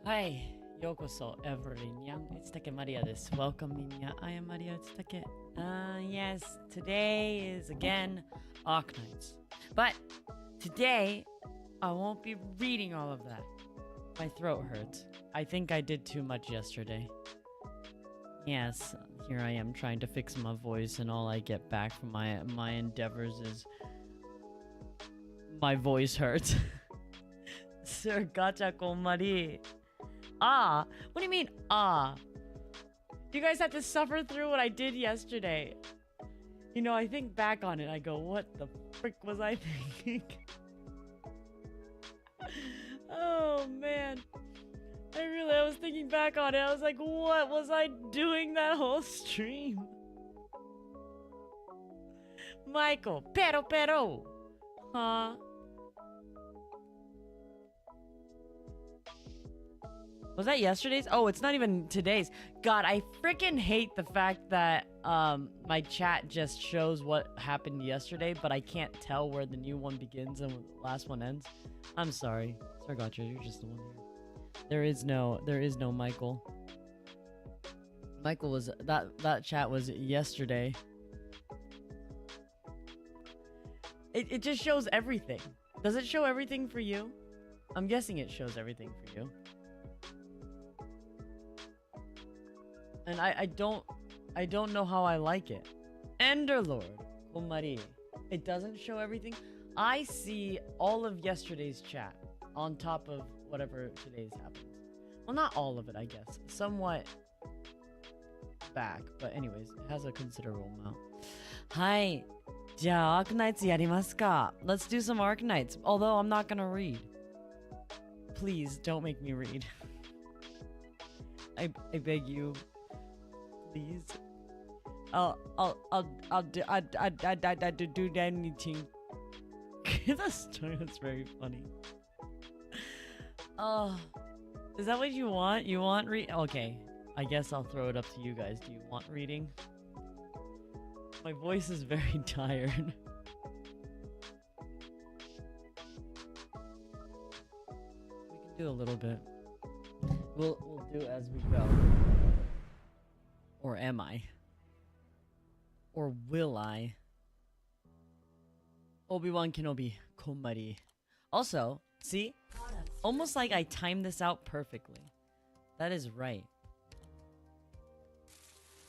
Hi, yokoso everyone. It's Take Maria this. Welcome, Minya. I am Maria. It's Take. Yes, today is again Arknights. But today, I won't be reading all of that. My throat hurts. I think I did too much yesterday. Yes, here I am trying to fix my voice, and all I get back from my endeavors is my voice hurts. Sir Gacha Konmari. Ah, what do you mean, ah? You guys have to suffer through what I did yesterday. You know, I think back on it, I go, what the frick was I thinking? Oh, man. I was thinking back on it, I was like, what was I doing that whole stream? Michael, pero. Huh? Was that yesterday's? Oh, it's not even today's. God, I freaking hate the fact that my chat just shows what happened yesterday, but I can't tell where the new one begins and the last one ends. I'm sorry. Sargacha, you're just the one here. There is no Michael. Michael was that chat was yesterday. It just shows everything. Does it show everything for you? I'm guessing it shows everything for you. And I don't know how I like it. Enderlord, Komari. It doesn't show everything. I see all of yesterday's chat on top of whatever today's happens. Well, not all of it, I guess. Somewhat back, but anyways, it has a considerable amount. Hi. じゃあ Arknights やりますか? Let's do some Arknights. Although I'm not gonna read. Please don't make me read. I beg you. Please. I'll do anything. That's very funny. Oh, is that what you want? You want read? Okay, I guess I'll throw it up to you guys. Do you want reading? My voice is very tired. We can do a little bit. We'll do as we go. Or am I? Or will I? Obi-Wan Kenobi, Komari. Also, see? Almost like I timed this out perfectly. That is right.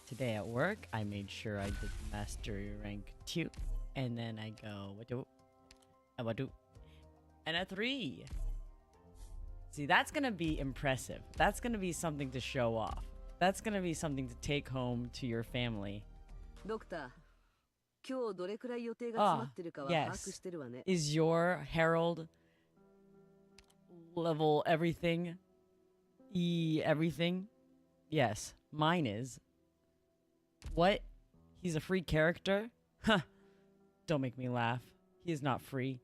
Today at work, I made sure I did Mastery Rank 2. And then I go, what do? And a 3. See, that's gonna be impressive. That's gonna be something to show off. That's gonna be something to take home to your family. Doctor, yes. Is your Herald level everything? Everything? Yes, mine is. What? He's a free character? Huh. Don't make me laugh. He is not free.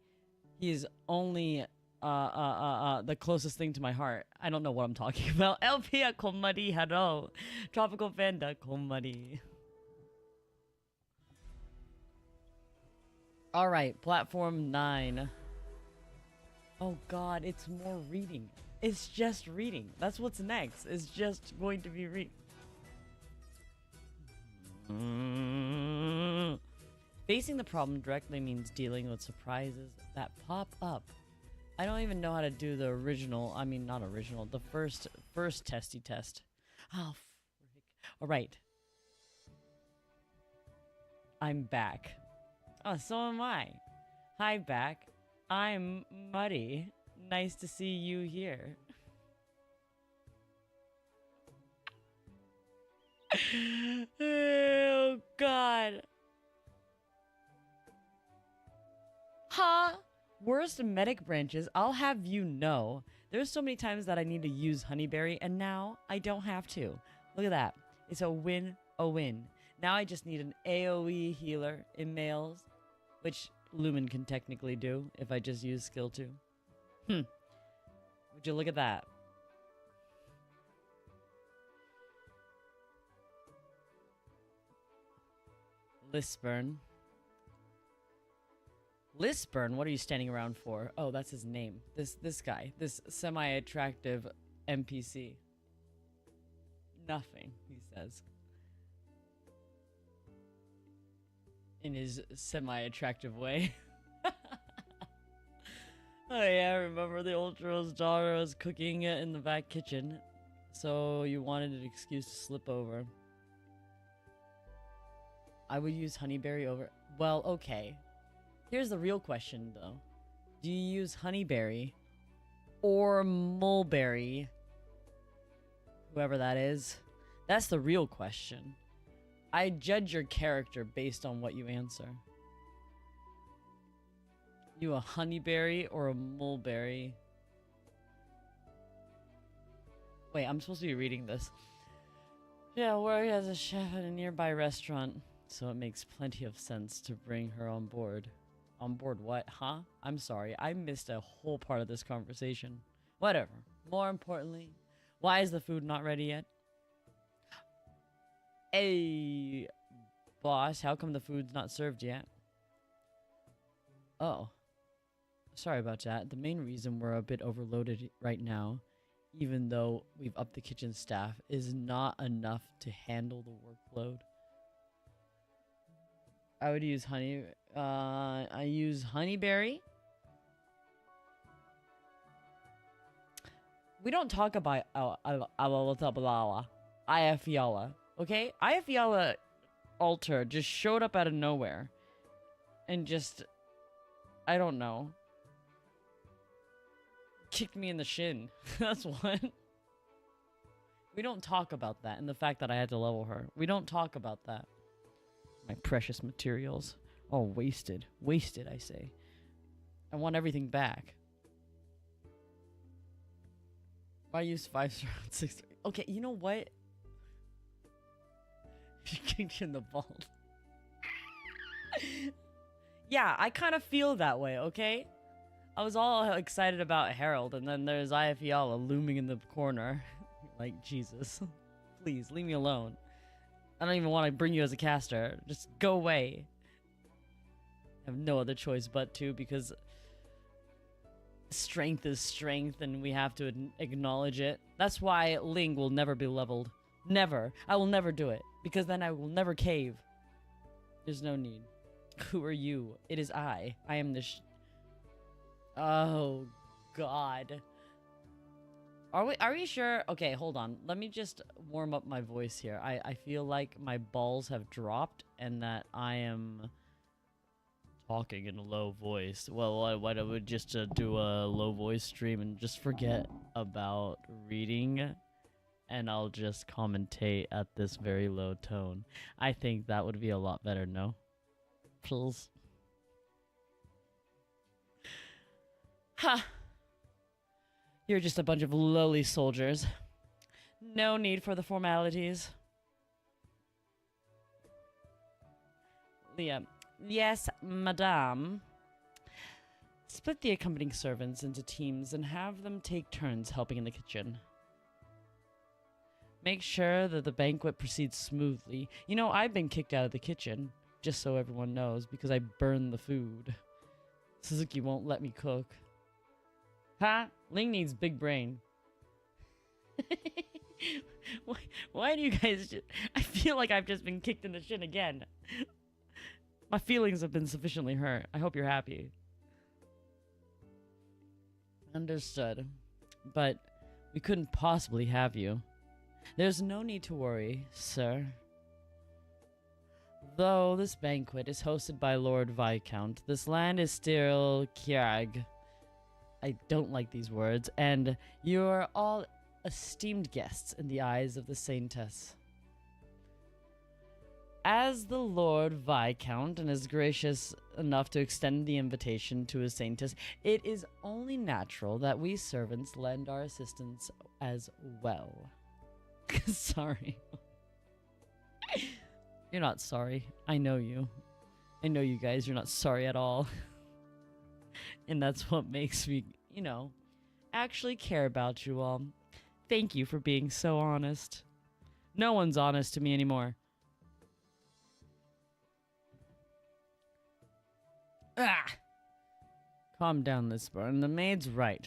He is only the closest thing to my heart. I don't know what I'm talking about. Elpia Komari, hello. Tropical Panda Komari. Alright, platform 9. Oh god, it's more reading. It's just reading. That's what's next. It's just going to be reading. Facing the problem directly means dealing with surprises that pop up. I don't even know how to do the original. I mean, not original. The first testy test. Oh, frick. All right. I'm back. Oh, so am I. Hi, back. I'm Muddy. Nice to see you here. Oh, God. Huh? Worst medic branches, I'll have you know. There's so many times that I need to use Honeyberry, and now I don't have to. Look at that. It's a win, a win. Now I just need an AoE healer in males, which Lumen can technically do if I just use skill 2. Would you look at that? Lispern. Lispern, what are you standing around for? Oh, that's his name. This guy. This semi-attractive NPC. Nothing, he says. In his semi-attractive way. Oh yeah, I remember the old girl's daughter was cooking it in the back kitchen. So you wanted an excuse to slip over. I would use honeyberry over... Well, okay. Here's the real question, though. Do you use honeyberry or mulberry? Whoever that is. That's the real question. I judge your character based on what you answer. You a honeyberry or a mulberry? Wait, I'm supposed to be reading this. Yeah, work as a chef at a nearby restaurant, so it makes plenty of sense to bring her on board. On board what? Huh? I'm sorry, I missed a whole part of this conversation. Whatever. More importantly, why is the food not ready yet? Hey, boss, how come the food's not served yet? Oh. Sorry about that. The main reason we're a bit overloaded right now, even though we've upped the kitchen staff, is not enough to handle the workload. I would use honey. I use honeyberry. We don't talk about Ayafiala, okay? Ayafiala altar just showed up out of nowhere. And just... I don't know. Kicked me in the shin. That's what. We don't talk about that and the fact that I had to level her. We don't talk about that. My precious materials. All wasted. Wasted, I say. I want everything back. Why use 5-star on 6-star? Okay, you know what? She kicked you in the balls. Yeah, I kind of feel that way, okay? I was all excited about Harold, and then there's Ayafiala looming in the corner. Like, Jesus. Please, leave me alone. I don't even want to bring you as a caster. Just go away. I have no other choice but to, because strength is strength, and we have to acknowledge it. That's why Ling will never be leveled. Never. I will never do it, because then I will never cave. There's no need. Who are you? It is I. I am the Oh, God. Are we sure? Okay, hold on. Let me just warm up my voice here. I feel like my balls have dropped and that I am talking in a low voice. Well, what I would just do a low voice stream and just forget about reading, and I'll just commentate at this very low tone. I think that would be a lot better, no? Please. Ha! You're just a bunch of lowly soldiers. No need for the formalities. Leah. Yes, madame. Split the accompanying servants into teams and have them take turns helping in the kitchen. Make sure that the banquet proceeds smoothly. You know, I've been kicked out of the kitchen, just so everyone knows, because I burned the food. Suzuki won't let me cook. Ha! Ling needs big brain. Why do you guys just... I feel like I've just been kicked in the shin again. My feelings have been sufficiently hurt. I hope you're happy. Understood. But we couldn't possibly have you. There's no need to worry, sir. Though this banquet is hosted by Lord Viscount, this land is still Kiag. I don't like these words, and you're all esteemed guests in the eyes of the Saintess. As the Lord Viscount and is gracious enough to extend the invitation to his Saintess, it is only natural that we servants lend our assistance as well. Sorry. You're not sorry. I know you. I know you guys. You're not sorry at all. And that's what makes me, you know, actually care about you all. Thank you for being so honest. No one's honest to me anymore. Ah! Calm down, Lisbon. The maid's right.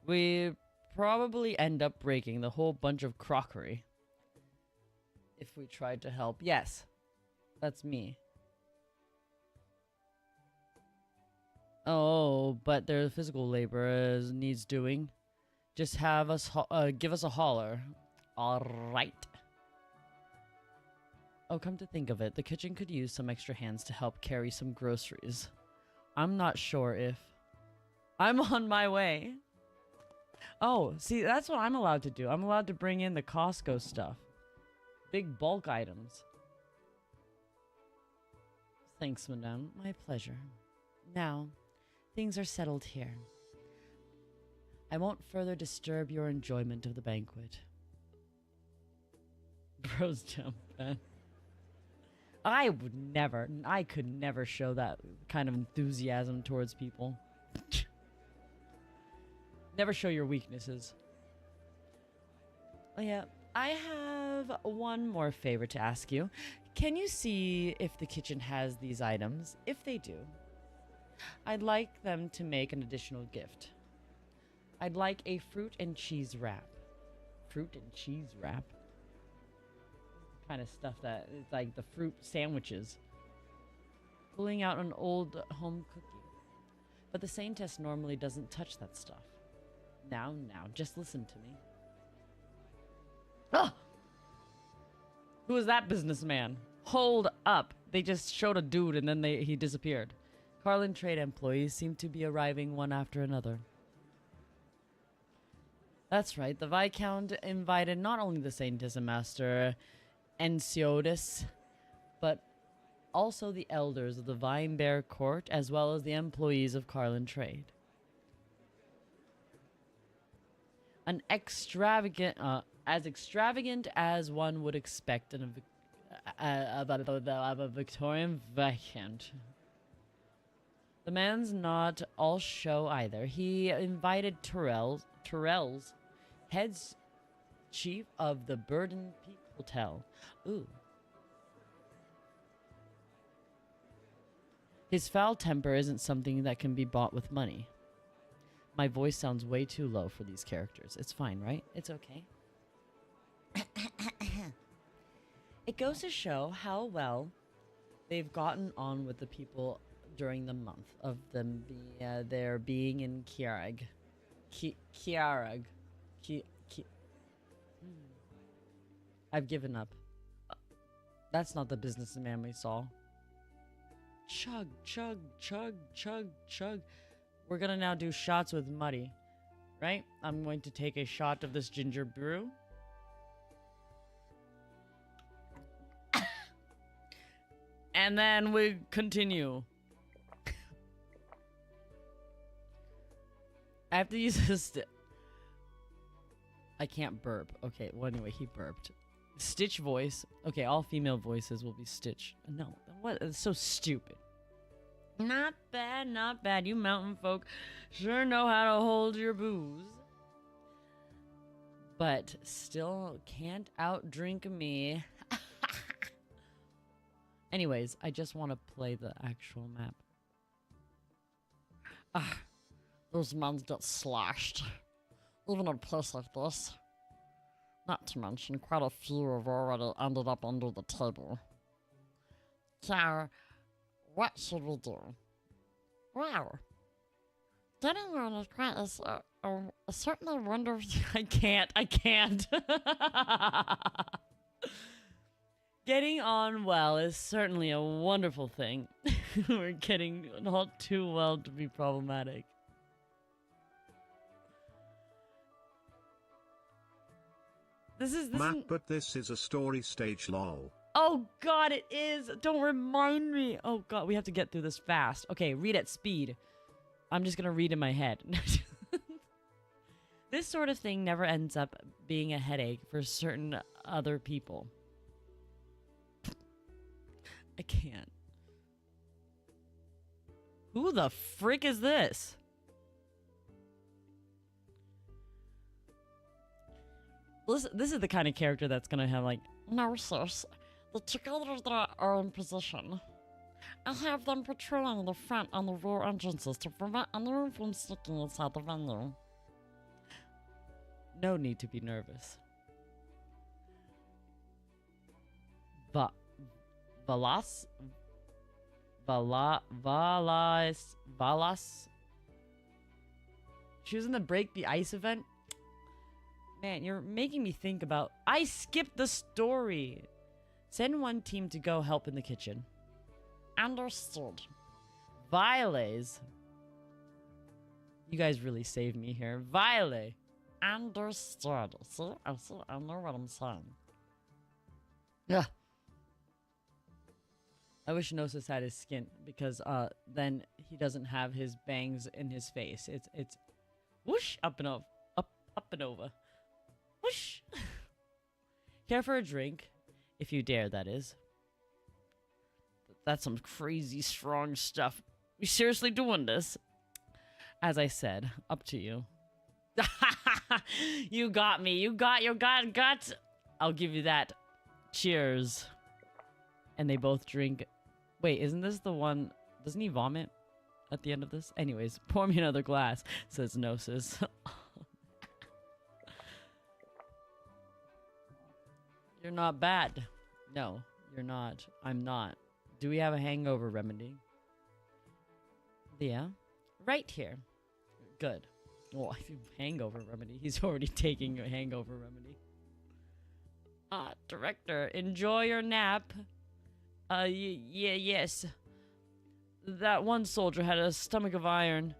We probably end up breaking the whole bunch of crockery if we tried to help. Yes, that's me. Oh, but their physical labor needs doing. Just have us give us a holler. All right. Oh, come to think of it, the kitchen could use some extra hands to help carry some groceries. I'm not sure if... I'm on my way. Oh, see, that's what I'm allowed to do. I'm allowed to bring in the Costco stuff. Big bulk items. Thanks, madame. My pleasure. Now, things are settled here. I won't further disturb your enjoyment of the banquet. Bros jump, man. I could never show that kind of enthusiasm towards people. Never show your weaknesses. Oh yeah, I have one more favor to ask you. Can you see if the kitchen has these items? If they do, I'd like them to make an additional gift. I'd like a fruit and cheese wrap. Fruit and cheese wrap? Kind of stuff that is like the fruit sandwiches. Pulling out an old home cookie. But the Saintess normally doesn't touch that stuff. Now, just listen to me. Ah! Who is that businessman? Hold up. They just showed a dude and then he disappeared. Carlin Trade employees seem to be arriving one after another. That's right. The Viscount invited not only the Saintess and Master Enceodus, but also the elders of the Vinebear Court, as well as the employees of Carlin Trade. An extravagant, as extravagant as one would expect in a Victorian Viscount. The man's not all show either. He invited Tyrell's heads chief of the Burden Peak Hotel. Ooh. His foul temper isn't something that can be bought with money. My voice sounds way too low for these characters. It's fine, right? It's okay. It goes to show how well they've gotten on with the people during the month of them their being in Kiarag. Kiarag. I've given up. That's not the businessman we saw. Chug, chug, chug, chug, chug. We're gonna now do shots with Muddy, right? I'm going to take a shot of this ginger brew. And then we continue. I have to use this. I can't burp. Okay, well, anyway, he burped. Stitch voice. Okay, all female voices will be Stitch. No, what? It's so stupid. Not bad, not bad. You mountain folk sure know how to hold your booze. But still can't outdrink me. Anyways, I just want to play the actual map. Those men get slashed. Even in a place like this. Not to mention, quite a few have already ended up under the table. So, what should we do? Well, getting on is quite certainly wonderful. I can't. Getting on well is certainly a wonderful thing. We're getting not too well to be problematic. This is but this is a story stage, lol. Oh god, it is. Don't remind me. Oh god, we have to get through this fast. Okay, read at speed. I'm just gonna read in my head. This sort of thing never ends up being a headache for certain other people. I can't. Who the frick is this? This is the kind of character that's gonna have like, no sis, the together that are in position. I have them patrolling the front and the rear entrances to prevent anyone from sneaking inside the venue. No need to be nervous. Valas? She was in the Break the Ice event? Man, you're making me think about... I skipped the story! Send one team to go help in the kitchen. Understood. Viles. You guys really saved me here. Vile. Understood. See, I know what I'm saying. Yeah. I wish Gnosis had his skin, because then he doesn't have his bangs in his face. It's whoosh up and over. Up and over. Whoosh. Care for a drink? If you dare, that is. That's some crazy strong stuff. We seriously doing this? As I said, up to you. You got me. You got guts. I'll give you that. Cheers. And they both drink. Wait, isn't this the one? Doesn't he vomit at the end of this? Anyways, pour me another glass, says Gnosis. You're not bad. No, you're not. I'm not. Do we have a hangover remedy? Yeah. Right here. Good. Well, I think hangover remedy. He's already taking a hangover remedy. Director, enjoy your nap. Yes. That one soldier had a stomach of iron.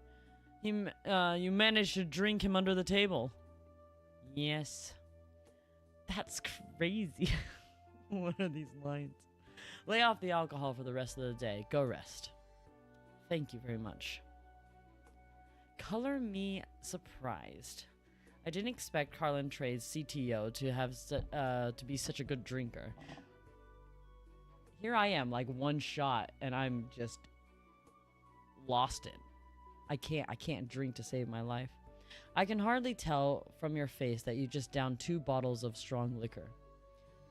You managed to drink him under the table. Yes. That's crazy. What are these lines? Lay off the alcohol for the rest of the day. Go rest. Thank you very much. Color me surprised. I didn't expect Carlin Trey's CTO to have to be such a good drinker. Here I am, like one shot, and I'm just lost it. I can't drink to save my life. I can hardly tell from your face that you just downed 2 bottles of strong liquor.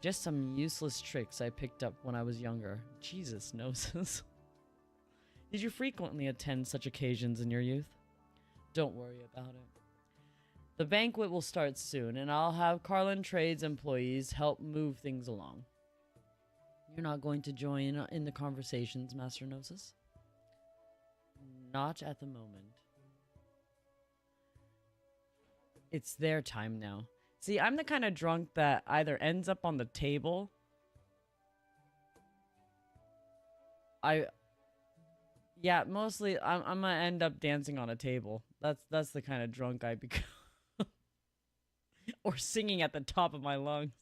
Just some useless tricks I picked up when I was younger. Jesus Gnosis. Did you frequently attend such occasions in your youth? Don't worry about it. The banquet will start soon, and I'll have Carlin Trade's employees help move things along. You're not going to join in the conversations, Master Gnosis? Not at the moment. It's their time now. See, I'm the kind of drunk that either ends up on the table. Yeah, mostly I'm gonna end up dancing on a table. That's the kind of drunk I become. Or singing at the top of my lungs.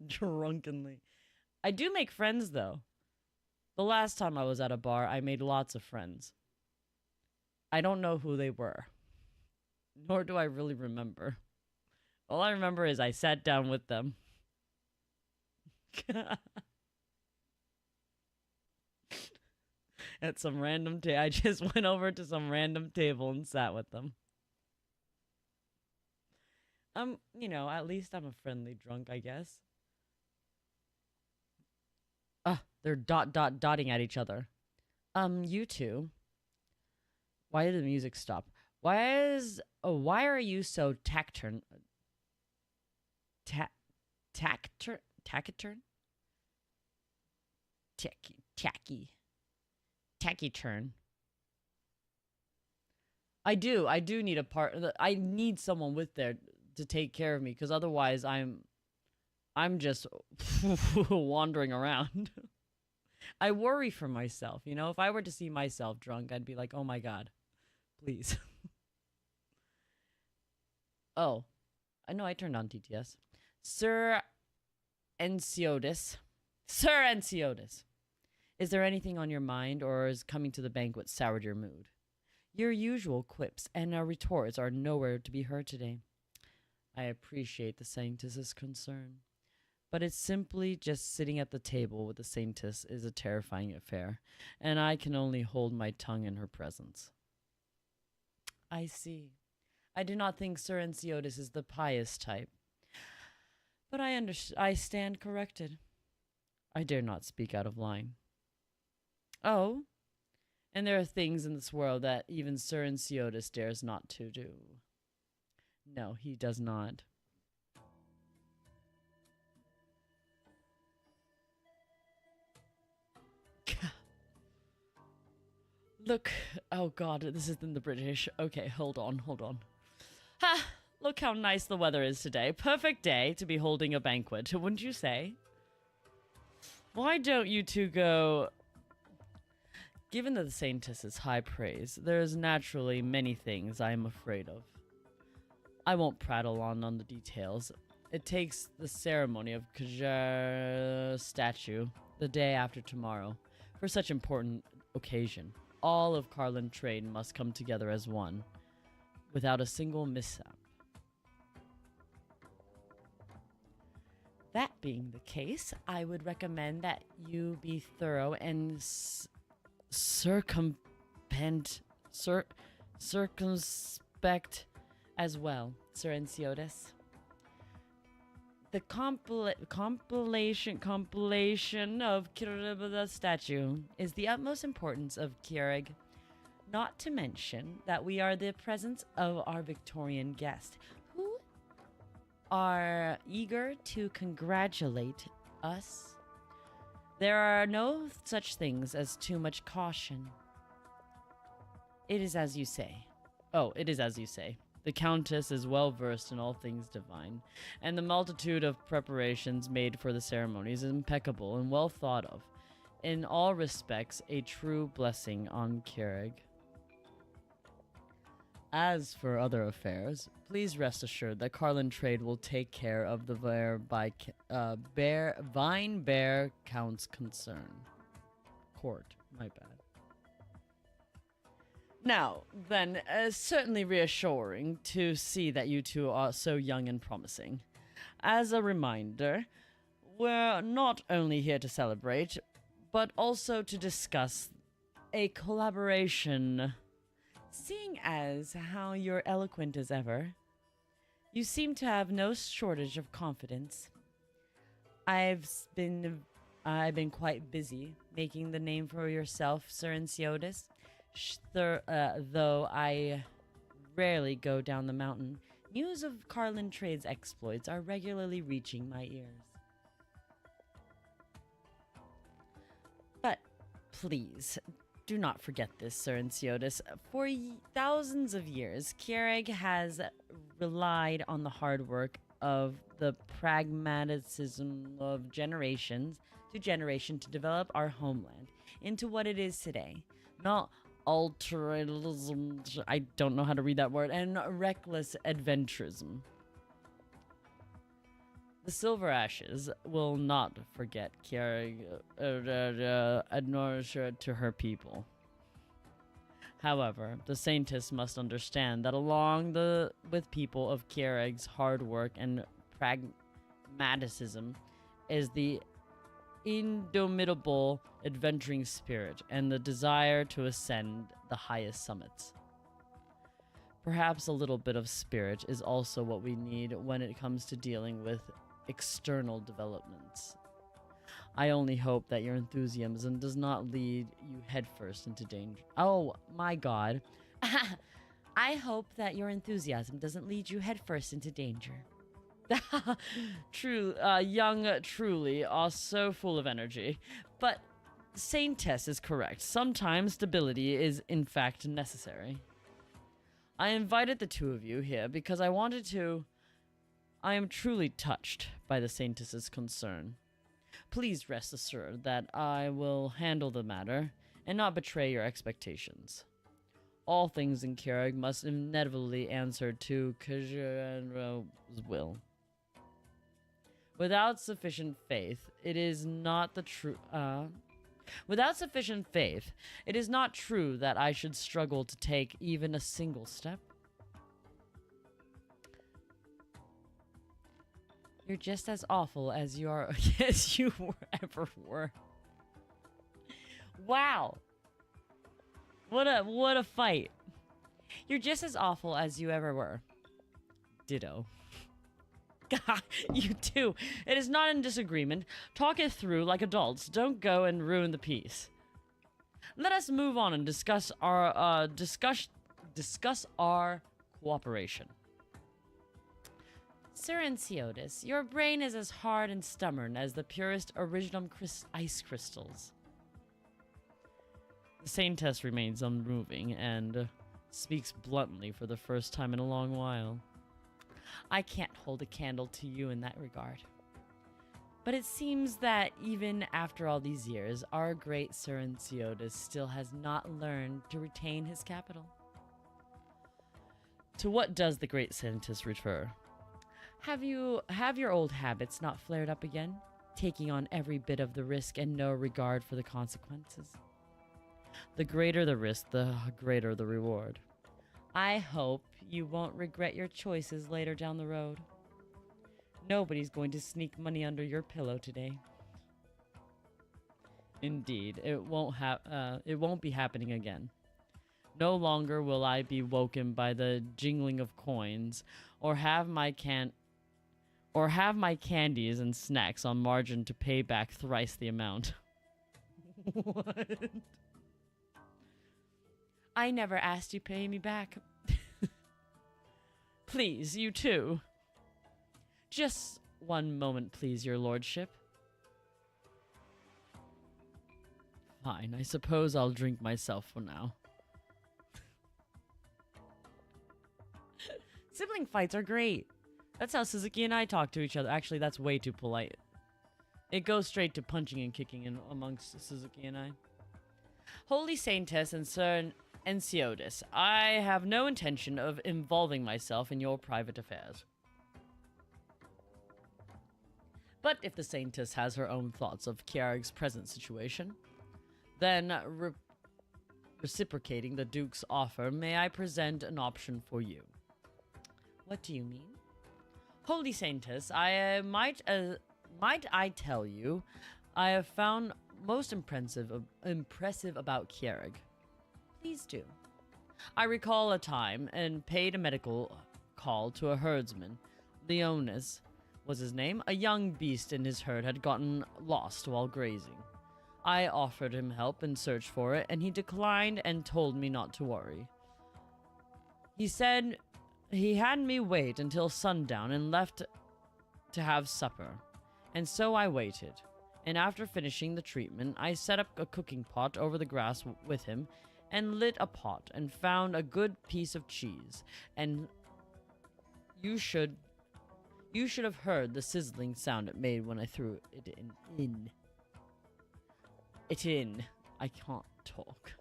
Drunkenly. I do make friends though. The last time I was at a bar, I made lots of friends. I don't know who they were. Nor do I really remember. All I remember is I sat down with them. At some random I just went over to some random table and sat with them. You know, at least I'm a friendly drunk, I guess. They're dotting at each other. You two. Why did the music stop? Why are you so taciturn? Taciturn? Taciturn. I do need a I need someone with there to take care of me, because otherwise I'm just wandering around. I worry for myself, you know? If I were to see myself drunk, I'd be like, oh my god, please. Oh, I know I turned on TTS. Sir Enciotis. Sir Enciotis. Is there anything on your mind, or is coming to the banquet soured your mood? Your usual quips and retorts are nowhere to be heard today. I appreciate the Saintess's concern, but it's simply just sitting at the table with the Saintess is a terrifying affair, and I can only hold my tongue in her presence. I see. I do not think Sir Enciotis is the pious type, but I stand corrected. I dare not speak out of line. Oh, And there are things in this world that even Sir Ensiotis dares not to do. No, he does not. Look, oh god, this isn't the British. Okay, hold on. Ha! Look how nice the weather is today. Perfect day to be holding a banquet, wouldn't you say? Why don't you two go... Given the Saintess's high praise, there is naturally many things I am afraid of. I won't prattle on the details. It takes the ceremony of Kajar statue the day after tomorrow for such important occasion. All of Carlin trade must come together as one, without a single mishap. That being the case, I would recommend that you be thorough and circumspect as well, Sir Ensiotis. The compilation of Kiribati statue is the utmost importance of Keurig, not to mention that we are the presence of our Victorian guest, who are eager to congratulate us. There are no such things as too much caution. It is as you say. Oh, it is as you say. The Countess is well versed in all things divine, and the multitude of preparations made for the ceremony is impeccable and well thought of. In all respects, a true blessing on Keurig. As for other affairs, please rest assured that Carlin Trade will take care of the Vine Bear Count's concern. Court, my bad. Now, then, certainly reassuring to see that you two are so young and promising. As a reminder, we're not only here to celebrate, but also to discuss a collaboration. Seeing as how you're eloquent as ever, you seem to have no shortage of confidence. I've been quite busy making the name for yourself, Sir Ensiotis. Though I rarely go down the mountain, news of Carlin Trade's exploits are regularly reaching my ears. But please, do not forget this, Sir Ensiotis. For thousands of years, Keurig has relied on the hard work of the pragmatism of generation to develop our homeland into what it is today. Not altruism, I don't know how to read that word, and reckless adventurism. The Silver Ashes will not forget Keurig to her people. However, the Saintess must understand that along with people of Keurig's hard work and pragmatism is the indomitable adventuring spirit and the desire to ascend the highest summits. Perhaps a little bit of spirit is also what we need when it comes to dealing with external developments. I only hope that your enthusiasm does not lead you headfirst into danger. Oh my god. I hope that your enthusiasm doesn't lead you headfirst into danger. True, young truly are so full of energy. But Saintess is correct. Sometimes stability is in fact necessary. I invited the two of you here because I am truly touched by the Saintess's concern. Please rest assured that I will handle the matter and not betray your expectations. All things in Keurig must inevitably answer to Kajiro's will. Without sufficient faith, it is not true that I should struggle to take even a single step. You're just as awful as you are as you ever were. Wow. What a fight. You're just as awful as you ever were. Ditto. God, you two. It is not in disagreement. Talk it through like adults. Don't go and ruin the peace. Let us move on and discuss our cooperation. Sir Enciotis, your brain is as hard and stubborn as the purest original ice crystals. The Saintess remains unmoving and speaks bluntly for the first time in a long while. I can't hold a candle to you in that regard. But it seems that even after all these years, our great Sir Enciotis still has not learned to retain his capital. To what does the great Saintess refer? Have your old habits not flared up again, taking on every bit of the risk and no regard for the consequences? The greater the risk, the greater the reward. I hope you won't regret your choices later down the road. Nobody's going to sneak money under your pillow today. Indeed, it won't be happening again. No longer will I be woken by the jingling of coins, or have my candies and snacks on margin to pay back thrice the amount. What? I never asked you to pay me back. Please, you too. Just one moment, please, your lordship. Fine, I suppose I'll drink myself for now. Sibling fights are great. That's how Suzuki and I talk to each other. Actually, that's way too polite. It goes straight to punching and kicking in amongst Suzuki and I. Holy Saintess and Sir Enciotis, I have no intention of involving myself in your private affairs. But if the Saintess has her own thoughts of Kierag's present situation, then reciprocating the Duke's offer, may I present an option for you? What do you mean? Holy Saintess, might I tell you, I have found most impressive about Kierag. Please do. I recall a time and paid a medical call to a herdsman. Leonis was his name. A young beast in his herd had gotten lost while grazing. I offered him help and search for it, and he declined and told me not to worry. He said he had me wait until sundown and left to have supper. And so I waited. And after finishing the treatment, I set up a cooking pot over the grass with him and lit a pot and found a good piece of cheese. And you should have heard the sizzling sound it made when I threw it in. I can't talk.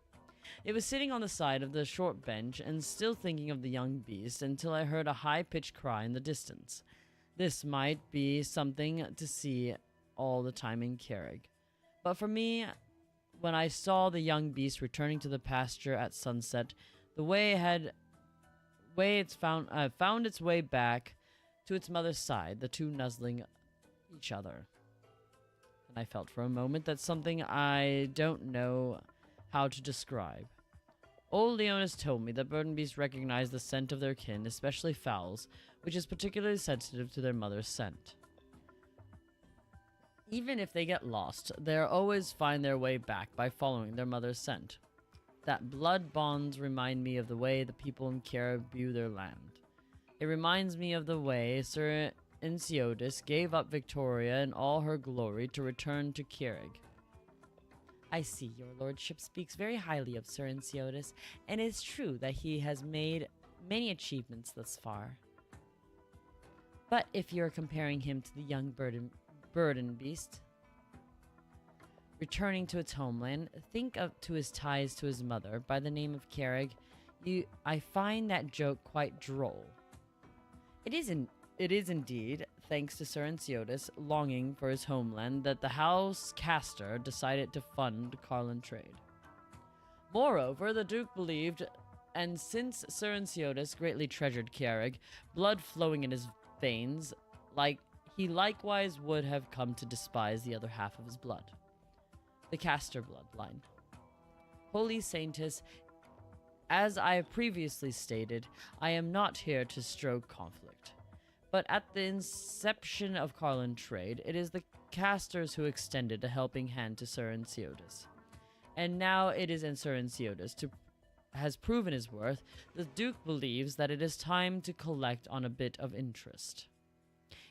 It was sitting on the side of the short bench and still thinking of the young beast until I heard a high-pitched cry in the distance. This might be something to see all the time in Kierag. But for me, when I saw the young beast returning to the pasture at sunset, found its way back to its mother's side, the two nuzzling each other. And I felt for a moment that something I don't know how to describe. Old Leonis told me that burden beasts recognize the scent of their kin, especially fowls, which is particularly sensitive to their mother's scent. Even if they get lost, they'll always find their way back by following their mother's scent. That blood bonds remind me of the way the people in Kierag view their land. It reminds me of the way Sir Enciotis gave up Victoria in all her glory to return to Kierag. I see your lordship speaks very highly of Sir Enciotis, and it is true that he has made many achievements thus far. But if you're comparing him to the young burden beast returning to its homeland, think to his ties to his mother by the name of Kierag. I find that joke quite droll. It is indeed, thanks to Sir Enciotis longing for his homeland, that the House Castor decided to fund Carlin trade. Moreover, the Duke believed, and since Sir Enciotis greatly treasured Kierag, blood flowing in his veins, he likewise would have come to despise the other half of his blood, the Castor bloodline. Holy Saintess, as I have previously stated, I am not here to stoke conflict. But at the inception of Carlin trade, it is the Castors who extended a helping hand to Sir Enciotis. and now it is in Sir Ensiotis has proven his worth. The Duke believes that it is time to collect on a bit of interest.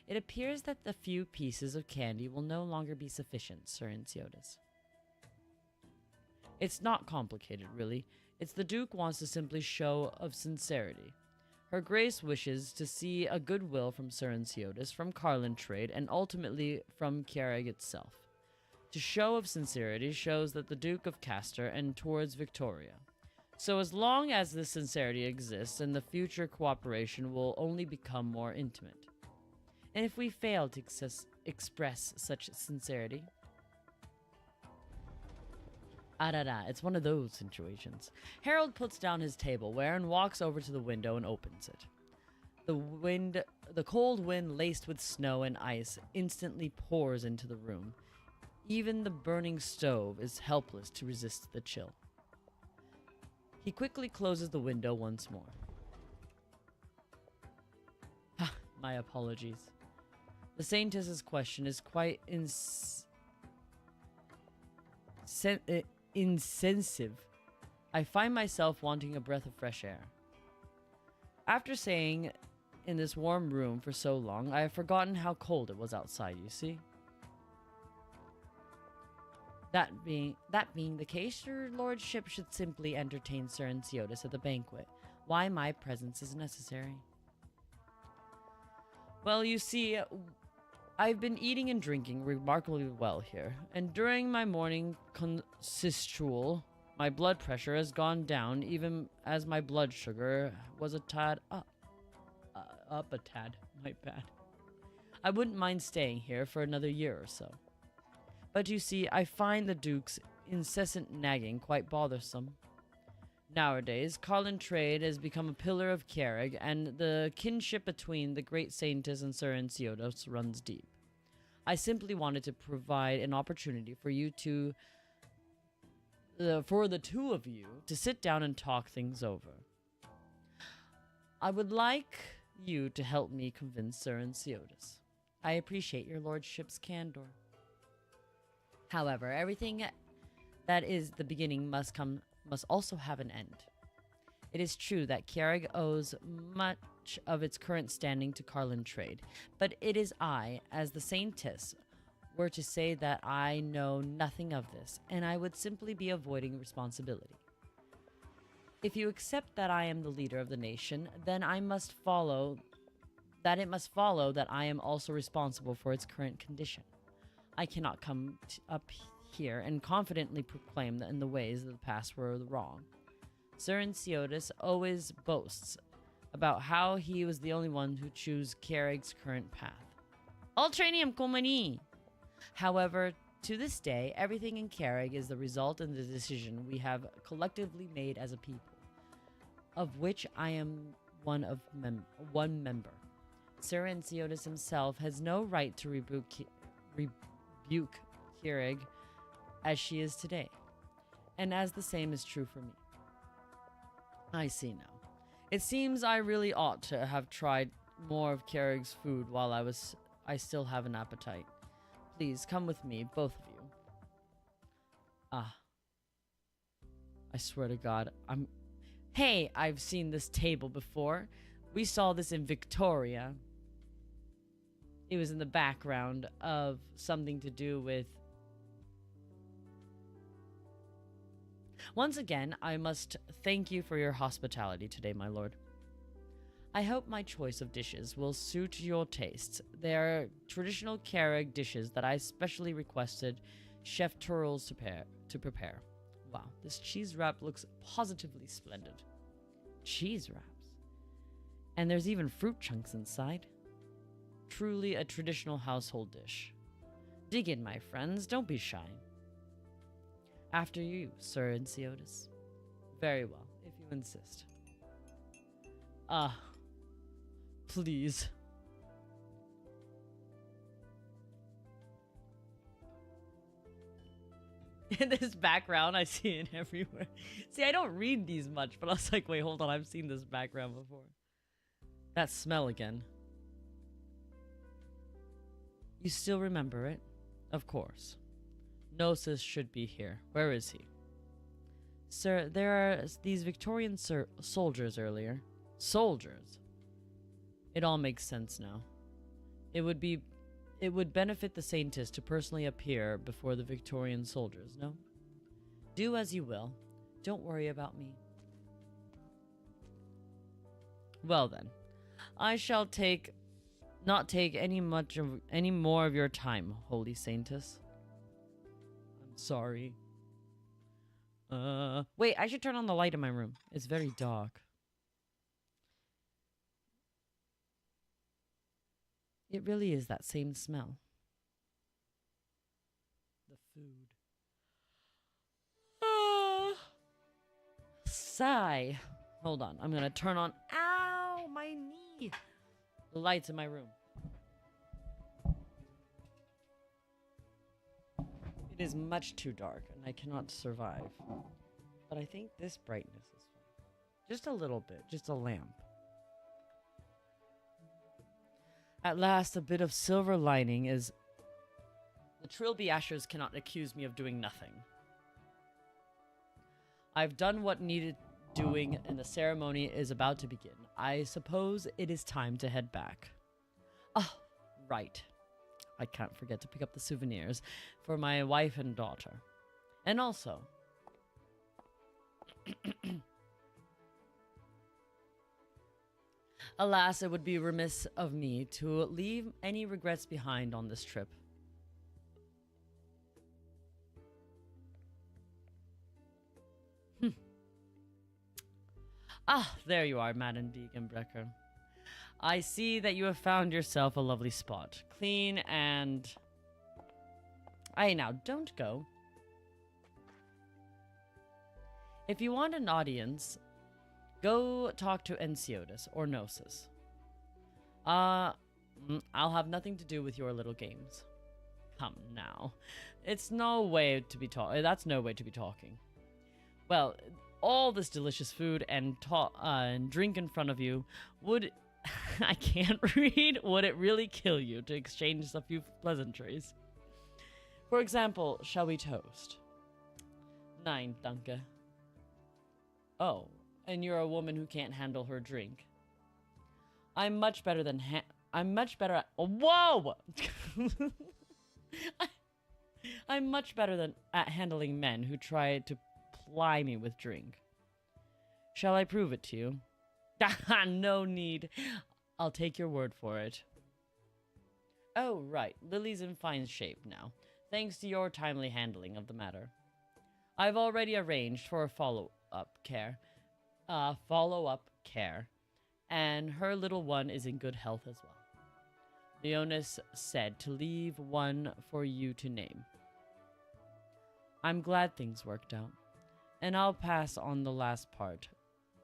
It appears that the few pieces of candy will no longer be sufficient, Sir Ensiotis. It's not complicated, really. It's the Duke wants to simply show of sincerity. Her Grace wishes to see a goodwill from Sir Ensiotis, from Carlin Trade, and ultimately from Kiereg itself. To show of sincerity shows that the Duke of Castor and towards Victoria. So as long as this sincerity exists, and the future cooperation will only become more intimate. And if we fail to express such sincerity... it's one of those situations. Harold puts down his tableware and walks over to the window and opens it. The cold wind laced with snow and ice instantly pours into the room. Even the burning stove is helpless to resist the chill. He quickly closes the window once more. My apologies. The Saintess's question is quite insensitive. I find myself wanting a breath of fresh air. After staying in this warm room for so long, I have forgotten how cold it was outside, you see. That being the case, your lordship should simply entertain Sir Ensiotis at the banquet. Why my presence is necessary. Well, you see, I've been eating and drinking remarkably well here, and during my morning consistual, my blood pressure has gone down, even as my blood sugar was a tad up. Up a tad, my bad. I wouldn't mind staying here for another year or so. But you see, I find the Duke's incessant nagging quite bothersome. Nowadays, Carlin Trade has become a pillar of Kiereg, and the kinship between the great Saintess and Sir Ensiotis runs deep. I simply wanted to provide an opportunity for you to... for the two of you to sit down and talk things over. I would like you to help me convince Sir Ensiotis. I appreciate your lordship's candor. However, everything that is the beginning must also have an end. It is true that Kiereg owes much of its current standing to Carlin Trade, but it is I, as the Saintess, were to say that I know nothing of this, and I would simply be avoiding responsibility. If you accept that I am the leader of the nation, then it must follow that I am also responsible for its current condition. I cannot come up here and confidently proclaim that in the ways of the past were wrong. Sir Ensiotis always boasts about how he was the only one who chose Kiereg's current path. Ultranium Komani! However, to this day, everything in Kiereg is the result and the decision we have collectively made as a people, of which I am one member. Sir Ensiotis himself has no right to rebuke Kiereg as she is today, and as the same is true for me. I see now. It seems I really ought to have tried more of Kiereg's food while I still have an appetite. Please come with me, both of you. I swear to God, Hey, I've seen this table before. We saw this in Victoria. It was in the background of something to do with... Once again, I must thank you for your hospitality today, my lord. I hope my choice of dishes will suit your tastes. They are traditional Kiereg dishes that I specially requested Chef Turles to prepare. Wow, this cheese wrap looks positively splendid. Cheese wraps. And there's even fruit chunks inside. Truly a traditional household dish. Dig in, my friends. Don't be shy. After you, Sir Ensiotis. Very well, if you insist. Please. In this background, I see it everywhere. See, I don't read these much, but I was like, wait, hold on, I've seen this background before. That smell again. You still remember it? Of course. Gnosis should be here. Where is he? Sir, there are these Victorian soldiers earlier. Soldiers? It all makes sense now. It would benefit the Saintess to personally appear before the Victorian soldiers, no? Do as you will. Don't worry about me. Well then, I shall not take any more of your time, Holy Saintess. I'm sorry. Wait, I should turn on the light in my room. It's very dark. It really is that same smell. The food. Sigh. Hold on, I'm gonna turn on... Ow, my knee! The lights in my room. It is much too dark, and I cannot survive. But I think this brightness is fine. Just a little bit, just a lamp. At last, a bit of silver lining is... The Trilby Ashers cannot accuse me of doing nothing. I've done what needed doing, and the ceremony is about to begin. I suppose it is time to head back. Oh, right. I can't forget to pick up the souvenirs for my wife and daughter. And also... Alas, it would be remiss of me to leave any regrets behind on this trip. Ah, there you are, Madame Degenbrecher. I see that you have found yourself a lovely spot. Clean and... Aye, now, don't go. If you want an audience, go talk to Enceotis or Gnosis. I'll have nothing to do with your little games. Come now. It's no way to be that's no way to be talking. Well, all this delicious food and drink in front of you would... I can't read. Would it really kill you to exchange a few pleasantries? For example, shall we toast? Nein, danke. Oh, and you're a woman who can't handle her drink. I'm much better at... Whoa! I'm much better at handling men who try to ply me with drink. Shall I prove it to you? No need. I'll take your word for it. Oh, right. Lily's in fine shape now, thanks to your timely handling of the matter. I've already arranged for a follow-up care, and her little one is in good health as well. Leonis said to leave one for you to name. I'm glad things worked out, and I'll pass on the last part.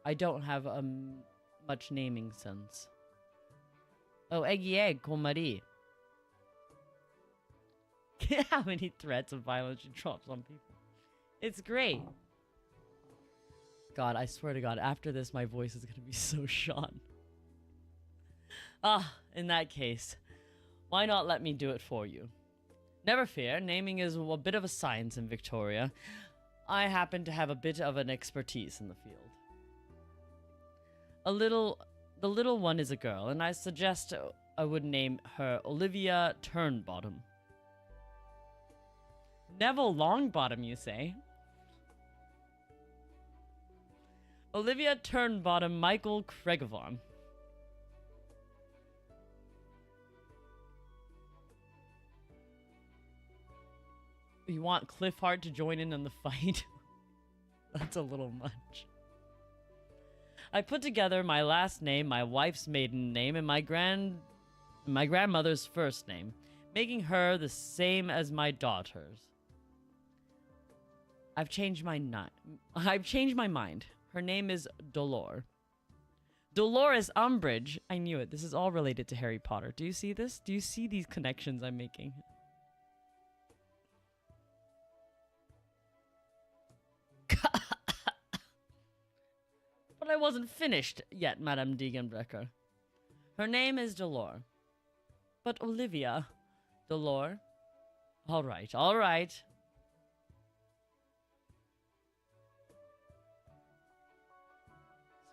I don't have much naming sense. Oh, eggy egg, Komari. How many threats of violence she drops on people. It's great. God, I swear to God, after this, my voice is going to be so shot. In that case, why not let me do it for you? Never fear, naming is a bit of a science in Victoria. I happen to have a bit of an expertise in the field. The little one is a girl, and I suggest I would name her Olivia Turnbottom. Neville Longbottom, you say? Olivia Turnbottom Michael Craigavon. You want Cliffhart to join in on the fight? That's a little much. I put together my last name, my wife's maiden name, and my grandmother's first name, making her the same as my daughter's. I've changed my mind. Her name is Dolor. Dolores Umbridge. I knew it. This is all related to Harry Potter. Do you see this? Do you see these connections I'm making? But I wasn't finished yet, Madame Degenbrecher. Her name is Dolor. But Olivia... Dolor? All right, all right.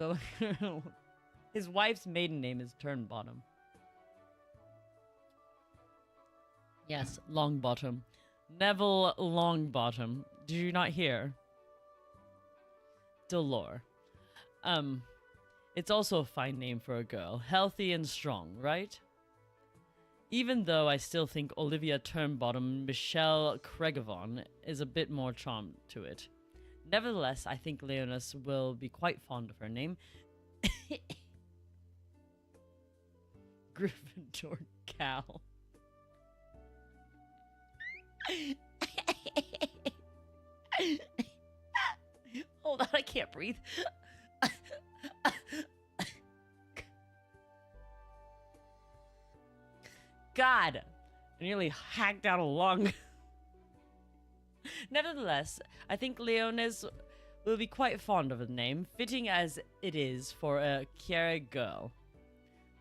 So his wife's maiden name is Turnbottom. Yes, Longbottom. Neville Longbottom. Did you not hear? Delore. It's also a fine name for a girl. Healthy and strong, right? Even though I still think Olivia Turnbottom Michelle Craigavon is a bit more charm to it. Nevertheless, I think Leonis will be quite fond of her name. Gryffindor Cal. Hold on, I can't breathe. God, I nearly hacked out a lung. Nevertheless, I think Leonis will be quite fond of the name, fitting as it is for a Kiereg girl.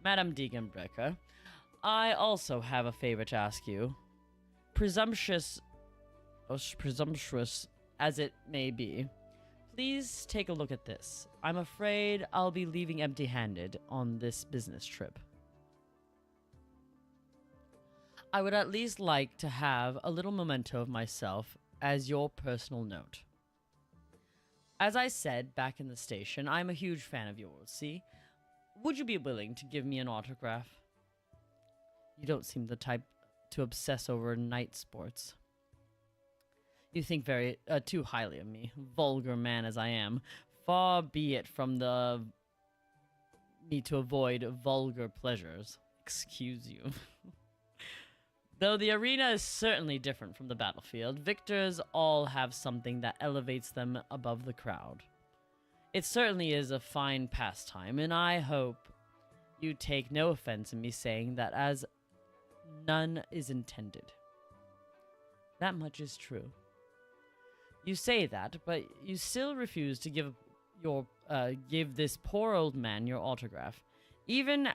Madame Degenbrecher, I also have a favor to ask you. Presumptuous as it may be, please take a look at this. I'm afraid I'll be leaving empty-handed on this business trip. I would at least like to have a little memento of myself as your personal note. As I said back in the station, I'm a huge fan of yours, see? Would you be willing to give me an autograph? You don't seem the type to obsess over night sports. You think very too highly of me, vulgar man as I am. Far be it from me to avoid vulgar pleasures. Excuse you. Though the arena is certainly different from the battlefield, victors all have something that elevates them above the crowd. It certainly is a fine pastime, and I hope you take no offense in me saying that, as none is intended. That much is true. You say that, but you still refuse to give this poor old man your autograph, even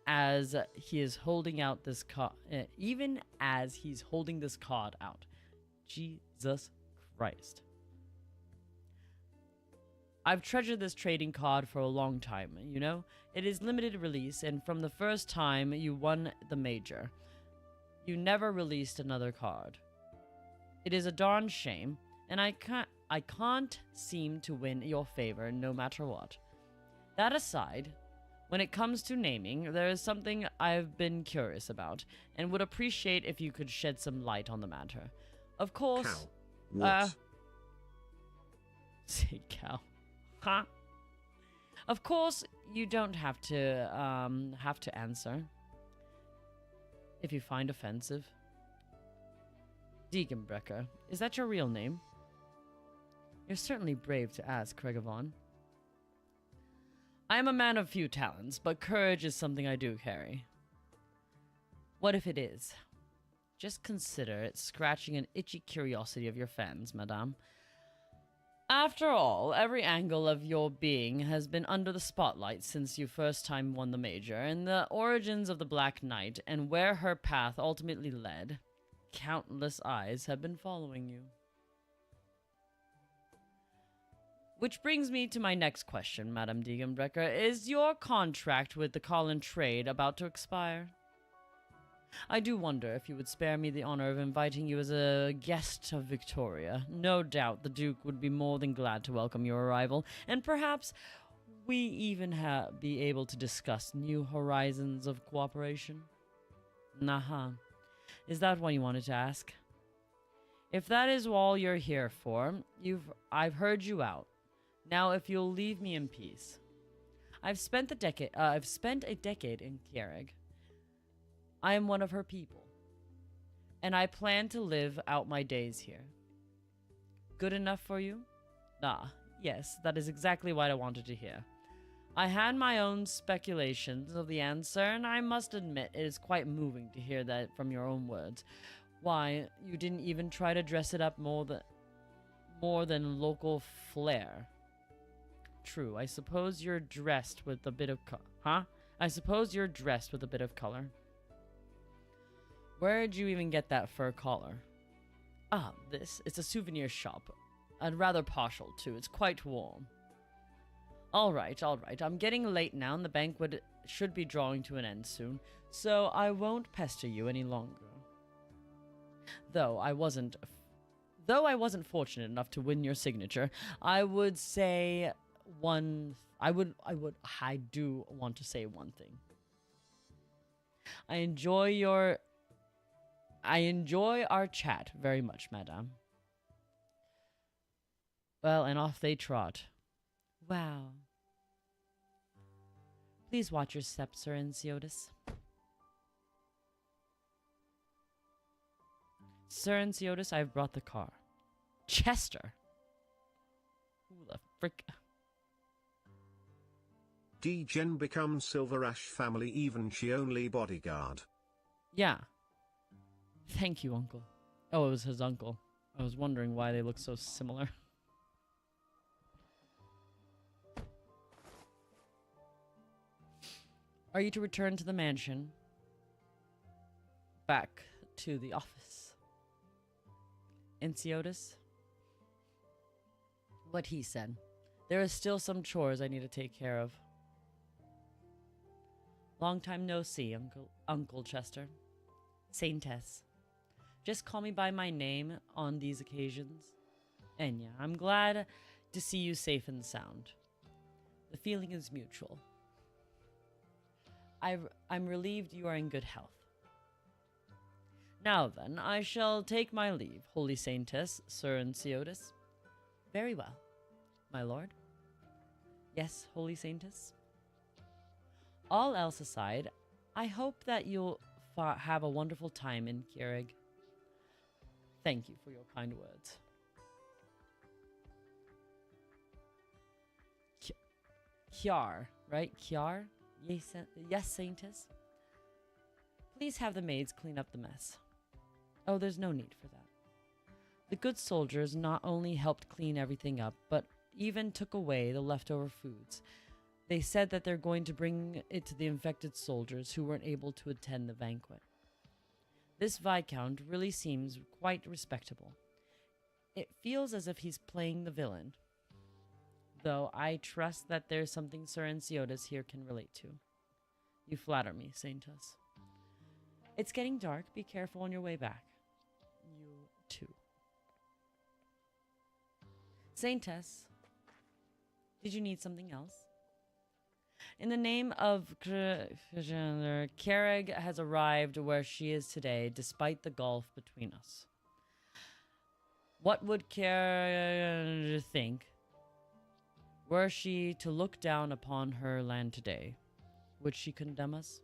as he is holding out this card. Even as he's holding this card out. Jesus Christ. I've treasured this trading card for a long time, you know? It is limited release, and from the first time you won the major, you never released another card. It is a darn shame, and I can't seem to win your favor no matter what. That aside, when it comes to naming, there is something I've been curious about, and would appreciate if you could shed some light on the matter. Of course... Cow. What? Say cow. Huh? Of course, you don't have to answer if you find offensive. Degenbrecher, is that your real name? You're certainly brave to ask, Craigavon. I am a man of few talents, but courage is something I do carry. What if it is? Just consider it scratching an itchy curiosity of your fans, madame. After all, every angle of your being has been under the spotlight since you first time won the major, and the origins of the Black Knight and where her path ultimately led. Countless eyes have been following you. Which brings me to my next question, Madame Degenbrecher. Is your contract with the Colin trade about to expire? I do wonder if you would spare me the honor of inviting you as a guest of Victoria. No doubt the Duke would be more than glad to welcome your arrival, and perhaps we even be able to discuss new horizons of cooperation. Nah. Is that what you wanted to ask? If that is all you're here for, I've heard you out. Now, if you'll leave me in peace. I've spent a decade in Kiereg. I am one of her people, and I plan to live out my days here. Good enough for you? Yes, that is exactly what I wanted to hear. I had my own speculations of the answer, and I must admit it is quite moving to hear that from your own words. Why, you didn't even try to dress it up more than local flair. True, I suppose you're dressed with a bit of I suppose you're dressed with a bit of color. Where'd you even get that fur collar? It's a souvenir shop. And rather partial, too. It's quite warm. All right. I'm getting late now, and the banquet should be drawing to an end soon, so I won't pester you any longer. Though I wasn't fortunate enough to win your signature, I would say I do want to say one thing. I enjoy our chat very much, madame. Well, and off they trot. Wow. Please watch your steps, Sir Enciotis. Sir Enciotis, I've brought the car. Chester? Who the frick? D-Gen becomes Silver Ash family even she only bodyguard. Yeah. Thank you, uncle. Oh, it was his uncle. I was wondering why they look so similar. Are you to return to the mansion? Back to the office. Enciotis? What he said. There are still some chores I need to take care of. Long time no see, Uncle Chester. Saintess. Just call me by my name on these occasions. And yeah, I'm glad to see you safe and sound. The feeling is mutual. I'm relieved you are in good health. Now then, I shall take my leave, Holy Saintess, Sir Enciotis. Very well, my lord. Yes, Holy Saintess. All else aside, I hope that you'll have a wonderful time in Keurig. Thank you for your kind words. Kiar, right? Kiar? Yes, Saintess. Please have the maids clean up the mess. Oh, there's no need for that. The good soldiers not only helped clean everything up, but even took away the leftover foods. They said that they're going to bring it to the infected soldiers who weren't able to attend the banquet. This Viscount really seems quite respectable. It feels as if he's playing the villain. Though I trust that there's something Sir Enciotis here can relate to. You flatter me, Saintess. It's getting dark. Be careful on your way back. You too. Saintess, did you need something else? In the name of Keurig has arrived where she is today, despite the gulf between us. What would Keurig think? Were she to look down upon her land today, would she condemn us?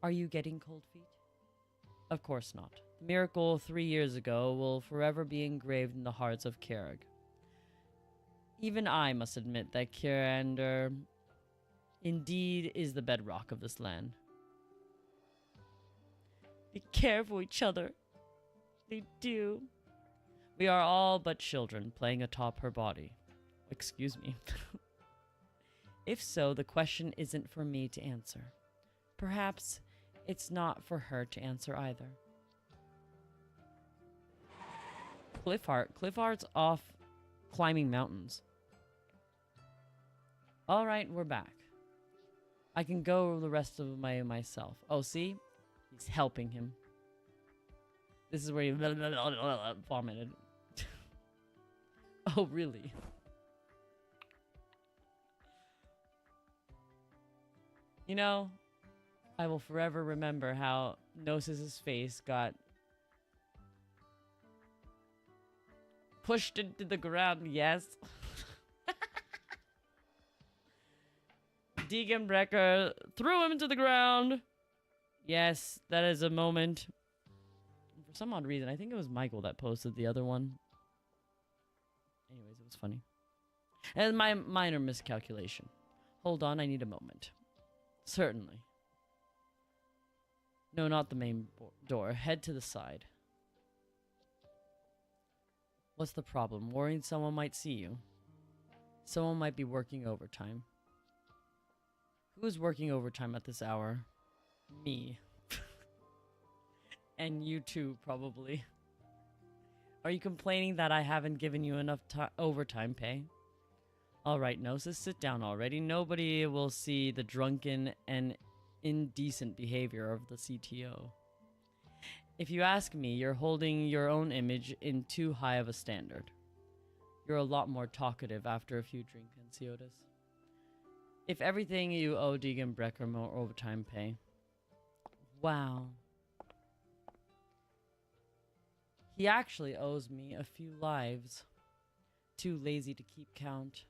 Are you getting cold feet? Of course not. The miracle 3 years ago will forever be engraved in the hearts of Keurig. Even I must admit that Keurig indeed is the bedrock of this land. They care for each other. They do. We are all but children playing atop her body. Excuse me. If so, the question isn't for me to answer. Perhaps it's not for her to answer either. Cliffheart's off climbing mountains. Alright, we're back. I can go the rest of my myself. Oh, see? He's helping him. This is where he vomited. Oh, really? You know, I will forever remember how Gnosis' face got pushed into the ground, yes. Degenbrecker threw him into the ground. Yes, that is a moment. For some odd reason, I think it was Michael that posted the other one. Anyways, it was funny. And my minor miscalculation. Hold on, I need a moment. Certainly. No, not the main door. Head to the side. What's the problem? Worrying someone might see you. Someone might be working overtime. Who's working overtime at this hour? Me. And you too, probably. Are you complaining that I haven't given you enough overtime pay? Alright, Gnosis, sit down already. Nobody will see the drunken and indecent behavior of the CTO. If you ask me, you're holding your own image in too high of a standard. You're a lot more talkative after a few drinks, Ensiotis. If everything you owe Deegan Brecker more overtime pay. Wow. He actually owes me a few lives. Too lazy to keep count.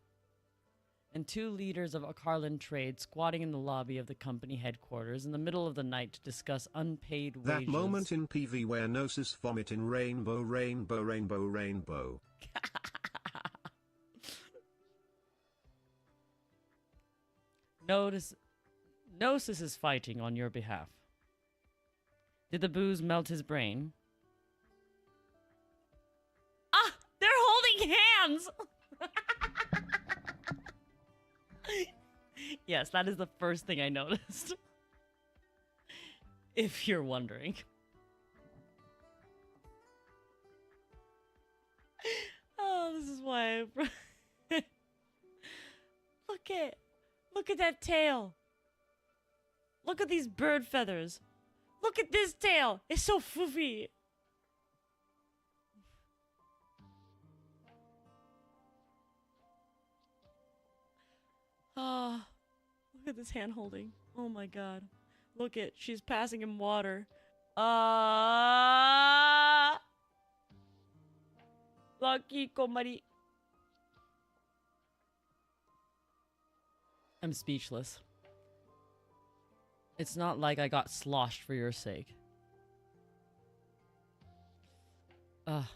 And 2 leaders of a Carlin trade squatting in the lobby of the company headquarters in the middle of the night to discuss unpaid wages. That moment in PV where Gnosis vomit in rainbow, rainbow, rainbow, rainbow. Gnosis is fighting on your behalf. Did the booze melt his brain? Ah! They're holding hands! Yes, that is the first thing I noticed. If you're wondering. Oh, this is why I... Look at that tail. Look at these bird feathers. Look at this tail. It's so foofy. Oh, look at this hand holding. Oh my god. Look at, she's passing him water. Lucky Komari. I'm speechless. It's not like I got sloshed for your sake. Ah!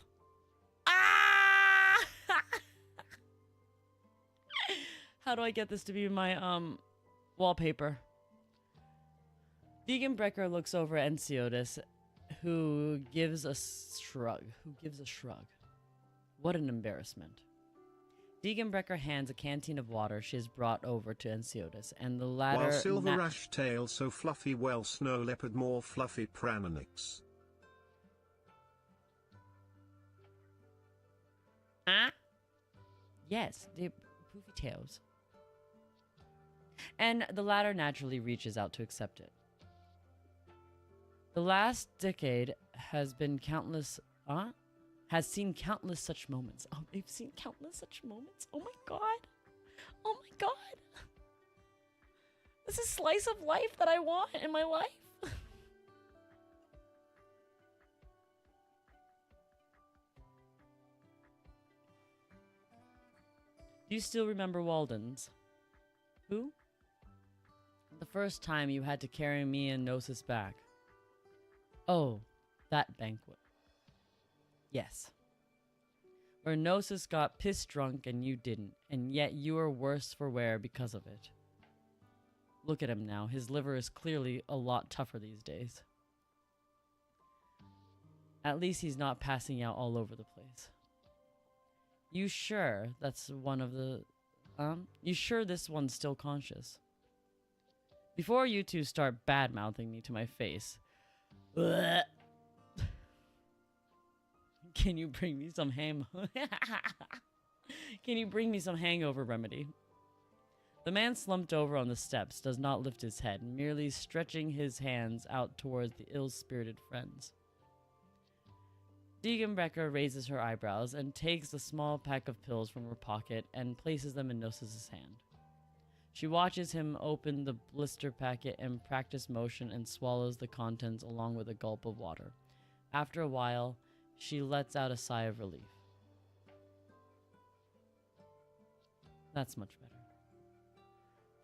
How do I get this to be my, wallpaper? Deegan Brecker looks over at Ensiotis, who gives a shrug. What an embarrassment. Deegan Brecker hands a canteen of water she has brought over to Ensiotis, and the latter... While silver ash tail so fluffy, well snow leopard more fluffy pranonix. Huh? Yes, they're poofy tails. And the latter naturally reaches out to accept it. The last decade has been has seen countless such moments. Oh, they've seen countless such moments. Oh my god. Oh my god. This is slice of life that I want in my life. Do you still remember Walden's? Who? The first time you had to carry me and Gnosis back. Oh, that banquet. Yes. Where Gnosis got piss drunk and you didn't, and yet you were worse for wear because of it. Look at him now. His liver is clearly a lot tougher these days. At least he's not passing out all over the place. You sure that's one of the... You sure this one's still conscious? Before you two start bad-mouthing me to my face... Bleh. Can you bring me some Can you bring me some hangover remedy? The man slumped over on the steps does not lift his head, merely stretching his hands out towards the ill-spirited friends. Deegan Brecker raises her eyebrows and takes a small pack of pills from her pocket and places them in Gnosis' hand. She watches him open the blister packet and practice motion and swallows the contents along with a gulp of water. After a while, she lets out a sigh of relief. That's much better.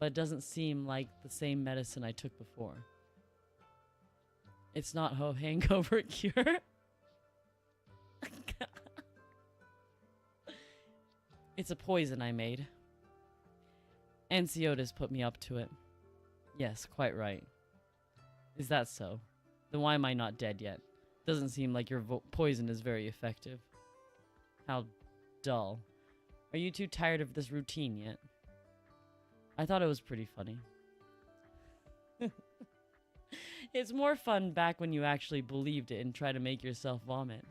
But it doesn't seem like the same medicine I took before. It's not a hangover cure. It's a poison I made. Ensiotis put me up to it. Yes, quite right. Is that so? Then why am I not dead yet? Doesn't seem like your poison is very effective. How dull. Are you too tired of this routine yet? I thought it was pretty funny. It's more fun back when you actually believed it and tried to make yourself vomit.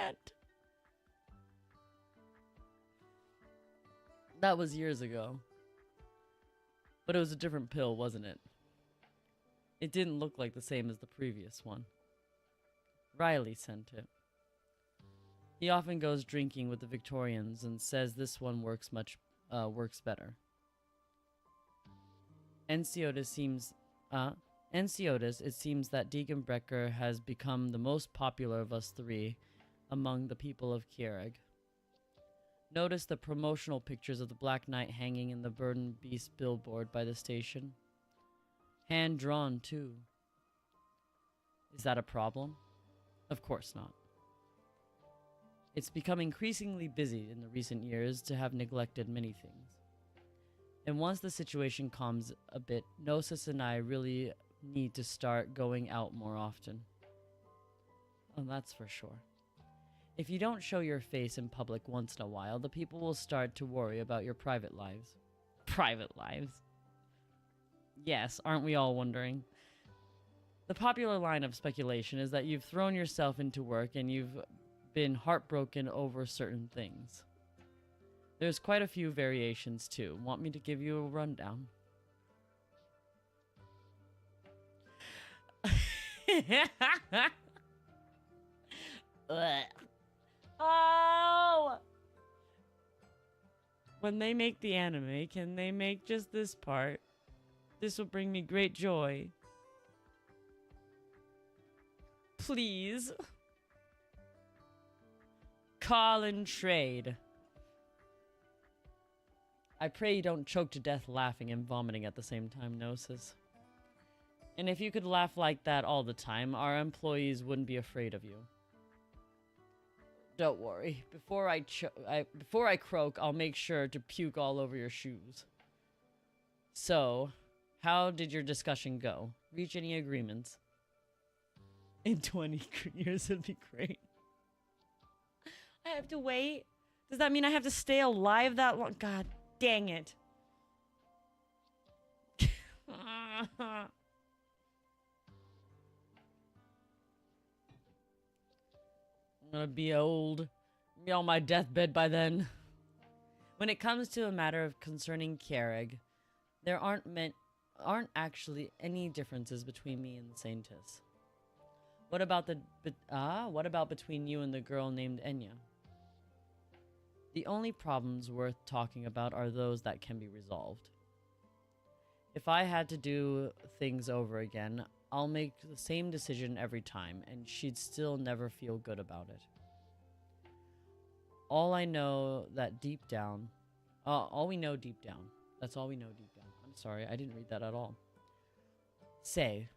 can't. That was years ago. But it was a different pill, wasn't it? It didn't look like the same as the previous one. Riley sent it. He often goes drinking with the Victorians and says this one works better. Enceotis, it seems that Deacon Brecker has become the most popular of us three among the people of Kiereg. Notice the promotional pictures of the Black Knight hanging in the Bird and Beast billboard by the station. Hand-drawn, too. Is that a problem? Of course not. It's become increasingly busy in the recent years to have neglected many things. And once the situation calms a bit, Gnosis and I really need to start going out more often. Oh, that's for sure. If you don't show your face in public once in a while, the people will start to worry about your private lives. Private lives? Yes, aren't we all wondering? The popular line of speculation is that you've thrown yourself into work and you've been heartbroken over certain things. There's quite a few variations too. Want me to give you a rundown? Oh! When they make the anime, can they make just this part? This will bring me great joy. Please. Call and trade. I pray you don't choke to death laughing and vomiting at the same time, Gnosis. And if you could laugh like that all the time, our employees wouldn't be afraid of you. Don't worry. Before I croak, I'll make sure to puke all over your shoes. So, how did your discussion go? Reach any agreements? In 20 years, it'd be great. I have to wait? Does that mean I have to stay alive that long? God dang it. I'm gonna be old. Be on my deathbed by then. When it comes to a matter of concerning Kiereg, there aren't actually any differences between me and the Saintess. What about between you and the girl named Enya? The only problems worth talking about are those that can be resolved. If I had to do things over again, I'll make the same decision every time, and she'd still never feel good about it. All we know deep down. That's all we know deep down. I'm sorry, I didn't read that at all. Say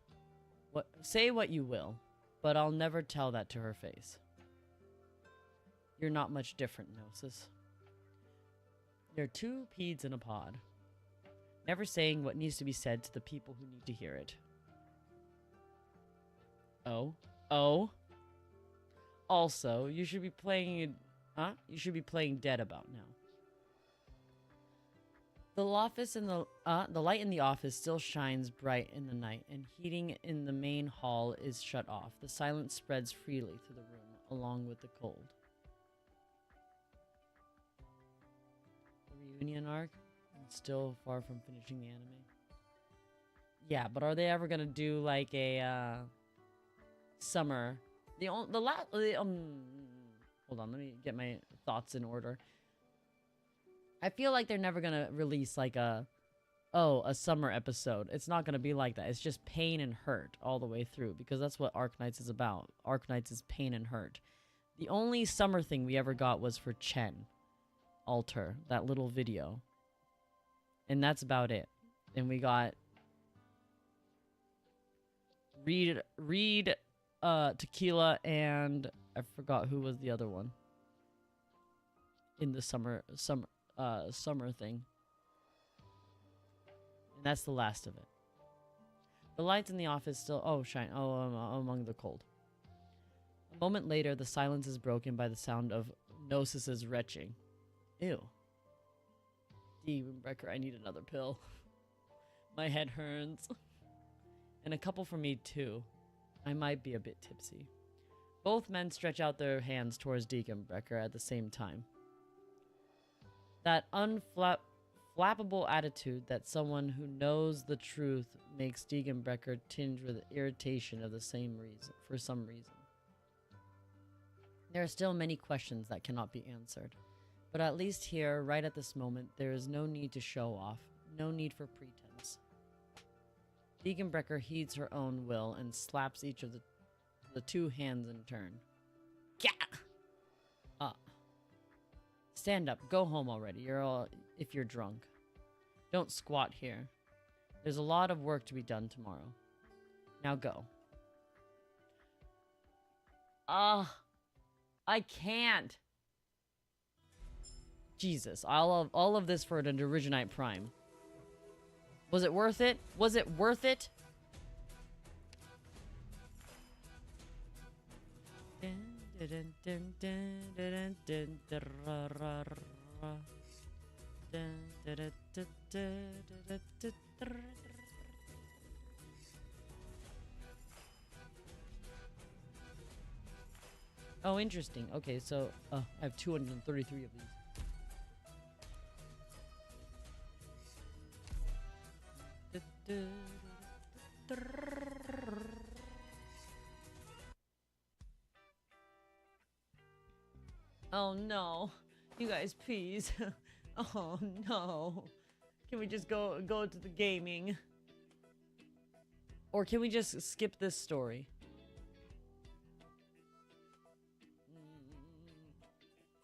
what you will, but I'll never tell that to her face. You're not much different, Gnosis. You're two peas in a pod. Never saying what needs to be said to the people who need to hear it. Oh? Also, you should be playing dead about now. The light in the office still shines bright in the night, and heating in the main hall is shut off. The silence spreads freely through the room, along with the cold. The reunion arc? I'm still far from finishing the anime. Yeah, but are they ever gonna do like a summer? Hold on, let me get my thoughts in order. I feel like they're never gonna release like a summer episode. It's not gonna be like that. It's just pain and hurt all the way through, because that's what Arknights is about. Arknights is pain and hurt. The only summer thing we ever got was for Chen Alter, that little video. And that's about it. And we got Reed, Tequila, and I forgot who was the other one in the summer thing. And that's the last of it. The lights in the office still shine among the cold. A moment later, the silence is broken by the sound of Gnosis's retching. Ew. Demon Brecker, I need another pill. My head hurts. And a couple for me too. I might be a bit tipsy. Both men stretch out their hands towards Degenbrecher at the same time. That unflappable attitude that someone who knows the truth makes Degenbrecher tinge with irritation of the same reason, for some reason. There are still many questions that cannot be answered. But at least here, right at this moment, there is no need to show off, no need for pretense. Degenbrecher heeds her own will and slaps each of the two hands in turn. Yeah. Stand up, go home already. If you're drunk. Don't squat here. There's a lot of work to be done tomorrow. Now go. I can't. Jesus, all of this for an Originite Prime. Was it worth it? Was it worth it? Oh, interesting. Okay, so I have 233 of these. Oh no, you guys, please. Oh no, can we just go to the gaming, or can we just skip this story?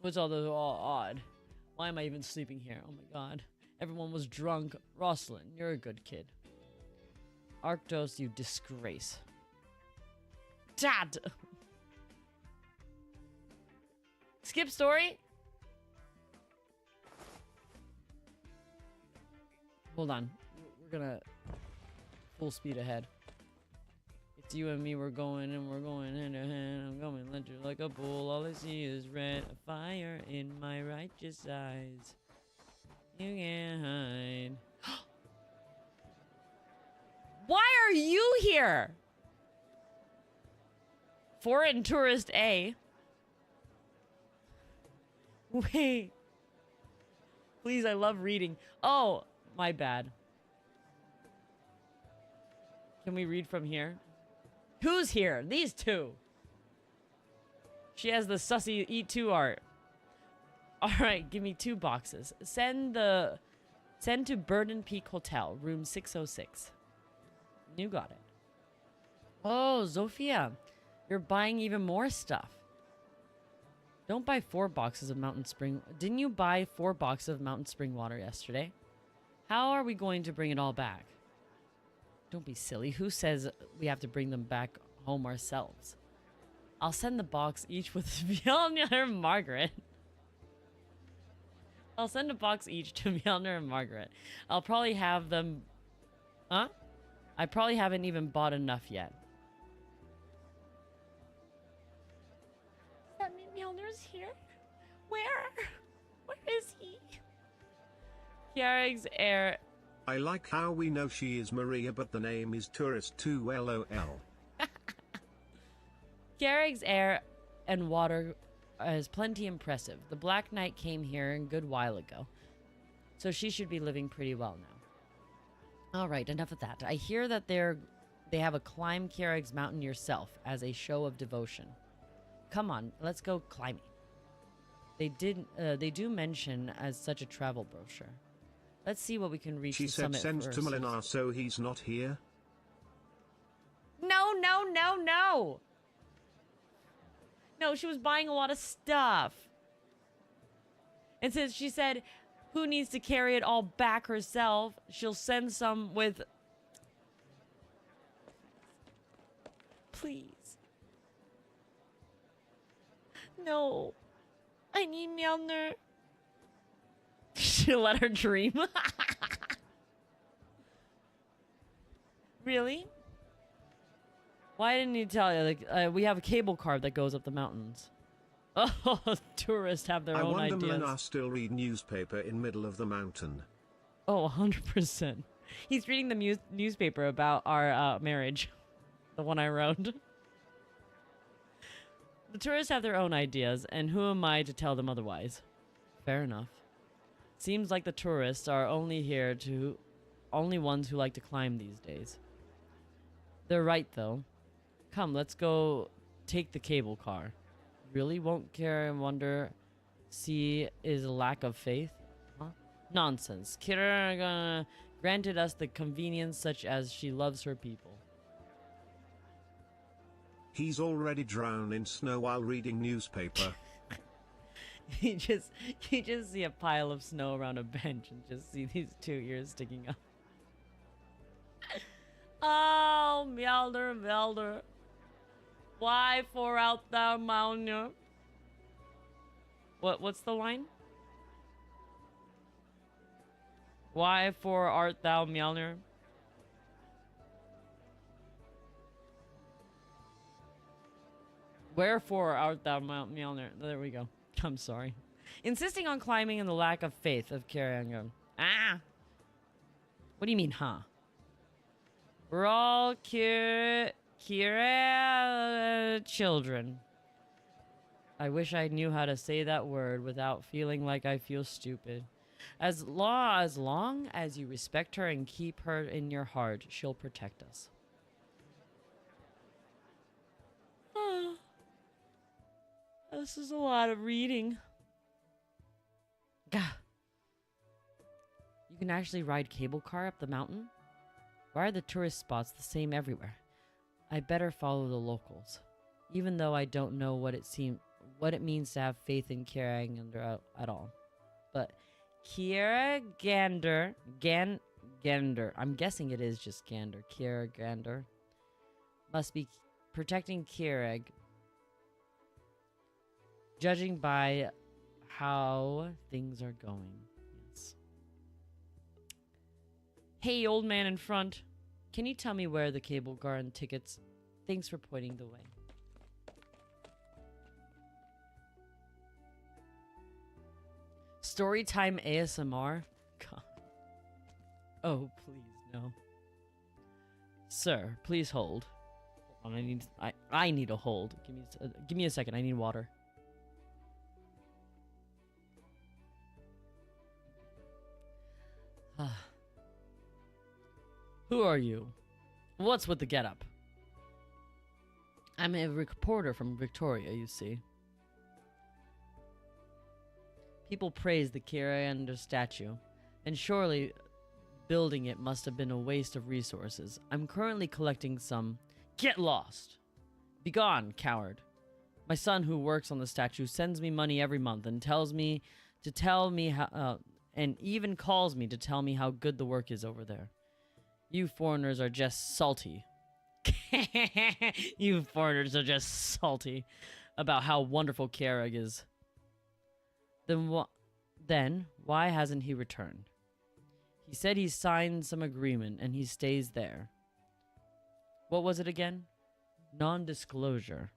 What's all this all odd? Why am I even sleeping here? Oh my god, everyone was drunk. Rosalind, you're a good kid. Arktos, you disgrace. Dad! Skip story? Hold on. We're gonna full speed ahead. It's you and me, we're going hand to hand. I'm going let you like a bull. All I see is red, a fire in my righteous eyes. You can't hide. Why are you here? Foreign tourist A. Wait. Please, I love reading. Oh, my bad. Can we read from here? Who's here? These two. She has the sussy E2 art. Alright, give me 2 boxes. Send to Burden Peak Hotel, room 606. You got it. Oh, Zofia. You're buying even more stuff. Don't buy 4 boxes of Mountain Spring. Didn't you buy 4 boxes of Mountain Spring water yesterday? How are we going to bring it all back? Don't be silly. Who says we have to bring them back home ourselves? I'll send the box each with Mjolnir and Margaret. I'll send a box each to Mjolnir and Margaret. I'll probably have them... Huh? I probably haven't even bought enough yet. Does that mean Mjolnir's here? Where? Where is he? Kiarig's heir... I like how we know she is Maria but the name is Tourist 2 LOL. Kiarig's air and water is plenty impressive. The Black Knight came here a good while ago, so she should be living pretty well now. Alright, enough of that. I hear that they have a climb Kiarig's mountain yourself as a show of devotion. Come on, let's go climbing. They do mention as such a travel brochure. Let's see what we can reach the summit She said send first. to Molinar so he's not here? No, no, no, no! No, she was buying a lot of stuff. And since she said, who needs to carry it all back herself, she'll send some with... Please. No. I need Mjolnir. She'll let her dream. Really? Why didn't he tell you? Like, we have a cable car that goes up the mountains. Oh, tourists have their own ideas. I wonder Molinar still read newspaper in middle of the mountain. Oh, 100%. He's reading the newspaper about our marriage. The one I wrote. The tourists have their own ideas, and who am I to tell them otherwise? Fair enough. Seems like the tourists are only ones who like to climb these days. They're right, though. Come, let's go take the cable car. Really won't care and wonder. See is a lack of faith? Huh? Nonsense. Hiragana granted us the convenience such as she loves her people. He's already drowned in snow while reading newspaper. You just see a pile of snow around a bench and just see these 2 ears sticking up. Oh, Mjolnir. Why for out thou Mjolnir? What's the line? Why for art thou Mjolnir? Wherefore art thou Mjolnir? There we go. I'm sorry. Insisting on climbing and the lack of faith of Hiragana. Ah! What do you mean, huh? We're all Kira children. I wish I knew how to say that word without feeling like I feel stupid. As long as you respect her and keep her in your heart, she'll protect us. This is a lot of reading. Gah. You can actually ride cable car up the mountain? Why are the tourist spots the same everywhere? I better follow the locals. Even though I don't know what it means to have faith in Hiragana at all. But Gander, I'm guessing it is just Gander. Hiragana must be protecting Kirag. Judging by how things are going. Yes. Hey, old man in front. Can you tell me where the cable car and tickets? Thanks for pointing the way. Storytime ASMR? God. Oh, please, no. Sir, please hold. Hold on, I need a hold. Give me a second. I need water. Who are you? What's with the getup? I'm a reporter from Victoria, you see. People praise the Hiragana statue, and surely building it must have been a waste of resources. I'm currently collecting some. Get lost! Begone, coward. My son, who works on the statue, sends me money every month and tells me to tell me how. And even calls me to tell me how good the work is over there. You foreigners are just salty. You foreigners are just salty about how wonderful Kirag is. Then why hasn't he returned? He said he signed some agreement and he stays there. What was it again? Non-disclosure.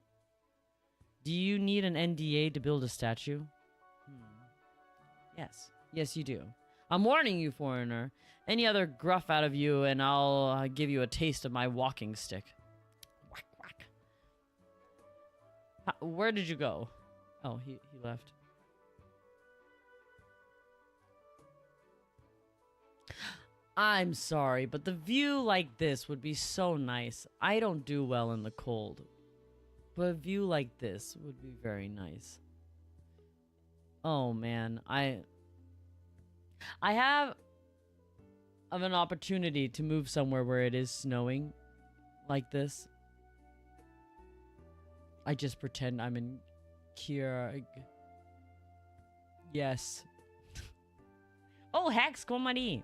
Do you need an NDA to build a statue? Yes. Yes, you do. I'm warning you, foreigner. Any other gruff out of you, and I'll give you a taste of my walking stick. Whack, whack. Where did you go? Oh, he left. I'm sorry, but the view like this would be so nice. I don't do well in the cold. But a view like this would be very nice. Oh, man. I have an opportunity to move somewhere where it is snowing like this. I just pretend I'm in Kirag. Yes. Oh, Hex Komari.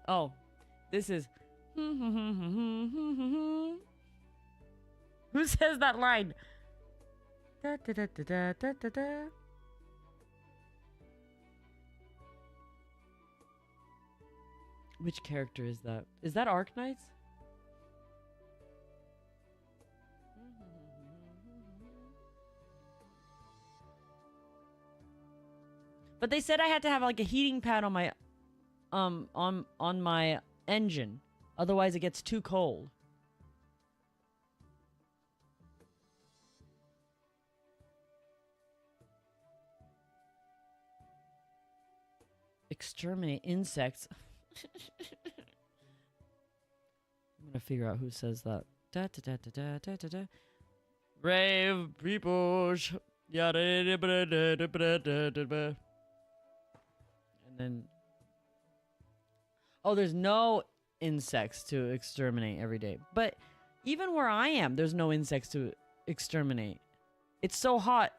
Oh, this is. Who says that line? Da, da, da, da, da, da, da. Which character is that? Is that Arknights? But they said I had to have like a heating pad on my on my engine, otherwise it gets too cold. exterminate insects. I'm gonna figure out who says that. Da, da, da, da, da, da, da, da. Brave people. And then... Oh, there's no insects to exterminate every day. But even where I am, there's no insects to exterminate. It's so hot,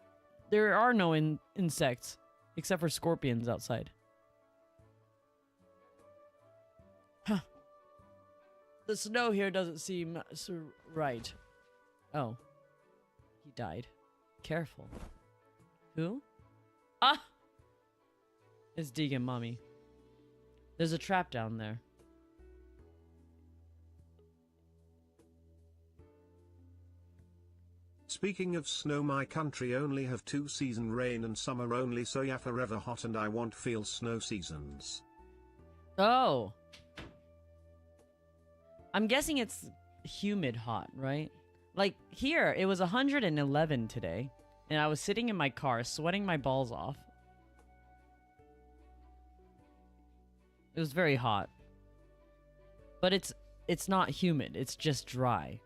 there are no insects. Except for scorpions outside. Huh. The snow here doesn't seem so right. Oh. He died. Careful. Who? Ah! It's Deegan, mommy. There's a trap down there. Speaking of snow, my country only have 2 season, rain and summer only, so yeah, forever hot, and I want feel snow seasons. Oh. I'm guessing it's humid hot, right? Like here, it was 111 today, and I was sitting in my car sweating my balls off. It was very hot. But it's not humid, it's just dry.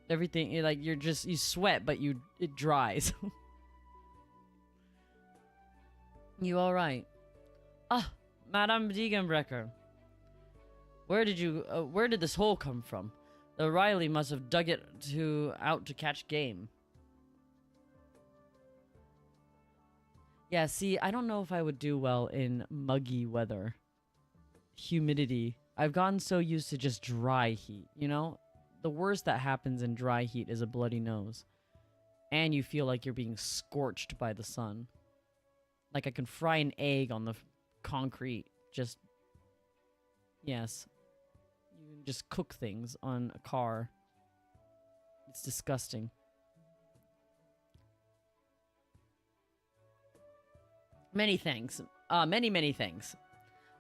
Everything, like, you sweat, but it dries. You alright? Ah, Madame Degenbrecker. Where did this hole come from? The Riley must have dug it out to catch game. Yeah, see, I don't know if I would do well in muggy weather. Humidity. I've gotten so used to just dry heat, you know? The worst that happens in dry heat is a bloody nose. And you feel like you're being scorched by the sun. Like I can fry an egg on the concrete. Just... Yes. You can just cook things on a car. It's disgusting. Many thanks. Many thanks.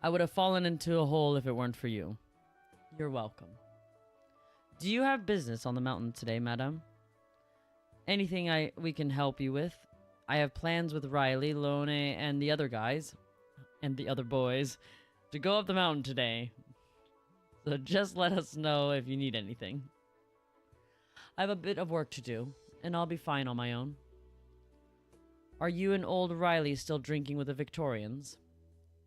I would have fallen into a hole if it weren't for you. You're welcome. Do you have business on the mountain today, madam? Anything we can help you with? I have plans with Riley, Lone, and the other guys, and the other boys, to go up the mountain today. So just let us know if you need anything. I have a bit of work to do, and I'll be fine on my own. Are you and old Riley still drinking with the Victorians?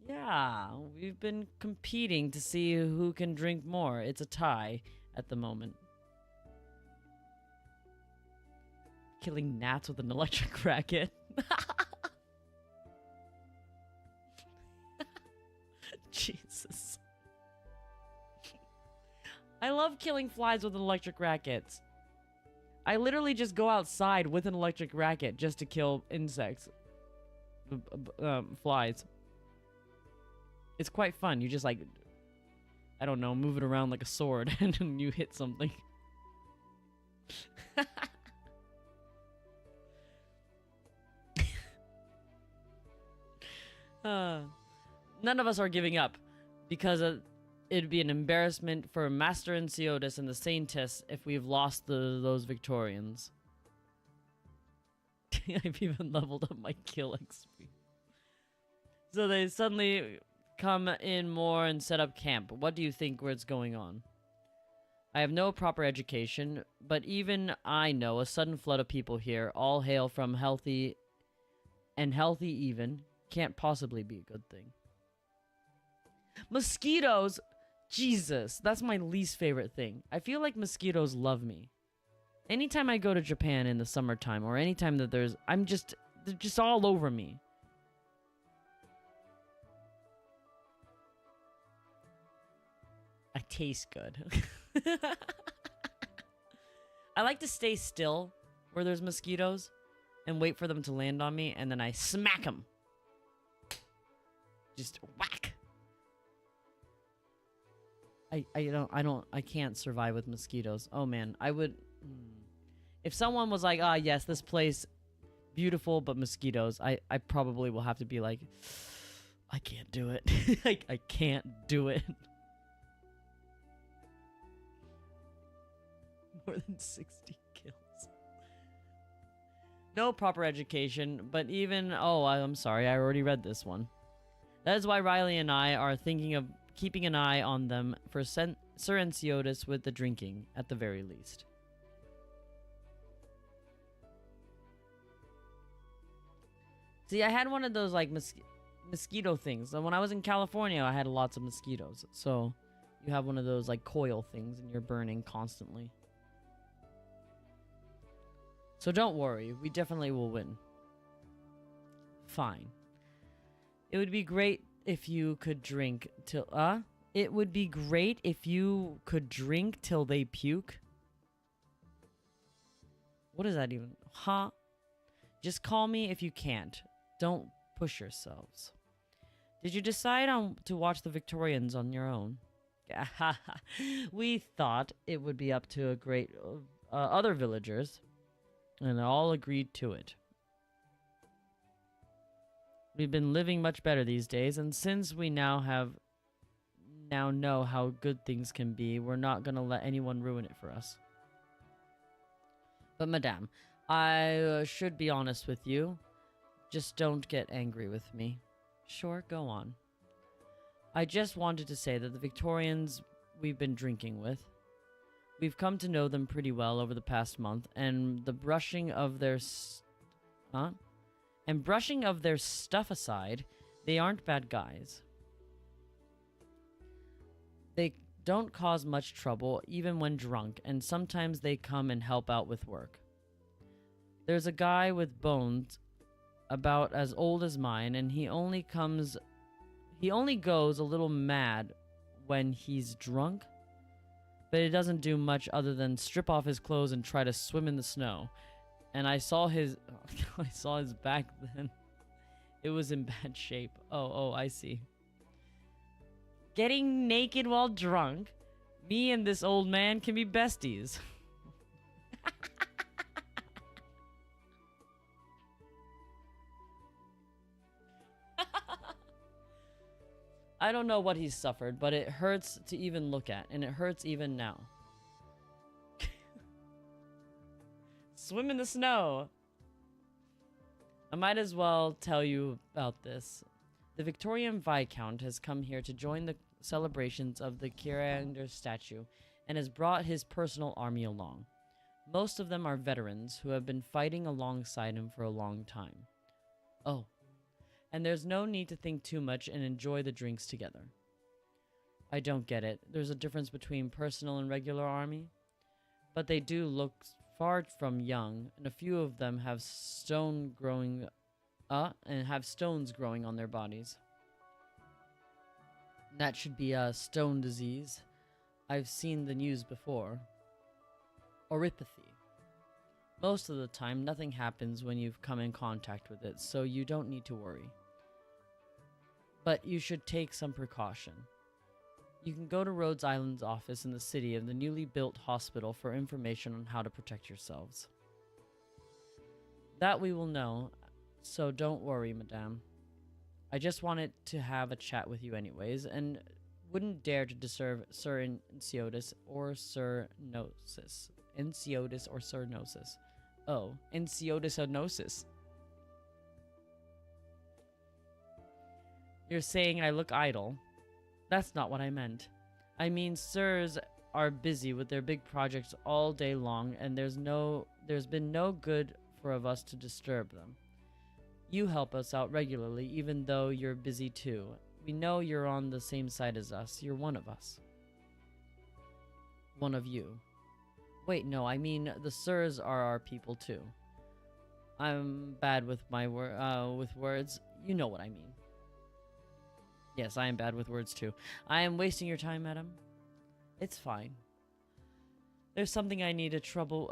Yeah, we've been competing to see who can drink more. It's a tie at the moment. Killing gnats with an electric racket. Jesus. I love killing flies with an electric racket. I literally just go outside with an electric racket just to kill insects. Flies. It's quite fun. You just like, I don't know, move it around like a sword and then you hit something. None of us are giving up because it'd be an embarrassment for Master and Siotis and the Saintess if we've lost those Victorians. I've even leveled up my kill XP. So they suddenly come in more and set up camp. What do you think where it's going on? I have no proper education, but even I know a sudden flood of people here, all hail from healthy even, can't possibly be a good thing. Mosquitoes! Jesus, that's my least favorite thing. I feel like mosquitoes love me. Anytime I go to Japan in the summertime, or anytime that they're just all over me. I taste good. I like to stay still where there's mosquitoes and wait for them to land on me, and then I smack them. Just whack. I can't survive with mosquitoes. Oh man, I would... If someone was like, ah, yes, this place, beautiful, but mosquitoes, I probably will have to be like, I can't do it. I can't do it. More than 60 kills. No proper education, but even... Oh, I'm sorry, I already read this one. That is why Riley and I are thinking of keeping an eye on them for Sir Ensiotis with the drinking, at the very least. See, I had one of those, like, mosquito things. And when I was in California, I had lots of mosquitoes. So, you have one of those, like, coil things, and you're burning constantly. So don't worry, we definitely will win. Fine. It would be great if you could drink till... It would be great if you could drink till they puke. What is that even? Huh? Just call me if you can't. Don't push yourselves. Did you decide on to watch the Victorians on your own? We thought it would be up to a great other villagers, and all agreed to it. We've been living much better these days, and since we now know how good things can be, we're not gonna let anyone ruin it for us. But madame, I should be honest with you. Just don't get angry with me. Sure, go on. I just wanted to say that the Victorians we've been drinking with, we've come to know them pretty well over the past month, and the brushing of their stuff aside, they aren't bad guys. They don't cause much trouble even when drunk, and sometimes they come and help out with work. There's a guy with bones about as old as mine, and he only goes a little mad when he's drunk, but it doesn't do much other than strip off his clothes and try to swim in the snow. And I saw his back then. It was in bad shape. Oh, I see. Getting naked while drunk? Me and this old man can be besties. I don't know what he's suffered, but it hurts to even look at, and it hurts even now. Swim in the snow! I might as well tell you about this. The Victorian Viscount has come here to join the celebrations of the Hiragana statue, and has brought his personal army along. Most of them are veterans who have been fighting alongside him for a long time. Oh. And there's no need to think too much and enjoy the drinks together. I don't get it. There's a difference between personal and regular army. But they do look far from young, and a few of them have stones growing on their bodies. That should be a stone disease. I've seen the news before. Oropathy. Most of the time, nothing happens when you've come in contact with it, so you don't need to worry. But you should take some precaution. You can go to Rhodes Island's office in the city of the newly built hospital for information on how to protect yourselves. That we will know, so don't worry, madame. I just wanted to have a chat with you anyways, and wouldn't dare to disturb Sir Ensiotis or Sir Gnosis. Ensiotis or Sir Gnosis. Oh, Ensiotis or Gnosis. You're saying I look idle? That's not what I meant. I mean, sirs are busy with their big projects all day long, and there's been no good for us to disturb them. You help us out regularly, even though you're busy too. We know you're on the same side as us. You're one of us. One of you. Wait, no, I mean the sirs are our people too. I'm bad with my words. You know what I mean. Yes, I am bad with words too. I am wasting your time, madam. It's fine. There's something I need to trouble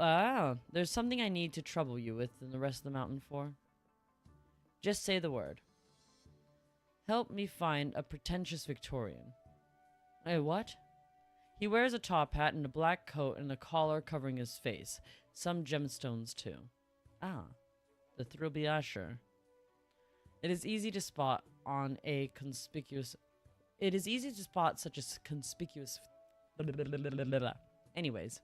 you with in the rest of the mountain for. Just say the word. Help me find a pretentious Victorian. A what? He wears a top hat and a black coat and a collar covering his face. Some gemstones too. Ah, the Thrilbiasher. It is easy to spot such a conspicuous... Anyways.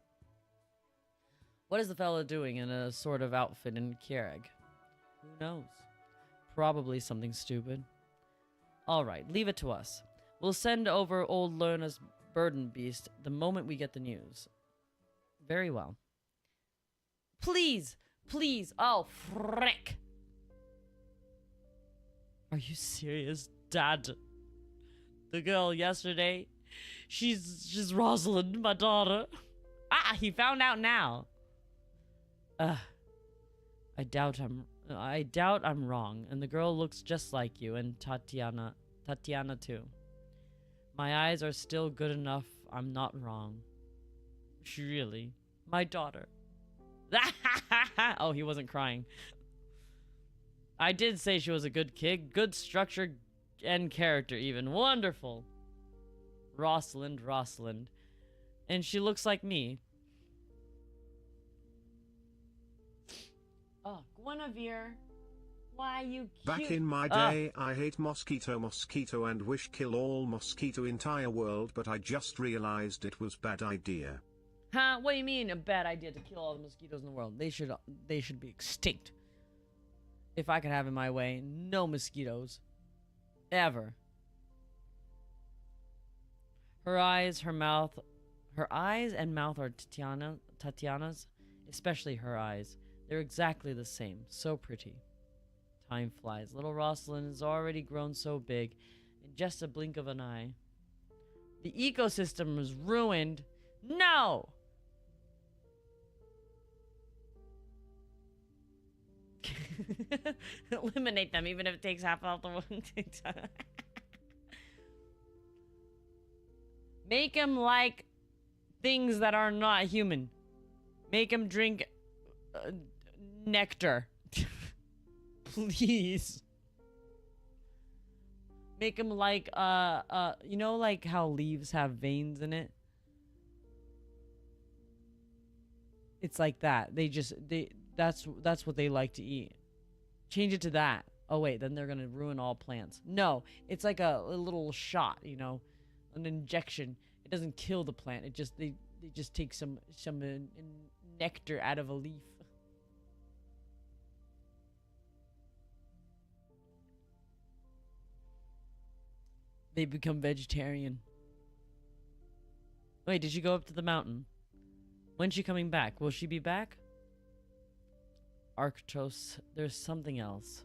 What is the fellow doing in a sort of outfit in Kiereg? Who knows? Probably something stupid. Alright, leave it to us. We'll send over old Lerna's burden beast the moment we get the news. Very well. Please! Please! Oh, frick! Are you serious, Dad? The girl yesterday, she's Rosalind, my daughter. Ah, he found out now. I doubt I'm wrong, and the girl looks just like you, and Tatiana too. My eyes are still good enough. I'm not wrong. Really, my daughter. Oh, he wasn't crying. I did say she was a good kid, good structure and character even. Wonderful. Rosalind. And she looks like me. Oh, Guinevere. Why you cute? Back in my day, I hate mosquito and wish kill all mosquito entire world, but I just realized it was bad idea. Huh? What do you mean a bad idea to kill all the mosquitoes in the world? They should be extinct. If I could have it my way, no mosquitoes. Ever. Her eyes and mouth are Tatiana's, especially her eyes. They're exactly the same. So pretty. Time flies. Little Rosalind has already grown so big in just a blink of an eye. The ecosystem was ruined. No! Eliminate them, even if it takes half out the one. Make them like things that are not human. Make them drink nectar. Please. Make them like, you know, like how leaves have veins in it? It's like that. That's what they like to eat. Change it to that. Oh wait, then they're gonna ruin all plants. No, it's like a little shot, you know, an injection. It doesn't kill the plant. It just they just take some nectar out of a leaf. They become vegetarian. Wait, did she go up to the mountain? When's she coming back? Will she be back? Arktos, there's something else.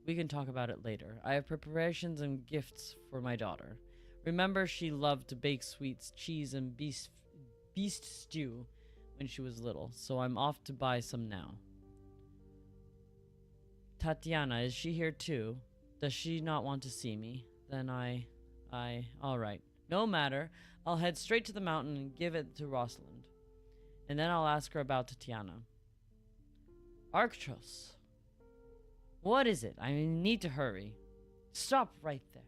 We can talk about it later. I have preparations and gifts for my daughter. Remember, she loved to bake sweets, cheese, and beast stew when she was little, so I'm off to buy some now. Tatiana, is she here too? Does she not want to see me? Then alright. No matter. I'll head straight to the mountain and give it to Rosalind. And then I'll ask her about Tatiana. Arktos. What is it? I need to hurry. Stop right there.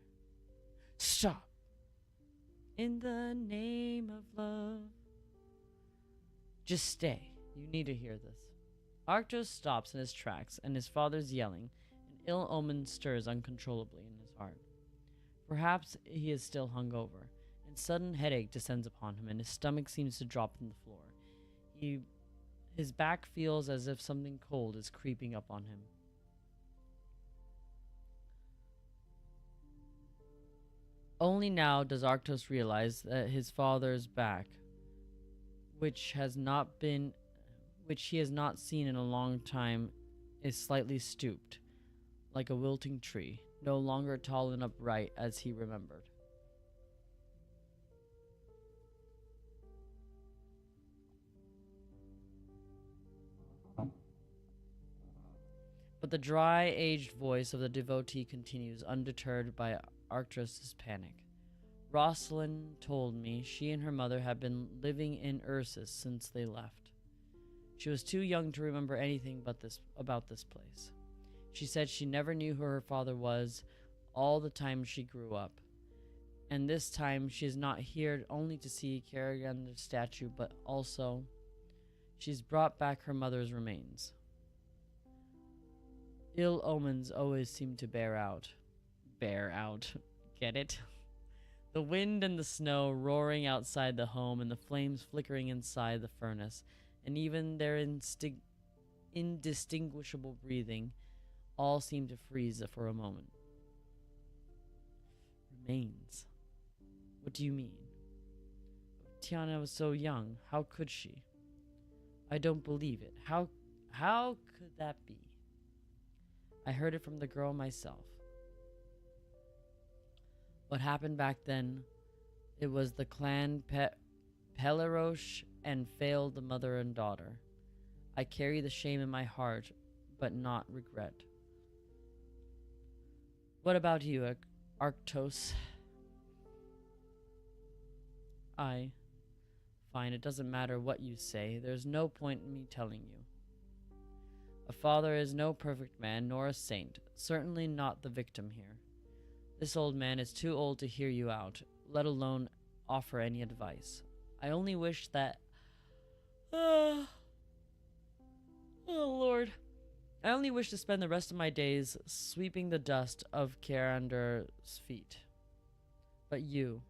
Stop. In the name of love. Just stay. You need to hear this. Arktos stops in his tracks, and his father's yelling. An ill omen stirs uncontrollably in his heart. Perhaps he is still hungover, and sudden headache descends upon him, and his stomach seems to drop from the floor. His back feels as if something cold is creeping up on him. Only now does Arktos realize that his father's back, which he has not seen in a long time, is slightly stooped, like a wilting tree, no longer tall and upright as he remembered. But the dry, aged voice of the devotee continues, undeterred by Arktos' panic. Rosalind told me she and her mother had been living in Ursus since they left. She was too young to remember anything about this place. She said she never knew who her father was all the time she grew up. And this time she is not here only to see Hiragana's statue, but also she's brought back her mother's remains. Ill omens always seem to bear out. Get it? The wind and the snow roaring outside the home and the flames flickering inside the furnace and even their indistinguishable breathing all seemed to freeze for a moment. Remains? What do you mean? Tiana was so young. How could she? I don't believe it. How could that be? I heard it from the girl myself. What happened back then, it was the clan Peleroche and failed the mother and daughter. I carry the shame in my heart, but not regret. What about you, Arctos? Fine, it doesn't matter what you say. There's no point in me telling you. A father is no perfect man, nor a saint. Certainly not the victim here. This old man is too old to hear you out, let alone offer any advice. I only wish that... Oh, Lord. I only wish to spend the rest of my days sweeping the dust of Kirander's feet. But you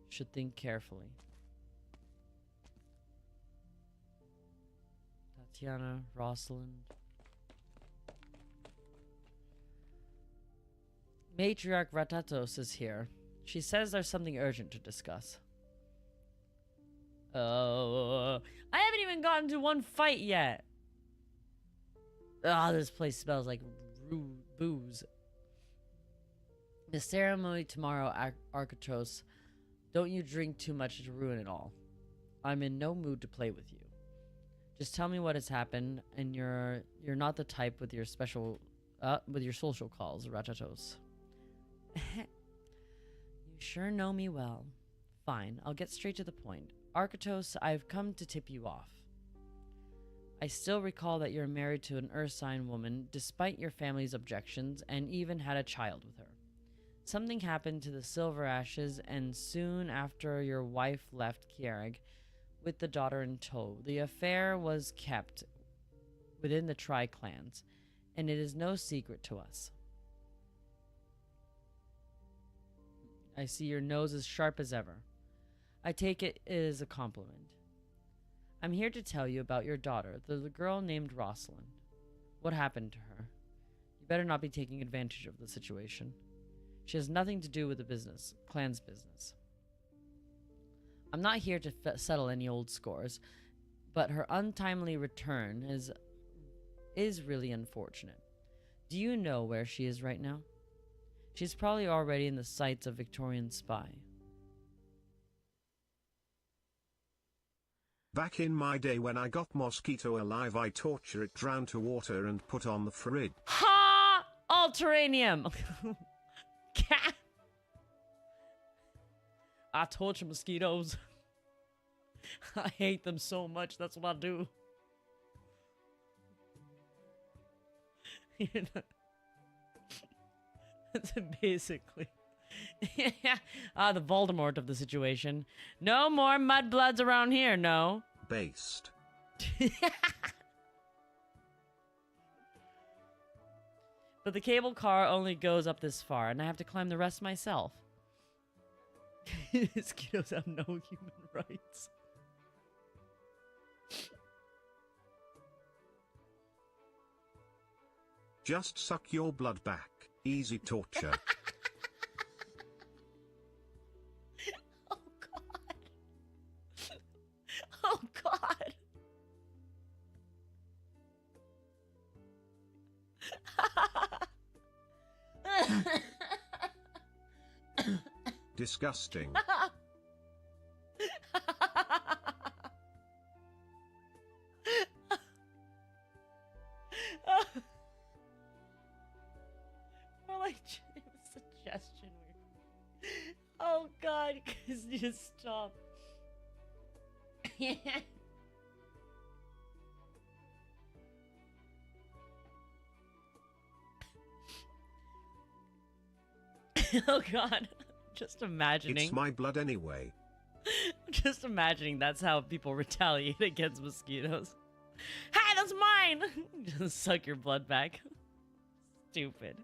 should think carefully. Tatiana, Rosalind. Matriarch Ratatos is here. She says there's something urgent to discuss. Oh, I haven't even gotten to one fight yet. Ah, this place smells like booze. The ceremony tomorrow, Arctos. Don't you drink too much to ruin it all. I'm in no mood to play with you. Just tell me what has happened, and you're not the type with your social calls, Ratatos. You sure know me well. Fine, I'll get straight to the point. Arctos, I've come to tip you off. I still recall that you're married to an Earth sign woman, despite your family's objections, and even had a child with her. Something happened to the Silver Ashes, and soon after your wife left Kiereg, with the daughter in tow. The affair was kept within the Tri-Clans, and it is no secret to us. I see your nose as sharp as ever. I take it as a compliment. I'm here to tell you about your daughter, the girl named Rosalind. What happened to her? You better not be taking advantage of the situation. She has nothing to do with the business, clan's business. I'm not here to settle any old scores, but her untimely return is really unfortunate. Do you know where she is right now? She's probably already in the sights of Victorian spy. Back in my day when I got mosquito alive, I torture it drown to water and put on the fridge. Ha! Alteranium! Cat! I torture mosquitoes. I hate them so much, that's what I do. That's basically. The Voldemort of the situation. No more mudbloods around here, no. Based. But the cable car only goes up this far, and I have to climb the rest myself. Mosquitoes have no human rights. Just suck your blood back. Easy torture. Oh God. Oh God. Disgusting. Or like suggestion. Oh God, just stop. Oh God, just imagining. It's my blood anyway. Just imagining that's how people retaliate against mosquitoes. Hi, that's mine! Just suck your blood back. Stupid.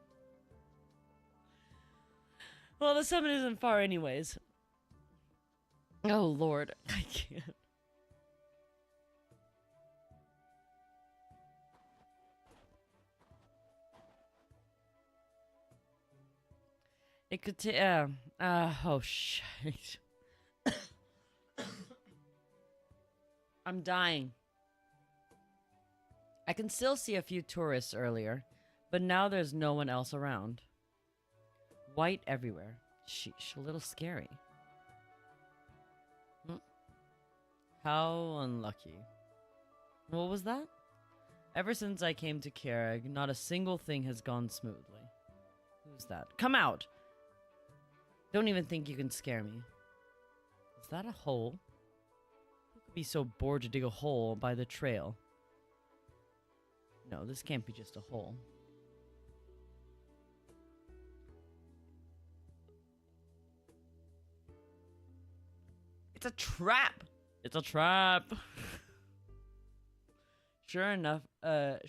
Well, the summit isn't far anyways. Oh Lord, I can't. It could take. Oh shit. I'm dying. I can still see a few tourists earlier, but now there's no one else around. White everywhere. Sheesh, a little scary. How unlucky. What was that? Ever since I came to Carrag, not a single thing has gone smoothly. Who's that? Come out! Don't even think you can scare me. Is that a hole? Who could be so bored to dig a hole by the trail? No, this can't be just a hole. It's a trap! It's a trap! Sure enough, a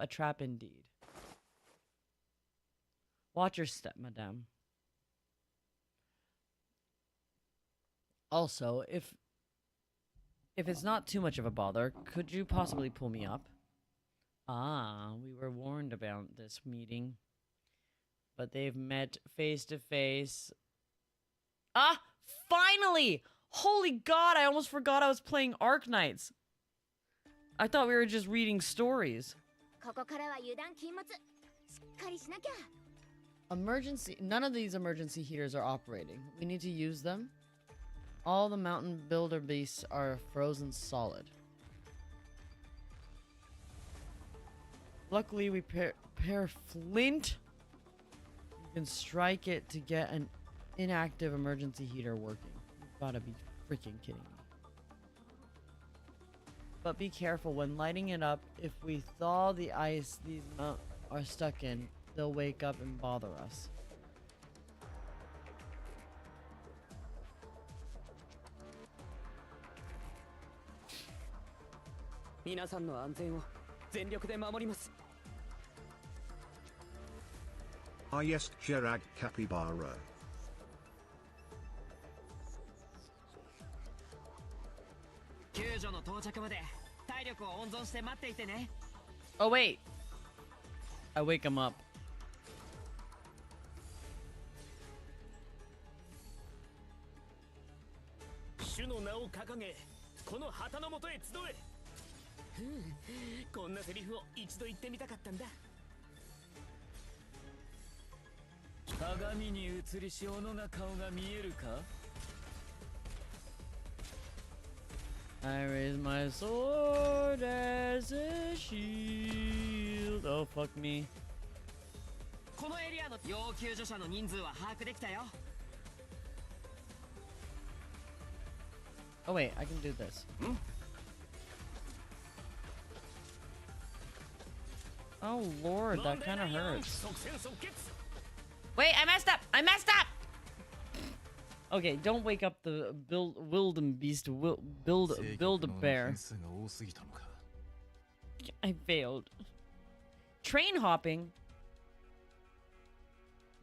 trap indeed. Watch your step, madame. Also, if it's not too much of a bother, could you possibly pull me up? Ah, we were warned about this meeting. But they've met face to face. Ah! Finally! Holy God, I almost forgot I was playing Arknights. I thought we were just reading stories. Emergency. None of these emergency heaters are operating. We need to use them. All the mountain builder beasts are frozen solid. Luckily, we pair flint. You can strike it to get an inactive emergency heater working. You've gotta be freaking kidding me. But be careful when lighting it up. If we thaw the ice these are stuck in, they'll wake up and bother us. Ah yes, Gerag Capybara. Oh wait, I wake him up. I raise my sword as a shield. Oh, fuck me. Oh wait, I can do this. Oh lord, that kind of hurts. Wait, I messed up! I messed up! Okay, don't wake up the wildebeest. Build-a-bear. I failed. Train hopping.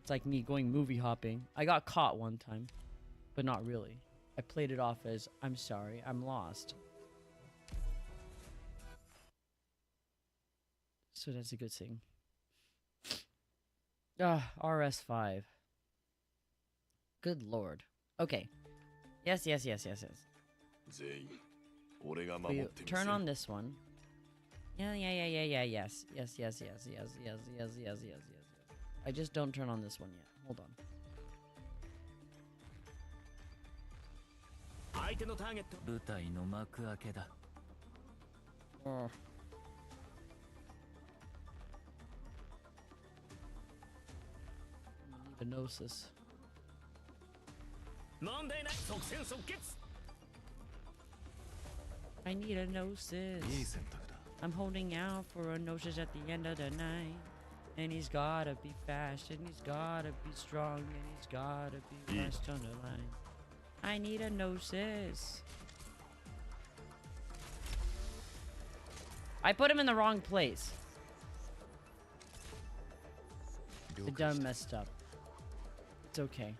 It's like me going movie hopping. I got caught one time, but not really. I played it off as, I'm sorry, I'm lost. So that's a good thing. RS5. Good lord. Okay. Yes. We turn on this one. Yeah. Yes. I just don't turn on this one yet. Hold on. Oh. I need a gnosis. I need a gnosis. I'm holding out for a gnosis at the end of the night. And he's gotta be fast, and he's gotta be strong, and he's gotta be fast on the line. I need a gnosis. I put him in the wrong place. I done messed up. It's okay.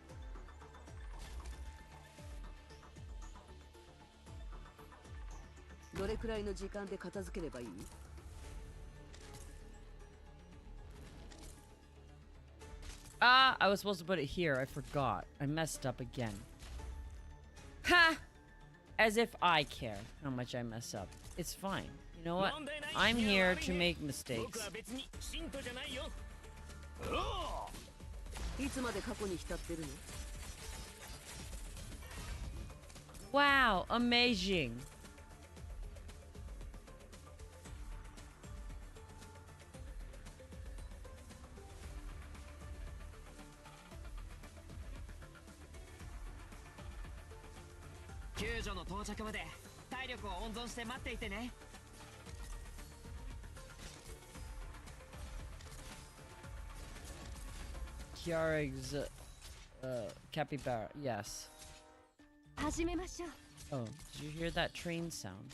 Ah, I was supposed to put it here. I forgot. I messed up again. Ha! As if I care how much I mess up. It's fine. You know what? I'm here to make mistakes. Wow, amazing. Kiara's capybara, yes. Oh, did you hear that train sound?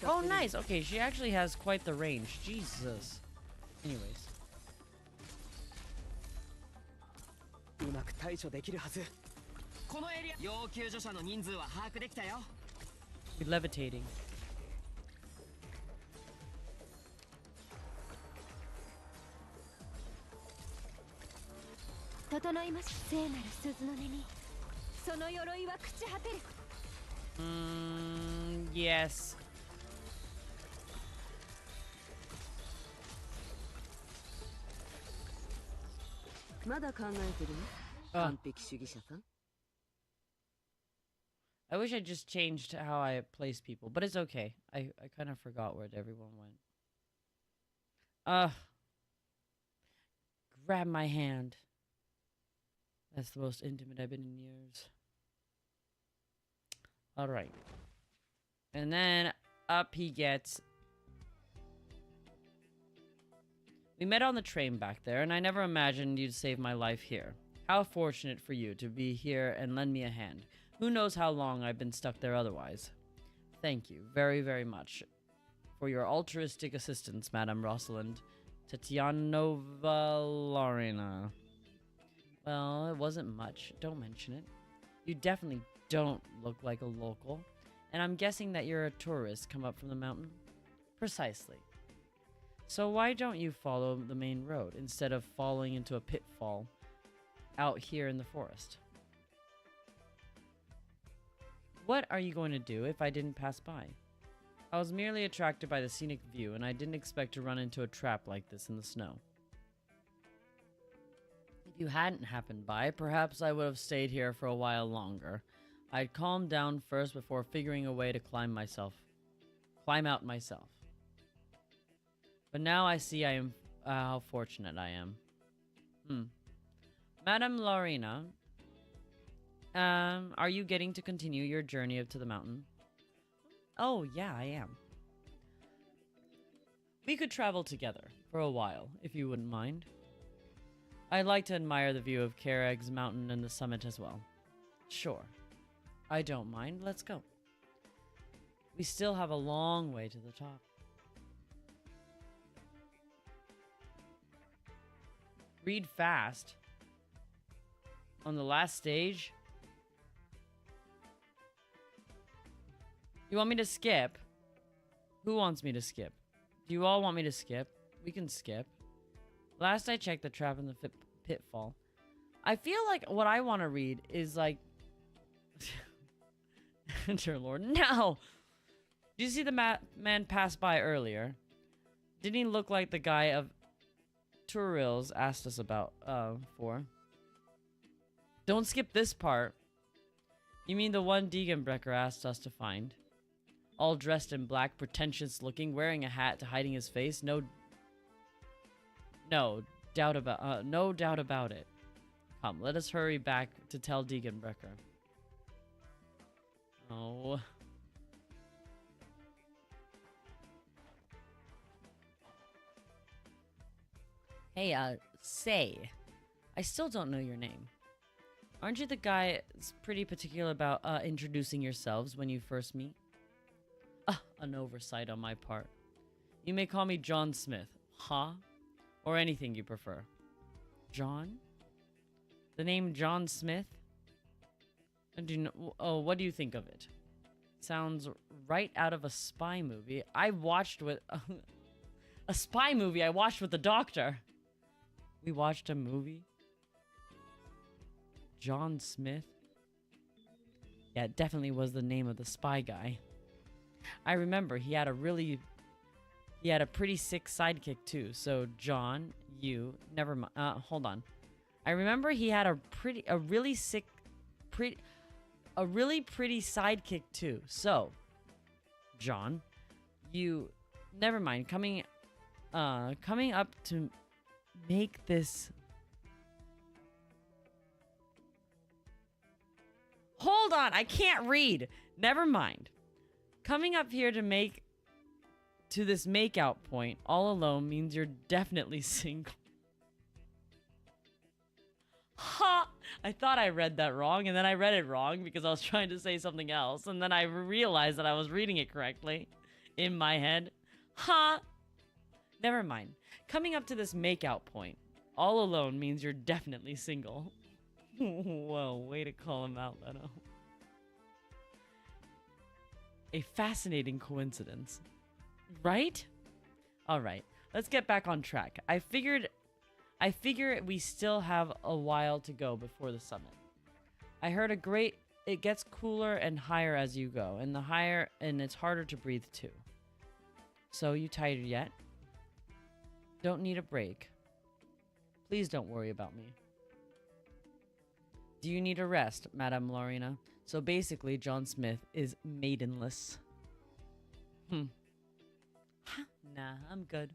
Oh, nice. Okay, she actually has quite the range. Jesus. Anyways. We're levitating. Yes. I wish I just changed how I place people, but it's okay. I kind of forgot where everyone went. Grab my hand. That's the most intimate I've been in years. Alright. And then up he gets. We met on the train back there, and I never imagined you'd save my life here. How fortunate for you to be here and lend me a hand. Who knows how long I've been stuck there otherwise. Thank you very, very much for your altruistic assistance, Madame Rosalind. Tatianova Lorena. Well, it wasn't much. Don't mention it. You definitely don't look like a local. And I'm guessing that you're a tourist come up from the mountain? Precisely. So why don't you follow the main road instead of falling into a pitfall out here in the forest? What are you going to do if I didn't pass by? I was merely attracted by the scenic view, and I didn't expect to run into a trap like this in the snow. If you hadn't happened by, perhaps I would have stayed here for a while longer. I'd calmed down first before figuring a way to climb out myself. But now I see how fortunate I am. Madame Lorena, are you getting to continue your journey up to the mountain? Oh, yeah, I am. We could travel together for a while, if you wouldn't mind. I'd like to admire the view of Kareg's mountain and the summit as well. Sure. I don't mind. Let's go. We still have a long way to the top. Read fast. On the last stage? You want me to skip? Who wants me to skip? Do you all want me to skip? We can skip. Last I checked, the trap in the pitfall. I feel like what I want to read is like... Dear Lord, no! Did you see the man pass by earlier? Didn't he look like the guy of Turil's asked us about, for? Don't skip this part. You mean the one Degenbrecher asked us to find? All dressed in black, pretentious looking, wearing a hat to hiding his face? No doubt about it. Come, let us hurry back to tell Degenbrecher. Oh. Hey, say. I still don't know your name. Aren't you the guy that's pretty particular about introducing yourselves when you first meet? An oversight on my part. You may call me John Smith. Huh? Or anything you prefer. John? The name John Smith? Do you know, oh, what do you think of it? Sounds right out of a spy movie. I watched with... a spy movie I watched with the doctor. We watched a movie? John Smith? Yeah, it definitely was the name of the spy guy. I remember he had a pretty sick sidekick too. So John, you, never mind. Hold on. I remember he had a really pretty sidekick too. So, John, you, never mind. Coming up to make this. Hold on, I can't read. Never mind. Coming up here to this makeout point all alone means you're definitely single. Ha! I thought I read that wrong, and then I read it wrong because I was trying to say something else, and then I realized that I was reading it correctly in my head. Ha! Never mind. Coming up to this makeout point all alone means you're definitely single. Whoa, way to call him out, Leno. A fascinating coincidence. Right? Alright, let's get back on track. I figure we still have a while to go before the summit. I heard it gets cooler and higher as you go, and it's harder to breathe too. So, you tired yet? Don't need a break. Please don't worry about me. Do you need a rest, Madame Lorena? So basically, John Smith is maidenless. Nah, I'm good.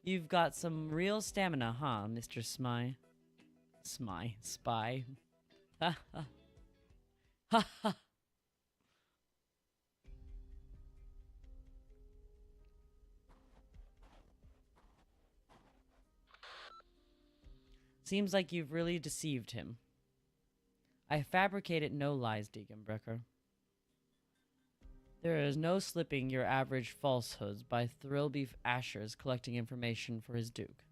You've got some real stamina, huh, Mr. Spy? Ha ha. Ha ha. Seems like you've really deceived him. I fabricated no lies, Degenbrecher. There is no slipping your average falsehoods by Thrillbeef Asher's collecting information for his duke.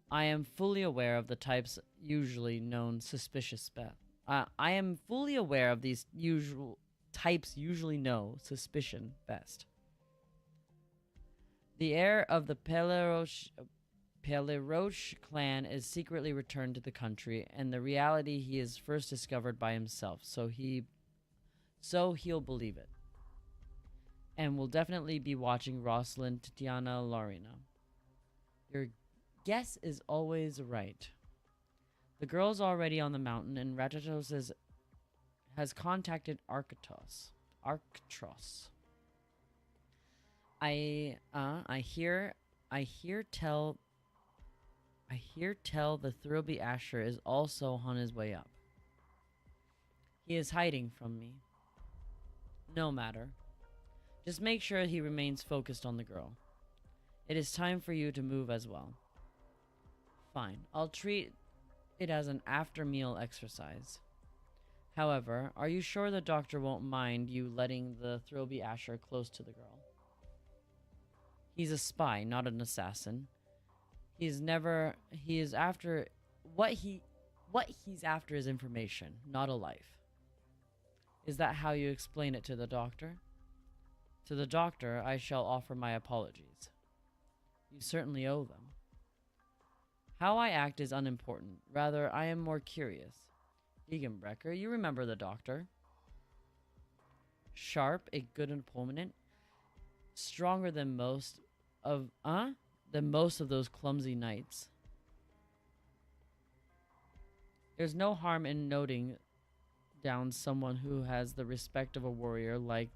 I am fully aware of the types usually known suspicious I am fully aware of these types usually know suspicion best. The heir of the Peleroche clan is secretly returned to the country, and the reality he is first discovered by himself, so he'll believe it. And will definitely be watching Rosalind Tatiana Lorena. Your guess is always right. The girl's already on the mountain, and Ratatos has contacted Arctros. I hear tell the Thrilby Asher is also on his way up. He is hiding from me. No matter. Just make sure he remains focused on the girl. It is time for you to move as well. Fine, I'll treat it as an after-meal exercise. However, are you sure the doctor won't mind you letting the Thrilby Asher close to the girl? He's a spy, not an assassin. He's after is information, not a life. Is that how you explain it to the doctor? To the doctor, I shall offer my apologies. You certainly owe them. How I act is unimportant. Rather, I am more curious. Degenbrecher, you remember the doctor. Sharp, a good opponent. Stronger than most of those clumsy knights. There's no harm in noting down someone who has the respect of a warrior like...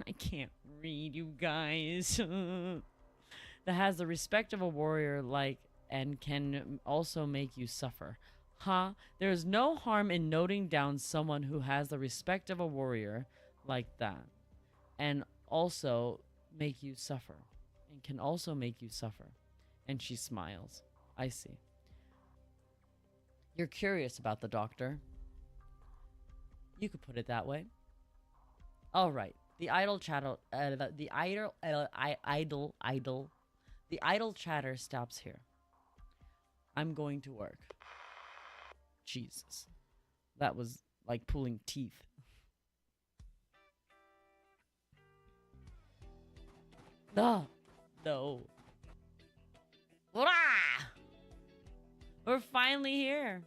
I can't read, you guys. That has the respect of a warrior like and can also make you suffer. Huh? There's no harm in noting down someone who has the respect of a warrior like that and also make you suffer. And can also make you suffer. And she smiles. I see. You're curious about the doctor. You could put it that way. All right. The idle The idle chatter stops here. I'm going to work. Jesus. That was like pulling teeth. No. Hurrah! We're finally here.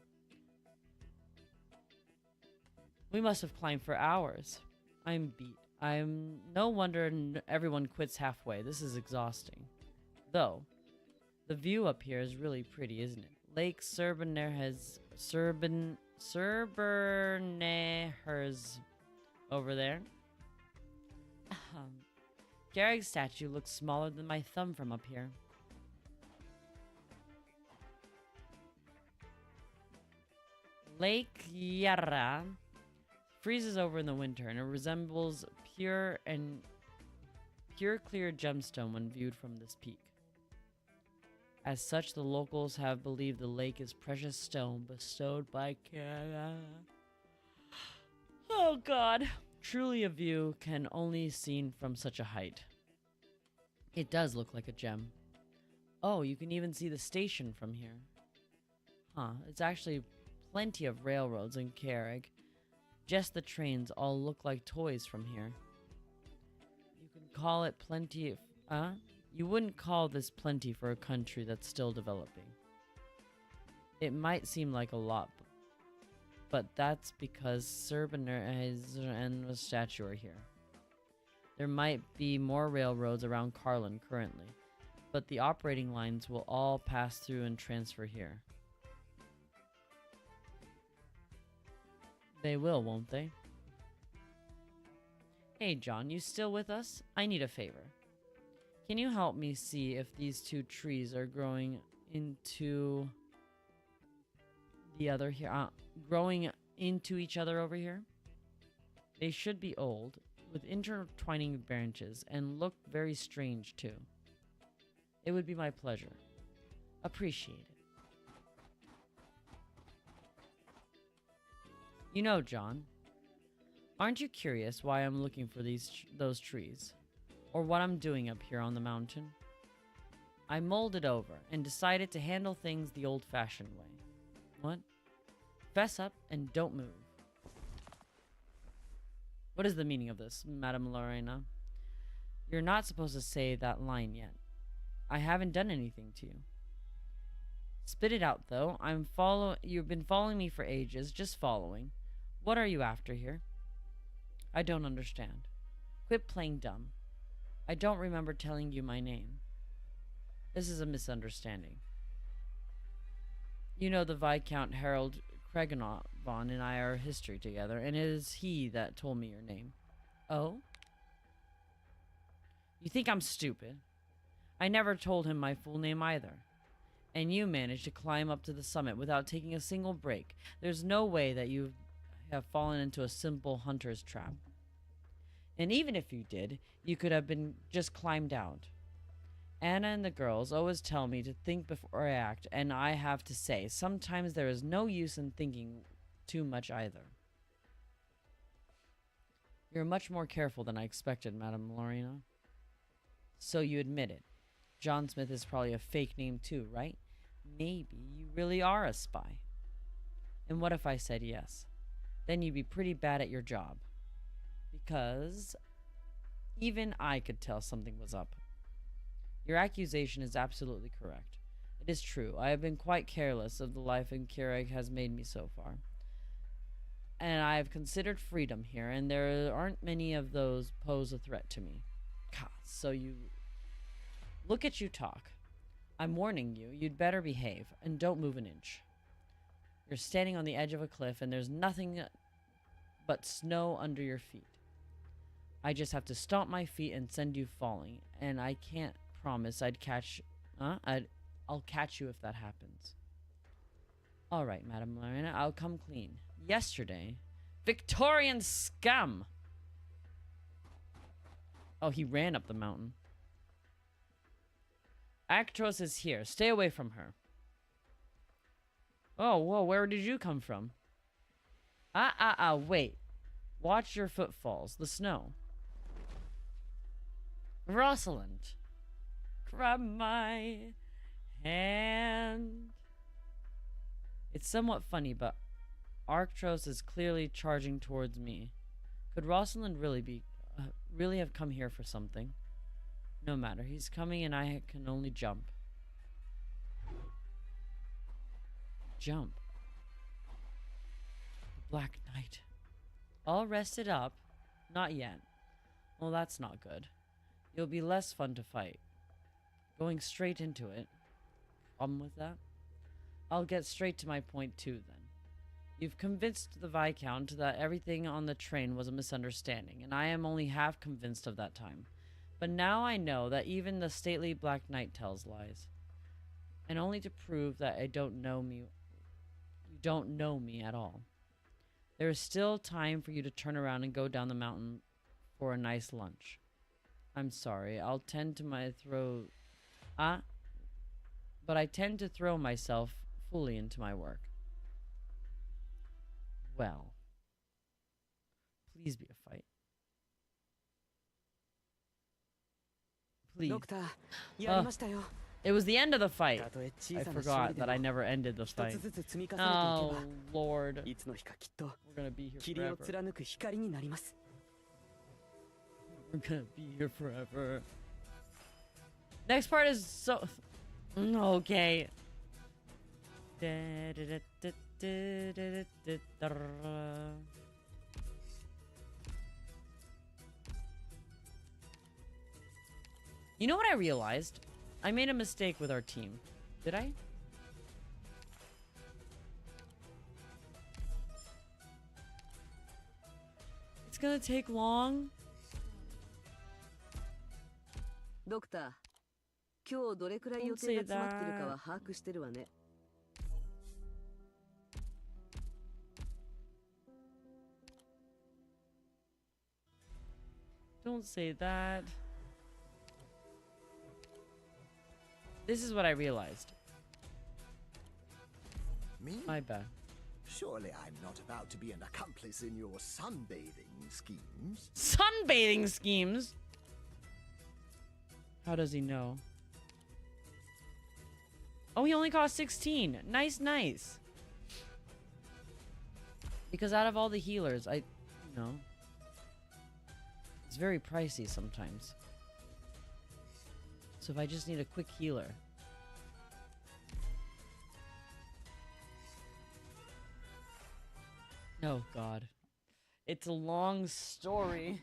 We must have climbed for hours. I'm beat. No wonder everyone quits halfway. This is exhausting. Though, the view up here is really pretty, isn't it? Lake Serberner's over there. Garrick's statue looks smaller than my thumb from up here. Lake Yarra freezes over in the winter, and it resembles pure clear gemstone when viewed from this peak. As such, the locals have believed the lake is precious stone bestowed by Kara. Oh God. Truly a view can only seen from such a height. It does look like a gem. Oh, you can even see the station from here. Huh, it's actually plenty of railroads in Carrig. Just the trains all look like toys from here. You can call it plenty of... You wouldn't call this plenty for a country that's still developing. It might seem like a lot, but that's because Serbener and the statue are here. There might be more railroads around Carlin currently, but the operating lines will all pass through and transfer here. They will, won't they? Hey John, you still with us? I need a favor. Can you help me see if these two trees are growing into the other here? Growing into each other over here? They should be old, with intertwining branches, and look very strange too. It would be my pleasure. Appreciate it. You know, John, aren't you curious why I'm looking for those trees? Or what I'm doing up here on the mountain? I mulled it over and decided to handle things the old-fashioned way. What? Fess up and don't move. What is the meaning of this, Madame Lorena? You're not supposed to say that line yet. I haven't done anything to you. Spit it out, though. You've been following me for ages, just following. What are you after here? I don't understand. Quit playing dumb. I don't remember telling you my name. This is a misunderstanding. You know the Viscount Harold Creganavon and I are history together, and it is he that told me your name. Oh? You think I'm stupid? I never told him my full name either. And you managed to climb up to the summit without taking a single break. There's no way that you have fallen into a simple hunter's trap. And even if you did, you could have been just climbed out. Anna and the girls always tell me to think before I act, and I have to say, sometimes there is no use in thinking too much either. You're much more careful than I expected, Madame Lorena. So you admit it. John Smith is probably a fake name too, right? Maybe you really are a spy. And what if I said yes? Then you'd be pretty bad at your job. Because even I could tell something was up. Your accusation is absolutely correct. It is true. I have been quite careless of the life in Keurig has made me so far. And I have considered freedom here, and there aren't many of those pose a threat to me. God, so you... Look at you talk. I'm warning you, you'd better behave, and don't move an inch. You're standing on the edge of a cliff, and there's nothing but snow under your feet. I just have to stomp my feet and send you falling, and I can't promise I'll catch you if that happens. All right, Madame Lorena, I'll come clean. Yesterday, Victorian scum! Oh, he ran up the mountain. Actros is here. Stay away from her. Oh, whoa, where did you come from? Wait. Watch your footfalls. The snow. Rosalind. from my hand. It's somewhat funny, but Arctros is clearly charging towards me. Could Rosalind really have come here for something? No matter, he's coming and I can only jump. Jump. The Black Knight. All rested up? Not yet. Well, that's not good. It'll be less fun to fight. Going straight into it. Problem with that? I'll get straight to my point too then. You've convinced the Viscount that everything on the train was a misunderstanding, and I am only half convinced of that time. But now I know that even the stately Black Knight tells lies. And only to prove that you don't know me at all. There is still time for you to turn around and go down the mountain for a nice lunch. I'm sorry, I'll tend to my throat. But I tend to throw myself fully into my work. Well, please be a fight. Please. It was the end of the fight. I forgot that I never ended the fight. Oh, Lord. We're gonna be here forever. We're gonna be here forever. Next part is so... Okay. You know what I realized? I made a mistake with our team. Did I? It's gonna take long. Doctor, 今日どれくらい予定が詰まってるかは把握してるわね。Don't say that. This is what I realized. Me? My bad. Surely I'm not about to be an accomplice in your sunbathing schemes. Sunbathing schemes? How does he know? Oh, he only cost 16. Nice, nice. Because out of all the healers, it's very pricey sometimes. So if I just need a quick healer. Oh, God. It's a long story.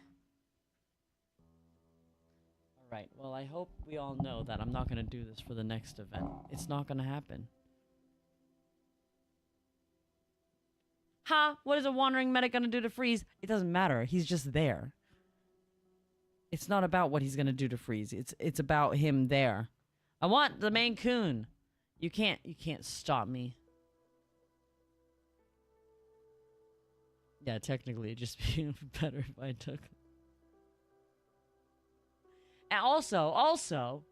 Alright, well, I hope we all know that I'm not going to do this for the next event. It's not going to happen. Ha! What is a wandering medic going to do to Freeze? It doesn't matter. He's just there. It's not about what he's going to do to Freeze. It's about him there. I want the main coon. You can't stop me. Yeah, technically it'd just be better if I took. And also,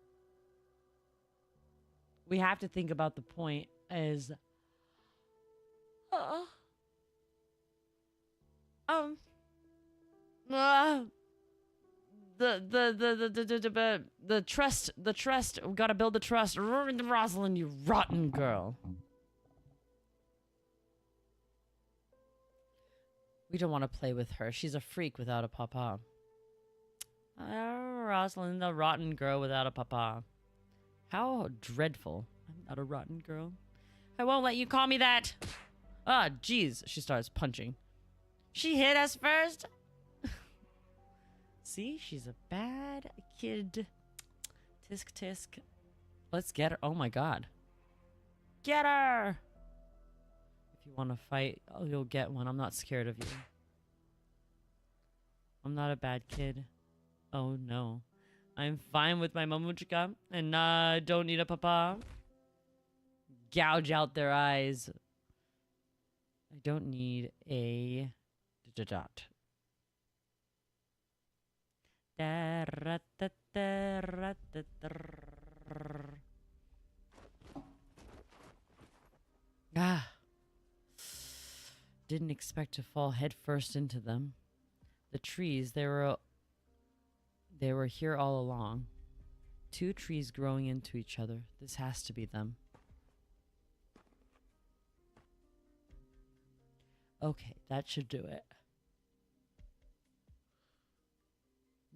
we have to think about the point is the trust, we gotta build the trust. Rosalind, you rotten girl. We don't want to play with her. She's a freak without a papa. Rosalind, the rotten girl without a papa. How dreadful. I'm not a rotten girl. I won't let you call me that. Ah, jeez. She starts punching. She hit us first. See, she's a bad kid. Tisk tisk. Let's get her. Oh my god. Get her! If you want to fight, you'll get one. I'm not scared of you. I'm not a bad kid. Oh no. I'm fine with my mamuchika and don't need a papa. Gouge out their eyes. I don't need a dot. Ah. Didn't expect to fall headfirst into them. The trees, they were here all along. two trees growing into each other. This has to be them. Okay, that should do it.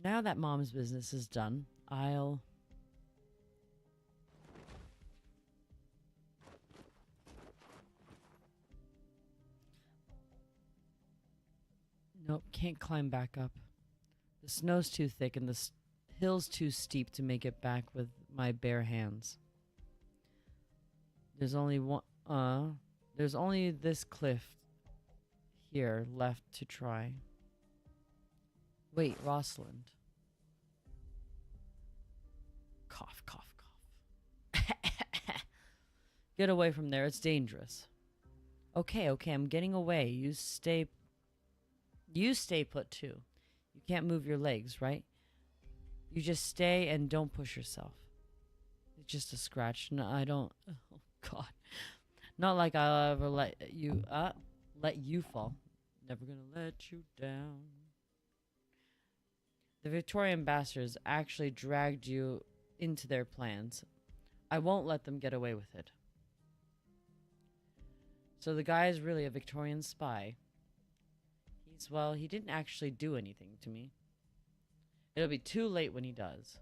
Now that Mom's business is done, I'll... Nope, can't climb back up. The snow's too thick and the hill's too steep to make it back with my bare hands. There's only this cliff here left to try. Wait, Rosalind. Cough, cough, cough. Get away from there, it's dangerous. Okay, I'm getting away. You stay put too. You can't move your legs, right? You just stay and don't push yourself. It's just a scratch. No, I don't... Oh, God. Not like I'll ever let you fall. Never gonna let you down. The Victorian bastards actually dragged you into their plans. I won't let them get away with it. So the guy is really a Victorian spy. Well, he didn't actually do anything to me. It'll be too late when he does.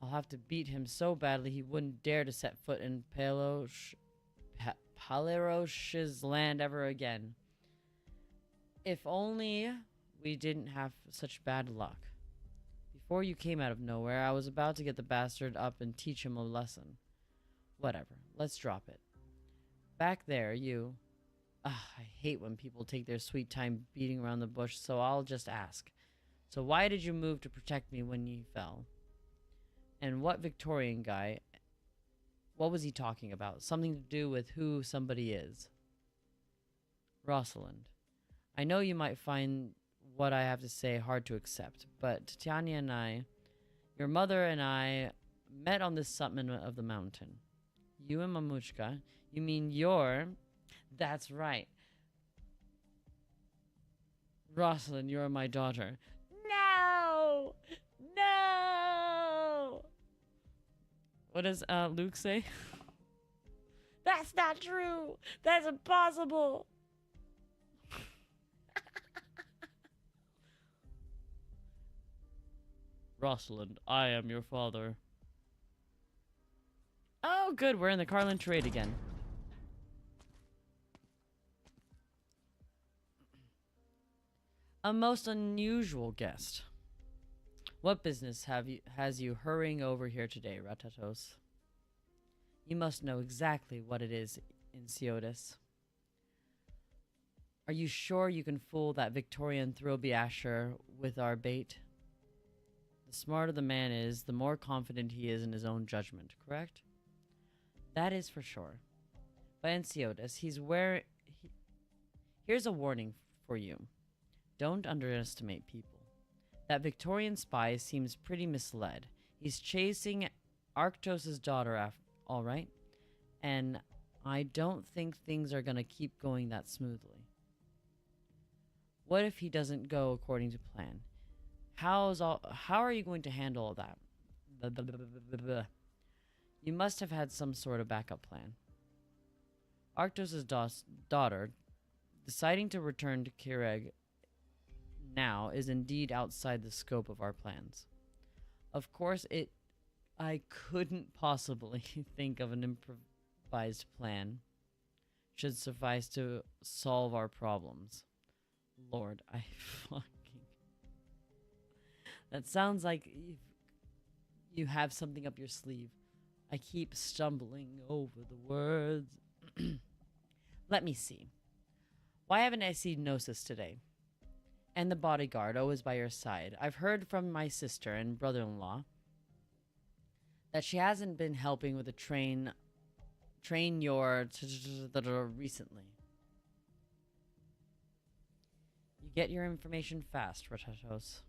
I'll have to beat him so badly he wouldn't dare to set foot in Palerosh's land ever again. If only we didn't have such bad luck. Before you came out of nowhere, I was about to get the bastard up and teach him a lesson. Whatever, let's drop it. Back there, you... I hate when people take their sweet time beating around the bush, so I'll just ask. So why did you move to protect me when you fell? And what Victorian guy, what was he talking about? Something to do with who somebody is. Rosalind. I know you might find what I have to say hard to accept, but Titania and I, your mother and I, met on this summit of the mountain. You and Mamushka, you mean you're... That's right. Rosalind, you're my daughter. No! No! What does Luke say? That's not true! That's impossible! Rosalind, I am your father. Oh, good. We're in the Carlin trade again. A most unusual guest. What business has you hurrying over here today, Ratatos? You must know exactly what it is in Siotis. Are you sure you can fool that Victorian Throby Asher with our bait? The smarter the man is, the more confident he is in his own judgment, correct? That is for sure. But in Siotis, here's a warning for you. Don't underestimate people. That Victorian spy seems pretty misled. He's chasing Arktos' daughter, all right? And I don't think things are going to keep going that smoothly. What if he doesn't go according to plan? How are you going to handle all that? Blah, blah, blah, blah, blah, blah. You must have had some sort of backup plan. Arktos' daughter, deciding to return to Kireg now, is indeed outside the scope of our plans. Of course, I couldn't possibly think of an improvised plan should suffice to solve our problems. Lord, I fucking... That sounds like you have something up your sleeve. I keep stumbling over the words. Let me see. Why haven't I seen Gnosis today? And the bodyguard always by your side. I've heard from my sister and brother-in-law that she hasn't been helping with the train your recently. You get your information fast, Ratatos.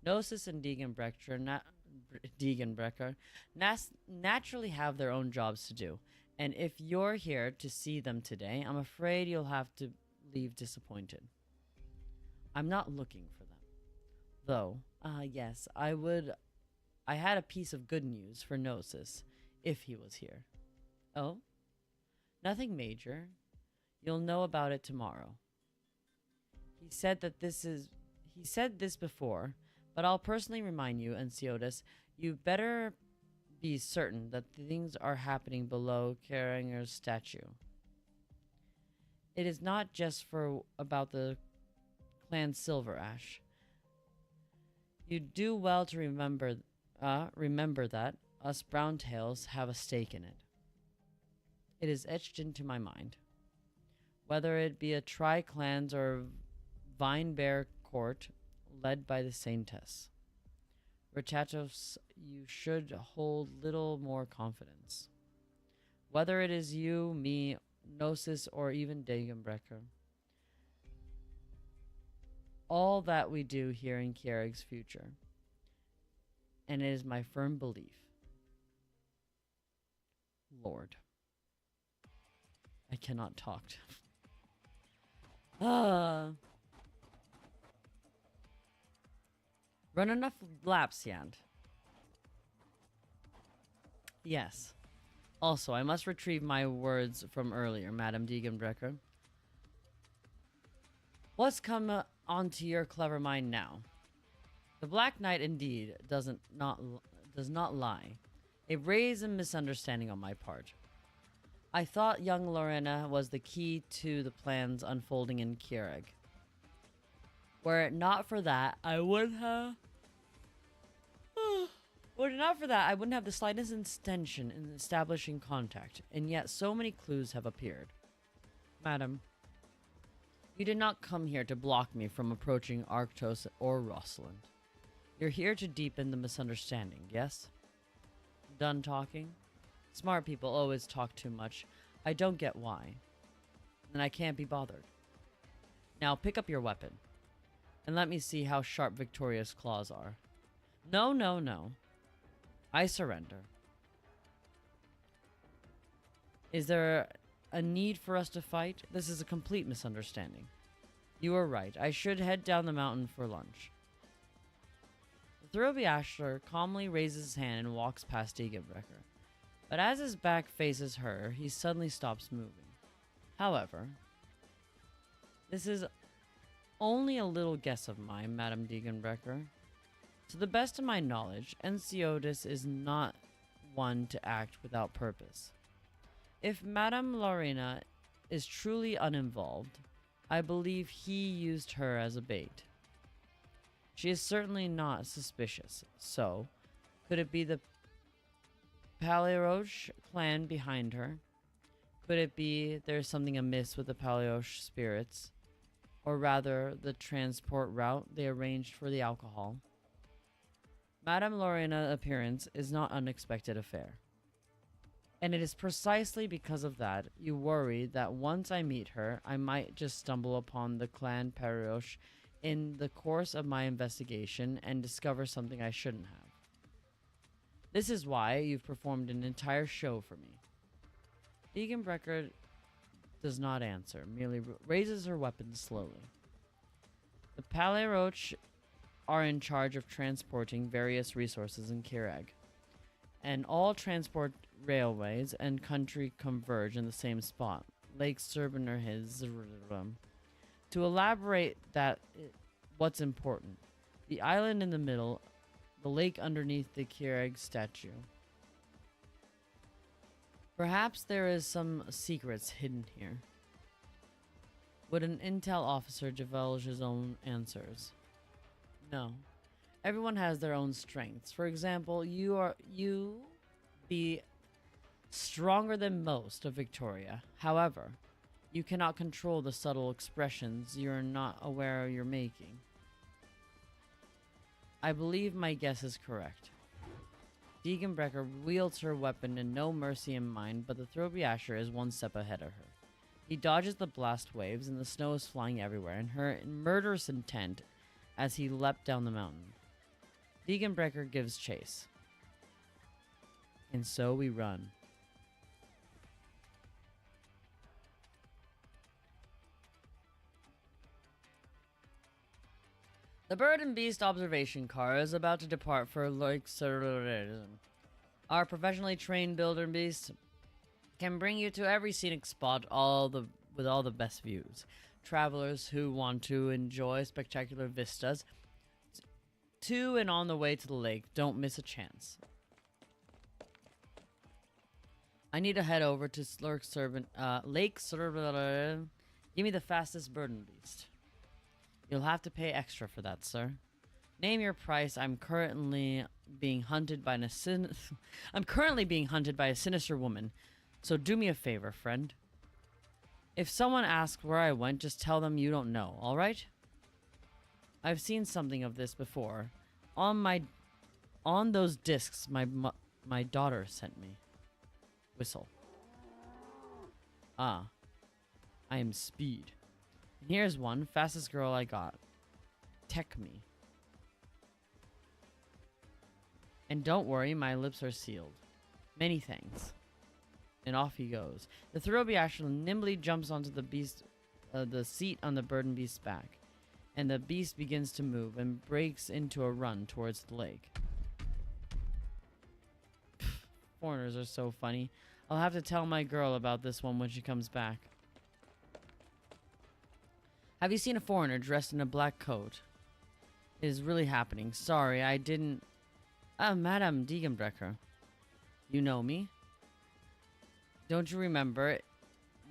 Gnosis and Degenbrecher naturally have their own jobs to do, and if you're here to see them today, I'm afraid you'll have to leave disappointed. I'm not looking for them. Though, yes, I would I had a piece of good news for Gnosis, if he was here. Oh? Nothing major. You'll know about it tomorrow. He said this before, but I'll personally remind you, Enceotis, you better be certain that things are happening below Karanger's statue. It is not just about the clan Silver Ash. You do well to remember that us Browntails have a stake in it. It is etched into my mind. Whether it be a Tri-Clans or Vine-Bear court led by the Saintess. Ratatos, you should hold little more confidence. Whether it is you, me, Gnosis, or even Dagenbrecker. All that we do here in Kierig's future. And it is my firm belief. Lord. I cannot talk. Run enough laps, Yand. Yes. Also, I must retrieve my words from earlier, Madame Degenbrecker. What's come onto your clever mind now? The Black Knight indeed does not lie. A brazen misunderstanding on my part. I thought young Lorena was the key to the plans unfolding in Kierig. Were it not for that, I wouldn't have the slightest intention in establishing contact, and yet so many clues have appeared. Madam, you did not come here to block me from approaching Arktos or Rosalind. You're here to deepen the misunderstanding, yes? Done talking? Smart people always talk too much. I don't get why. And I can't be bothered. Now pick up your weapon. And let me see how sharp Victoria's claws are. No, no, no. I surrender. Is there a need for us to fight? This is a complete misunderstanding. You are right. I should head down the mountain for lunch. The Thurlby Ashler calmly raises his hand and walks past Degenbrecker. But as his back faces her, he suddenly stops moving. However, this is only a little guess of mine, Madame Degenbrecker. To the best of my knowledge, Enceotis is not one to act without purpose. If Madame Lorena is truly uninvolved, I believe he used her as a bait. She is certainly not suspicious, so could it be the Paleroche clan behind her? Could it be there's something amiss with the Paleroche spirits? Or rather, the transport route they arranged for the alcohol? Madame Lorena's appearance is not an unexpected affair. And it is precisely because of that you worry that once I meet her, I might just stumble upon the clan Paleroche in the course of my investigation and discover something I shouldn't have. This is why you've performed an entire show for me. Degenbrecker does not answer, merely raises her weapon slowly. The Paleroche are in charge of transporting various resources in Kierig, and all transport railways and country converge in the same spot, Lake Serbenarhiz. To elaborate that, what's important? The island in the middle, the lake underneath the Kierig statue. Perhaps there is some secrets hidden here. Would an intel officer divulge his own answers? No. Everyone has their own strengths. For example, you be stronger than most of Victoria. However, you cannot control the subtle expressions you're not aware you're making. I believe my guess is correct. Degenbrecker wields her weapon in no mercy in mind, but the Thurlby Asher is one step ahead of her. He dodges the blast waves, and the snow is flying everywhere, and her murderous intent as he leapt down the mountain. Degenbrecker gives chase. And so we run. The bird and beast observation car is about to depart for Lake Sirrurun. Our professionally trained builder beast can bring you to every scenic spot with all the best views. Travelers who want to enjoy spectacular vistas to and on the way to the lake, don't miss a chance. I need to head over to Lake Sirrurun. Give me the fastest bird and beast. You'll have to pay extra for that, sir. Name your price. I'm currently being hunted by a sinister woman. So do me a favor, friend. If someone asks where I went, just tell them you don't know, all right? I've seen something of this before. On those discs my daughter sent me. Whistle. Ah. I am Speed. And here's one, fastest girl I got. Tech me. And don't worry, my lips are sealed. Many thanks. And off he goes. The Thoroughbeasher nimbly jumps onto the seat on the bird and beast's back. And the beast begins to move and breaks into a run towards the lake. Foreigners are so funny. I'll have to tell my girl about this one when she comes back. Have you seen a foreigner dressed in a black coat? It is really happening. Sorry, I didn't... Madame Diegenbrecher. You know me? Don't you remember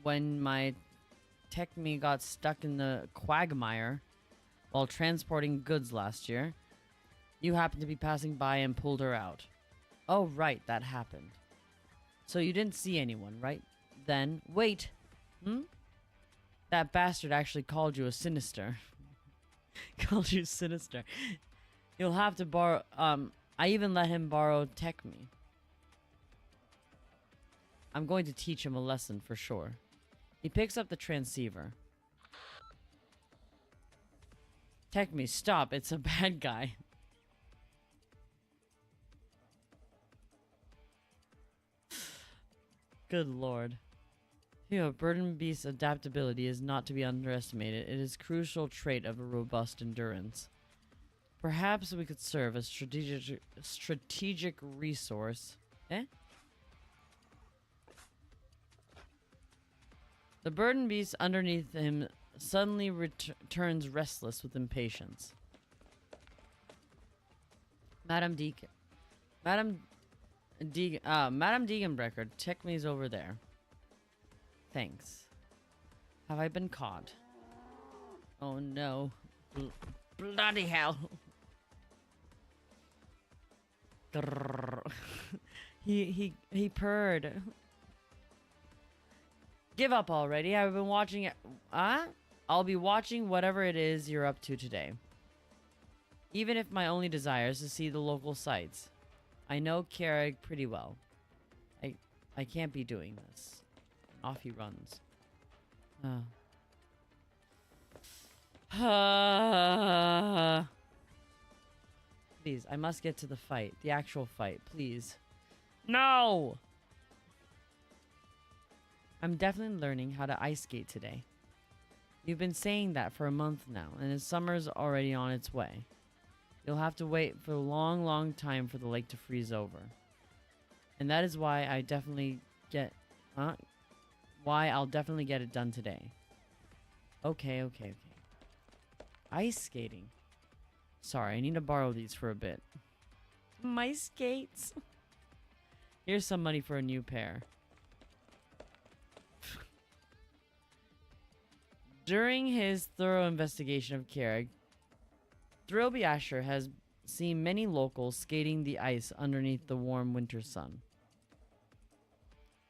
when my Techme got stuck in the quagmire while transporting goods last year? You happened to be passing by and pulled her out. Oh, right, that happened. So you didn't see anyone, right? Then, wait. That bastard actually called you a sinister. Called you sinister. You'll have to borrow, I even let him borrow Techme. I'm going to teach him a lesson for sure. He picks up the transceiver. Techme, stop. It's a bad guy. Good lord. Bird and beast's adaptability is not to be underestimated. It is a crucial trait of a robust endurance. Perhaps we could serve as strategic resource. Eh? The bird and beast underneath him suddenly turns restless with impatience. Madame Diegenbrecher, check me's over there. Thanks. Have I been caught? Oh no. Bloody hell. He purred. Give up already. I've been watching it. I'll be watching whatever it is you're up to today. Even if my only desire is to see the local sights. I know Keurig pretty well. I can't be doing this. Off he runs. Please, I must get to the fight. The actual fight, please. No! I'm definitely learning how to ice skate today. You've been saying that for a month now, and the summer's already on its way. You'll have to wait for a long, long time for the lake to freeze over. And that is why I'll definitely get it done today. Okay. Ice skating. Sorry, I need to borrow these for a bit. My skates. Here's some money for a new pair. During his thorough investigation of Keurig, Thoroughbeasher has seen many locals skating the ice underneath the warm winter sun.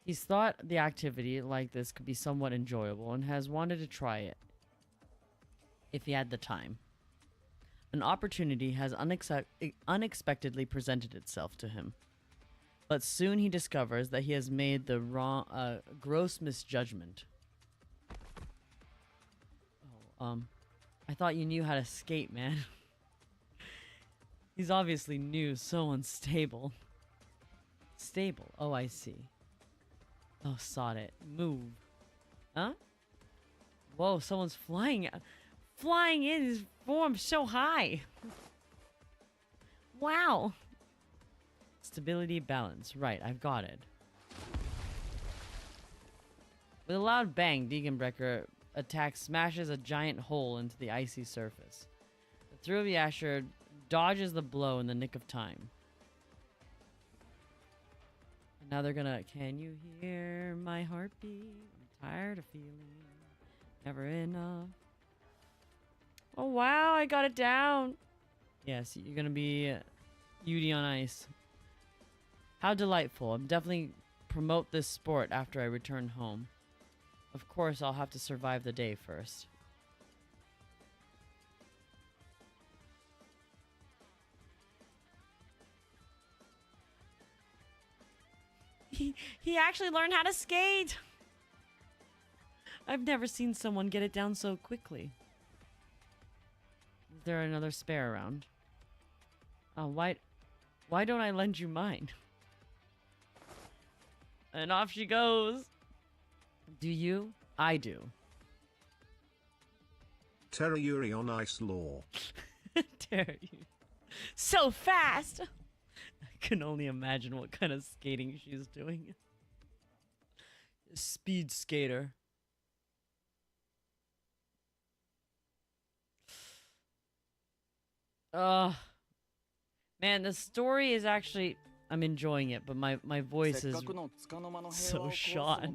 He's thought the activity like this could be somewhat enjoyable and has wanted to try it if he had the time. An opportunity has unexpectedly presented itself to him. But soon he discovers that he has made the gross misjudgment. I thought you knew how to skate, man. He's obviously new, so unstable. Stable. Oh, I see. Oh, sod it. Move. Huh? Whoa, someone's flying. flying in his form so high. Wow. Stability, balance. Right, I've got it. With a loud bang, Degenbrecher attack smashes a giant hole into the icy surface. The throw of the Asher dodges the blow in the nick of time. And now they're gonna... Can you hear my heartbeat? I'm tired of feeling never enough. Oh wow, I got it down. Yes, you're gonna be Yudi on ice. How delightful. I'm definitely promote this sport after I return home. Of course, I'll have to survive the day first. He actually learned how to skate. I've never seen someone get it down so quickly. Is there another spare around? Oh, why don't I lend you mine? And off she goes. Do you? I do. Terra Yuri on ice law. Terra Yuri. So fast! I can only imagine what kind of skating she's doing. Speed skater. Man, the story is actually... I'm enjoying it, but my voice is so shot.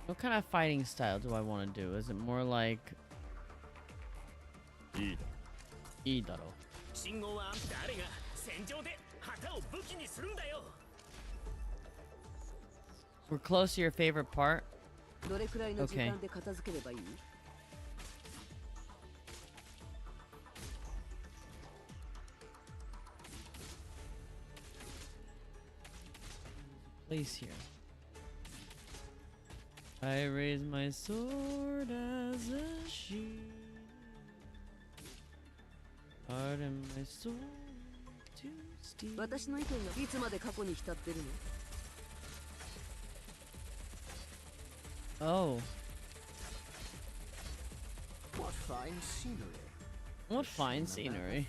What kind of fighting style do I want to do? Is it more like... Idaro. We're close to your favorite part? Okay. Place here. I raise my sword as a shield. Pardon my soul to steal. Oh. What fine scenery. What fine scenery.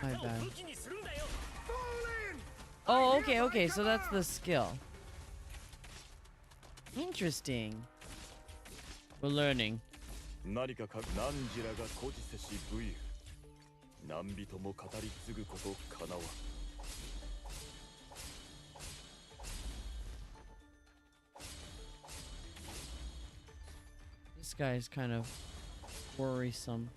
My bad. Oh, okay, so that's the skill. Interesting. We're learning. This guy is kind of worrisome.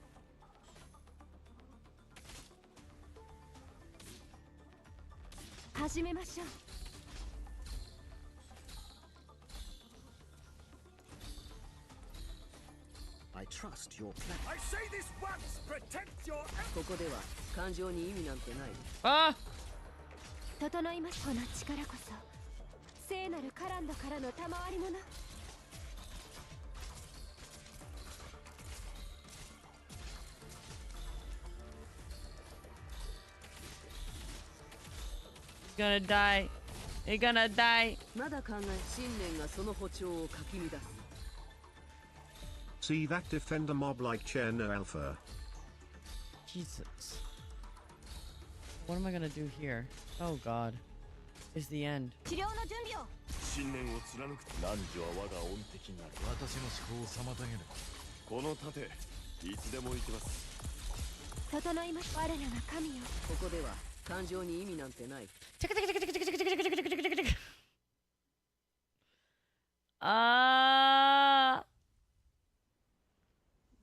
I trust your plan. I say this once, protect your Ah! Gonna die. You're gonna die. See that defender mob like Cherno Alpha. Jesus. What am I gonna do here? Oh god. It's the end. 感情に意味なんてない。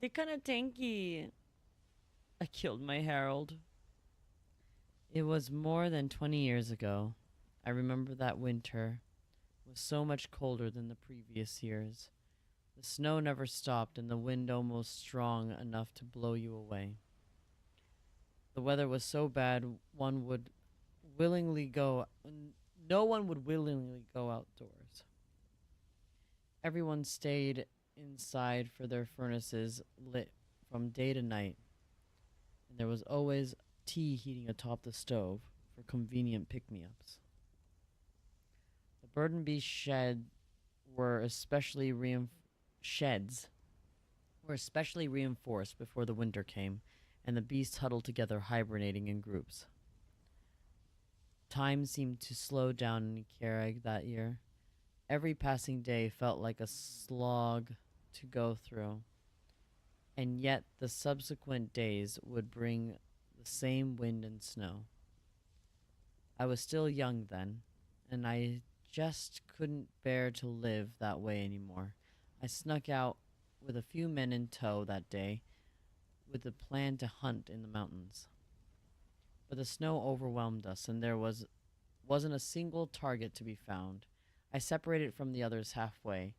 They're kind of tanky. I killed my Harold. It was more than 20 years ago. I remember that winter was so much colder than the previous years. The snow never stopped and the wind almost strong enough to blow you away. The weather was so bad no one would willingly go outdoors. Everyone stayed inside for their furnaces lit from day to night. And there was always tea heating atop the stove for convenient pick-me-ups. The Burdenby sheds were especially reinforced before the winter came, and the beasts huddled together, hibernating in groups. Time seemed to slow down in Kerag that year. Every passing day felt like a slog to go through, and yet the subsequent days would bring the same wind and snow. I was still young then, and I just couldn't bear to live that way anymore. I snuck out with a few men in tow that day with the plan to hunt in the mountains. But the snow overwhelmed us, and there wasn't a single target to be found. I separated from the others halfway,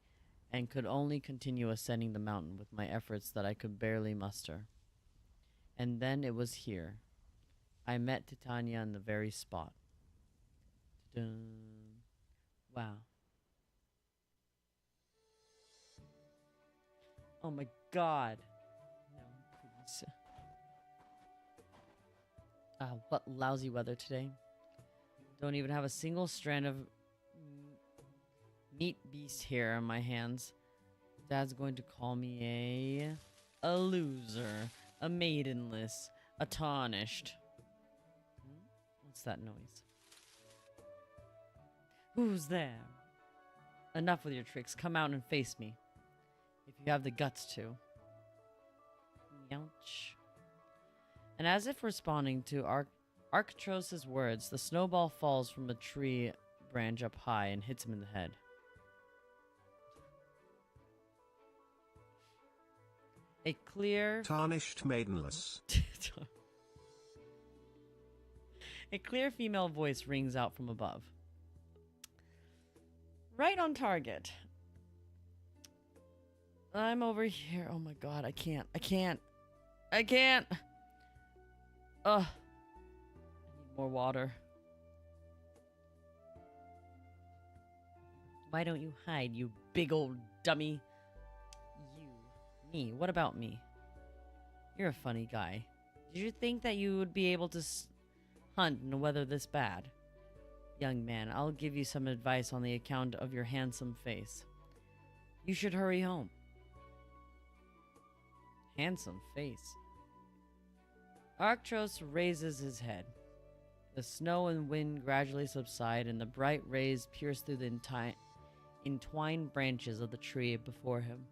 and could only continue ascending the mountain with my efforts that I could barely muster. And then it was here. I met Titania in the very spot. Dun. Wow. Oh my god. No, please. What lousy weather today. Don't even have a single strand of meat beast hair on my hands. Dad's going to call me a loser, a maidenless, a tarnished. What's that noise? Who's there? Enough with your tricks. Come out and face me. If you have the guts to. Youch. And as if responding to Arctros' words, the snowball falls from a tree branch up high and hits him in the head. A clear... Tarnished maidenless. A clear female voice rings out from above. Right on target. I'm over here. Oh my god, I can't. Ugh. I need more water. Why don't you hide, you big old dummy? Me? What about me? You're a funny guy. Did you think that you would be able to hunt in a weather this bad? Young man, I'll give you some advice on the account of your handsome face. You should hurry home. Handsome face. Arctros raises his head. The snow and wind gradually subside, and the bright rays pierce through the entwined branches of the tree before him,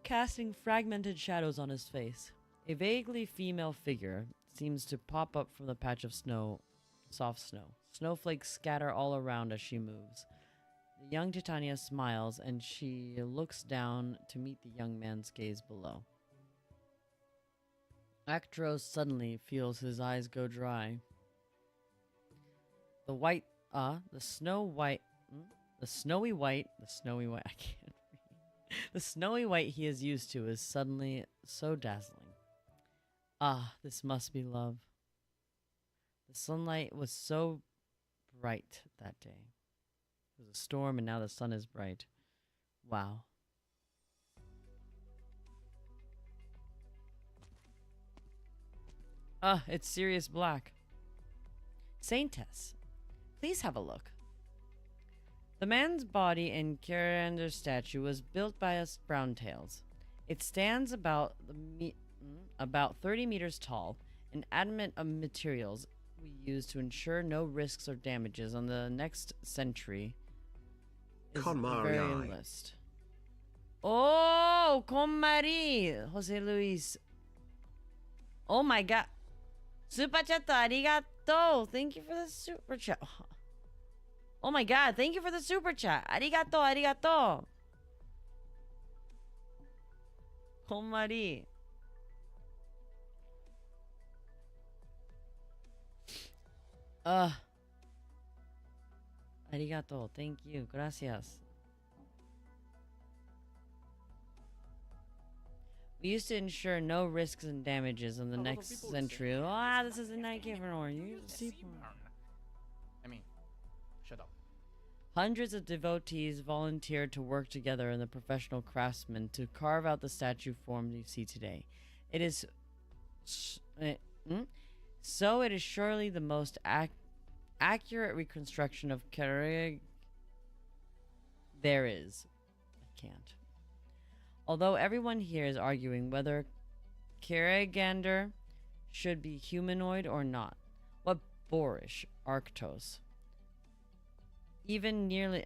casting fragmented shadows on his face. A vaguely female figure seems to pop up from the patch of snow, soft snow. Snowflakes scatter all around as she moves. The young Titania smiles, and she looks down to meet the young man's gaze below. Actros suddenly feels his eyes go dry. The snowy white, I can't read. The snowy white he is used to is suddenly so dazzling. Ah, this must be love. The sunlight was so bright that day. It was a storm and now the sun is bright. Wow. Ah, it's Sirius Black. Saintess, please have a look. The man's body in Kirander's statue was built by us Browntails. It stands about 30 meters tall, and adamant of materials we use to ensure no risks or damages on the next century is the very list. Oh, Con Marie, Jose Luis. Oh my god. Super chat arigato. Thank you for the super chat. Oh my god, thank you for the super chat. Arigato, arigato. Homari. Arigato. Thank you. Gracias. We used to ensure no risks and damages in the next century. Ah, this is a night giver or you see. I mean, shut up. Hundreds of devotees volunteered to work together in the professional craftsmen to carve out the statue form you see today. It is so it is surely the most accurate reconstruction of Keurig there is. I can't. Although everyone here is arguing whether Keurig should be humanoid or not. What boorish Arctos. Even nearly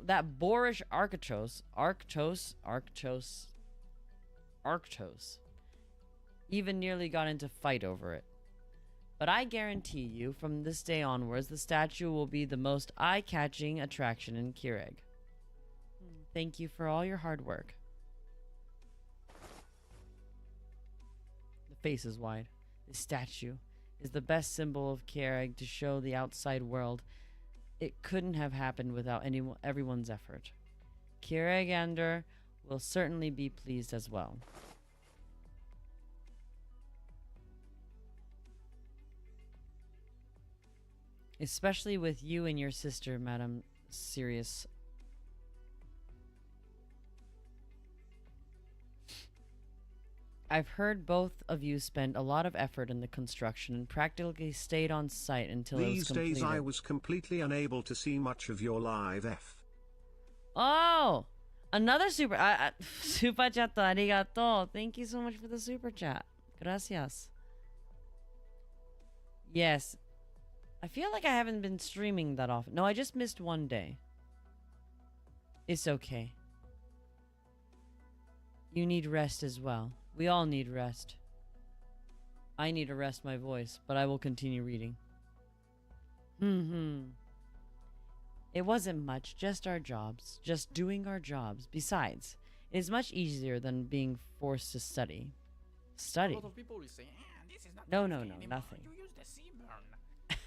that boorish Arctos even nearly got into fight over it. But I guarantee you, from this day onwards, the statue will be the most eye-catching attraction in Keurig. Thank you for all your hard work. The face is wide. This statue is the best symbol of Keurig to show the outside world. It couldn't have happened without everyone's effort. Keurig will certainly be pleased as well. Especially with you and your sister, Madam Sirius. I've heard both of you spend a lot of effort in the construction and practically stayed on site until it was completed. These days I was completely unable to see much of your live F. Oh! Another super chat arigato. Thank you so much for the super chat. Gracias. Yes. I feel like I haven't been streaming that often. No, I just missed one day. It's okay. You need rest as well. We all need rest. I need to rest my voice, but I will continue reading. It wasn't much, just our jobs. Just doing our jobs. Besides, it is much easier than being forced to study. Study? A lot of people will say, this is not No, anymore. nothing. You use the C burn.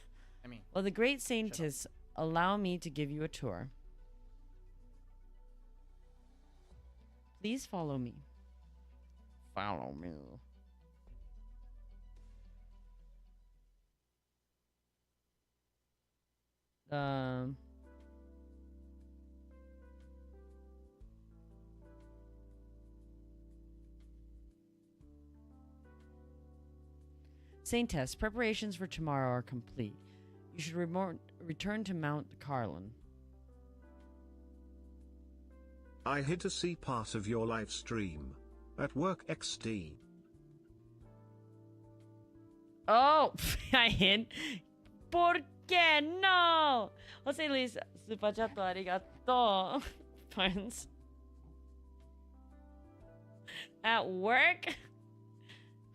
I mean, Well, the great saintess, allow me to give you a tour. Please follow me. Follow me. Saintess, preparations for tomorrow are complete. You should return to Mount Carlin. I hid to see part of your live stream. At work XD. Oh, I hid. ¿Por qué no? Jose Luis, super chat arigato. Friends. At work?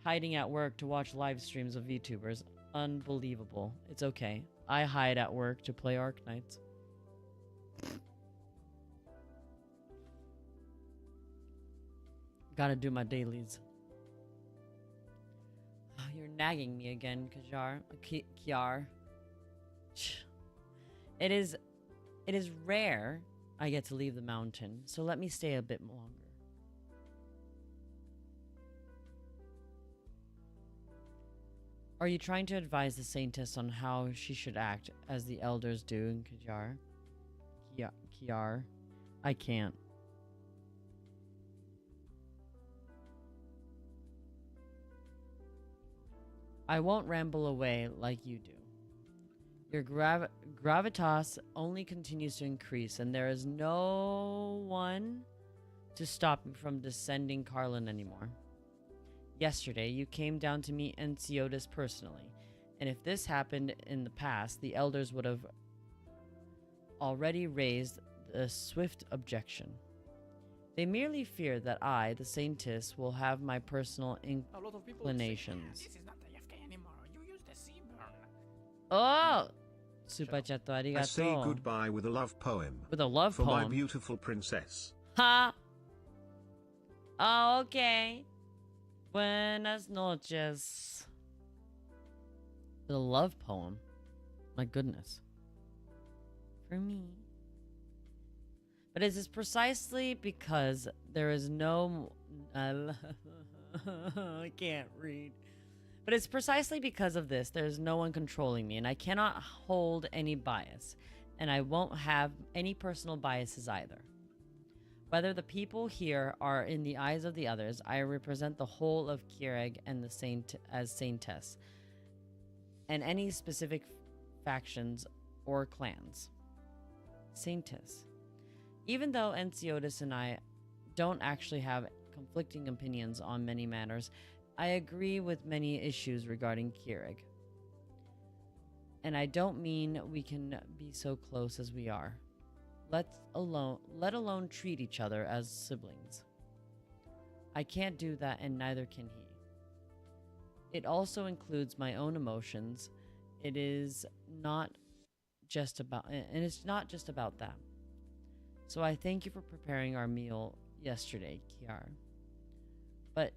Hiding at work to watch live streams of VTubers. Unbelievable. It's okay. I hide at work to play Arknights. Gotta do my dailies. Oh, you're nagging me again, Kiar. It is rare I get to leave the mountain, so let me stay a bit longer. Are you trying to advise the saintess on how she should act, as the elders do in Kajar? Kiar? I can't. I won't ramble away like you do. Your gravitas only continues to increase, and there is no one to stop me from descending Carlin anymore. Yesterday, you came down to meet Enciotis personally, and if this happened in the past, the elders would have already raised a swift objection. They merely fear that I, the saintess, will have my personal inclinations. This is not the FK anymore. Oh! Super chat I say goodbye with a love poem. With a love for poem? my beautiful princess. Ha! Oh, okay. Buenas noches. With a love poem. My goodness. For me. But is this precisely because there is no... I can't read. But it's precisely because of this there's no one controlling me, and I cannot hold any bias, and I won't have any personal biases either. Whether the people here are in the eyes of the others, I represent the whole of Kyreg and the Saint as Saintess, and any specific factions or clans. Saintess. Even though Ensiotis and I don't actually have conflicting opinions on many matters, I agree with many issues regarding Kyreg. And I don't mean we can be so close as we are. Let alone treat each other as siblings. I can't do that, and neither can he. It also includes my own emotions. It's not just about that. So I thank you for preparing our meal yesterday, Kiar. But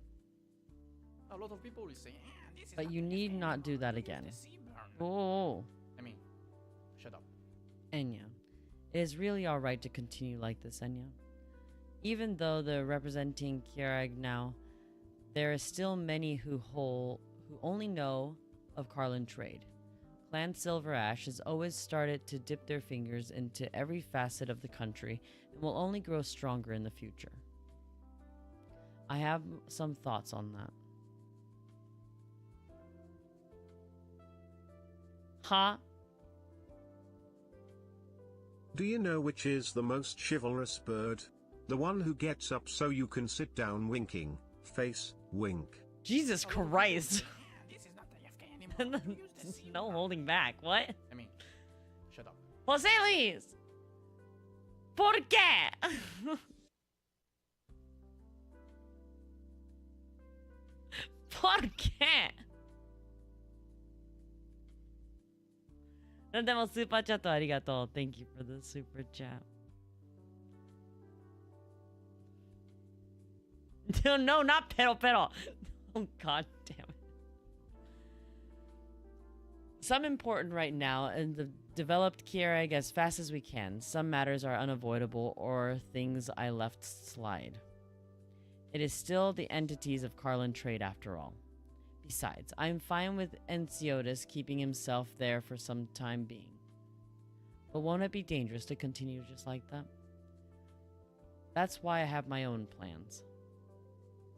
A lot of people will say, this is But not you the need FA not do anymore. that This is again. the Seaburn." Oh, I mean, shut up. Enya. It is really alright to continue like this, Enya. Even though they're representing Kyreg now, there are still many who only know of Carlin trade. Clan Silver Ash has always started to dip their fingers into every facet of the country and will only grow stronger in the future. I have some thoughts on that. Huh? Do you know which is the most chivalrous bird? The one who gets up so you can sit down winking. Face, wink. Jesus Christ. This is not the FK anymore. You use the No Seaburn." holding back. What? I mean, shut up. José Luis! ¿Por qué? ¿Por qué? Nandemo super chat arigato. Thank you for the super chat. No, not pero. Oh, god damn it. Some important right now, and the developed Kyreg as fast as we can. Some matters are unavoidable or things I left slide. It is still the entities of Carlin trade after all. Besides, I'm fine with Ensiotis keeping himself there for some time being. But won't it be dangerous to continue just like that? That's why I have my own plans.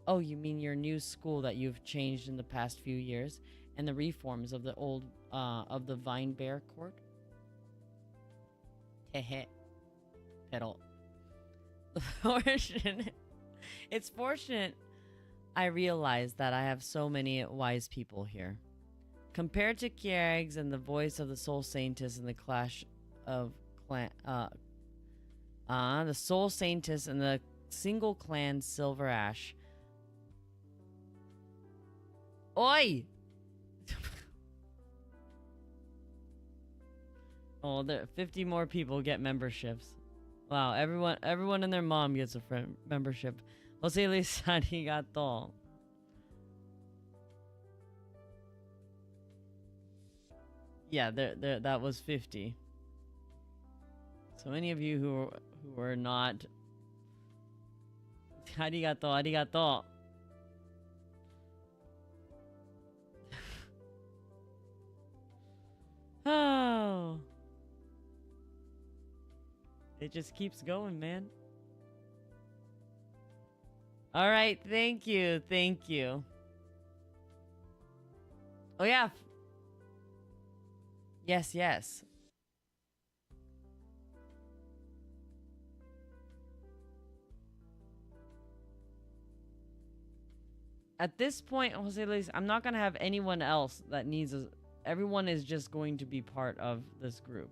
Oh, you mean your new school that you've changed in the past few years, and the reforms of the old, of the Vine Bear Court? Hehe. Pero. It's fortunate I realize that I have so many wise people here. Compared to Kyereg's and the voice of the Soul Saintess and the clash of clan, the Soul Saintess and the single clan Silver Ash. Oi! Oh, there 50 more people get memberships. Wow, everyone and their mom gets a membership. Jose Luis arigato. Yeah, there that was 50. So many of you who are not arigato. Oh. It just keeps going, man. All right, thank you. Oh yeah. Yes. At this point, Jose Luis, I'm not gonna have anyone else that needs a... Everyone is just going to be part of this group.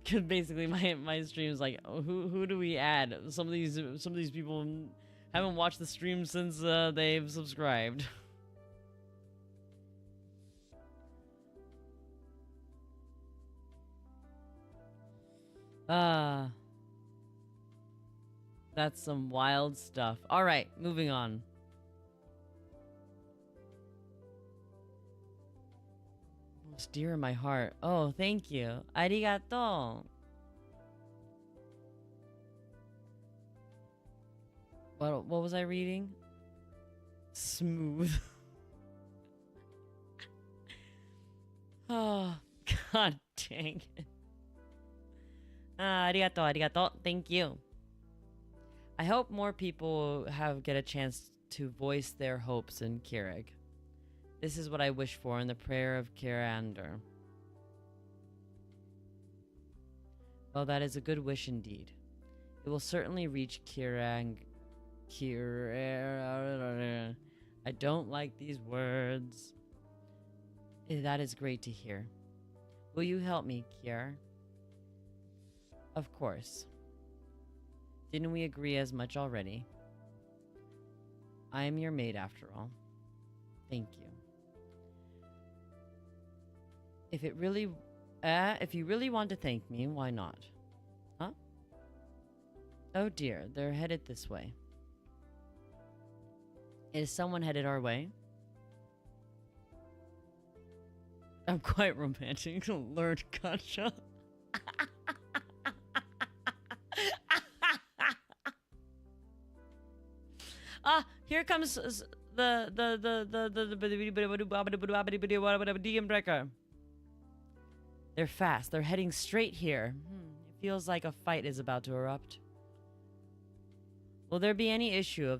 Because basically my stream is like, oh, who do we add? Some of these people Haven't watched the stream since they've subscribed. That's some wild stuff. All right, moving on. Most dear in my heart. Oh, thank you. Arigato. What was I reading? Smooth. Oh, god dang it. Arigato, arigato. Thank you. I hope more people get a chance to voice their hopes in Keurig. This is what I wish for in the prayer of Kirander. Well, that is a good wish indeed. It will certainly reach Kirang. I don't like these words. That is great to hear. Will you help me, Kier? Of course. Didn't we agree as much already? I am your maid after all. Thank you. If you really want to thank me, why not? Huh? Oh dear, they're headed this way. Is someone headed our way? I'm quite romantic. Lord Gotcha. Here comes the DM breaker. They're fast. They're heading straight here. It feels like a fight is about to erupt. Will there be any issue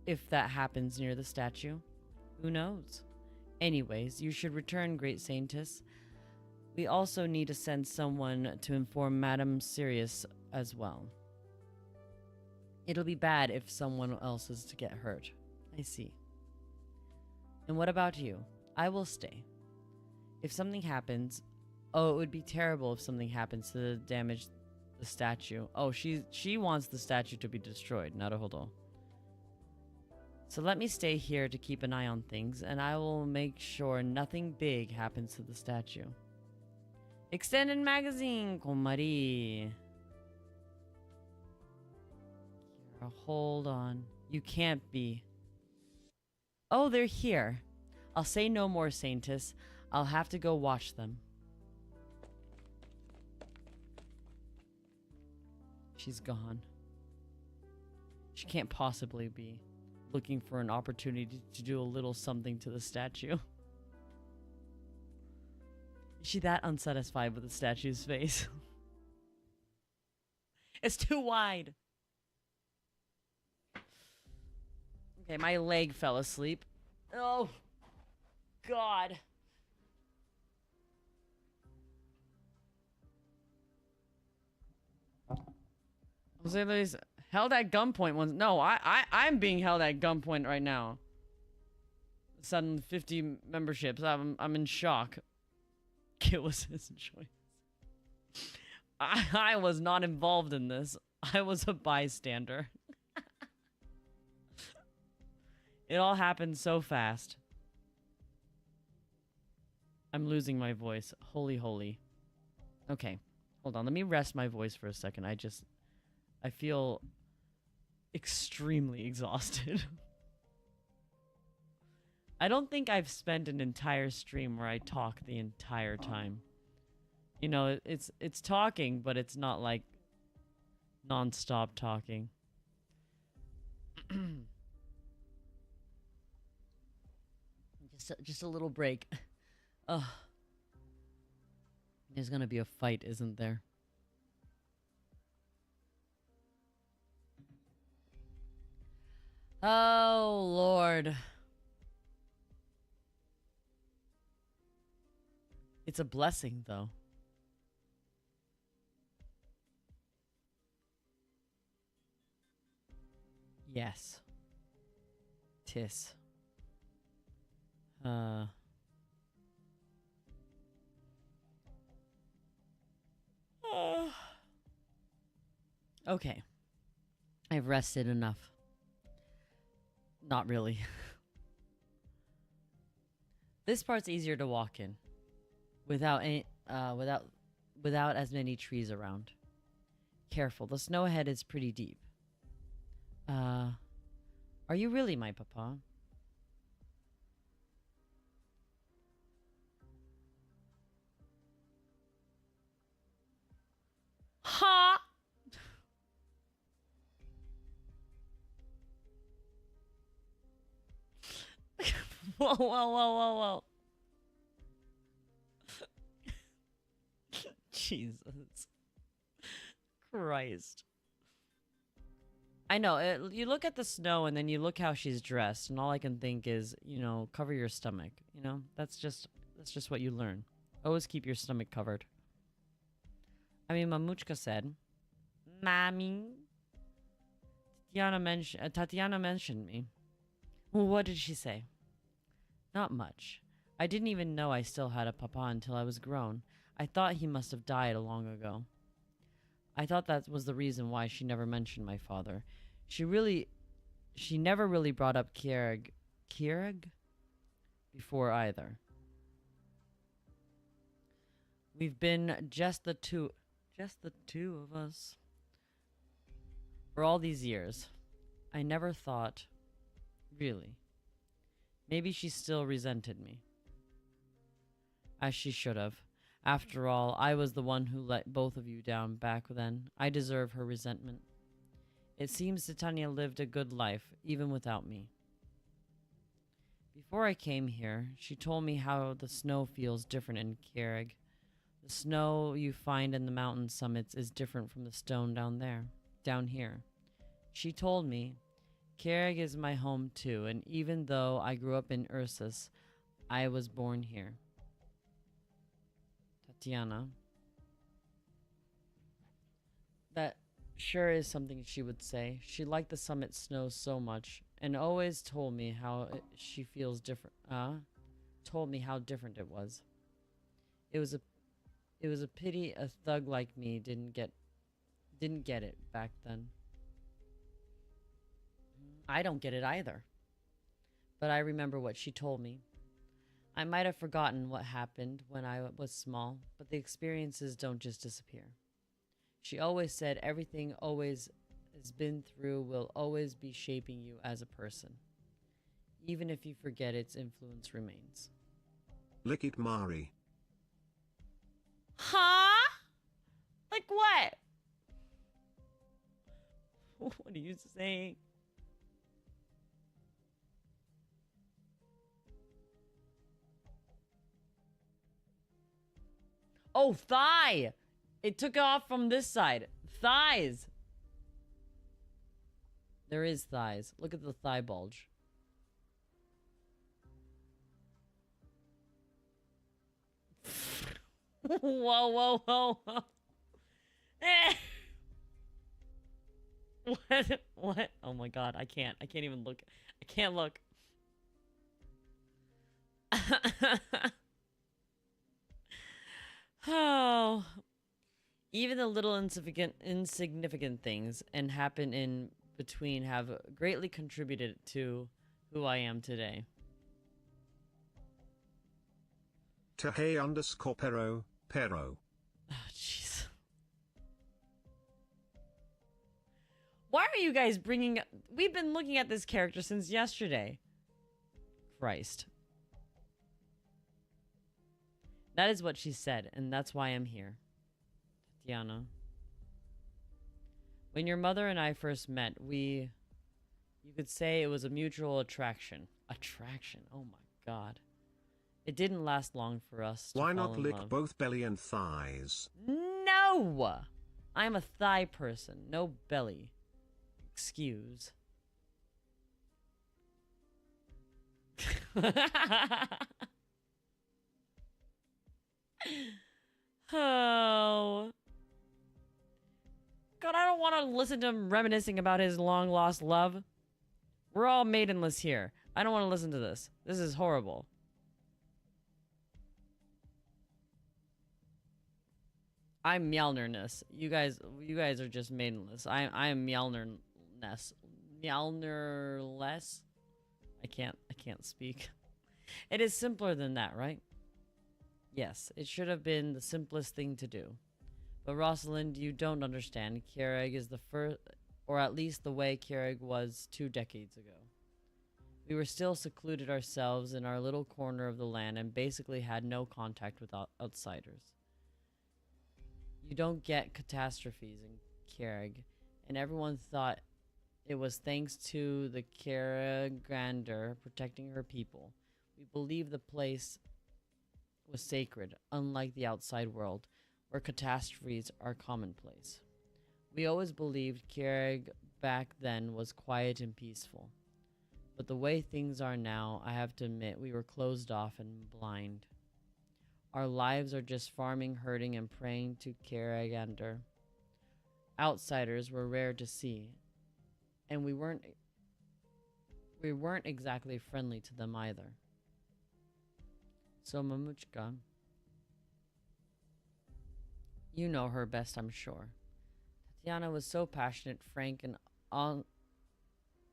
if that happens near the statue? Who knows? Anyways, you should return, great Saintess. We also need to send someone to inform Madame Sirius as well. It'll be bad if someone else is to get hurt. I see. And what about you? I will stay. If something happens... Oh, it would be terrible if something happens to damage the statue. Oh, she wants the statue to be destroyed. Naruhodo. So let me stay here to keep an eye on things, and I will make sure nothing big happens to the statue. Extended magazine, Komari. Hold on. You can't be. Oh, they're here. I'll say no more, Saintess. I'll have to go watch them. She's gone. She can't possibly be looking for an opportunity to do a little something to the statue. Is she that unsatisfied with the statue's face? It's too wide. Okay, my leg fell asleep. Oh, God. Jose's held at gunpoint once. No, I'm being held at gunpoint right now. Sudden 50 memberships. I'm in shock. It was his choice. I was not involved in this. I was a bystander. It all happened so fast. I'm losing my voice. Holy holy. Okay. Hold on. Let me rest my voice for a second. I feel extremely exhausted. I don't think I've spent an entire stream where I talk the entire time. You know, it's talking, but it's not like non-stop talking. Just a little break. Ugh. There's gonna be a fight, isn't there? Oh, Lord. It's a blessing, though. Yes. Tis. Okay. I've rested enough. Not really. This part's easier to walk in. Without as many trees around. Careful, the snow ahead is pretty deep. Are you really my papa? Ha! Whoa, whoa, whoa, whoa, whoa. Jesus Christ. I know, you look at the snow and then you look how she's dressed, and all I can think is, you know, cover your stomach. You know, that's just what you learn. Always keep your stomach covered. I mean, Mamuchka said, Mommy. Tatiana mentioned me. Well, what did she say? Not much. I didn't even know I still had a papa until I was grown. I thought he must have died long ago. I thought that was the reason why she never mentioned my father. She never really brought up Kierig before either. We've been just the two of us for all these years. I never thought, really. Maybe she still resented me. As she should have. After all, I was the one who let both of you down back then. I deserve her resentment. It seems Titania lived a good life, even without me. Before I came here, she told me how the snow feels different in Kierig. The snow you find in the mountain summits is different from the stone down here. She told me, Kierig is my home too, and even though I grew up in Ursus, I was born here. Tatiana. That sure is something she would say. She liked the summit snow so much, and always told me how she feels different. Told me how different it was. It was a pity a thug like me didn't get it back then. I don't get it either. But I remember what she told me. I might have forgotten what happened when I was small, but the experiences don't just disappear. She always said everything always has been through will always be shaping you as a person. Even if you forget, its influence remains. Lick it, Mari. Huh? Like what? What are you saying? Oh, thigh! It took it off from this side. Thighs! There is thighs. Look at the thigh bulge. Whoa, whoa, whoa, whoa. Eh. What? What? Oh my god, I can't even look. I can't look. Oh. Even the little insignificant things and happen in between have greatly contributed to who I am today. Tahe_pero. Oh, jeez. Why are you guys bringing... We've been looking at this character since yesterday. Christ. That is what she said, and that's why I'm here. Tatiana. When your mother and I first met, you could say it was a mutual attraction. Attraction? Oh my god. It didn't last long for us to Why fall not in lick love. both belly and thighs? No! I'm a thigh person, no belly. Excuse. Oh. God, I don't want to listen to him reminiscing about his long-lost love. We're all maidenless here. I don't want to listen to this. This is horrible. I'm Mjolnir-ness. You guys are just maidenless. I am Mjolnir-ness. Mjolnir-less? I can't speak. It is simpler than that, right? Yes, it should have been the simplest thing to do. But Rosalind, you don't understand. Keurig is the first, or at least the way Keurig was 2 decades ago. We were still secluded ourselves in our little corner of the land and basically had no contact with outsiders. You don't get catastrophes in Keurig, and everyone thought it was thanks to the Keurig protecting her people. We believed the place was sacred, unlike the outside world, where catastrophes are commonplace. We always believed Keurig back then was quiet and peaceful. But the way things are now, I have to admit, we were closed off and blind. Our lives are just farming, herding, and praying to Hiragana. Outsiders were rare to see, and we weren't exactly friendly to them either. So Mamuchka, you know her best, I'm sure. Tatiana was so passionate, frank, and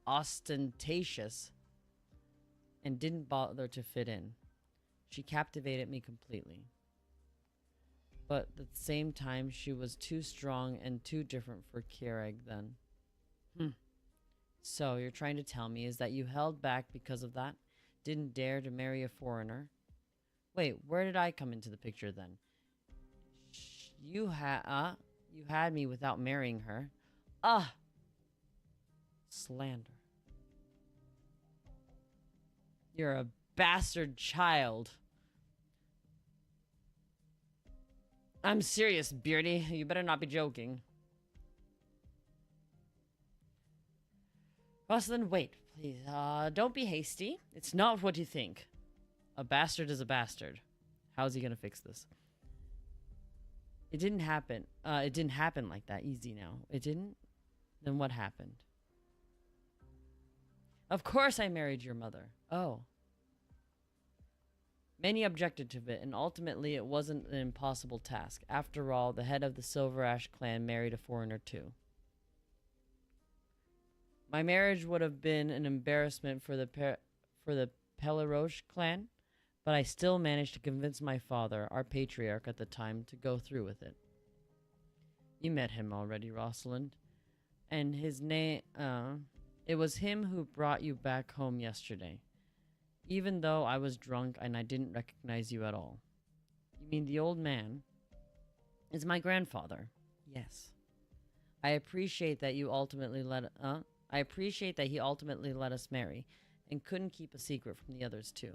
ostentatious, and didn't bother to fit in. She captivated me completely. But at the same time, she was too strong and too different for Keurig then. So, you're trying to tell me is that you held back because of that? Didn't dare to marry a foreigner? Wait, where did I come into the picture then? You had me without marrying her. Slander. You're a bastard child. I'm serious, Beardy. You better not be joking. Rosalind, wait, please. Don't be hasty. It's not what you think. A bastard is a bastard. How's he gonna fix this? It didn't happen. It didn't happen like that. Easy now. It didn't? Then what happened? Of course I married your mother. Oh. Many objected to it, and ultimately it wasn't an impossible task. After all, the head of the Silver Ash clan married a foreigner too. My marriage would have been an embarrassment for the Peliroche clan, but I still managed to convince my father, our patriarch at the time, to go through with it. You met him already, Rosalind. And his name, it was him who brought you back home yesterday. Even though I was drunk and I didn't recognize you at all. You mean the old man is my grandfather? Yes. I appreciate that he ultimately let us marry and couldn't keep a secret from the others too.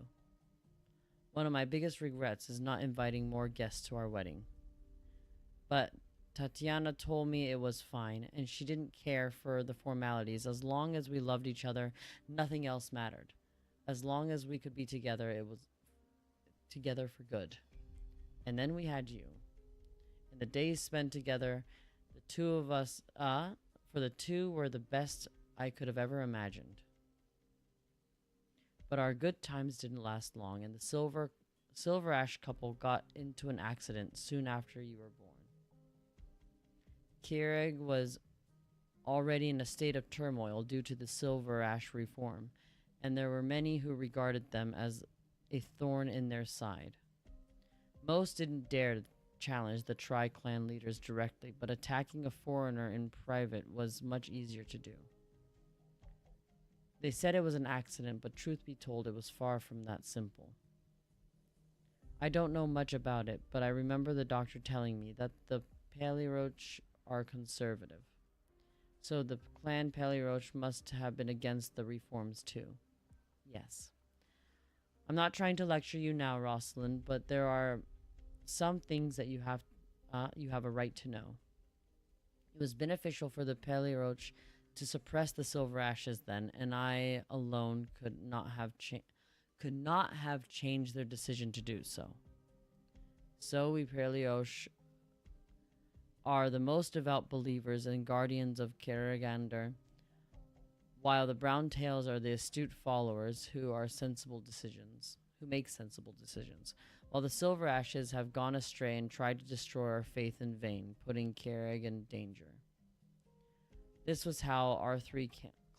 One of my biggest regrets is not inviting more guests to our wedding. But Tatiana told me it was fine, and she didn't care for the formalities. As long as we loved each other, nothing else mattered. As long as we could be together, it was together for good. And then we had you. And the days spent together, the two of us, for the two were the best I could have ever imagined. But our good times didn't last long, and the Silver Ash couple got into an accident soon after you were born. Keurig was already in a state of turmoil due to the Silver Ash reform, and there were many who regarded them as a thorn in their side. Most didn't dare to challenge the Tri-Clan leaders directly, but attacking a foreigner in private was much easier to do. They said it was an accident, but truth be told, it was far from that simple. I don't know much about it, but I remember the doctor telling me that the Peliroche are conservative. So the clan Peliroche must have been against the reforms too. Yes. I'm not trying to lecture you now, Rosalind, but there are some things that you have a right to know. It was beneficial for the Peliroche to suppress the Silver Ashes then, and I alone could not have changed their decision to do so. So we Peliroche are the most devout believers and guardians of Hiragana, while the Brown Tails are the astute followers who make sensible decisions, while the Silver Ashes have gone astray and tried to destroy our faith in vain, putting Keurig in danger. This was how our three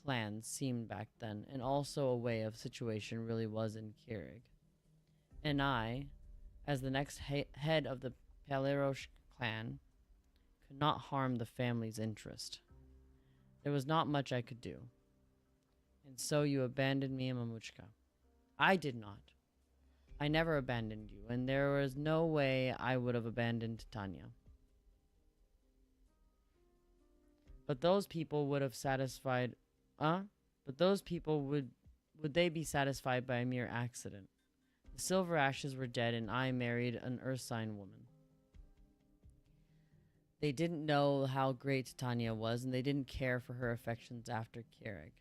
clans seemed back then, and also a way of situation really was in Keurig. And I, as the next head of the Palerosh clan, could not harm the family's interest. There was not much I could do. And so you abandoned me and Mamuchka. I did not. I never abandoned you, and there was no way I would have abandoned Tanya. But those people would have satisfied... But those people would they be satisfied by a mere accident? The Silver Ashes were dead, and I married an Earth Sign woman. They didn't know how great Tanya was, and they didn't care for her affections after Keurig.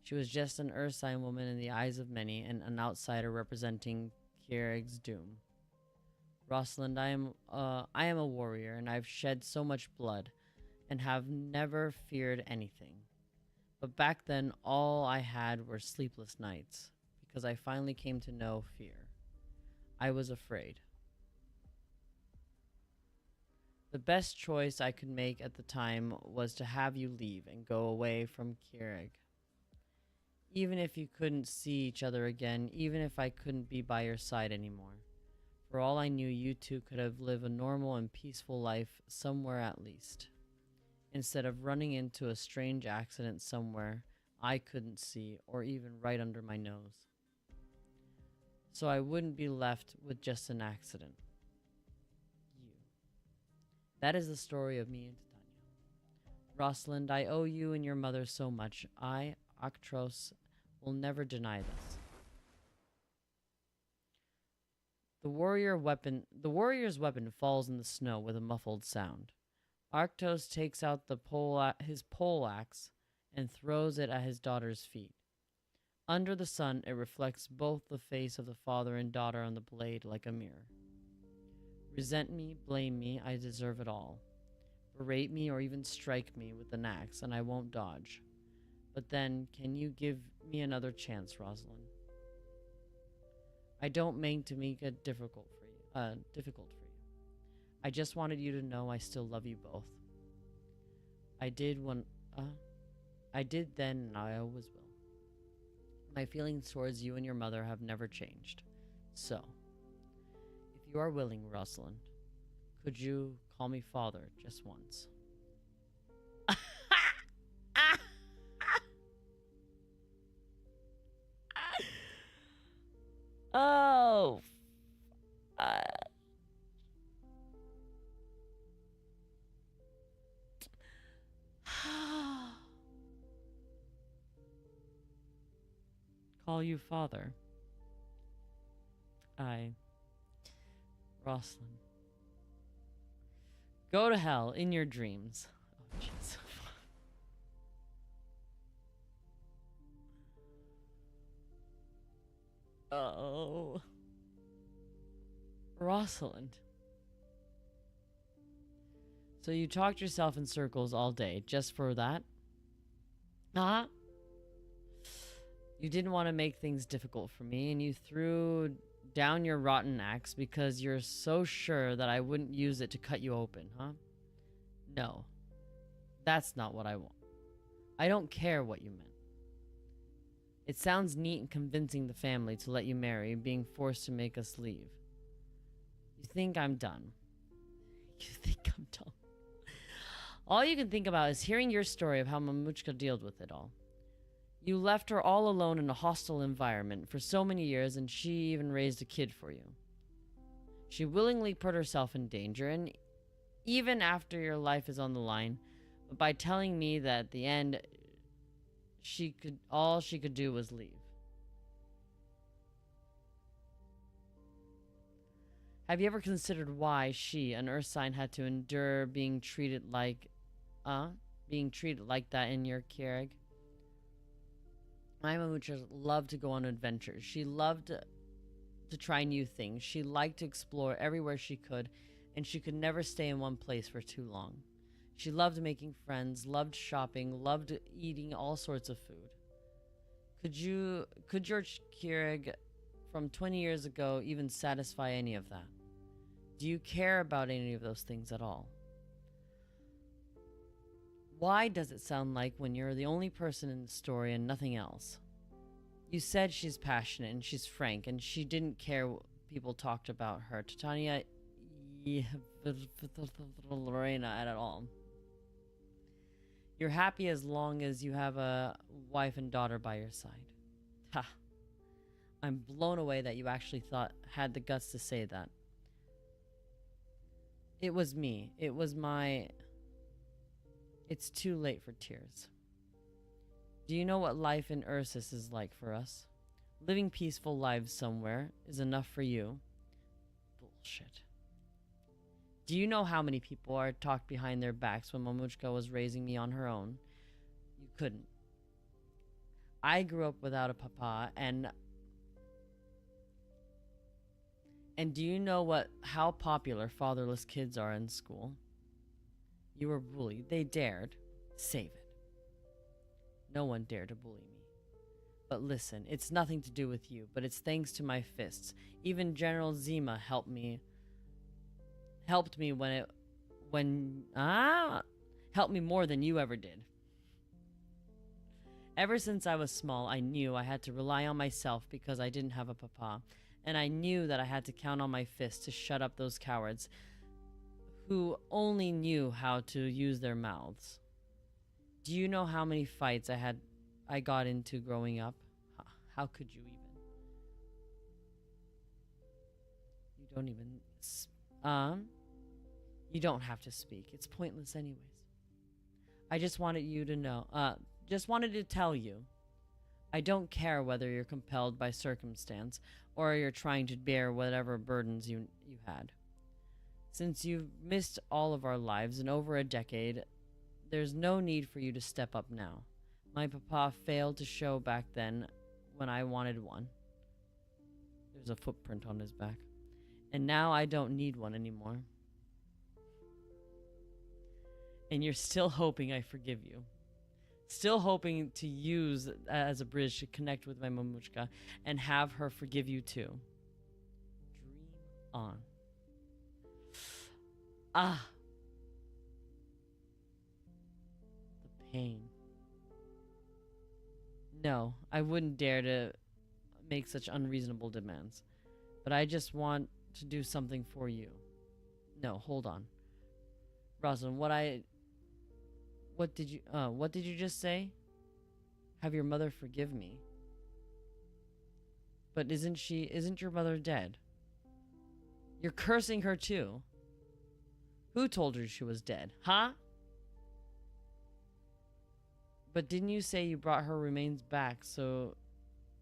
She was just an Earth Sign woman in the eyes of many, and an outsider representing Keurig's doom. Rosalind, I am a warrior, and I've shed so much blood, and have never feared anything. But back then, all I had were sleepless nights, because I finally came to know fear. I was afraid. The best choice I could make at the time was to have you leave and go away from Keurig. Even if you couldn't see each other again, even if I couldn't be by your side anymore. For all I knew, you two could have lived a normal and peaceful life somewhere at least, instead of running into a strange accident somewhere I couldn't see, or even right under my nose. So I wouldn't be left with just an accident. You. That is the story of me and Titania. Rosalind, I owe you and your mother so much. I, Arctros, will never deny this. The warrior's weapon falls in the snow with a muffled sound. Arctos takes out his pole axe and throws it at his daughter's feet. Under the sun, it reflects both the face of the father and daughter on the blade like a mirror. Resent me, blame me, I deserve it all. Berate me or even strike me with an axe, and I won't dodge. But then, can you give me another chance, Rosalind? I don't mean to make it difficult for you. I just wanted you to know I still love you both. I did then, and I always will. My feelings towards you and your mother have never changed. So, if you are willing, Rosalind, could you call me father just once? Oh. Call you father. Rosalind. Go to hell in your dreams. Oh, jeez. Oh. Rosalind. So you talked yourself in circles all day just for that? Huh? You didn't want to make things difficult for me, and you threw down your rotten axe because you're so sure that I wouldn't use it to cut you open, huh? No. That's not what I want. I don't care what you meant. It sounds neat and convincing the family to let you marry, being forced to make us leave. You think I'm done. You think I'm done. All you can think about is hearing your story of how Mamuchka dealt with it all. You left her all alone in a hostile environment for so many years, and she even raised a kid for you. She willingly put herself in danger, and even after your life is on the line, but by telling me that at the end, all she could do was leave. Have you ever considered why she, an Earth sign, had to endure being treated like that in your Keurig? My Mamucha loved to go on adventures. She loved to try new things. She liked to explore everywhere she could, and she could never stay in one place for too long. She loved making friends, loved shopping, loved eating all sorts of food. Could your Keurig from 20 years ago even satisfy any of that? Do you care about any of those things at all? Why does it sound like when you're the only person in the story and nothing else? You said she's passionate and she's frank and she didn't care what people talked about her. Titania, Lorena at all. You're happy as long as you have a wife and daughter by your side. Ha. I'm blown away that you actually had the guts to say that. It was me. It was my... It's too late for tears. Do you know what life in Ursus is like for us? Living peaceful lives somewhere is enough for you. Bullshit. Do you know how many people are talked behind their backs when Mamuchka was raising me on her own? You couldn't. I grew up without a papa, and do you know how popular fatherless kids are in school? You were bullied. They dared. Save it. No one dared to bully me. But listen, it's nothing to do with you, but it's thanks to my fists. Even General Zima helped me helped me more than you ever did. Ever since I was small, I knew I had to rely on myself because I didn't have a papa, and I knew that I had to count on my fists to shut up those cowards who only knew how to use their mouths. Do you know how many fights I got into growing up? How could you even? You don't even... You don't have to speak. It's pointless anyways. I just wanted you to know, just wanted to tell you. I don't care whether you're compelled by circumstance or you're trying to bear whatever burdens you had. Since you've missed all of our lives in over a decade, there's no need for you to step up now. My papa failed to show back then when I wanted one. There's a footprint on his back. And now I don't need one anymore. And you're still hoping I forgive you. Still hoping to use as a bridge to connect with my Mamuchka and have her forgive you too. Dream on. Ah. The pain. No, I wouldn't dare to make such unreasonable demands. But I just want to do something for you. No, hold on. Rosalind, what did you just say? Have your mother forgive me. But isn't your mother dead? You're cursing her too. Who told her she was dead? Huh? But didn't you say you brought her remains back, so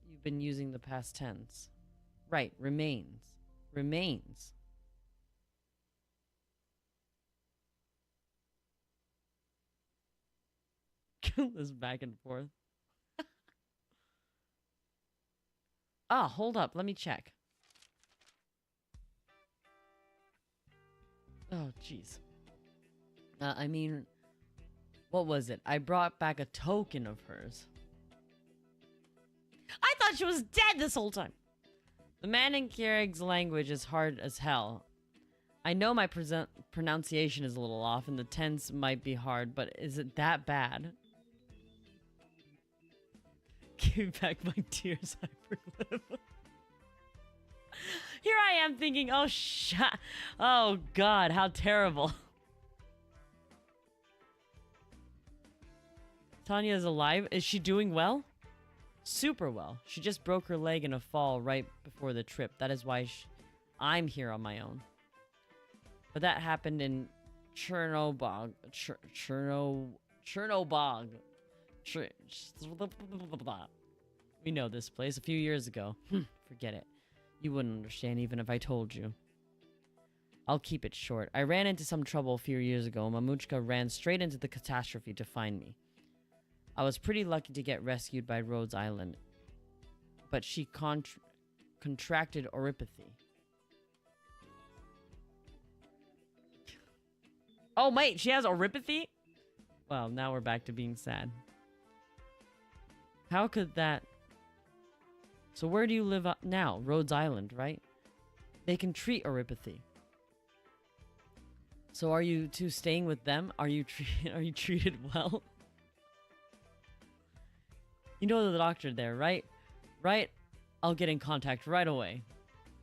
you've been using the past tense? Right, remains. Remains. This back and forth. Ah, hold up. Let me check. Oh, jeez. I mean, what was it? I brought back a token of hers. I thought she was dead this whole time. The Maninkierig's language is hard as hell. I know my pronunciation is a little off and the tense might be hard, but is it that bad? Give back my tears, hyperglyph. Here I am thinking, oh god, how terrible. Tanya is alive. Is she doing well? Super well. She just broke her leg in a fall right before the trip. That is why I'm here on my own. But that happened in Chernobog. Chernobog. We know this place a few years ago. Forget it. You wouldn't understand even if I told you. I'll keep it short. I ran into some trouble a few years ago. Mamuchka ran straight into the catastrophe to find me. I was pretty lucky to get rescued by Rhodes Island. But she contracted oropathy. Oh, wait, she has oropathy? Well, now we're back to being sad. How could that... So where do you live now? Rhodes Island, right? They can treat oropathy. So are you two staying with them? Are you are you treated well? You know the doctor there, right? Right? I'll get in contact right away.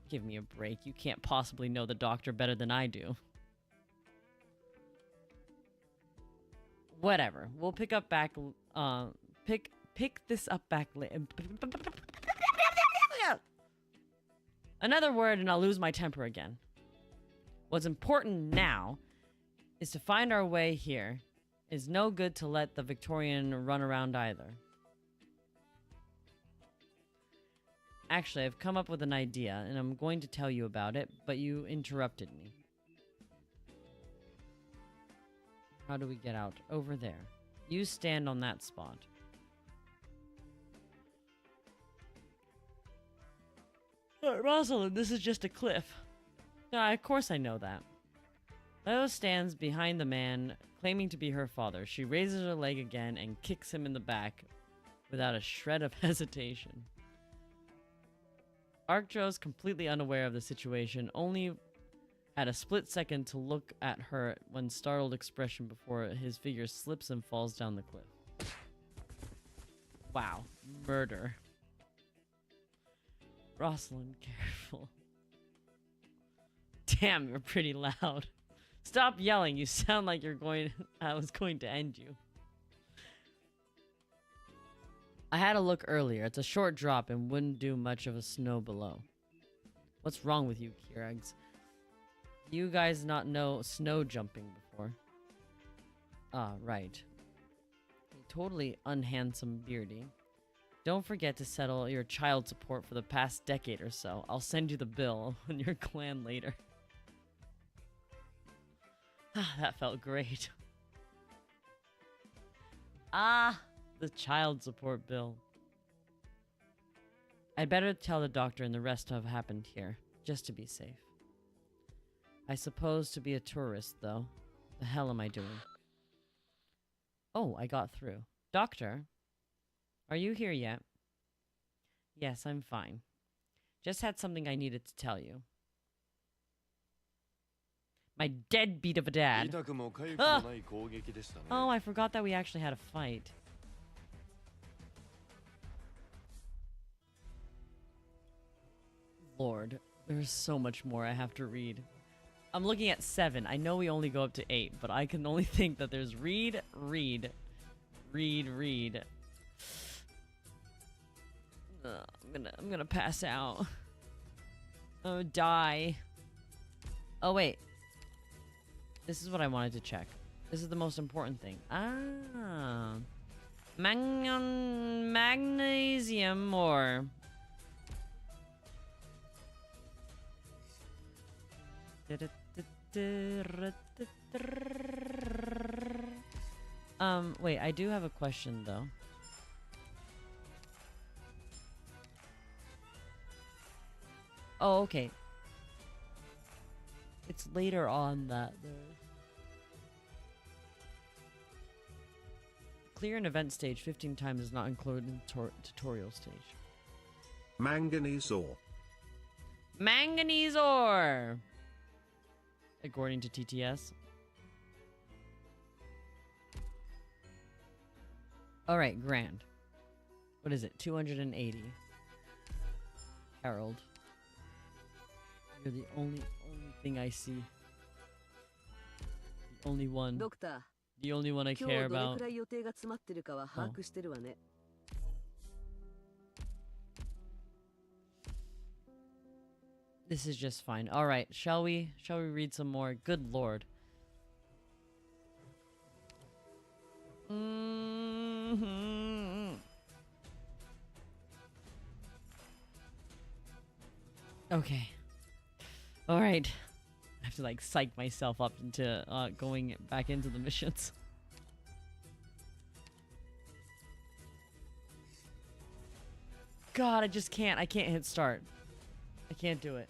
Give me a break. You can't possibly know the doctor better than I do. Whatever. We'll pick up back pick this up back later. Another word and I'll lose my temper again. What's important now is to find our way here. It's no good to let the Victorian run around either. Actually, I've come up with an idea, and I'm going to tell you about it, but you interrupted me. How do we get out? Over there. You stand on that spot. Rosalind, this is just a cliff. Of course I know that. Leo stands behind the man, claiming to be her father. She raises her leg again and kicks him in the back without a shred of hesitation. Arctro's completely unaware of the situation, only had a split second to look at her one startled expression before his figure slips and falls down the cliff. Wow. Murder. Rosalind, careful. Damn, you're pretty loud. Stop yelling. You sound like I was going to end you. I had a look earlier. It's a short drop and wouldn't do much of a snow below. What's wrong with you, Kirags? You guys not know snow jumping before? Ah, right. Totally unhandsome beardy. Don't forget to settle your child support for the past decade or so. I'll send you the bill on your clan later. Ah, that felt great. Ah, the child support bill. I'd better tell the doctor and the rest have happened here, just to be safe. I suppose to be a tourist, though. The hell am I doing? Oh, I got through. Doctor? Are you here yet? Yes, I'm fine. Just had something I needed to tell you. My deadbeat of a dad. Ah! Oh, I forgot that we actually had a fight. Lord, there's so much more I have to read. I'm looking at 7. I know we only go up to 8, but I can only think that there's read. I'm gonna pass out. Oh, die. Oh, wait. This is what I wanted to check. This is the most important thing. Ah. Magnesium ore. Wait, I do have a question though. Oh, okay. It's later on that clear an event stage 15 times is not included in tutorial stage. Manganese ore. Manganese ore! According to TTS. Alright, grand. What is it? 280. Harold. You're the only thing I see. The only one. Doctor, the only one I care about. This is just fine. Alright, shall we read some more? Good lord. Okay. Alright. I have to like psych myself up into going back into the missions. God, I just can't. I can't hit start. I can't do it.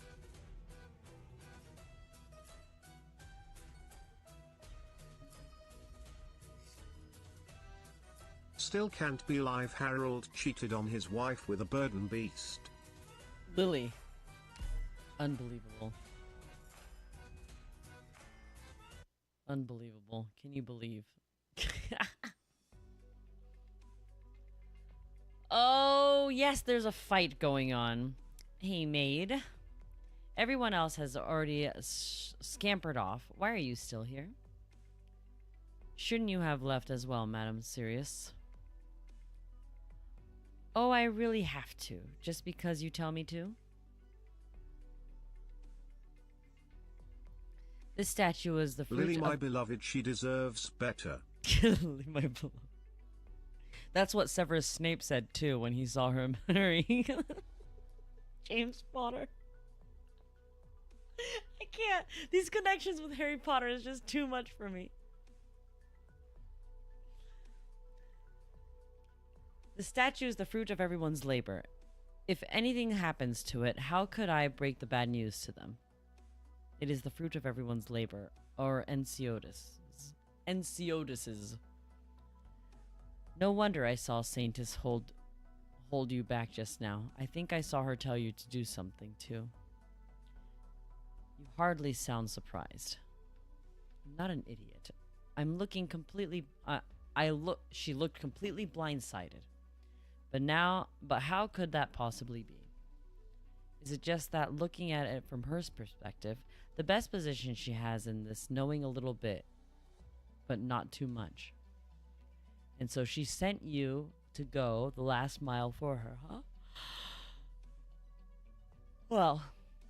Still can't believe Harold cheated on his wife with a burden beast. Lily. Unbelievable. Unbelievable. Can you believe? Oh, yes, there's a fight going on. Hey, maid. Everyone else has already scampered off. Why are you still here? Shouldn't you have left as well, Madam Sirius? Oh, I really have to, just because you tell me to? This statue is the fruit Lily, my of... beloved, she deserves better. Lily, my beloved. That's what Severus Snape said, too, when he saw her marrying James Potter. I can't. These connections with Harry Potter is just too much for me. The statue is the fruit of everyone's labor. If anything happens to it, how could I break the bad news to them? It is the fruit of everyone's labor, or Enceodus. Enceodus's. No wonder I saw Saintus hold you back just now. I think I saw her tell you to do something, too. You hardly sound surprised. I'm not an idiot. I'm looking completely... She looked completely blindsided. But how could that possibly be? Is it just that looking at it from her perspective, the best position she has in this, knowing a little bit, but not too much? And so she sent you to go the last mile for her, huh? Well,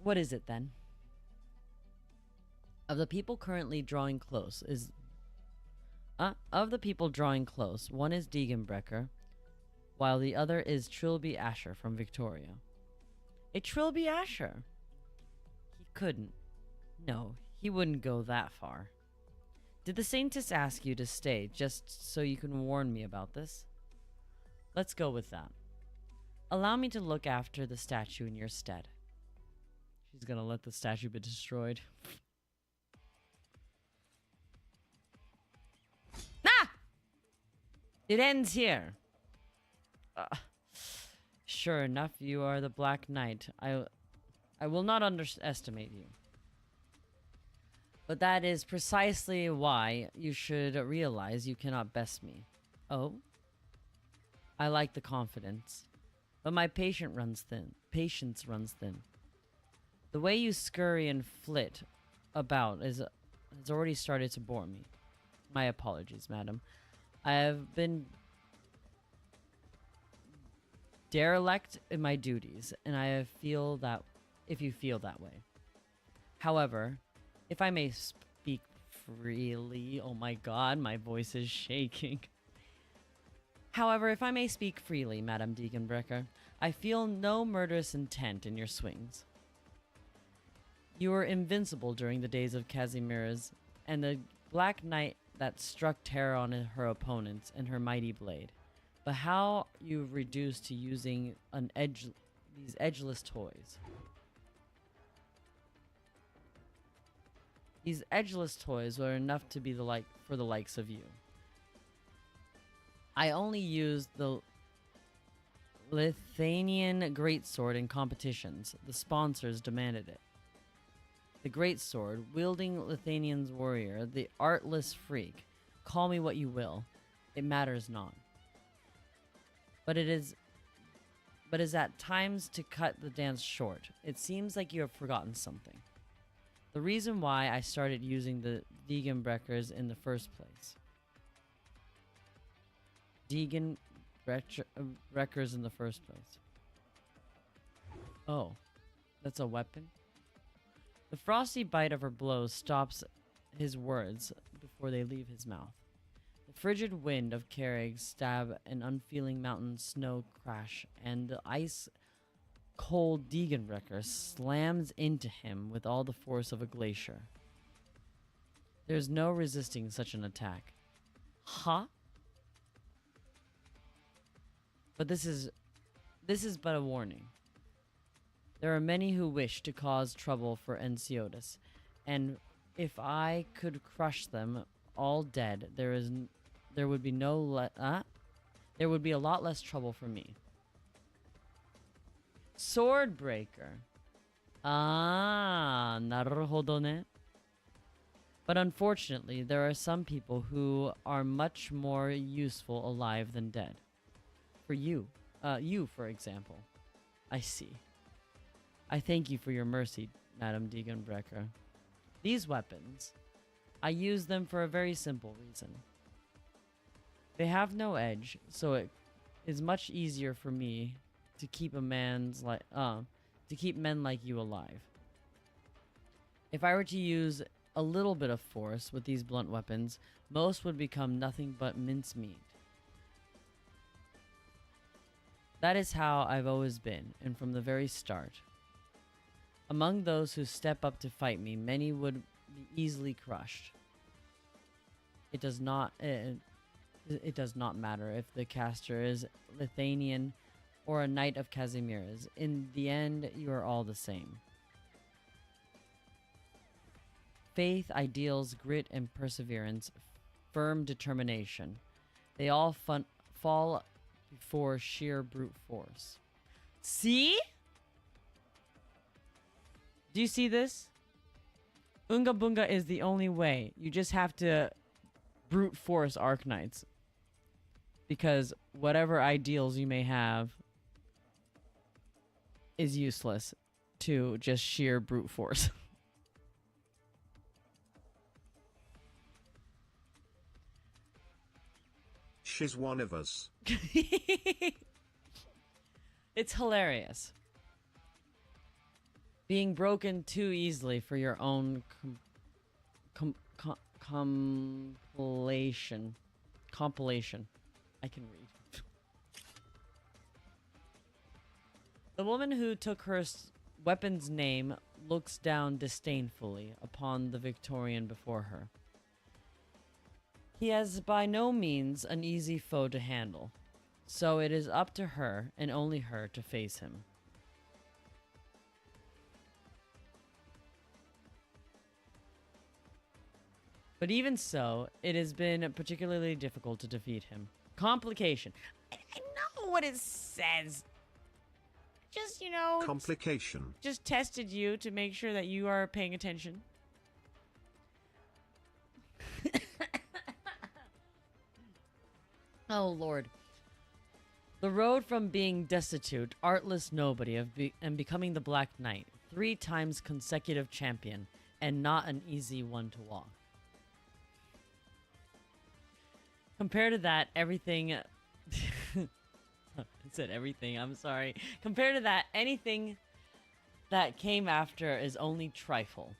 what is it then? Of the people currently drawing close one is Degenbrecker, while the other is Trilby Asher from Victoria. A Trilby Asher? He couldn't. No, he wouldn't go that far. Did the Saintess ask you to stay just so you can warn me about this? Let's go with that. Allow me to look after the statue in your stead. She's gonna let the statue be destroyed. Ah! It ends here. Sure enough, you are the Black Knight. I will not underestimate you. But that is precisely why you should realize you cannot best me. Oh? I like the confidence. But my patience runs thin. The way you scurry and flit about has already started to bore me. My apologies, madam. I have been derelict in my duties, and I feel that if you feel that way. However, if I may speak freely, oh my god, my voice is shaking. However, if I may speak freely, Madame Degenbrecker, I feel no murderous intent in your swings. You were invincible during the days of Casimirs, and the Black Knight that struck terror on her opponents and her mighty blade. But how you've reduced to using these edgeless toys. These edgeless toys were enough to be for the likes of you. I only used the Lithuanian greatsword in competitions. The sponsors demanded it. The greatsword, wielding Lithuanian's warrior, the artless freak. Call me what you will. It matters not. But it is at times to cut the dance short. It seems like you have forgotten something. The reason why I started using the Degenbreckers in the first place. Degenbreckers in the first place. Oh, that's a weapon? The frosty bite of her blows stops his words before they leave his mouth. The frigid wind of Carreg stab an unfeeling mountain snow crash, and the ice-cold Degenbrecker slams into him with all the force of a glacier. There's no resisting such an attack. Huh? But this is but a warning. There are many who wish to cause trouble for Enceodus, and if I could crush them all dead, there would be there would be a lot less trouble for me. Swordbreaker. Ah, naruhodo ne. But unfortunately, there are some people who are much more useful alive than dead. For you. You, for example. I see. I thank you for your mercy, Madam Degenbrecher. These weapons, I use them for a very simple reason. They have no edge, so it is much easier for me to keep men like you alive. If I were to use a little bit of force with these blunt weapons, most would become nothing but mincemeat. That is how I've always been, and from the very start. Among those who step up to fight me, many would be easily crushed. It does not matter if the caster is Lithuanian or a knight of Casimirs. In the end, you are all the same. Faith, ideals, grit, and perseverance, firm determination. They all fall before sheer brute force. See? Do you see this? Unga Bunga is the only way. You just have to brute force Arknights. Because whatever ideals you may have is useless to just sheer brute force. She's one of us. It's hilarious. Being broken too easily for your own compilation. I can read. The woman who took her weapon's name looks down disdainfully upon the Victorian before her. He has by no means an easy foe to handle, so it is up to her, and only her, to face him. But even so, it has been particularly difficult to defeat him. Complication. I know what it says. Just, you know... Complication. Just tested you to make sure that you are paying attention. Oh, Lord. The road from being destitute, artless nobody, and becoming the Black Knight, 3 times consecutive champion, and not an easy one to walk. Compared to that, everything... I said everything, I'm sorry. Compared to that, anything that came after is only trifle.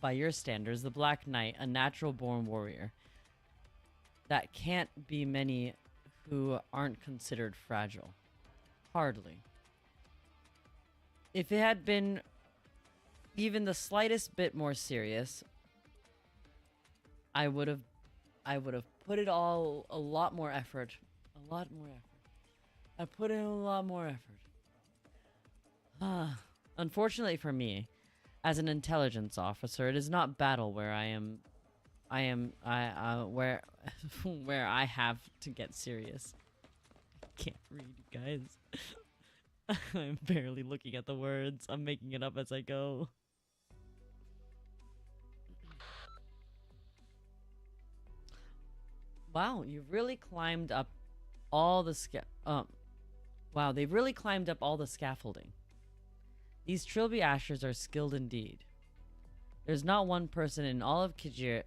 By your standards, the Black Knight, a natural-born warrior. That can't be many who aren't considered fragile. Hardly. If it had been even the slightest bit more serious, I would have put it all a lot more effort. I put in a lot more effort. Unfortunately for me, as an intelligence officer, it is not battle where where I have to get serious. I can't read, you guys. I'm barely looking at the words. I'm making it up as I go. Wow, you've really climbed up all the wow, they've really climbed up all the scaffolding. These Trilby Ashers are skilled indeed. There's not one person in all of Kiereg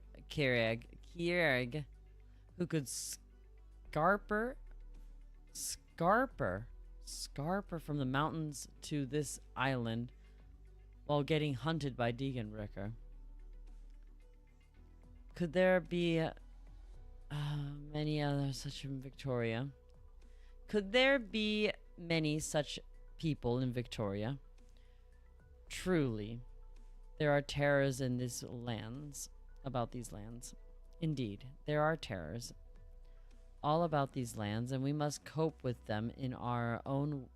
who could scarper from the mountains to this island while getting hunted by Degenbrecher. Could there be many others such in Victoria? Could there be many such people in Victoria? Truly, there are terrors in these lands, about these lands. Indeed, there are terrors all about these lands, and we must cope with them in our own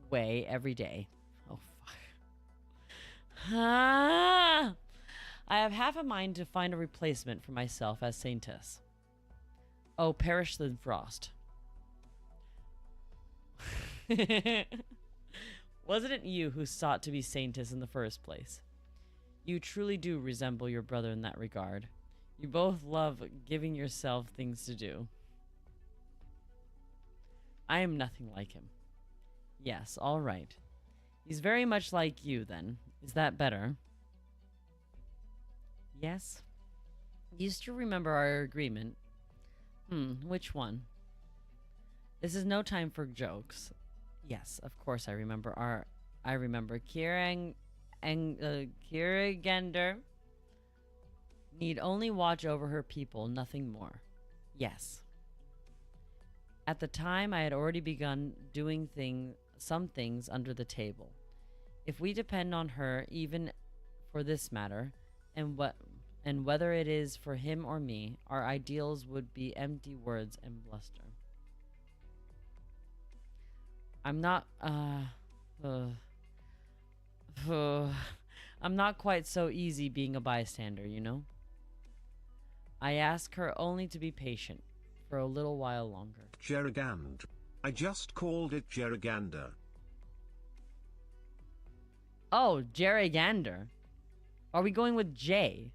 way every day. Oh, fuck. I have half a mind to find a replacement for myself as Saintess. Oh, perish the frost. Wasn't it you who sought to be Saintess in the first place? You truly do resemble your brother in that regard. You both love giving yourself things to do. I am nothing like him. Yes, all right. He's very much like you, then. Is that better? Yes. You still remember our agreement? Which one? This is no time for jokes. Yes, of course I remember Hiragana need only watch over her people, nothing more. Yes. At the time, I had already begun doing some things under the table. If we depend on her, even for this matter, and whether it is for him or me, our ideals would be empty words and bluster. I'm not quite so easy being a bystander, you know? I ask her only to be patient for a little while longer. Gerrigand. I just called it Gerrigander. Oh, Gerrigander. Are we going with J?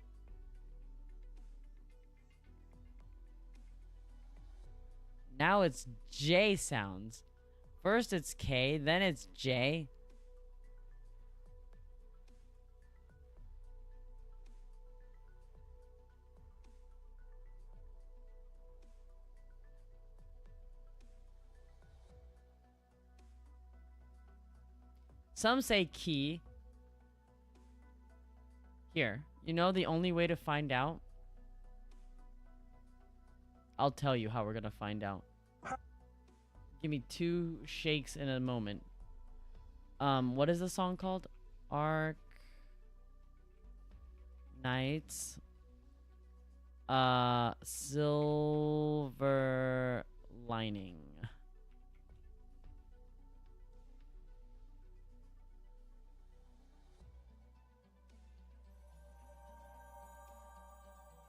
Now it's J sounds. First it's K, then it's J. Some say key. Here, you know the only way to find out? I'll tell you how we're gonna find out. Give me 2 shakes in a moment. What is the song called? Arknights. Silver Lining.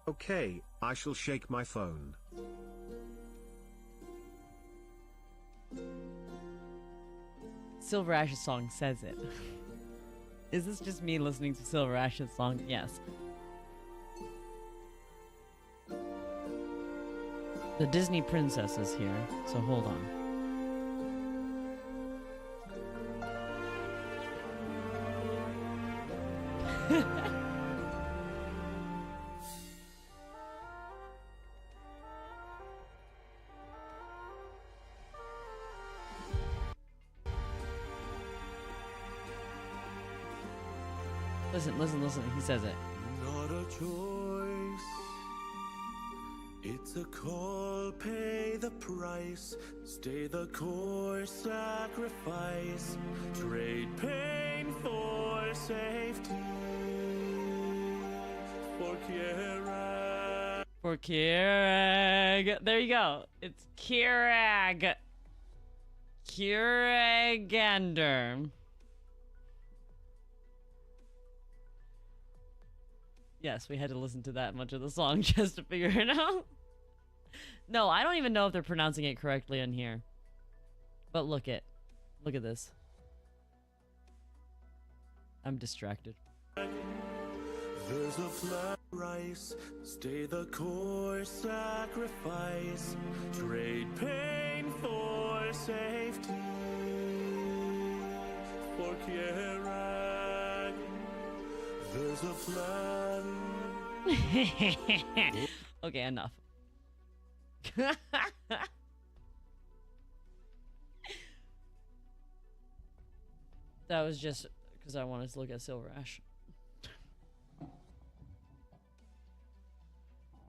Okay, I shall shake my phone. Silver Ash's song says it. Is this just me listening to Silver Ash's song? Yes. The Disney princess is here, so hold on. Listen, he says it. Not a choice, it's a call, pay the price, stay the course, sacrifice, trade pain for safety, for Kierag. For Kierag. There you go. It's Kierag. Kieragander. Yes, we had to listen to that much of the song just to figure it out. No, I don't even know if they're pronouncing it correctly in here. But look at this. I'm distracted. There's a flat rice, stay the course, sacrifice, trade pain for safety, for Kierag. There's a plan. Okay, enough. That was just because I wanted to look at Silver Ash.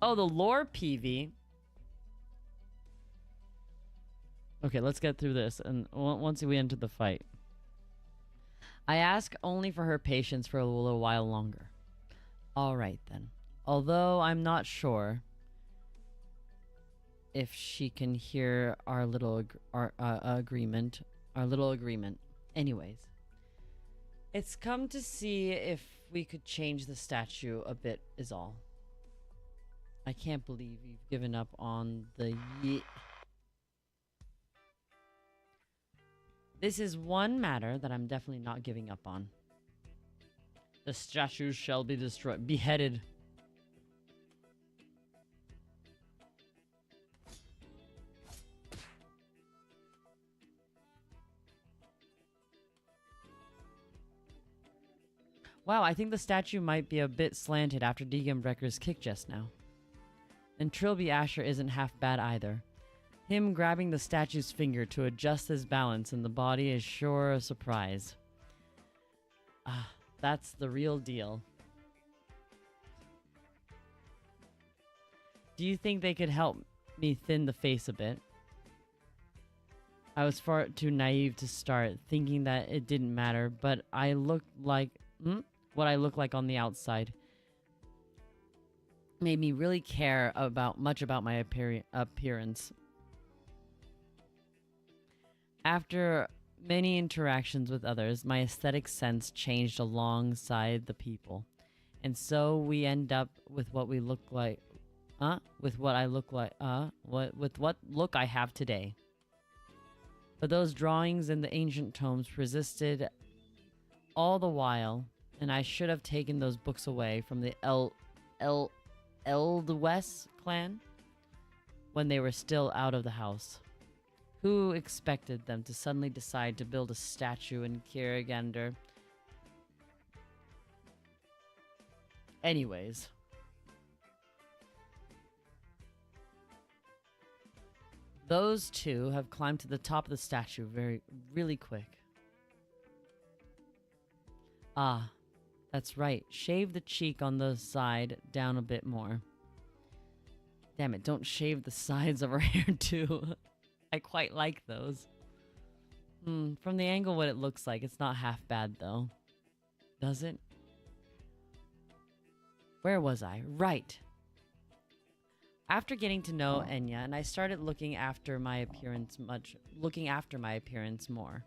Oh, the lore PV. Okay, let's get through this, and once we enter the fight. I ask only for her patience for a little while longer. All right, then. Although I'm not sure if she can hear our little agreement. Anyways, it's come to see if we could change the statue a bit is all. I can't believe you've given up on the This is one matter that I'm definitely not giving up on. The statues shall be destroyed. Beheaded. Wow, I think the statue might be a bit slanted after Degenbrecker's kick just now. And Trilby Asher isn't half bad either. Him grabbing the statue's finger to adjust his balance in the body is sure a surprise. Ah, that's the real deal. Do you think they could help me thin the face a bit? I was far too naive to start, thinking that it didn't matter, but I looked like... what I look like on the outside made me really care much about my appearance. After many interactions with others, my aesthetic sense changed alongside the people. And so we end up with what we look like, with what look I have today. But those drawings in the ancient tomes persisted all the while, and I should have taken those books away from the Eldwes clan when they were still out of the house. Who expected them to suddenly decide to build a statue in Hiragana? Anyways. Those two have climbed to the top of the statue really quick. Ah, that's right. Shave the cheek on the side down a bit more. Damn it, don't shave the sides of her hair too. I quite like those. From the angle what it looks like, it's not half bad though. Does it? Where was I? Right. After getting to know Enya, and I started looking after my appearance more.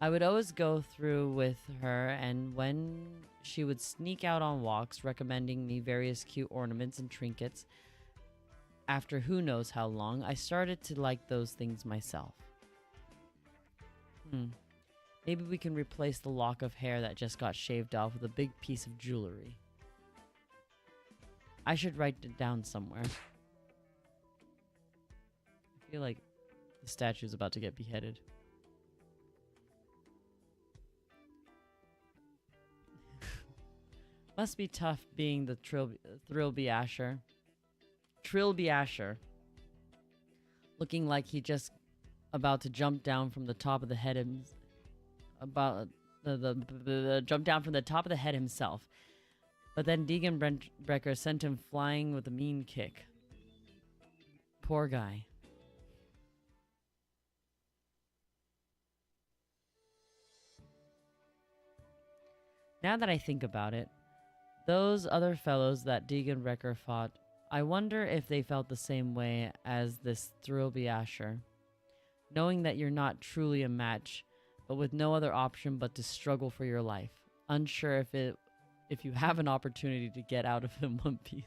I would always go through with her, and when she would sneak out on walks, recommending me various cute ornaments and trinkets, after who knows how long, I started to like those things myself. Maybe we can replace the lock of hair that just got shaved off with a big piece of jewelry. I should write it down somewhere. I feel like the statue's about to get beheaded. Must be tough being the Trilby Asher. Trilby Asher. Looking like he just about to jump down from the top of the head jump down from the top of the head himself. But then Degenbrecker sent him flying with a mean kick. Poor guy. Now that I think about it, those other fellows that Degenbrecker fought, I wonder if they felt the same way as this Trilby Asher. Knowing that you're not truly a match, but with no other option but to struggle for your life. Unsure if you have an opportunity to get out of in one piece.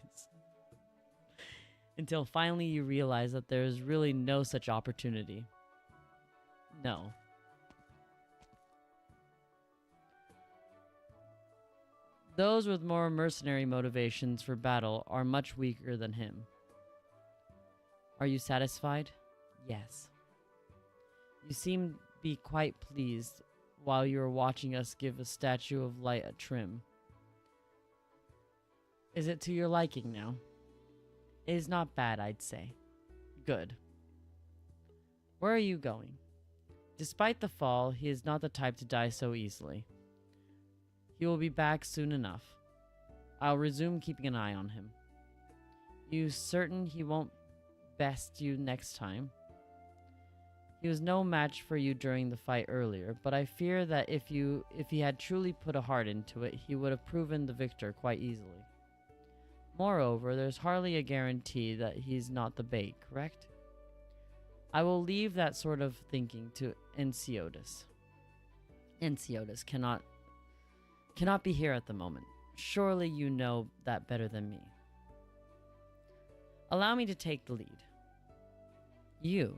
Until finally you realize that there is really no such opportunity. No. Those with more mercenary motivations for battle are much weaker than him. Are you satisfied? Yes. You seem to be quite pleased while you are watching us give a statue of light a trim. Is it to your liking now? It is not bad, I'd say. Good. Where are you going? Despite the fall, he is not the type to die so easily. He will be back soon enough. I'll resume keeping an eye on him. You certain he won't best you next time? He was no match for you during the fight earlier, but I fear that if he had truly put a heart into it, he would have proven the victor quite easily. Moreover, there's hardly a guarantee that he's not the bait, correct? I will leave that sort of thinking to Enceotis. Enceotis cannot be here at the moment. Surely you know that better than me. Allow me to take the lead. You.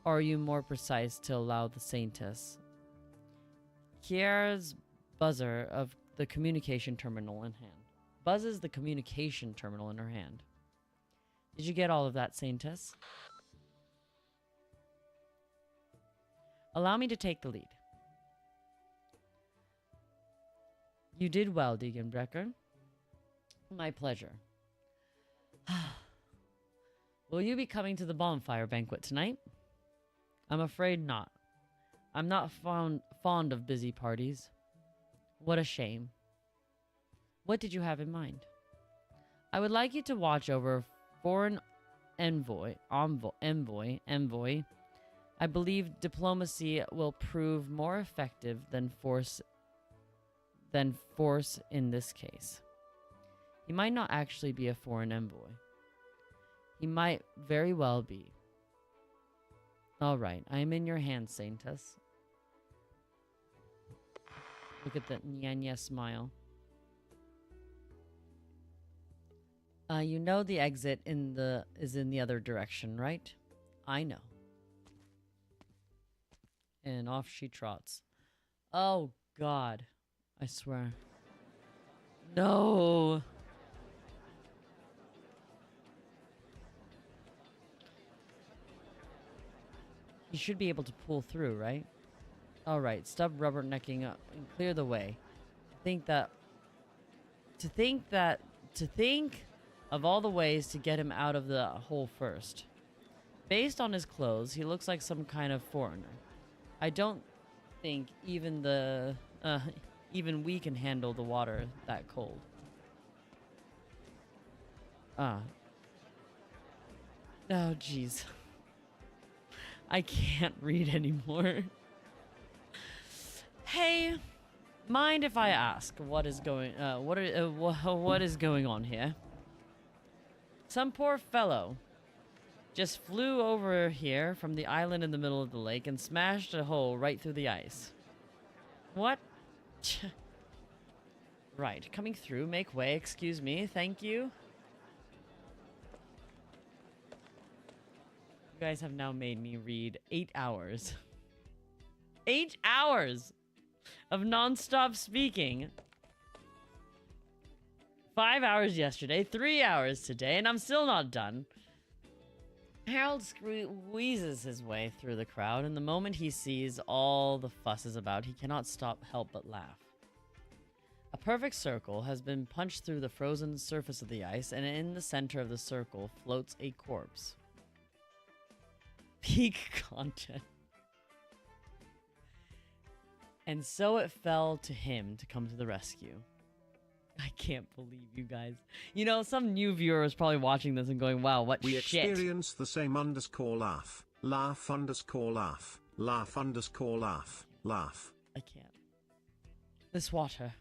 Or are you more precise to allow the Saintess? Kiera's buzzer of the communication terminal in hand. Buzzes the communication terminal in her hand. Did you get all of that, Saintess? Allow me to take the lead. You did well, Degenbrecker. My pleasure. Will you be coming to the bonfire banquet tonight? I'm afraid not. I'm not fond of busy parties. What a shame. What did you have in mind? I would like you to watch over foreign envoy. I believe diplomacy will prove more effective than force in this case. He might not actually be a foreign envoy. He might very well be. All right, I am in your hands, Saintess. Look at that Nyanya smile. You know the exit is in the other direction, right? I know. And off she trots. Oh, God. I swear. No. You should be able to pull through, right? Alright, stop rubbernecking up and clear the way. To think of all the ways to get him out of the hole first. Based on his clothes, he looks like some kind of foreigner. I don't think even we can handle the water that cold. Oh, jeez. I can't read anymore. Hey, mind if I ask what is going on here? Some poor fellow just flew over here from the island in the middle of the lake and smashed a hole right through the ice. What? Right, coming through, make way, excuse me, thank you. You guys have now made me read 8 hours. 8 hours of non-stop speaking. 5 hours yesterday, 3 hours today, and I'm still not done. Harold squeezes his way through the crowd, and the moment he sees all the fuss is about, he cannot help but laugh. A perfect circle has been punched through the frozen surface of the ice, and in the center of the circle floats a corpse. Peak content. And so it fell to him to come to the rescue. I can't believe you guys. You know, some new viewer is probably watching this and going, wow, what We shit. experience the same laugh, laugh laugh, laugh laugh, laugh. I can't. This water.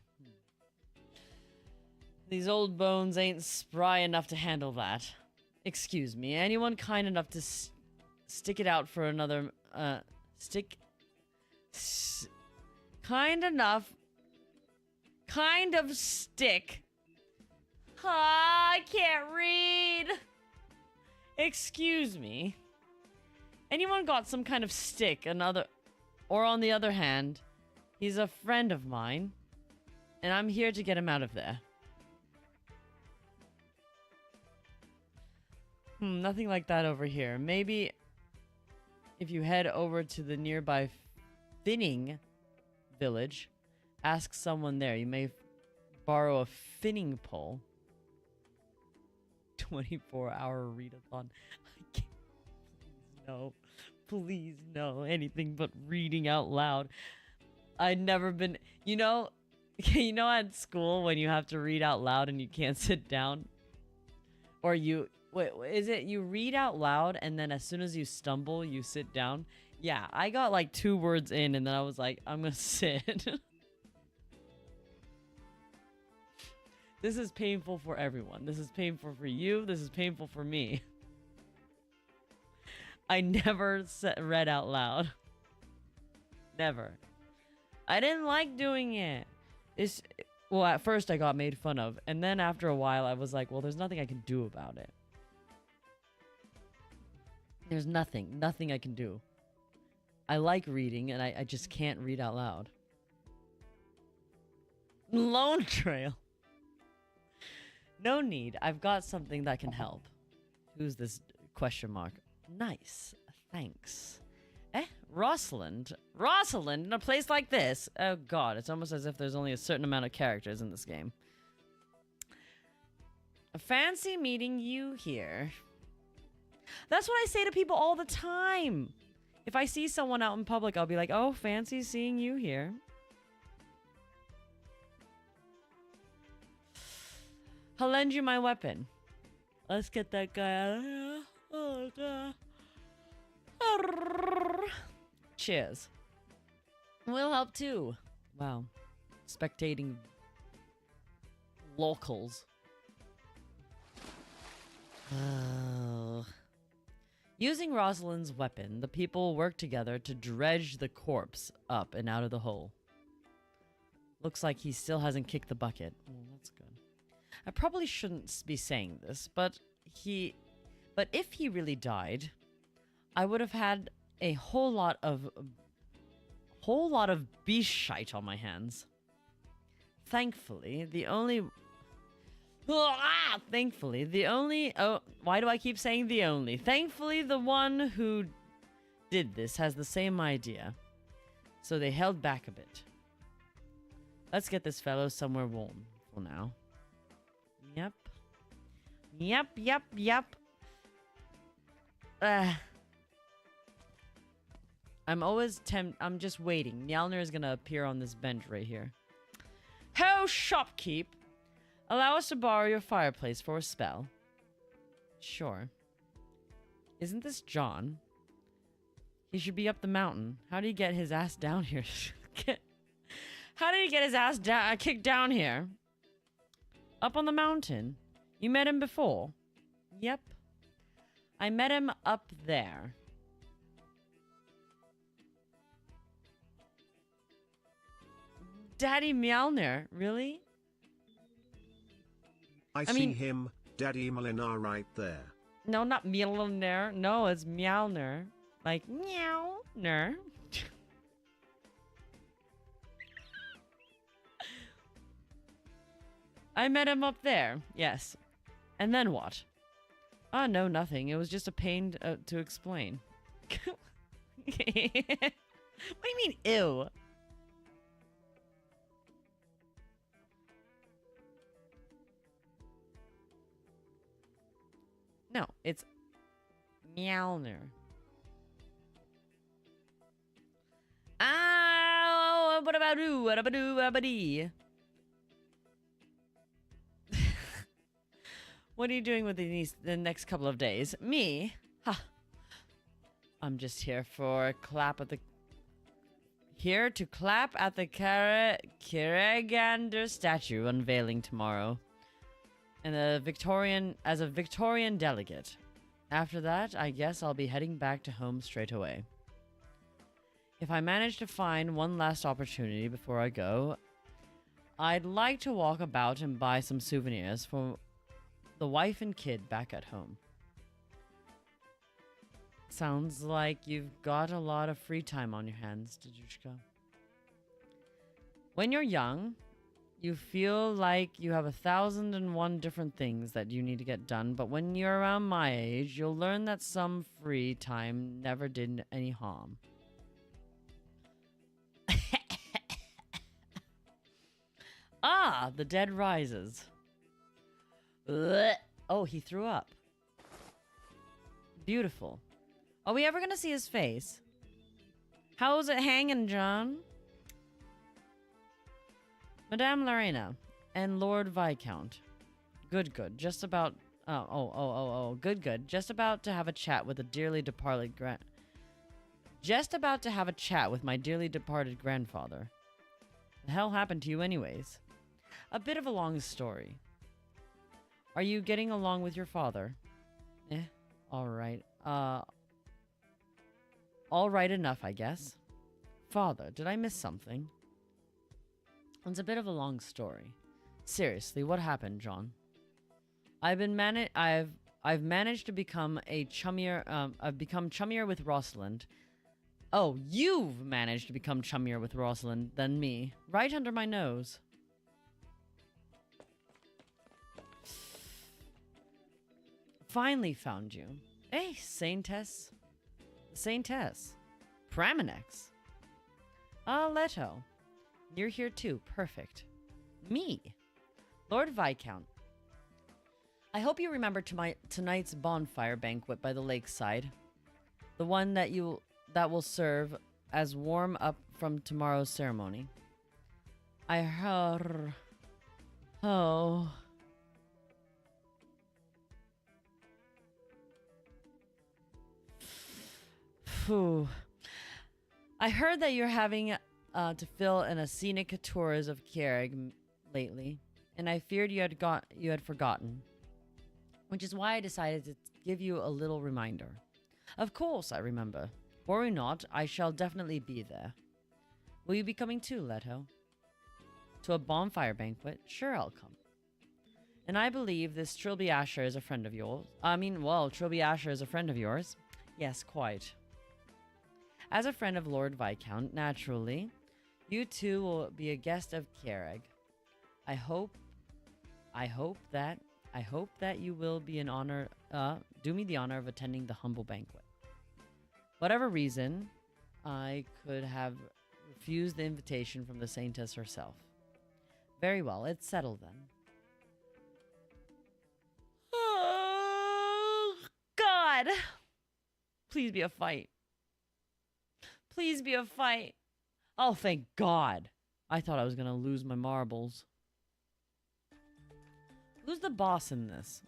These old bones ain't spry enough to handle that. Excuse me, anyone kind enough to stick it out for another, kind of stick. I can't read. Excuse me. Anyone got some kind of stick, or on the other hand, he's a friend of mine, and I'm here to get him out of there. Nothing like that over here. Maybe if you head over to the nearby Finning village, ask someone there. You may borrow a finning pole. 24-hour readathon. I can't. Please no. Please no. Anything but reading out loud. I'd never been... You know at school when you have to read out loud and you can't sit down? Or you... Wait, is it you read out loud and then as soon as you stumble, you sit down? Yeah, I got like 2 words in and then I was like, I'm gonna sit. This is painful for everyone. This is painful for you. This is painful for me. I never read out loud. Never. I didn't like doing it. Well, at first I got made fun of. And then after a while I was like, well, there's nothing I can do about it. There's nothing I can do. I like reading and I just can't read out loud. Lone trail. No need. I've got something that can help. Who's this question mark? Nice. Thanks. Rosalind? Rosalind in a place like this? Oh god, it's almost as if there's only a certain amount of characters in this game. Fancy meeting you here. That's what I say to people all the time. If I see someone out in public, I'll be like, oh, fancy seeing you here. I'll lend you my weapon. Let's get that guy out of here. Oh, God. Cheers. We'll help too. Wow. Spectating locals. Using Rosalind's weapon, the people work together to dredge the corpse up and out of the hole. Looks like he still hasn't kicked the bucket. Well, that's good. I probably shouldn't be saying this, but if he really died, I would have had a whole lot of beast shite on my hands. Thankfully, the only oh, why do I keep saying the only? Thankfully, the one who did this has the same idea. So they held back a bit. Let's get this fellow somewhere warm for now. Yep. I'm always I'm just waiting. Mjolnir is gonna appear on this bench right here. Ho, shopkeep! Allow us to borrow your fireplace for a spell. Sure. Isn't this John? He should be up the mountain. How did he get his ass down here? How did he get his ass kicked down here? Up on the mountain. You met him before? Yep. I met him up there. Daddy Mjolnir, really? I see him, Daddy Mjolnir right there. No, not Mjolnir. No, it's Mjolnir. Like, meow-ner. I met him up there, yes. And then what? Ah, no, nothing. It was just a pain to explain. What do you mean, ew? No, it's Mjolnir. Ah, what about you? What about you? What about you? What are you doing with the next couple of days? Me? Ha. I'm just here to clap at the Hiragana statue unveiling tomorrow. And as a Victorian delegate. After that, I guess I'll be heading back to home straight away. If I manage to find one last opportunity before I go, I'd like to walk about and buy some souvenirs for the wife and kid back at home. Sounds like you've got a lot of free time on your hands, Dajushka. When you're young, you feel like you have 1,001 different things that you need to get done, but when you're around my age, you'll learn that some free time never did any harm. Ah, the dead rises. Ugh. Oh, he threw up. Beautiful. Are we ever gonna see his face? How's it hanging, John? Madame Lorena and Lord Viscount. Good. Just about... Good. Just about to have a chat with a dearly departed my dearly departed grandfather. The hell happened to you anyways? A bit of a long story. Are you getting along with your father? Alright. Alright enough, I guess. Father, did I miss something? It's a bit of a long story. Seriously, what happened, John? I've managed to become I've become chummier with Rosalind. Oh, you've managed to become chummier with Rosalind than me. Right under my nose. finally found you. Hey, Saintess. Saintess. Pramanex. Ah, Leto. You're here too. Perfect. Me. Lord Viscount. I hope you remember tonight's bonfire banquet by the lakeside. The one that will serve as warm up from tomorrow's ceremony. I heard... Oh... Phew. I heard that you're having to fill in a scenic tours of Kierig lately, and I feared you had forgotten, which is why I decided to give you a little reminder. Of course, I remember. Worry not, I shall definitely be there. Will you be coming too, Leto? To a bonfire banquet? Sure, I'll come. And I believe this Trilby Asher is a friend of yours. Trilby Asher is a friend of yours. Yes, quite. As a friend of Lord Viscount, naturally, you too will be a guest of Kierig. I hope that you will be an honor, do me the honor of attending the humble banquet. Whatever reason, I could have refused the invitation from the Saintess herself. Very well, it's settled then. Oh, God! Please be a fight. Please be a fight. Oh, thank God. I thought I was gonna lose my marbles. Who's the boss in this?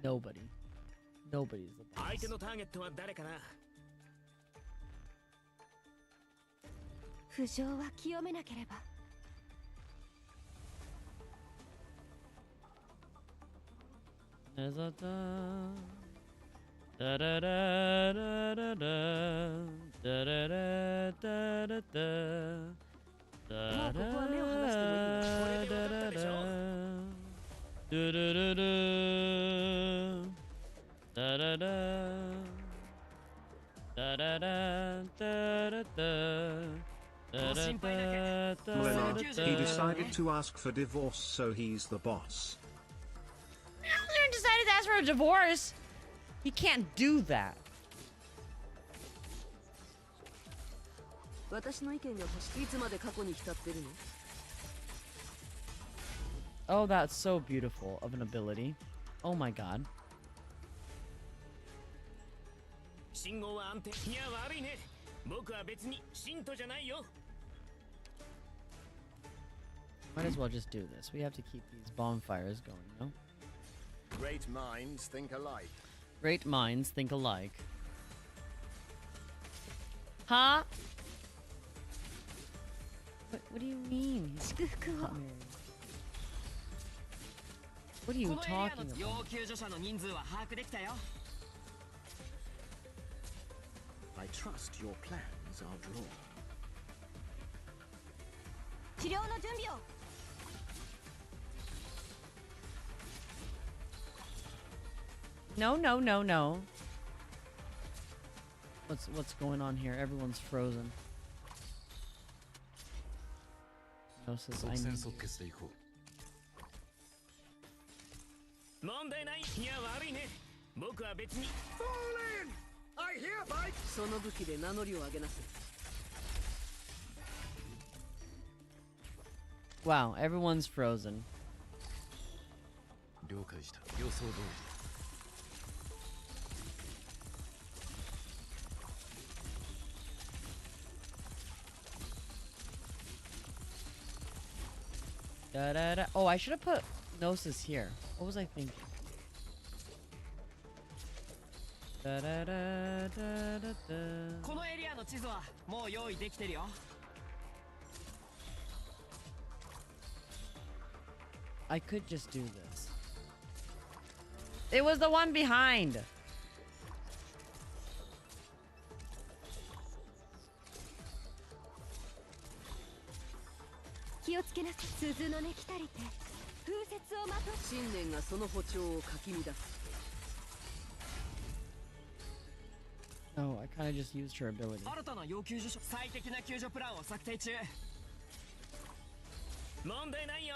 Nobody. Nobody's the boss. 浮上は清めなければ。Da da da da da da da da da da da da Melina, he decided to ask for divorce, so he's the boss. He decided to ask for a divorce. He can't do that. 私の意見が欲しい。いつまで過去に浸ってるの？ Oh, that's so beautiful of an ability. Oh my God. 信号は安定。いや悪いね。僕は別に信徒じゃないよ。 Might as well just do this. We have to keep these bonfires going, no? Great minds think alike. Great minds think alike. Huh? What do you mean? He's not married. What are you talking about? 要救助者の人数は把握できたよ。 I trust your plans are drawn. 治療の準備を。 No, no, no, no. What's going on here? Everyone's frozen. No, says I need you. 問題ない。いや悪いね。僕は別に。 Fall in! I hereby... その武器で名乗りを上げなさい。 Wow, everyone's frozen. 了解した。予想通り。 Da, da, da. Oh, I should have put Gnosis here. What was I thinking? Da, da, da, da, da, da. このエリアの地図はもう用意できてるよ。 I could just do this. It was the one behind. 気をつけなさい。鈴の音来たりて風雪をまと信念がその歩調をかき乱す。 No, I kind of just used her ability. 新たな要救助者。最適な救助プランを策定中。問題ないよ。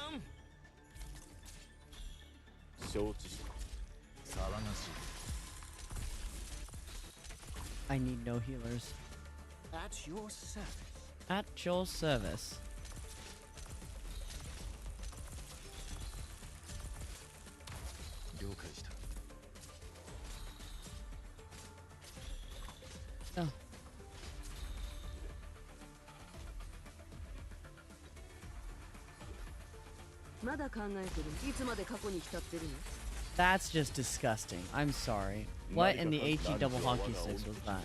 承知した。騒がしい。 I need no healers. At your service. At your service. Oh. That's just disgusting. I'm sorry. What in the HE double hockey sticks was that?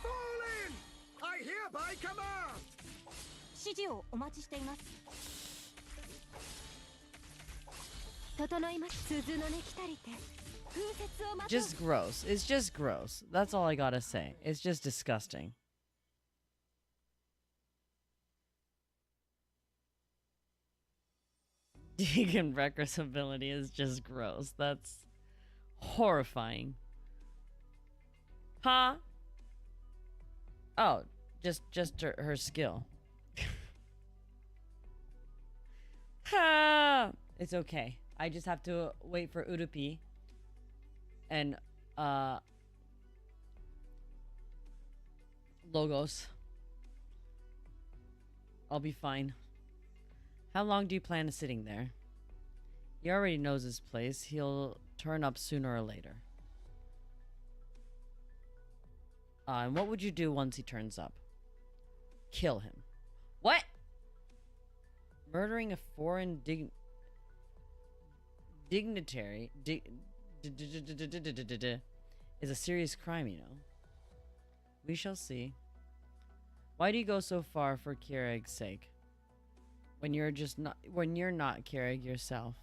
Fall in! I hereby command! 指示をお待ちしています。整います。鈴の音来たりて。風雪を待とう。 Just gross. It's just gross. That's all I gotta say. It's just disgusting. Deacon Brecker's ability is just gross. That's horrifying. Huh? Oh, just her skill. Ha! It's okay. I just have to wait for Udupi and Logos. I'll be fine. How long do you plan on sitting there? He already knows his place. He'll turn up sooner or later. And what would you do once he turns up? Kill him. What? Murdering a foreign dignitary is a serious crime, you know. We shall see. Why do you go so far for Kiereg's sake? When you're not Kierig yourself.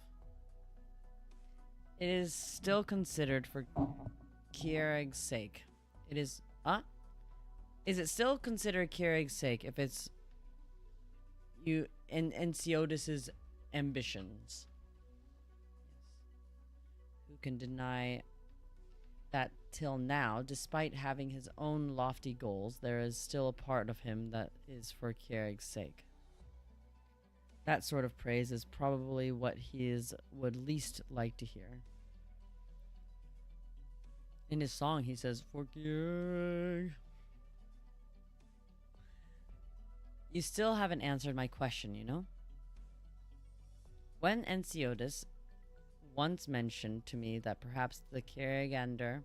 It is still considered for Kiereg's sake. It is Is it still considered Kiereg's sake if it's you and Ensiodis's ambitions? Who can deny that till now, despite having his own lofty goals, there is still a part of him that is for Kiereg's sake. That sort of praise is probably what he would least like to hear. In his song, he says, "For Kierig." You still haven't answered my question, you know? When Ensiodis once mentioned to me that perhaps the Kirigander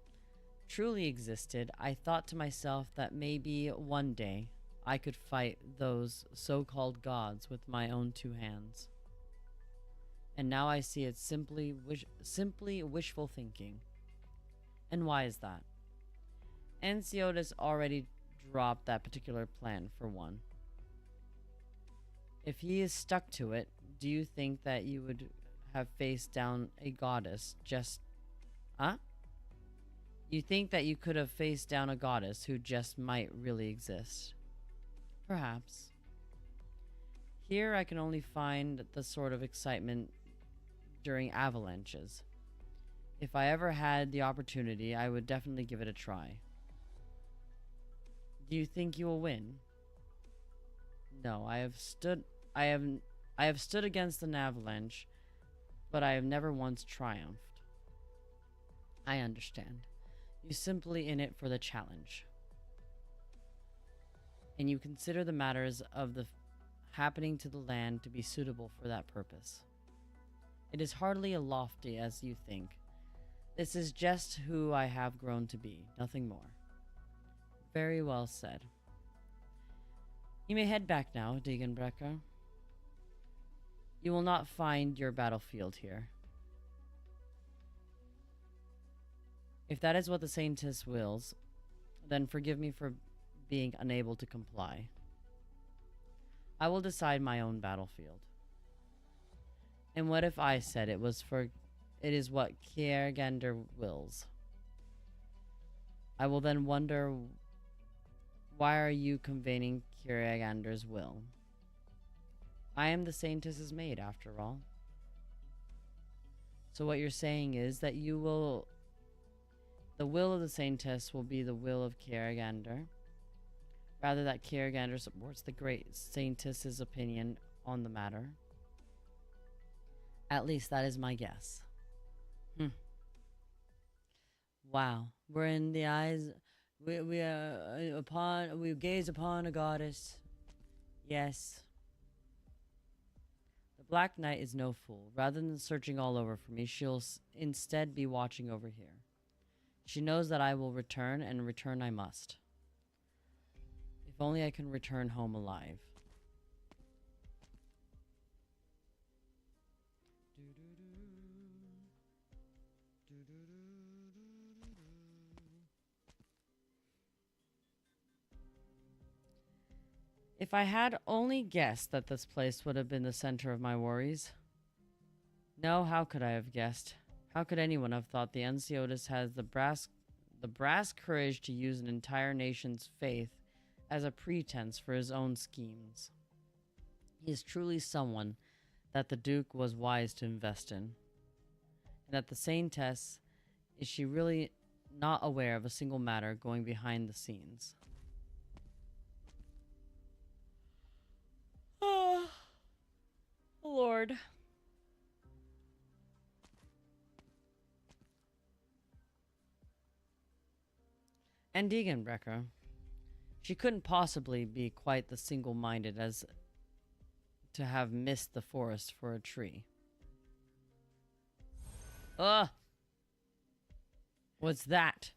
truly existed, I thought to myself that maybe one day I could fight those so-called gods with my own two hands. And now I see it's simply wishful thinking. And why is that? Ensiodis already dropped that particular plan, for one. If he is stuck to it, do you think that you would have faced down a goddess just... You think that you could have faced down a goddess who just might really exist? Perhaps. Here I can only find the sort of excitement during avalanches. If I ever had the opportunity, I would definitely give it a try. Do you think you will win? No, I have stood against an avalanche, but I have never once triumphed. I understand. You're simply in it for the challenge. And you consider the matters of the happening to the land to be suitable for that purpose. It is hardly as lofty as you think. This is just who I have grown to be, nothing more. Very well said. You may head back now, Degenbrecker. You will not find your battlefield here. If that is what the Saintess wills, then forgive me for being unable to comply. I will decide my own battlefield. And what if I said it is what Kiergander wills? I will then wonder, why are you conveying Kiergander's will? I am the Saintess's maid, after all. So what you're saying is that the will of the Saintess will be the will of Kiergander, Rather that Hiragana supports the great saintess's opinion on the matter. At least that is my guess. Wow. We're in the eyes... We gaze upon a goddess. Yes. The Black Knight is no fool. Rather than searching all over for me, she'll instead be watching over here. She knows that I will return, and return I must. If only I can return home alive. If I had only guessed that this place would have been the center of my worries. No, how could I have guessed? How could anyone have thought the Ensiotis has the brass courage to use an entire nation's faith as a pretense for his own schemes? He is truly someone that the Duke was wise to invest in. And that the Saintess, is she really not aware of a single matter going behind the scenes? Oh, Lord. And Degenbrecher. She couldn't possibly be quite the single-minded as to have missed the forest for a tree. Ugh! What's that?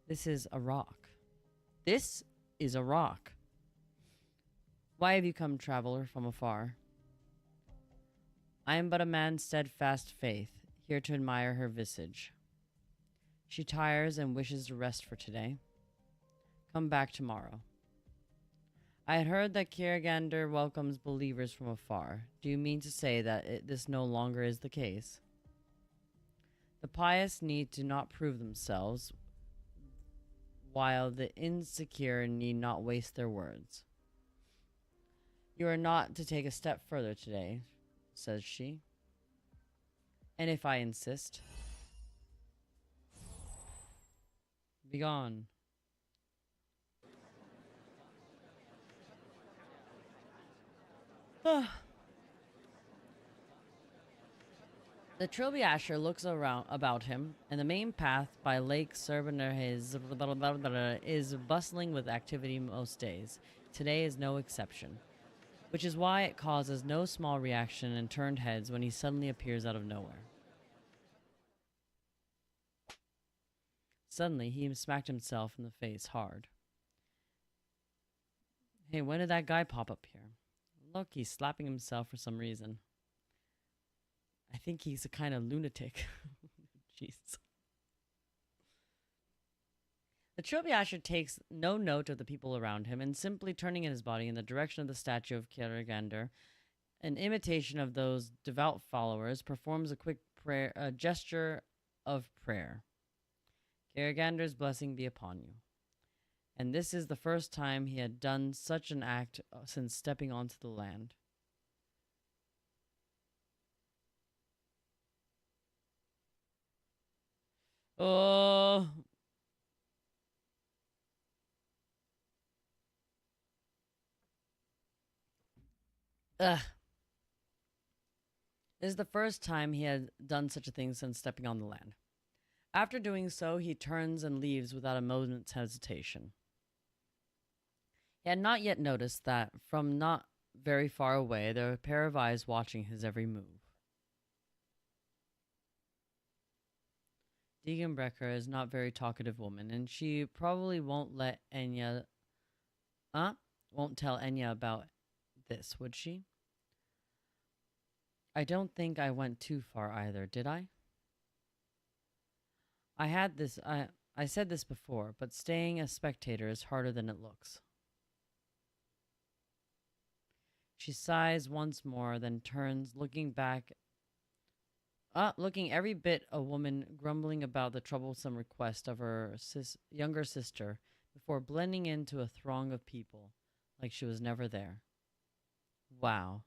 This is a rock. This is a rock. Why have you come, traveler, from afar? I am but a man's steadfast faith, here to admire her visage. She tires and wishes to rest for today. Come back tomorrow. I had heard that Kiragander welcomes believers from afar. Do you mean to say that this no longer is the case? The pious need to not prove themselves, while the insecure need not waste their words. You are not to take a step further today, says she. And if I insist? Begone. The Trilby Asher looks around about him, and the main path by Lake Serbener is bustling with activity most days. Today is no exception, which is why it causes no small reaction and turned heads when he suddenly appears out of nowhere. Suddenly, he smacked himself in the face hard. Hey, when did that guy pop up here? Look, he's slapping himself for some reason. I think he's a kind of lunatic. Jeez. The Trilby Asher takes no note of the people around him and simply turning his body in the direction of the statue of Kiragander, an imitation of those devout followers, performs a quick prayer, a gesture of prayer. Kiragander's blessing be upon you. And this is the first time he had done such an act since stepping onto the land. Oh. Ugh. This is the first time he had done such a thing since stepping on the land. After doing so, he turns and leaves without a moment's hesitation. He had not yet noticed that, from not very far away, there were a pair of eyes watching his every move. Degenbrecher is not a very talkative woman, and she probably won't let won't tell Enya about this, would she? I don't think I went too far either, did I? I said this before, but staying a spectator is harder than it looks. She sighs once more, then turns, looking every bit a woman, grumbling about the troublesome request of her younger sister, before blending into a throng of people, like she was never there. Wow.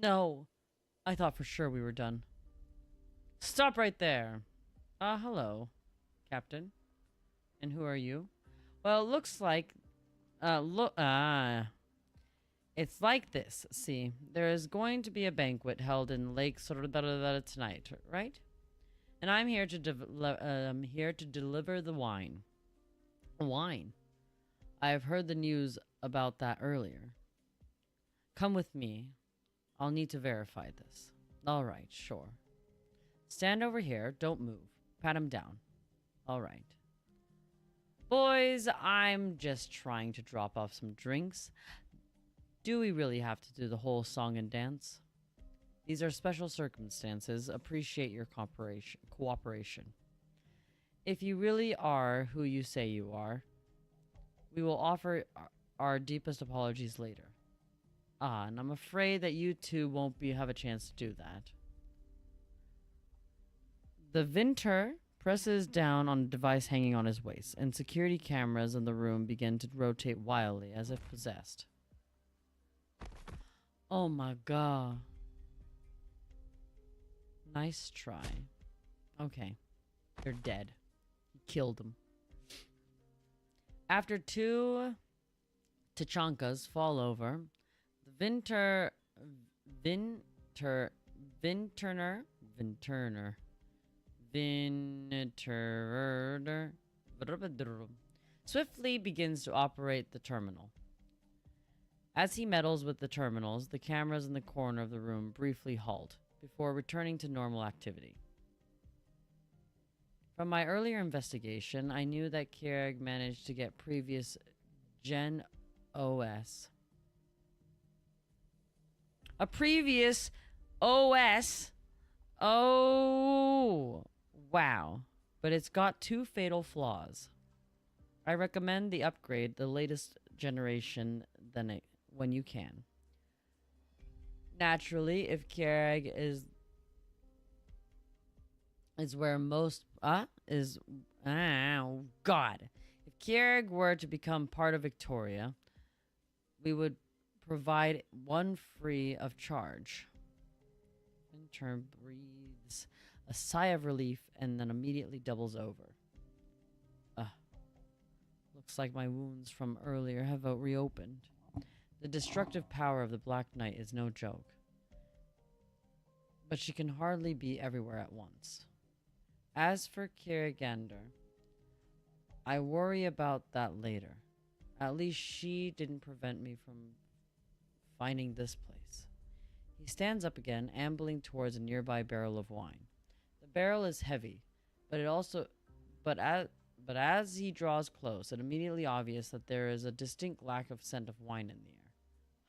No, I thought for sure we were done. Stop right there. Hello, Captain. And who are you? Well, it looks like, it's like this. See, there is going to be a banquet held in Lake Sordaradara tonight, right? And I'm here to deliver the wine. Wine? I've heard the news about that earlier. Come with me. I'll need to verify this. All right, sure. Stand over here. Don't move. Pat him down. All right. Boys, I'm just trying to drop off some drinks. Do we really have to do the whole song and dance? These are special circumstances. Appreciate your cooperation. If you really are who you say you are, we will offer our deepest apologies later. And I'm afraid that you two won't have a chance to do that. The Vinter presses down on a device hanging on his waist, and security cameras in the room begin to rotate wildly as if possessed. Oh my god. Nice try. Okay. You're dead. He killed him. After two Tachankas fall over, the Vinterner swiftly begins to operate the terminal. As he meddles with the terminals, the cameras in the corner of the room briefly halt before returning to normal activity. From my earlier investigation, I knew that Kierig managed to get previous Gen OS. A previous OS? Oh, wow. But it's got two fatal flaws. I recommend the upgrade, the latest generation, when you can. Naturally, if Kierig is where most if Kierig were to become part of Victoria, we would provide one free of charge. Intern breathes a sigh of relief and then immediately doubles over. Looks like my wounds from earlier have reopened. The destructive power of the Black Knight is no joke. But she can hardly be everywhere at once. As for Kirigander, I worry about that later. At least she didn't prevent me from finding this place. He stands up again, ambling towards a nearby barrel of wine. The barrel is heavy, but as he draws close, it's immediately obvious that there is a distinct lack of scent of wine in the air.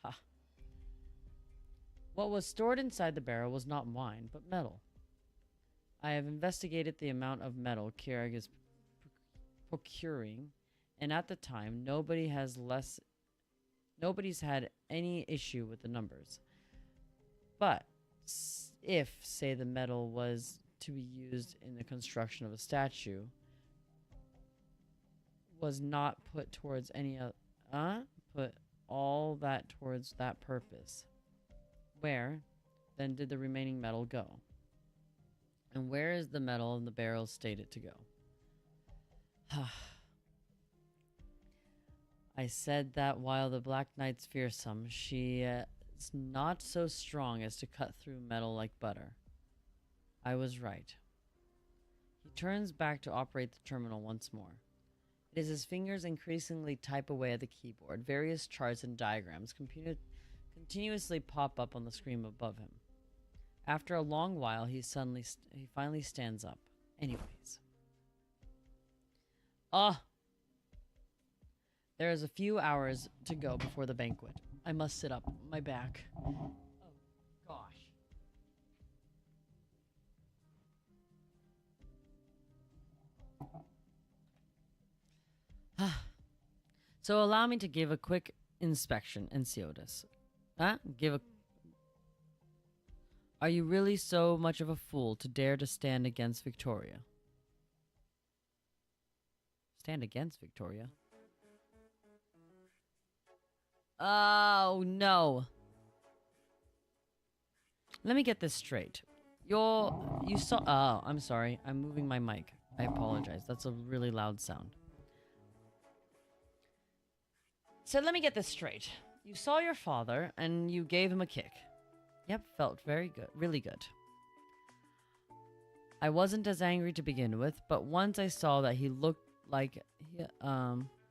Ha! What was stored inside the barrel was not wine, but metal. I have investigated the amount of metal Kierig is procuring, and at the time, nobody's had any issue with the numbers. But if, say, the metal was to be used in the construction of a statue, was not put towards put all that towards that purpose. Where, then, did the remaining metal go? And where is the metal in the barrel stated to go? I said that while the Black Knight's fearsome, she is not so strong as to cut through metal like butter. I was right. He turns back to operate the terminal once more. It is his fingers increasingly type away at the keyboard. Various charts and diagrams continuously pop up on the screen above him. After a long while, he finally stands up. Anyways. There is a few hours to go before the banquet. I must sit up. My back. Oh, gosh. So allow me to give a quick inspection and see this. Are you really so much of a fool to dare to stand against Victoria? Stand against Victoria? Oh, no. Let me get this straight. You saw. Oh, I'm sorry. I'm moving my mic. I apologize. That's a really loud sound. So let me get this straight. You saw your father and you gave him a kick. Yep, felt very good. Really good. I wasn't as angry to begin with, but once I saw that he looked like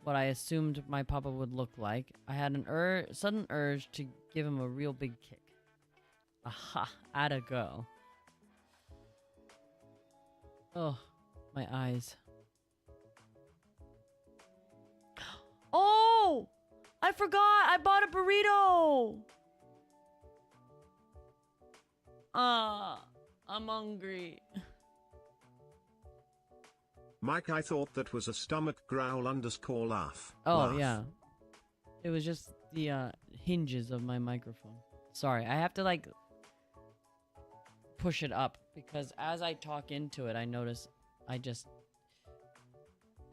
what I assumed my papa would look like, I had an sudden urge to give him a real big kick. Aha, atta girl. Oh, my eyes. Oh! I forgot! I bought a burrito! I'm hungry. Mike, I thought that was a stomach growl _ laugh. Oh, laugh. yeah. It was just the hinges of my microphone. Sorry, I have to like push it up because as I talk into it, I notice I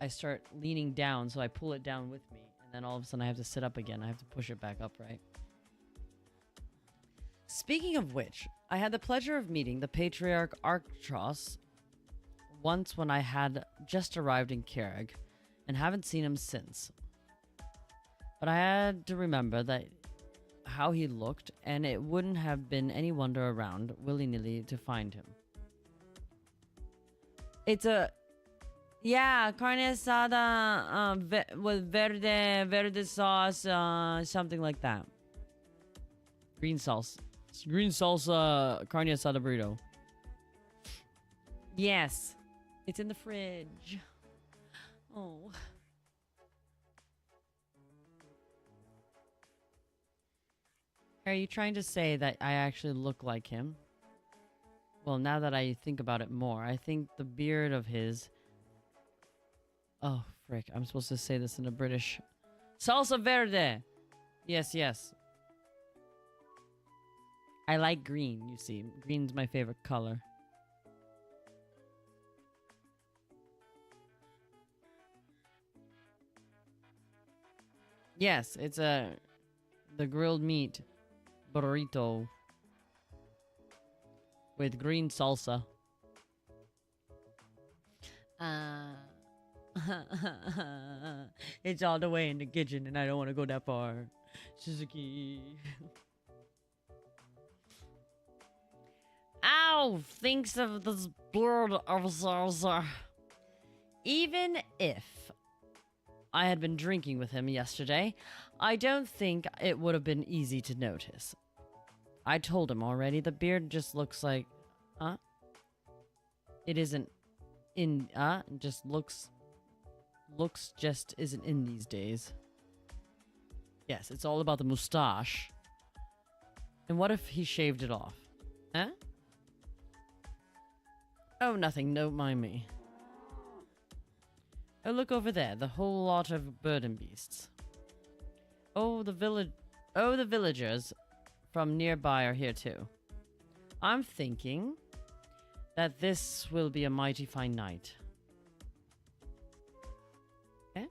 start leaning down, so I pull it down with me, and then all of a sudden I have to sit up again. I have to push it back up, right? Speaking of which, I had the pleasure of meeting the patriarch Arknights once when I had just arrived in Kierig, and haven't seen him since. But I had to remember that how he looked, and it wouldn't have been any wonder around willy-nilly to find him. It's a... Yeah, carne asada with verde sauce, something like that. Green salsa, carne asada burrito. Yes, it's in the fridge. Oh. Are you trying to say that I actually look like him? Well, now that I think about it more, I think the beard of his... Oh, frick. I'm supposed to say this in a British... Salsa verde! Yes, yes. I like green, you see. Green's my favorite color. Yes, it's the grilled meat burrito with green salsa. It's all the way in the kitchen and I don't want to go that far. Suzuki. Ow! Thinks of this blood of salsa. Even if I had been drinking with him yesterday, I don't think it would have been easy to notice. I told him already, the beard just looks like... It isn't in... just looks just isn't in these days. Yes, it's all about the mustache. And what if he shaved it off? Huh? Oh, nothing. Don't mind me. Oh, look over there. The whole lot of bird and beasts. Oh, the villagers from nearby are here too. I'm thinking that this will be a mighty fine night. Eh?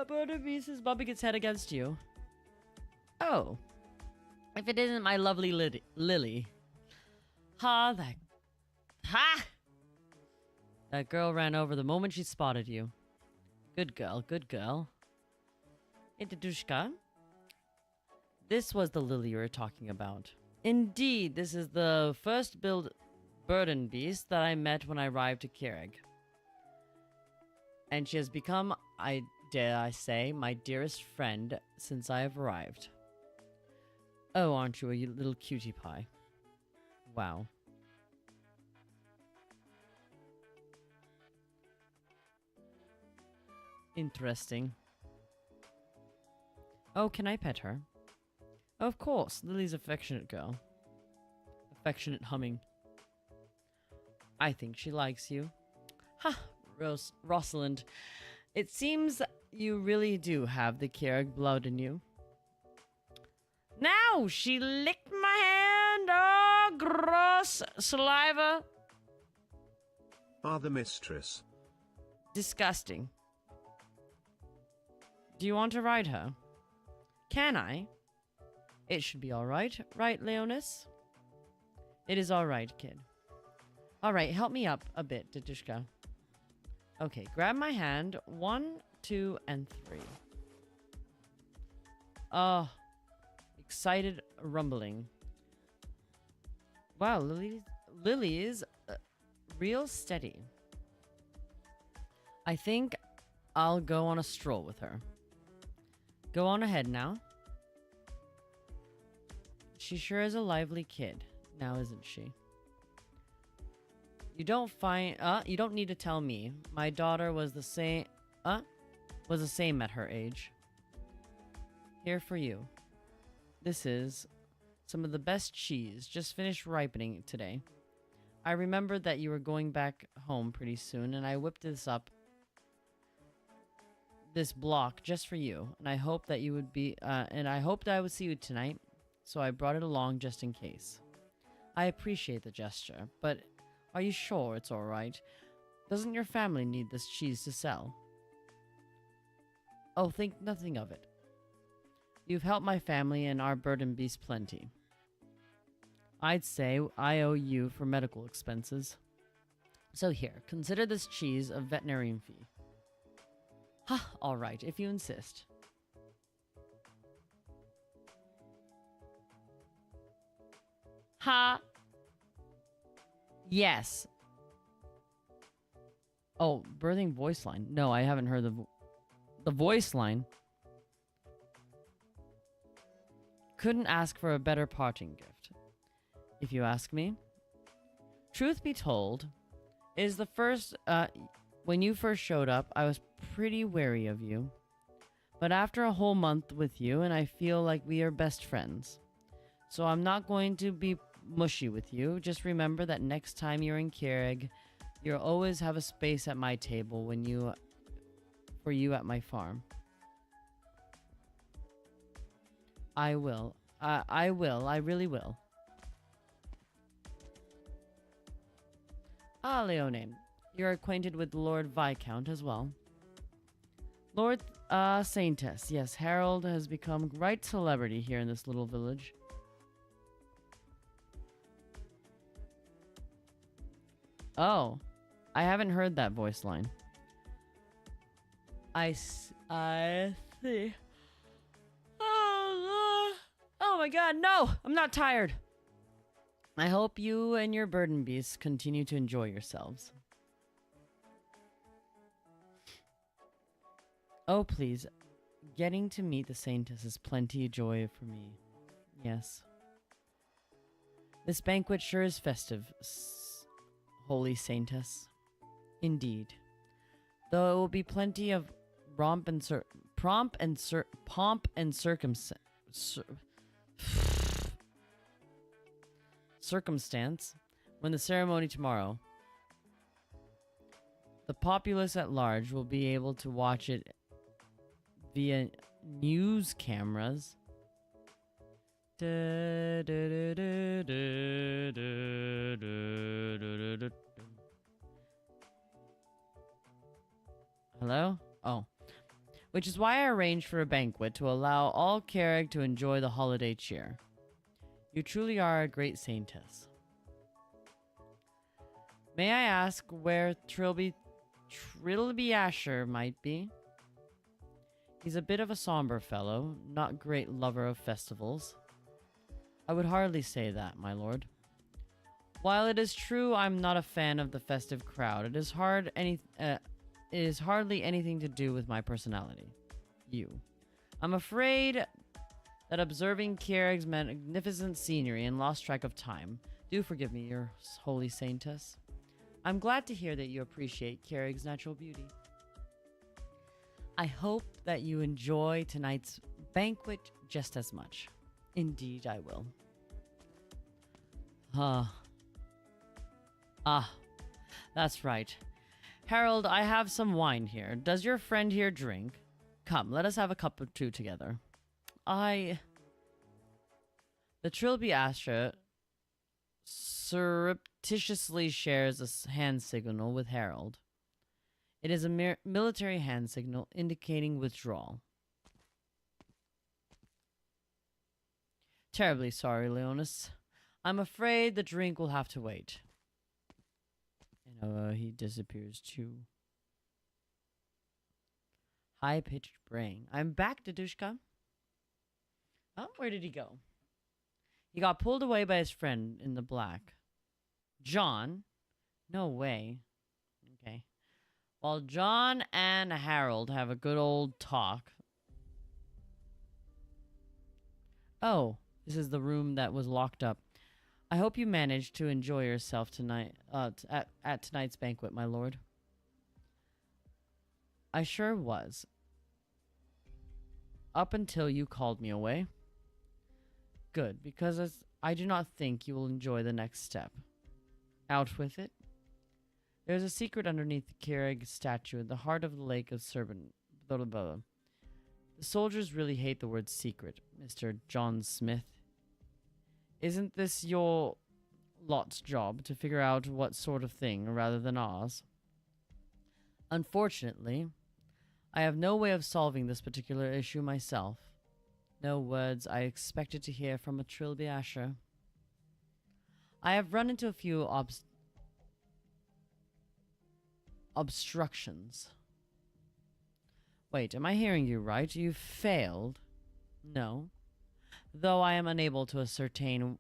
Bird and beast is bumping its head against you. Oh. If it isn't my lovely Lily. Ha! That girl ran over the moment she spotted you. Good girl, good girl. Hey, Dadushka. This was the Lily you were talking about. Indeed, this is the first burden beast that I met when I arrived to Kierig. And she has become, dare I say, my dearest friend since I have arrived. Oh, aren't you a little cutie pie? Wow. Interesting. Oh, can I pet her? Of course, Lily's affectionate girl. Affectionate humming. I think she likes you. Ha! Rosalind. It seems you really do have the Kierig blood in you. Now! She licked my hand! Oh, gross! Saliva! The mistress. Disgusting. Do you want to ride her? Can I? It should be alright, right, Leonis? It is alright, kid. Alright, help me up a bit, Titushka. Okay, grab my hand. 1, 2, and 3. Oh, excited rumbling. Wow, Lily is real steady. I think I'll go on a stroll with her. Go on ahead now. She sure is a lively kid, now isn't she? You don't need to tell me. My daughter was the same at her age. Here for you. This is some of the best cheese, just finished ripening today. I remembered that you were going back home pretty soon, and I whipped this block just for you, and I hope that you would be and I hoped I would see you tonight, so I brought it along just in case. I appreciate the gesture, but are you sure it's all right? Doesn't your family need this cheese to sell? Oh, think nothing of it. You've helped my family and our burden beast plenty. I'd say I owe you for medical expenses. So here, consider this cheese a veterinarian fee. Ha, all right, if you insist. Ha! Yes. Oh, birthing voice line. No, I haven't heard the voice line. Couldn't ask for a better parting gift, if you ask me. Truth be told, is the first when you first showed up, I was pretty wary of you. But after a whole month with you, and I feel like we are best friends. So I'm not going to be mushy with you. Just remember that next time you're in Keurig, you'll always have a space at my table for you at my farm. I will. I really will. Ah, Leone. You're acquainted with Lord Viscount as well. Lord Saintess. Yes, Harold has become right celebrity here in this little village. Oh, I haven't heard that voice line. I see. Oh my god, no! I'm not tired. I hope you and your burden beasts continue to enjoy yourselves. Oh, please. Getting to meet the Saintess is plenty of joy for me. Yes. This banquet sure is festive, Holy Saintess. Indeed. Though it will be plenty of pomp and circumstance when the ceremony tomorrow. The populace at large will be able to watch it via news cameras. Hello? Oh. Which is why I arranged for a banquet to allow all Keurig to enjoy the holiday cheer. You truly are a great saintess. May I ask where Trilby Asher might be? He's a bit of a somber fellow, not great lover of festivals. I would hardly say that, my lord. While it is true I'm not a fan of the festive crowd, it is hardly anything to do with my personality. I'm afraid that observing Keurig's magnificent scenery and lost track of time. Do forgive me, your holy saintess. I'm glad to hear that you appreciate Keurig's natural beauty. I hope that you enjoy tonight's banquet just as much. Indeed, I will. That's right. Harold, I have some wine here. Does your friend here drink? Come, let us have a cup or two together. The Trilby Astra surreptitiously shares a hand signal with Harold. It is a military hand signal indicating withdrawal. Terribly sorry, Leonis. I'm afraid the drink will have to wait. And he disappears too. High-pitched braying. I'm back, Dadushka. Oh, where did he go? He got pulled away by his friend in the black. John? No way. Okay. While John and Harold have a good old talk. Oh, this is the room that was locked up. I hope you managed to enjoy yourself tonight at tonight's banquet, my lord. I sure was. Up until you called me away. Good, because I do not think you will enjoy the next step. Out with it. There's a secret underneath the Keurig statue in the heart of the lake of Serpent. Blah, blah, blah. The soldiers really hate the word secret, Mr. John Smith. Isn't this your lot's job to figure out what sort of thing rather than ours? Unfortunately, I have no way of solving this particular issue myself. No words I expected to hear from a Trilby Asher. I have run into a few obstructions. Wait, am I hearing you right? You failed? No. Though I am unable to ascertain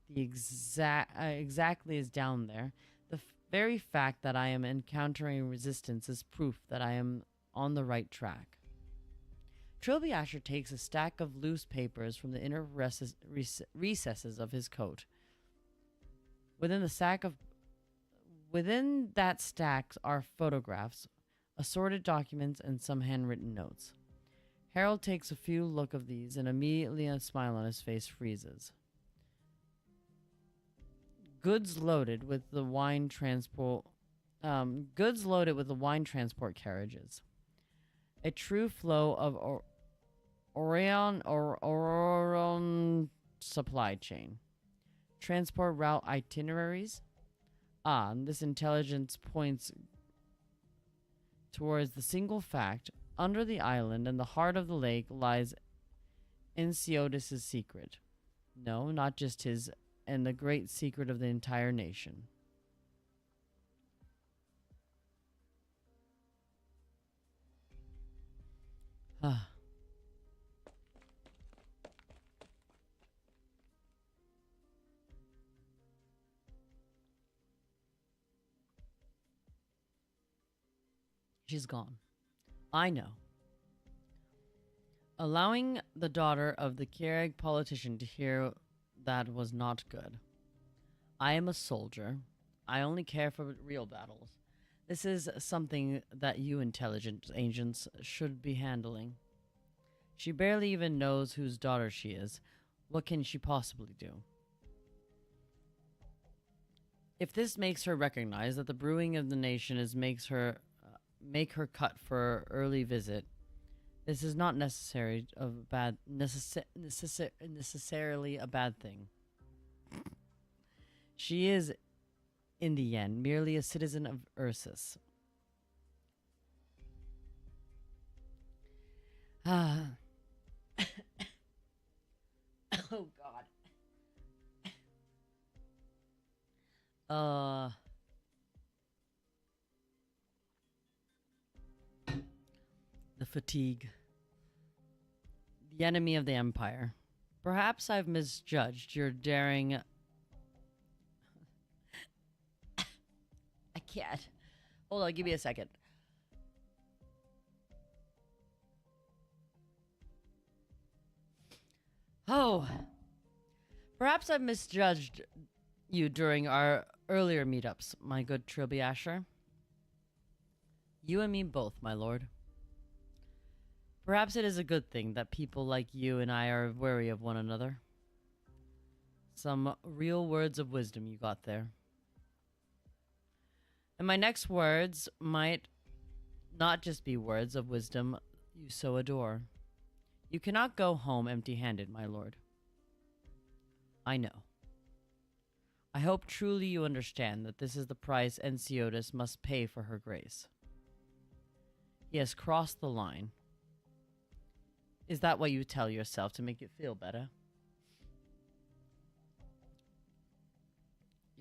the exactly is down there, the very fact that I am encountering resistance is proof that I am on the right track. Trilby Asher takes a stack of loose papers from the inner recesses of his coat. Within that stack are photographs, assorted documents, and some handwritten notes. Harold takes a few look of these, and immediately a smile on his face freezes. Goods loaded with the wine transport carriages. A true flow of Orion supply chain. Transport route itineraries. This intelligence points towards the single fact. Under the island and the heart of the lake lies Enceodus' secret. No, not just his, and the great secret of the entire nation. She's gone. I know. Allowing the daughter of the Keurig politician to hear that was not good. I am a soldier. I only care for real battles. This is something that you intelligent agents should be handling. She barely even knows whose daughter she is. What can she possibly do? If this makes her recognize that the brewing of the nation make her cut for early visit, this is not necessarily a bad thing. She is, in the end, merely a citizen of Ursus. Oh God. The fatigue. The enemy of the Empire. Perhaps I've misjudged your daring... I can't. Hold on, give me a second. Oh. Perhaps I've misjudged you during our earlier meetups, my good Trilby Asher. You and me both, my lord. Perhaps it is a good thing that people like you and I are wary of one another. Some real words of wisdom you got there. And my next words might not just be words of wisdom you so adore. You cannot go home empty-handed, my lord. I know. I hope truly you understand that this is the price Enceodus must pay for her grace. He has crossed the line. Is that what you tell yourself to make it feel better?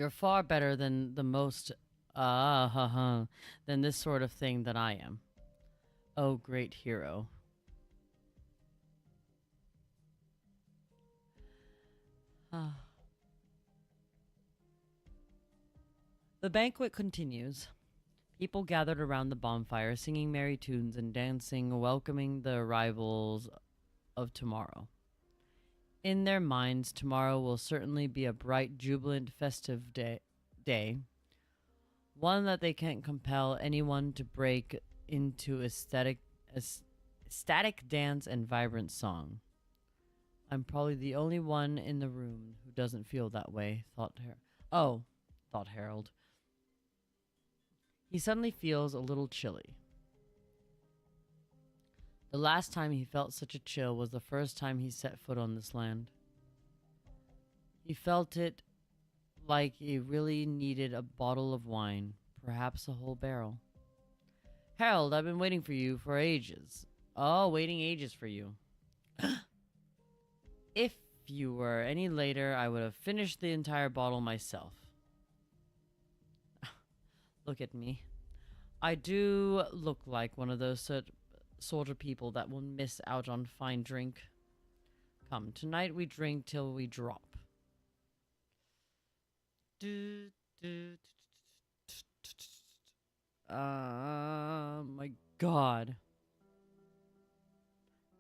You're far better than the most, than this sort of thing that I am. Oh, great hero. The banquet continues. People gathered around the bonfire, singing merry tunes and dancing, welcoming the arrivals of tomorrow. In their minds, tomorrow will certainly be a bright, jubilant, festive day, one that they can't compel anyone to break into ecstatic dance and vibrant song. I'm probably the only one in the room who doesn't feel that way, thought Harold. He suddenly feels a little chilly. The last time he felt such a chill was the first time he set foot on this land. He felt it like he really needed a bottle of wine, perhaps a whole barrel. Harold, I've been waiting for you for ages. Oh, waiting ages for you. If you were any later, I would have finished the entire bottle myself. Look at me. I do look like one of those sort of people that will miss out on fine drink. Come, tonight we drink till we drop. My God.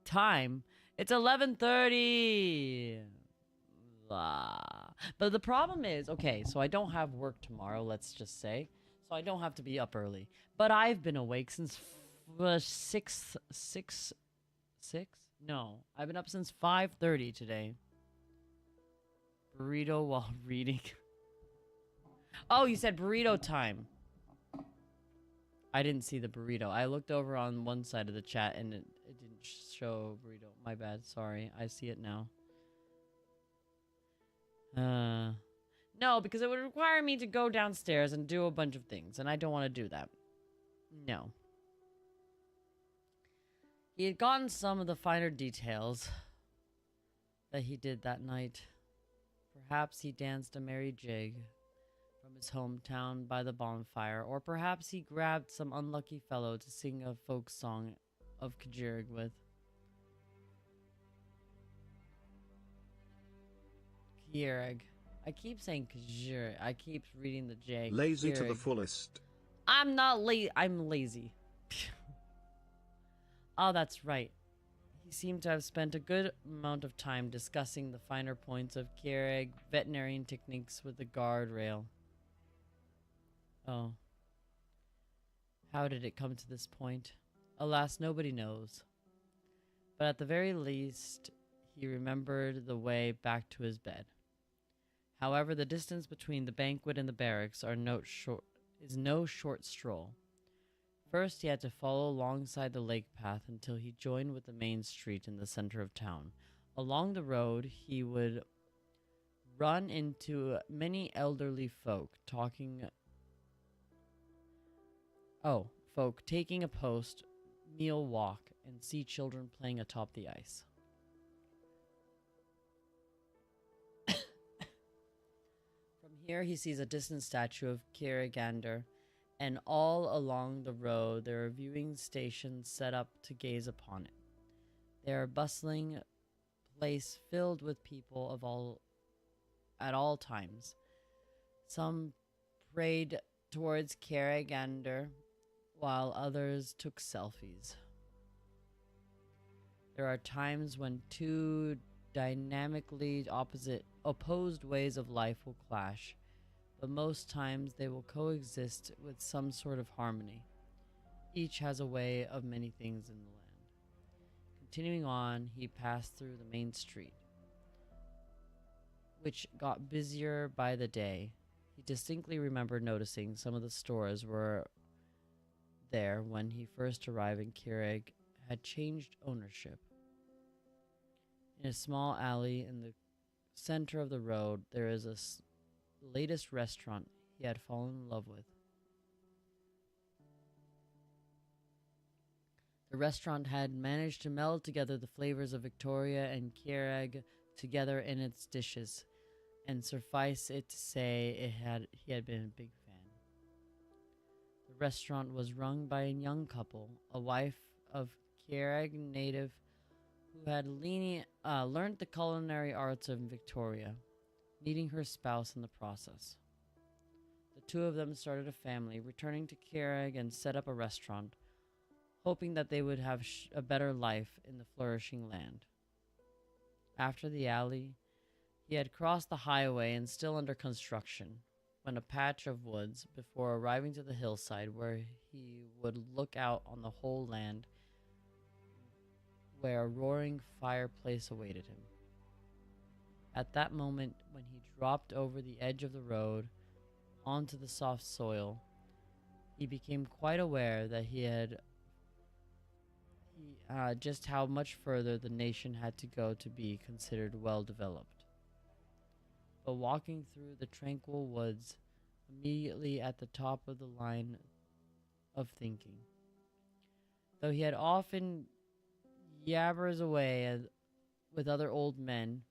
Time. It's 11:30. But the problem is, okay, so I don't have work tomorrow, let's just say. So I don't have to be up early. But I've been awake since 6? No, I've been up since 5:30 today. Burrito while reading. Oh, you said burrito time. I didn't see the burrito. I looked over on one side of the chat and it didn't show burrito. My bad. Sorry. I see it now. No, because it would require me to go downstairs and do a bunch of things, and I don't want to do that. No. He had gotten some of the finer details that he did that night. Perhaps he danced a merry jig from his hometown by the bonfire, or perhaps he grabbed some unlucky fellow to sing a folk song of Kajirg with. Kiereg. I keep saying Kajirg. I keep reading the J. Lazy Kiereg. to the fullest. I'm not lazy. I'm lazy. Oh, that's right. He seemed to have spent a good amount of time discussing the finer points of Kiereg veterinarian techniques with the guardrail. Oh. How did it come to this point? Alas, nobody knows. But at the very least, he remembered the way back to his bed. However, the distance between the banquet and the barracks is no short stroll. First, he had to follow alongside the lake path until he joined with the main street in the center of town. Along the road, he would run into many elderly folk taking a post-meal walk and see children playing atop the ice. From here, he sees a distant statue of Hiragana, and all along the road there are viewing stations set up to gaze upon it. They are a bustling place filled with people at all times. Some prayed towards Hiragana, while others took selfies. There are times when two dynamically opposed ways of life will clash, but most times they will coexist with some sort of harmony. Each has a way of many things in the land. Continuing on, he passed through the main street, which got busier by the day. He distinctly remembered noticing some of the stores were there when he first arrived, and Keurig had changed ownership. In a small alley in the center of the road, there is the latest restaurant he had fallen in love with. The restaurant had managed to meld together the flavors of Victoria and Keurig together in its dishes. and suffice it to say he had been a big fan. The restaurant was run by a young couple, a wife of Kierag native who had learned the culinary arts of Victoria, meeting her spouse in the process. The two of them started a family, returning to Kierag and set up a restaurant, hoping that they would have a better life in the flourishing land. After the alley, he had crossed the highway and still under construction, when a patch of woods before arriving to the hillside where he would look out on the whole land where a roaring fireplace awaited him. At that moment, when he dropped over the edge of the road onto the soft soil, he became quite aware that just how much further the nation had to go to be considered well developed. But walking through the tranquil woods, immediately at the top of the line of thinking, though he had often yabbers away with other old men,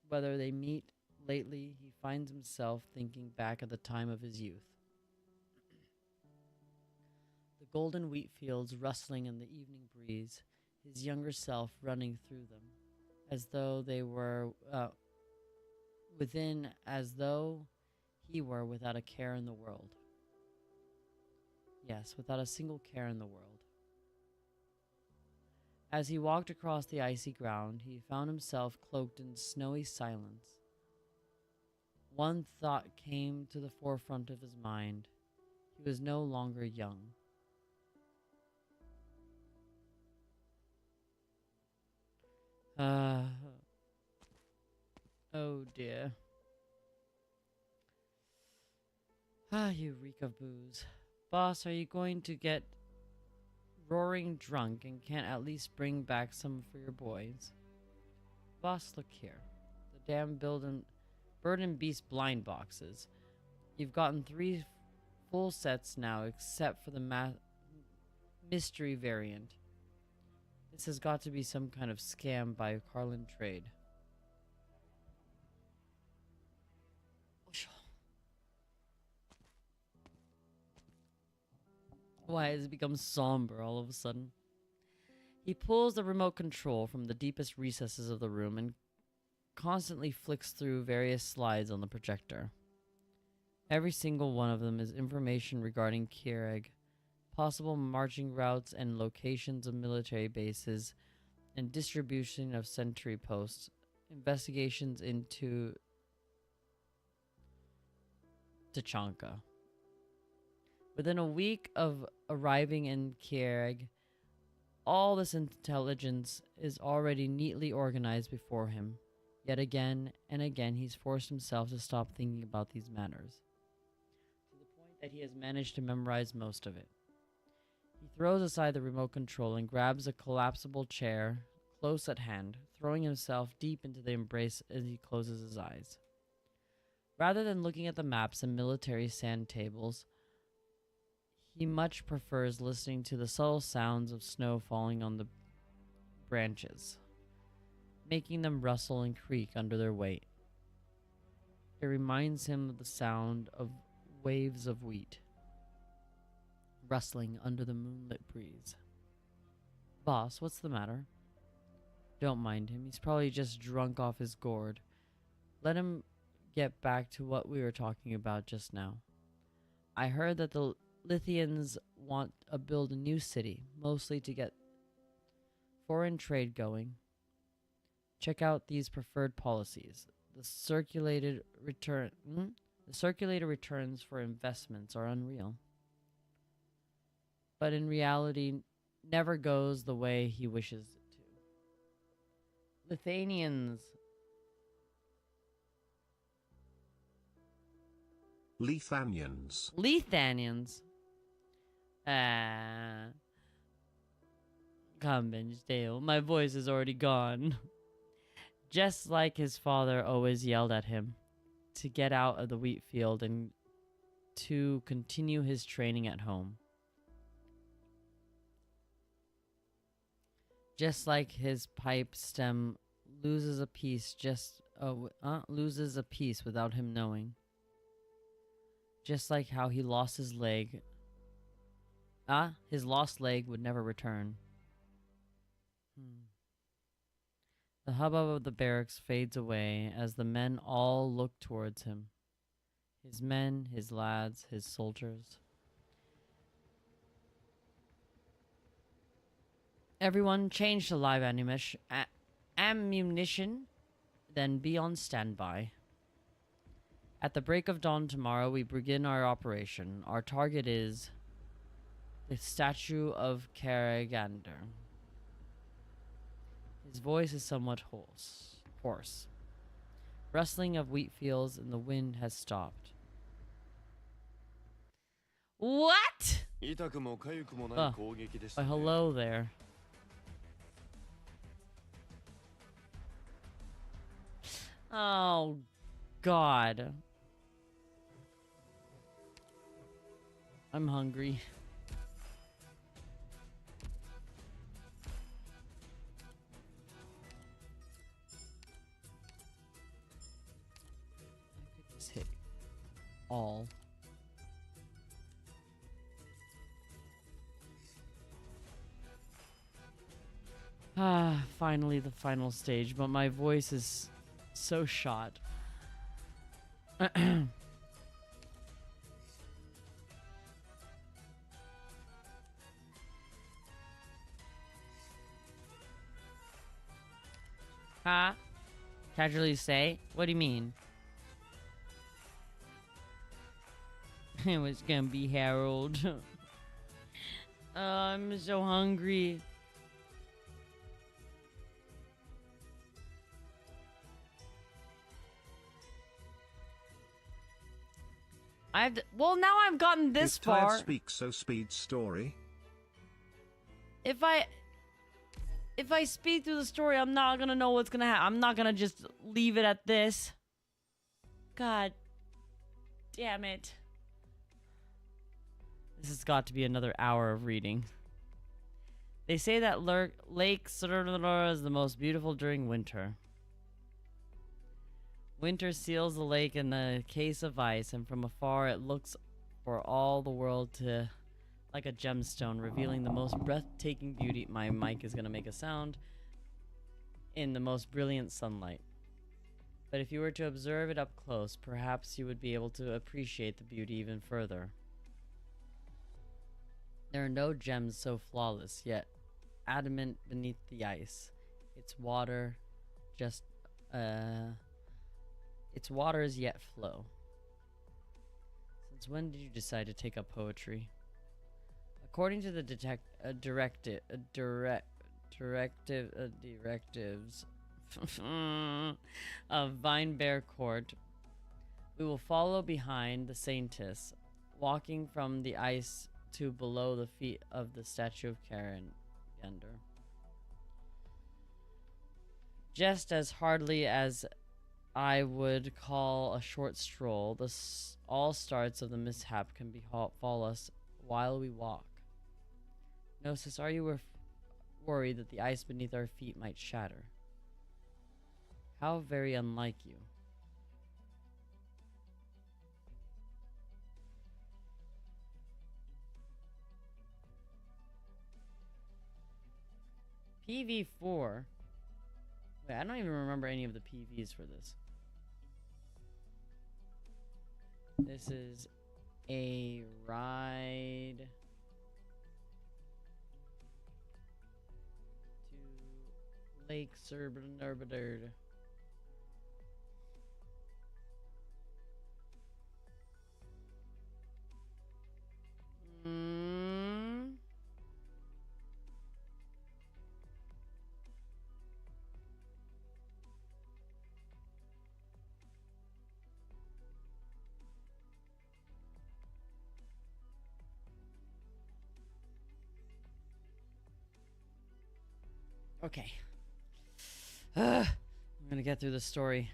whether they meet lately, he finds himself thinking back at the time of his youth. The golden wheat fields rustling in the evening breeze, his younger self running through them, as though they were as though he were without a care in the world. Yes, without a single care in the world. As he walked across the icy ground, he found himself cloaked in snowy silence. One thought came to the forefront of his mind. He was no longer young. Oh dear. You reek of booze. Boss, are you going to get roaring drunk and can't at least bring back some for your boys? Boss, look here. The damn Bird and Beast blind boxes. You've gotten 3 full sets now, except for the mystery variant. This has got to be some kind of scam by Carlin Trade. Why has it become somber all of a sudden? He pulls the remote control from the deepest recesses of the room and constantly flicks through various slides on the projector. Every single one of them is information regarding Kiereg, possible marching routes and locations of military bases, and distribution of sentry posts, investigations into Tachanka. Within a week of arriving in Kiereg, all this intelligence is already neatly organized before him. Yet again and again he's forced himself to stop thinking about these matters, to the point that he has managed to memorize most of it. He throws aside the remote control and grabs a collapsible chair close at hand, throwing himself deep into the embrace as he closes his eyes. Rather than looking at the maps and military sand tables, he much prefers listening to the subtle sounds of snow falling on the branches, making them rustle and creak under their weight. It reminds him of the sound of waves of wheat rustling under the moonlit breeze. Boss, what's the matter? Don't mind him. He's probably just drunk off his gourd. Let him get back to what we were talking about just now. I heard that the Lithians want to build a new city, mostly to get foreign trade going. Check out these preferred policies. The circulated returns for investments are unreal. But in reality, never goes the way he wishes it to. Lethanians. Come, Benjdale. My voice is already gone. Just like his father always yelled at him to get out of the wheat field and to continue his training at home. Just like his pipe stem loses a piece just loses a piece without him knowing. Just like how he lost his leg. His lost leg would never return. The hubbub of the barracks fades away as the men all look towards him. His men, his lads, his soldiers. Everyone change to live ammunition, then be on standby. At the break of dawn tomorrow, we begin our operation. Our target is the statue of Hiragana. His voice is somewhat hoarse. Rustling of wheat fields in the wind has stopped. What? Hello there. Oh, God. I'm hungry. I could just hit all. Finally the final stage, but my voice is so shot. Huh? Casually say? What do you mean? It was gonna be Harold. I'm so hungry. Well, now I've gotten this far. Tired speaks so speed story. If I speed through the story, I'm not gonna know what's gonna happen. I'm not gonna just leave it at this. God damn it. This has got to be another hour of reading. They say that Lake Surulur is the most beautiful during winter. Winter seals the lake in a case of ice, and from afar it looks for all the world to like a gemstone, revealing the most breathtaking beauty. My mic is going to make a sound. In the most brilliant sunlight. But if you were to observe it up close, perhaps you would be able to appreciate the beauty even further. There are no gems so flawless, yet adamant beneath the ice. Its waters yet flow. Since when did you decide to take up poetry? According to the directives of Vinebear Court, we will follow behind the saintess, walking from the ice to below the feet of the statue of Hiragana. Just as hardly as I would call a short stroll, all starts of the mishap can befall us while we walk. Gnosis, are you worried that the ice beneath our feet might shatter? How very unlike you. PV4? Wait, I don't even remember any of the PVs for this. This is a ride to Lake Surulur. Okay. I'm gonna get through the story.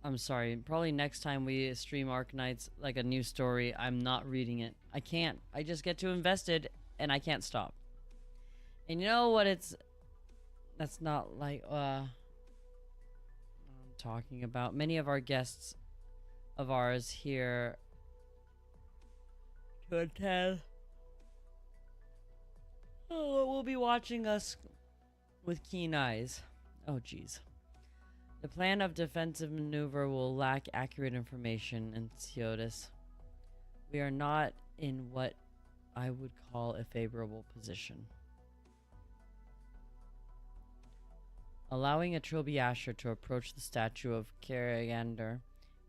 I'm sorry. Probably next time we stream Arknights, like a new story, I'm not reading it. I can't. I just get too invested, and I can't stop. And you know what? That's not like, talking about. Many of our guests of ours here to attend will be watching us with keen eyes. Oh, geez. The plan of defensive maneuver will lack accurate information, and Theotis. We are not in what I would call a favorable position. Allowing a Trilby Asher to approach the statue of Karagander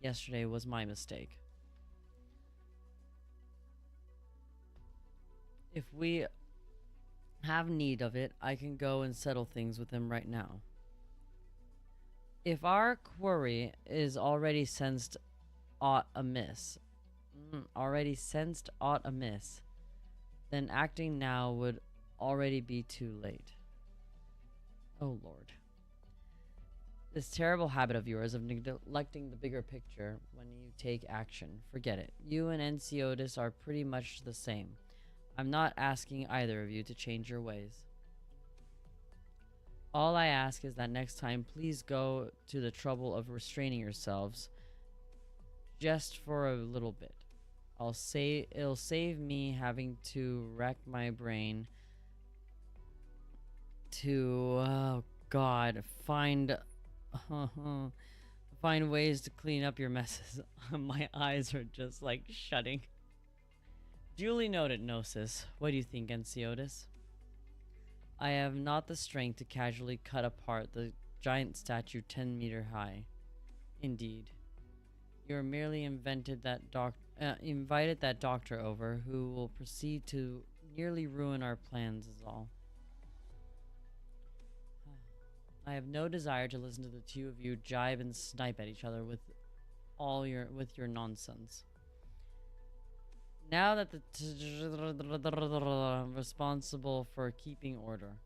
yesterday was my mistake. If we have need of it, I can go and settle things with him right now. If our query is already sensed aught amiss, then acting now would already be too late. Oh Lord. This terrible habit of yours of neglecting the bigger picture when you take action, forget it. You and Otis are pretty much the same. I'm not asking either of you to change your ways. All I ask is that next time, please go to the trouble of restraining yourselves just for a little bit. It'll save me having to rack my brain to, oh God, find ways to clean up your messes. My eyes are just like shutting. Duly noted, Gnosis. What do you think, Otis? I have not the strength to casually cut apart the giant statue 10 meters high. Indeed. You merely invited that doctor over, who will proceed to nearly ruin our plans is all. I have no desire to listen to the two of you jibe and snipe at each other with your nonsense. Now that the responsible for keeping order,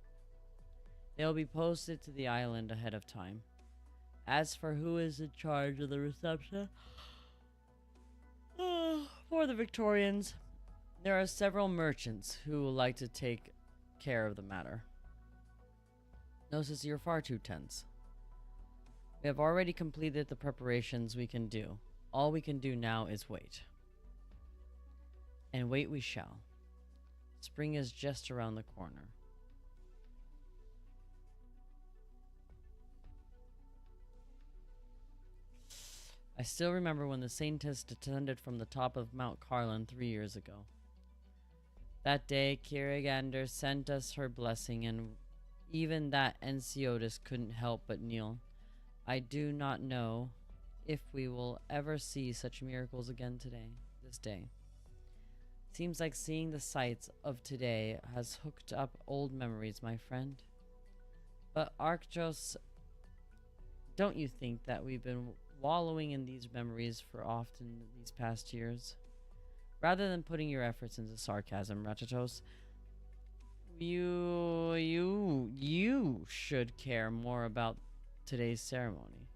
they'll be posted to the island ahead of time. As for who is in charge of the reception for the Victorians, there are several merchants who will like to take care of the matter. Gnosis, you're far too tense. We have already completed the preparations we can do. All we can do now is wait. And wait we shall. Spring is just around the corner. I still remember when the Saintess descended from the top of Mount Carlin 3 years ago. That day, Kirigander sent us her blessing, and even that Otis couldn't help but kneel. I do not know if we will ever see such miracles again this day. Seems like seeing the sights of today has hooked up old memories, my friend. But Arknights, don't you think that we've been wallowing in these memories for often these past years? Rather than putting your efforts into sarcasm, Ratatos, you should care more about today's ceremony.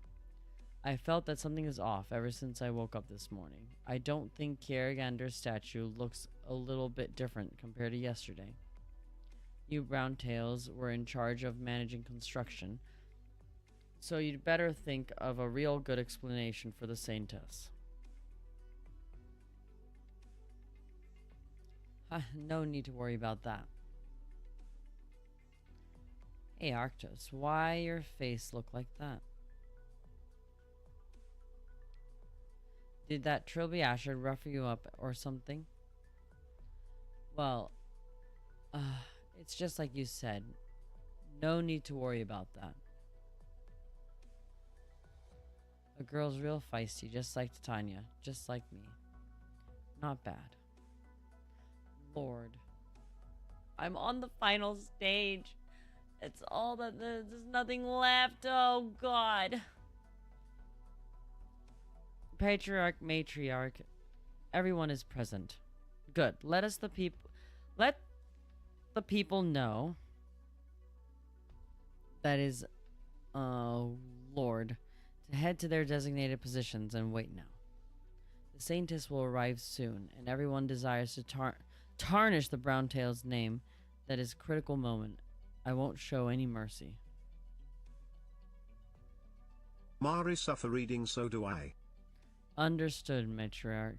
I felt that something is off ever since I woke up this morning. I don't think Kirigander's statue looks a little bit different compared to yesterday. You Browntails were in charge of managing construction, so you'd better think of a real good explanation for the Saintess. No need to worry about that. Hey Arktos, why your face look like that? Did that Trilby Asher rough you up or something? Well, it's just like you said. No need to worry about that. A girl's real feisty, just like Titania, just like me. Not bad. Lord. I'm on the final stage. It's all that there's nothing left. Oh God. Patriarch, matriarch, everyone is present. Good. Let the people know that is Lord to head to their designated positions and wait now. The Saintess will arrive soon, and everyone desires to tarnish the Browntail's name. That is a critical moment. I won't show any mercy. Mari suffer reading, so do I. Understood, matriarch.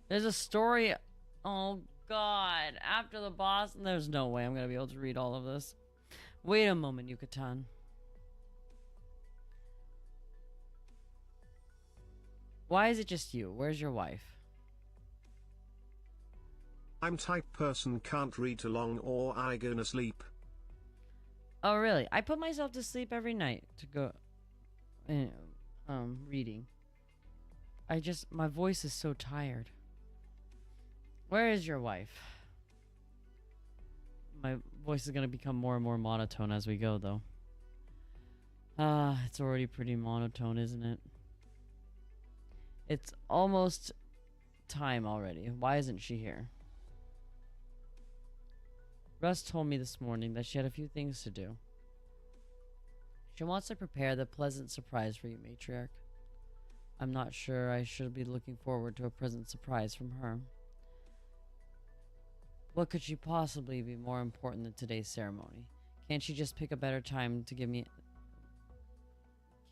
There's a story. Oh god. After the boss. There's no way I'm gonna be able to read all of this. Wait a moment, Yucatan. Why is it just you? Where's your wife? I'm type person, can't read too long or I gonna sleep. Oh really? I put myself to sleep every night to go reading. My voice is so tired. Where is your wife? My voice is gonna become more and more monotone as we go though. It's already pretty monotone, isn't it? It's almost time already. Why isn't she here? Russ told me this morning that she had a few things to do. She wants to prepare the pleasant surprise for you, matriarch. I'm not sure I should be looking forward to a pleasant surprise from her. What could she possibly be more important than today's ceremony? Can't she just pick a better time to give me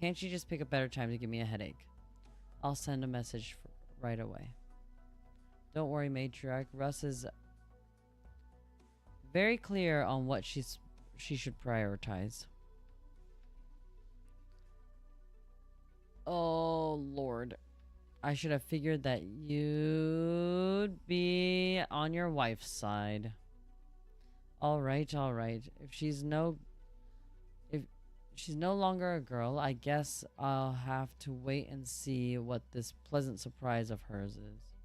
a headache? I'll send a message right away. Don't worry, matriarch. Russ is very clear on what she should prioritize. Oh, Lord. I should have figured that you'd be on your wife's side. Alright, alright. If she's no longer a girl, I guess I'll have to wait and see what this pleasant surprise of hers is.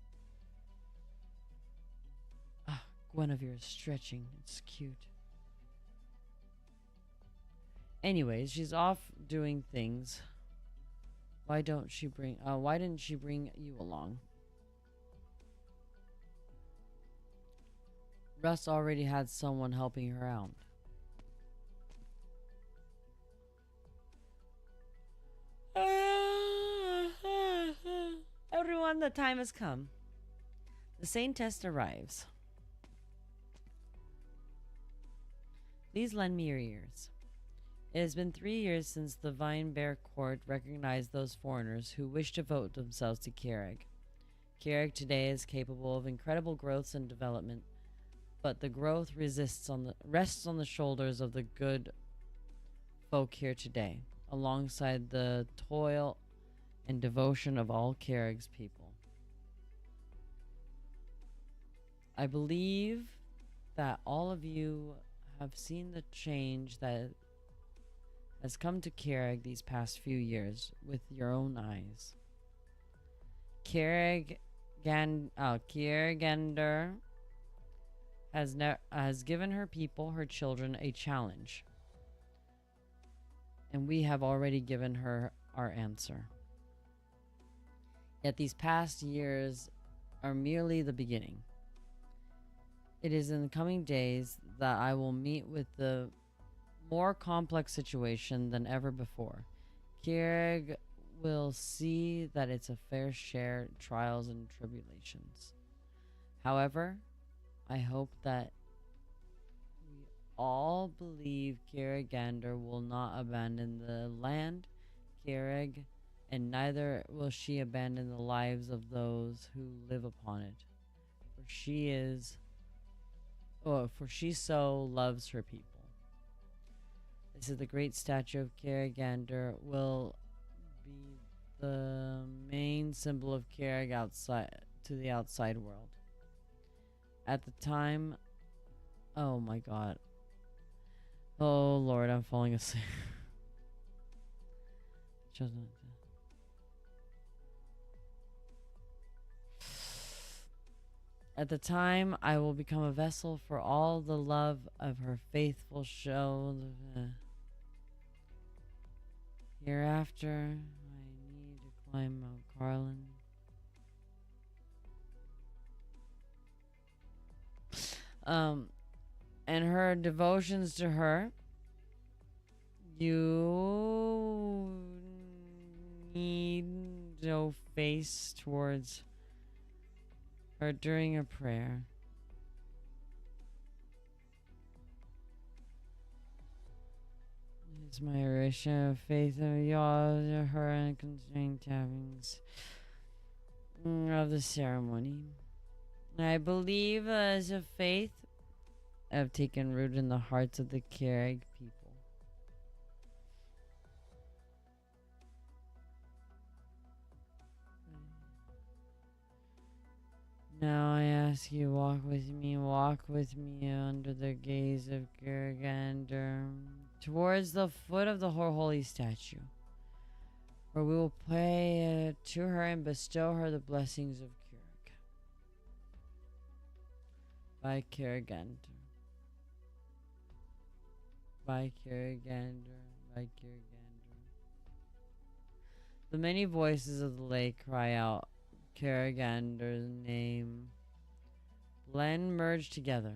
Ah, Guinevere is stretching. It's cute. Anyways, she's off doing things. Why didn't she bring you along? Russ already had someone helping her out. Everyone, the time has come. The sane test arrives. Please lend me your ears. It has been 3 years since the Vinebear Court recognized those foreigners who wish to vote themselves to Keurig. Keurig today is capable of incredible growth and development, but the growth rests on the shoulders of the good folk here today, alongside the toil and devotion of all Keurig's people. I believe that all of you have seen the change that has come to Keurig these past few years with your own eyes. Kiergander has given her people, her children, a challenge. And we have already given her our answer. Yet these past years are merely the beginning. It is in the coming days that I will meet with the more complex situation than ever before. Keurig will see that it's a fair share trials and tribulations. However, I hope that we all believe Kirigander will not abandon the land, Keurig, and neither will she abandon the lives of those who live upon it. For she so loves her people. This is the great statue of Kirigander will be the main symbol of Keurig to the outside world. At the time, oh my god. Oh Lord, I'm falling asleep. At the time, I will become a vessel for all the love of her faithful show. Hereafter, I need to climb Mount Carlin. And her devotions to her, you need no face towards her during a prayer. It's my original faith of y'all, her and constrained tappings of the ceremony. I believe as a faith have taken root in the hearts of the Keurig people. Now I ask you, walk with me under the gaze of Hiragana towards the foot of the holy statue, where we will pray to her and bestow her the blessings of Keurig. By Hiragana. By Hiragana. By Hiragana. The many voices of the lake cry out Hiragana's name. Blend, merge together.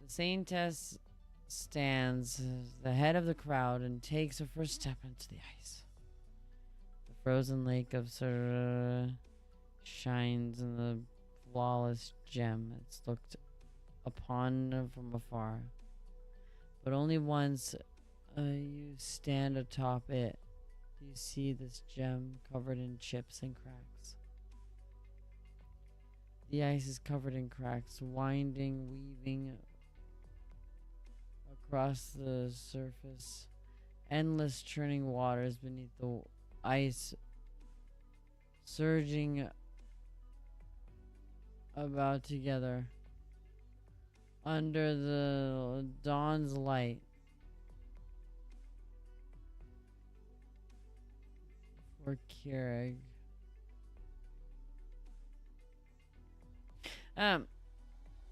The saintess stands at the head of the crowd and takes her first step into the ice. The frozen lake of Sur shines in the flawless gem. It's looked upon from afar, but only once you stand atop it do you see this gem covered in chips and cracks. The ice is covered in cracks, winding, weaving across the surface. Endless churning waters beneath the ice, surging about together under the dawn's light. For Keurig. And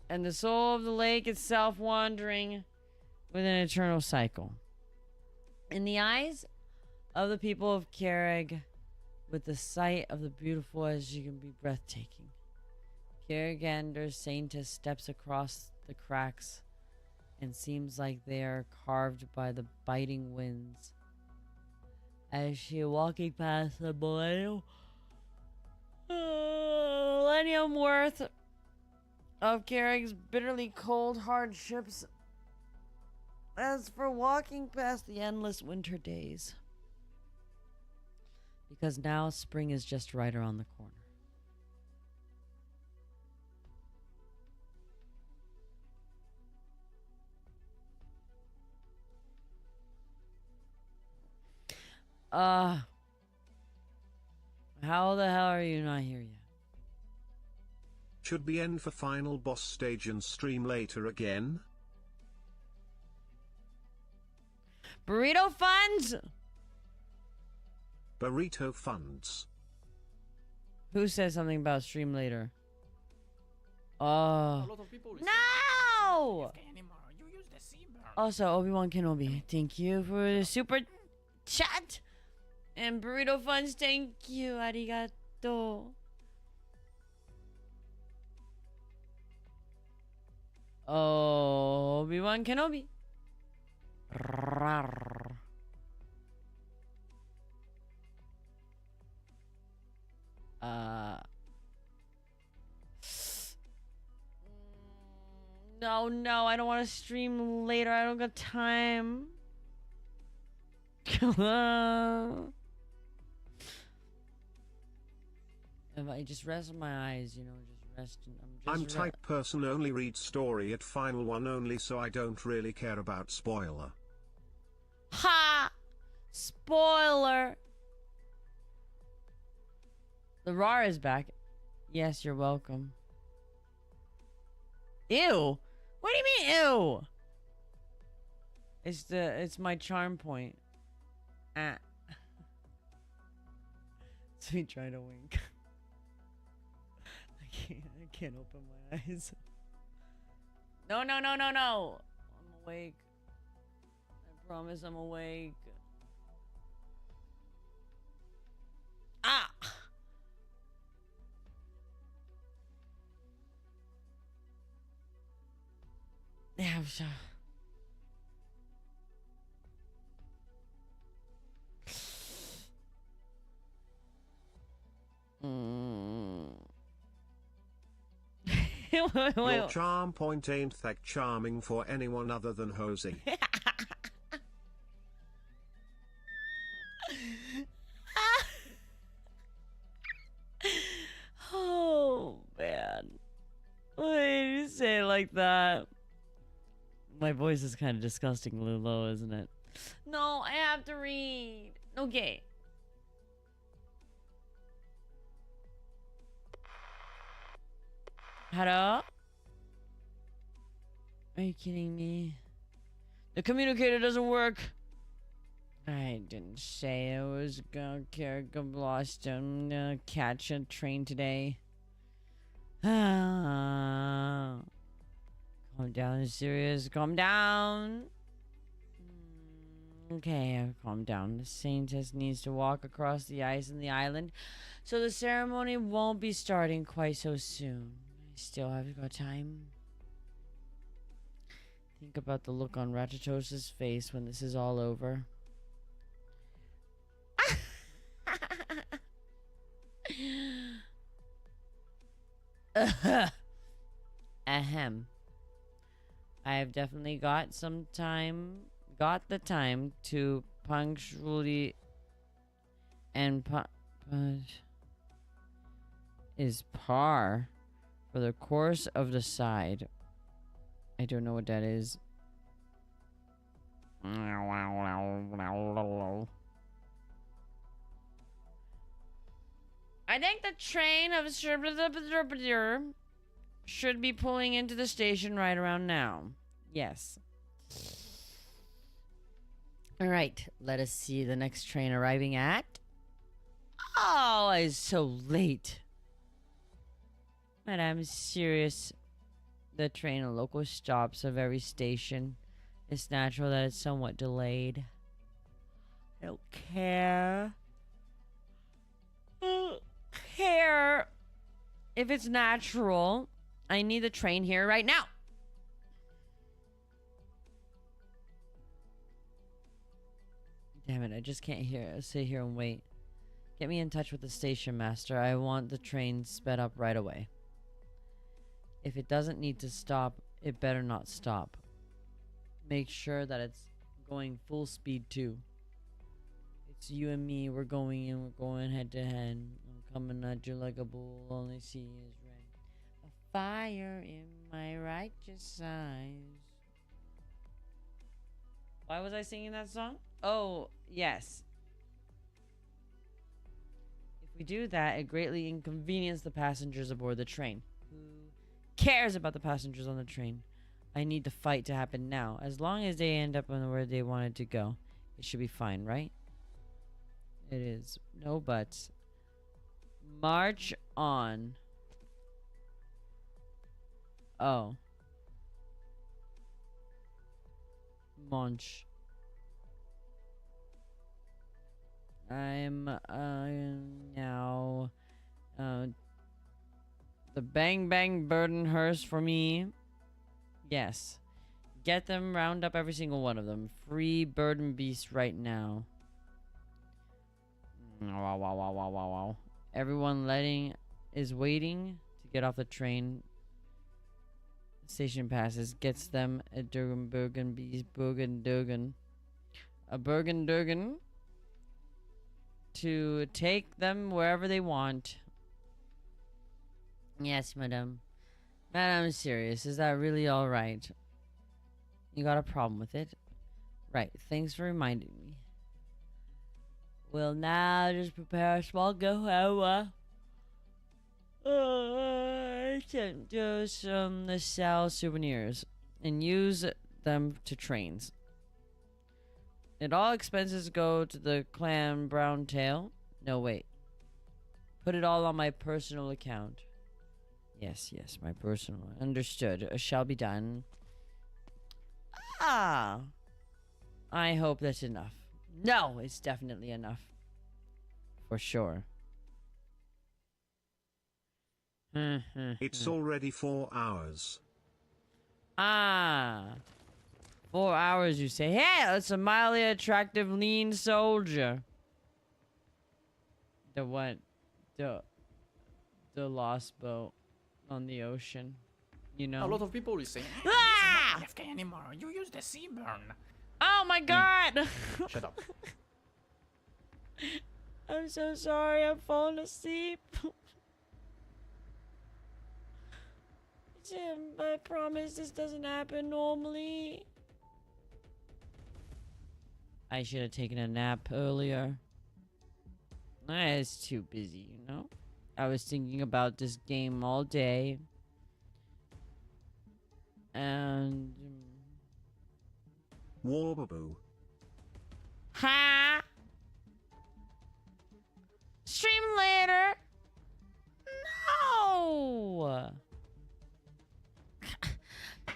the soul of the lake itself wandering with an eternal cycle. In the eyes of the people of Keurig, with the sight of the beautiful as you can be breathtaking. Keurig saintess steps across the cracks and seems like they are carved by the biting winds. As she walking past the millennium worth of Keurig's bitterly cold hardships. As for walking past the endless winter days, because now spring is just right around the corner. How the hell are you not here yet? Should be end for final boss stage and stream later again? Burrito funds? Burrito funds. Who says something about stream later? A lot of people will say, No! "AFK anymore. You use the C-bar." Also, Obi-Wan Kenobi, thank you for the super chat. And Burrito Funds, thank you. Arigato. Oh, Obi-Wan Kenobi. Rawr. No, I don't want to stream later. I don't got time. If I just rest my eyes, you know, just resting. I'm type person only read story at final one only, so I don't really care about spoiler. Ha! Spoiler! The RAR is back. Yes, you're welcome. Ew! What do you mean, ew? It's my charm point. Ah. It's me trying to wink. I can't open my eyes. No. I'm awake. I promise I'm awake. Ah! Yeah, sure. Your charm point ain't that charming for anyone other than Hosey. Oh, man. Why do you say it like that? My voice is kind of disgustingly low, isn't it? No, I have to read. Okay. Hello? Are you kidding me? The communicator doesn't work. I didn't say I was gonna lost and catch a train today. Calm down, serious. Calm down. Okay, calm down. The saintess needs to walk across the ice in the island, so the ceremony won't be starting quite so soon. I still have got time. Think about the look on Ratatouille's face when this is all over. Ahem. I have definitely got the time to punctually and is par for the course of the side. I don't know what that is. I think the train of should be pulling into the station right around now. Yes. Alright, let us see the next train arriving at. Oh, it's so late. But I'm serious. The train and local stops of every station. It's natural that it's somewhat delayed. I don't care. I don't care if it's natural. I need the train here right now. Damn it, I just can't sit here and wait. Get me in touch with the station master. I want the train sped up right away. If it doesn't need to stop, it better not stop. Make sure that it's going full speed too. It's you and me, we're going head to head. I'm coming at you like a bull, only see is red. A fire in my righteous eyes. Why was I singing that song? Oh, yes. If we do that, it greatly inconveniences the passengers aboard the train. Who cares about the passengers on the train? I need the fight to happen now. As long as they end up on where they wanted to go, it should be fine, right? It is. No buts. March on. Oh. Munch. I'm now the bang bang burden hearse for me. Yes. Get them, round up every single one of them. Free burden beast right now. Wow, wow, wow, wow, wow, wow. Everyone is waiting to get off the train. Station passes, gets them a Bergen beast, a Bergen to take them wherever they want. Yes, madam. Madam, I'm serious. Is that really alright? You got a problem with it? Right. Thanks for reminding me. We'll now just prepare a small go to sell souvenirs and use them to trains. And all expenses go to the clan Browntail. No, wait. Put it all on my personal account. Yes, my personal. Understood. Shall be done. Ah! I hope that's enough. No, it's definitely enough. For sure. It's already 4 hours. Ah. 4 hours, you say. Hey, that's a mildly attractive lean soldier. The what? The lost boat on the ocean. You know? A lot of people is saying, Ah! "This is not AFK anymore. You use the C burn." Oh my god! Shut up. I'm so sorry, I'm falling asleep. Jim, I promise this doesn't happen normally. I should have taken a nap earlier. I was too busy, you know? I was thinking about this game all day. And... Warbaboo. Ha! Stream later! No!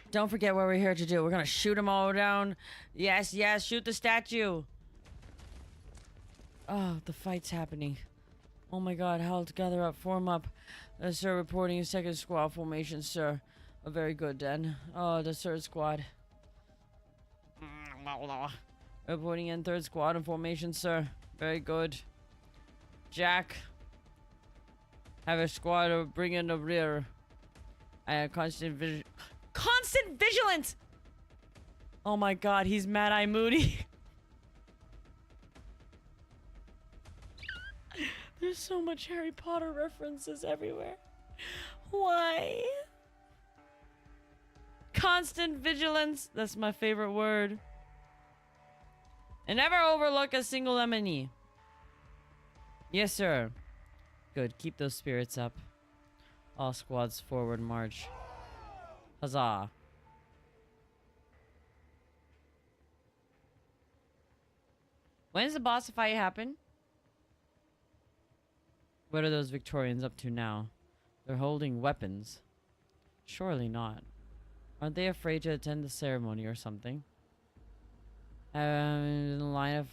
Don't forget what we're here to do. We're gonna shoot them all down. Yes, yes, shoot the statue. Oh, the fight's happening. Oh my god, how to gather up, form up. Sir, reporting second squad formation, sir. Oh, very good, then. Oh, the third squad. Reporting in third squad in formation, sir. Very good. Jack. Have a squad bring in the rear. I have constant vigilance! Oh my god, he's Mad-Eye Moody. There's so much Harry Potter references everywhere. Why? Constant vigilance. That's my favorite word. And never overlook a single enemy. Yes, sir. Good. Keep those spirits up. All squads forward march. Huzzah. When does the boss fight happen? What are those Victorians up to now? They're holding weapons. Surely not. Aren't they afraid to attend the ceremony or something? In the line of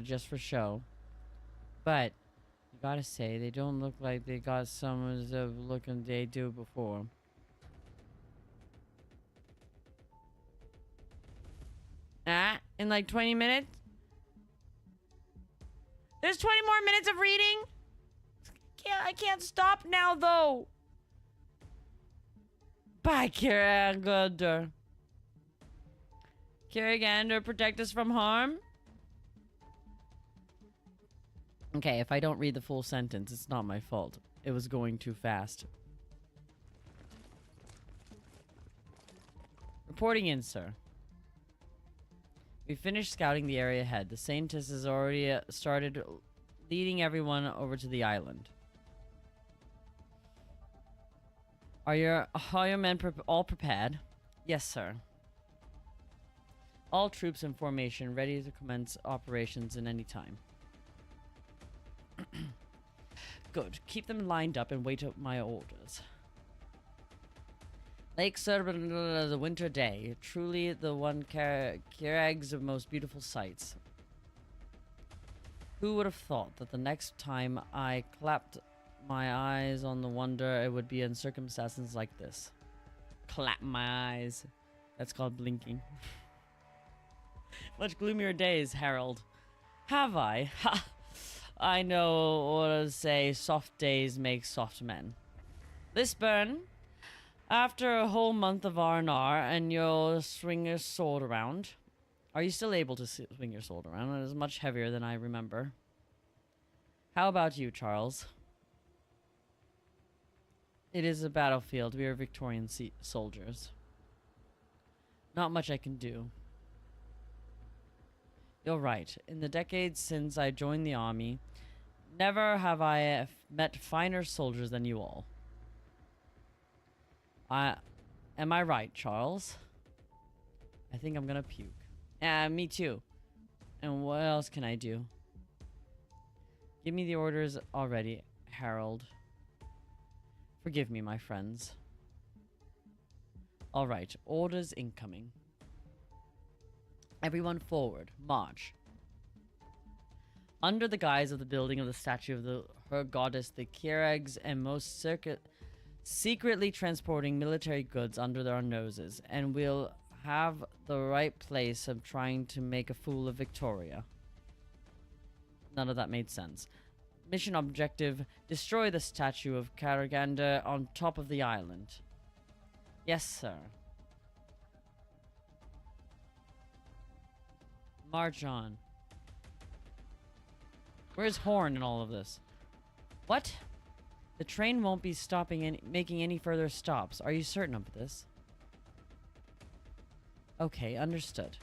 just for show. But you gotta say, they don't look like they got some of the looking they do before. In like 20 minutes? There's 20 more minutes of reading? I can't stop now, though. Bye, Hiragana. Hiragana, protect us from harm? Okay, if I don't read the full sentence, it's not my fault. It was going too fast. Reporting in, sir. We finished scouting the area ahead. The scientist has already started leading everyone over to the island. Are your men all prepared? Yes, sir. All troops in formation, ready to commence operations in any time. Good. Keep them lined up and wait up my orders. Lake Serban, the winter day. Truly the one Kirag's most beautiful sights. Who would have thought that the next time I clapped my eyes on the wonder, it would be in circumstances like this. Clap my eyes. That's called blinking. Much gloomier days, Harold. Have I? Ha! I know what to say. Soft days make soft men. Lisburn. After a whole month of R&R and you'll swing your sword around. Are you still able to swing your sword around? It is much heavier than I remember. How about you, Charles? It is a battlefield. We are Victorian soldiers. Not much I can do. You're right. In the decades since I joined the army, never have I met finer soldiers than you all. Am I right, Charles? I think I'm gonna puke. Me too. And what else can I do? Give me the orders already, Harold. Forgive me, my friends. Alright, orders incoming. Everyone forward, march. Under the guise of the building of the statue of her goddess, the Kirags and most secretly transporting military goods under their noses, and we'll have the right place of trying to make a fool of Victoria. None of that made sense. Mission objective, destroy the statue of Hiragana on top of the island. Yes, sir. March on. Where's Horn in all of this? What? The train won't be making any further stops. Are you certain of this? Okay, understood.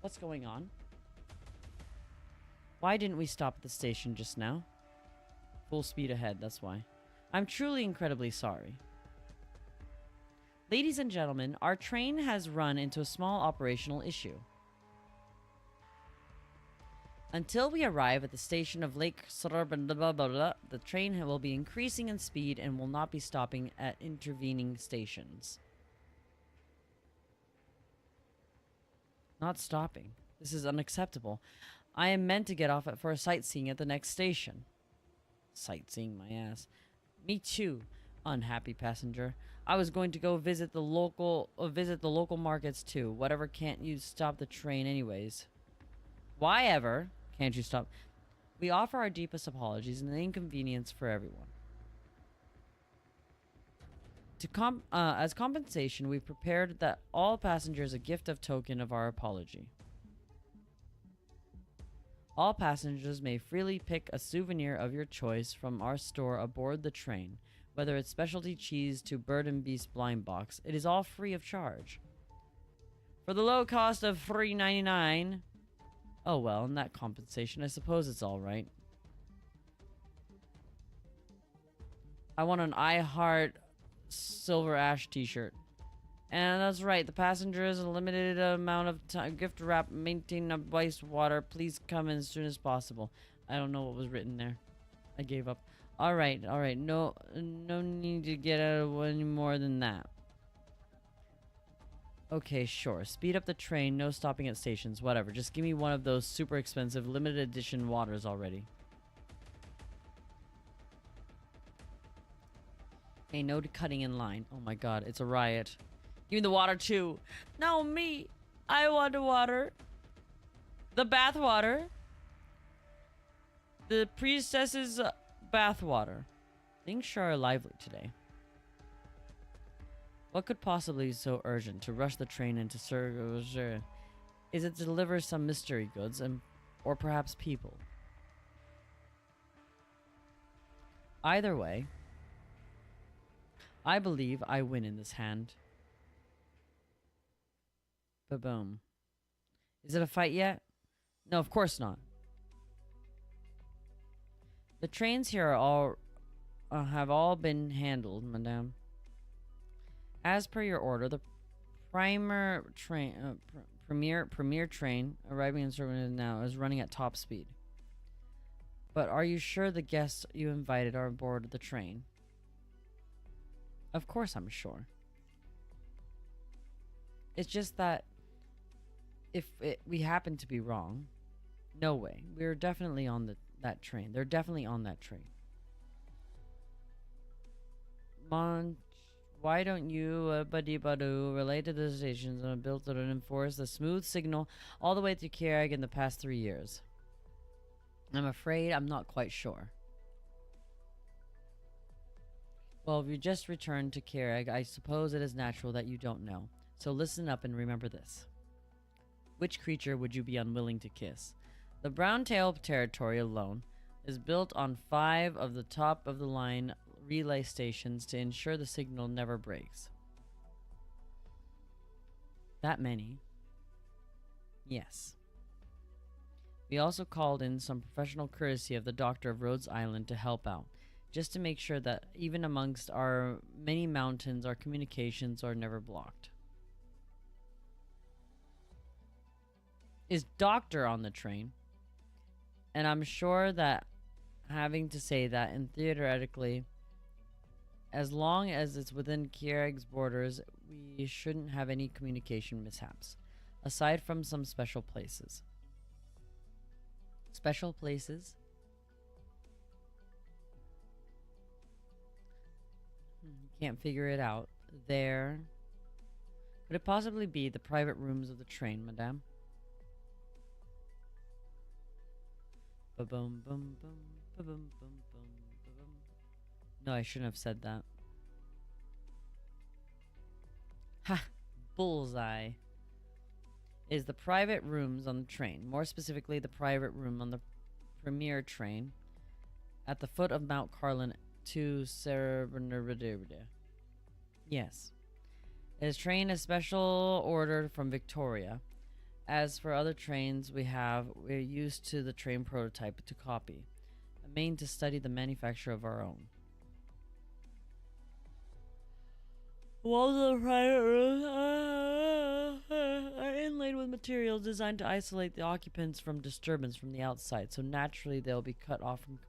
What's going on? Why didn't we stop at the station just now? Full speed ahead, that's why. I'm truly incredibly sorry. Ladies and gentlemen, our train has run into a small operational issue. Until we arrive at the station of Lake Sorabanda, the train will be increasing in speed and will not be stopping at intervening stations. Not stopping. This is unacceptable. I am meant to get off for a sightseeing at the next station. Sightseeing my ass. Me too, unhappy passenger. I was going to go visit the local markets too. Whatever, can't you stop the train anyways? Why ever can't you stop? We offer our deepest apologies and the inconvenience for everyone. As compensation, we've prepared that all passengers a gift of token of our apology. All passengers may freely pick a souvenir of your choice from our store aboard the train, whether it's specialty cheese to Bird and Beast blind box. It is all free of charge. For the low cost of $3.99. Oh well, in that compensation, I suppose it's all right. I want an I Heart Silver Ash t-shirt. And that's right, the passengers a limited amount of time. Gift wrap, maintain a ice water. Please come in as soon as possible. I don't know what was written there. I gave up. Alright. No need to get out of any more than that. Okay, sure. Speed up the train, no stopping at stations, whatever. Just give me one of those super expensive limited edition waters already. Okay, no cutting in line. Oh my god, it's a riot. Give me the water too. No, me. I want the water. The bath water. The priestess's bath water. Things sure are lively today. What could possibly be so urgent to rush the train into Sergio? Is it to deliver some mystery goods or perhaps people? Either way, I believe I win in this hand. Ba-boom. Is it a fight yet? No, of course not. The trains here are have all been handled, madame. As per your order, the premier train arriving in Sergio now is running at top speed. But are you sure the guests you invited are aboard the train? Of course I'm sure. It's just that if we happen to be wrong, no way. We're definitely on that train. They're definitely on that train. Why don't you, Badi-Badu, relay to the stations and build and enforce the smooth signal all the way through Kierag in the past 3 years? I'm afraid I'm not quite sure. Well, if you just returned to Kierag, I suppose it is natural that you don't know. So listen up and remember this. Which creature would you be unwilling to kiss? The Brown-Tail territory alone is built on 5 of the top-of-the-line relay stations to ensure the signal never breaks. That many? Yes. We also called in some professional courtesy of the Doctor of Rhodes Island to help out, just to make sure that even amongst our many mountains, our communications are never blocked. Is Doctor on the train? And I'm sure that having to say that, and theoretically, as long as it's within Kierag's borders, we shouldn't have any communication mishaps, aside from some special places. Special places? Can't figure it out. There. Could it possibly be the private rooms of the train, madame? Ba-bum, bum, bum, ba-bum, bum, bum, ba-bum. No, I shouldn't have said that. Ha! Bullseye. Is the private rooms on the train. More specifically, the private room on the premier train at the foot of Mount Carlin to Sarabanaradabada. Yes. This train is special order from Victoria. As for other trains we're used to the train prototype to copy. A main to study the manufacture of our own. Walls of the private rooms are inlaid with materials designed to isolate the occupants from disturbance from the outside, so naturally they'll be cut off from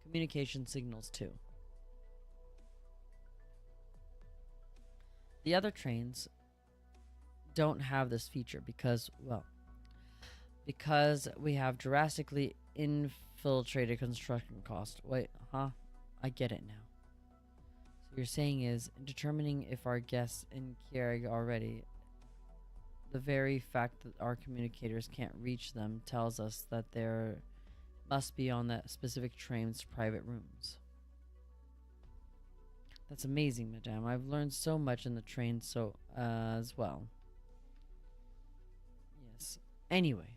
communication signals too. The other trains don't have this feature because we have drastically infiltrated construction cost. Wait, huh? I get it now. So you're saying is determining if our guests in Kierig already, the very fact that our communicators can't reach them tells us that there must be on that specific train's private rooms. That's amazing, madame. I've learned so much in the train as well. Yes. Anyways.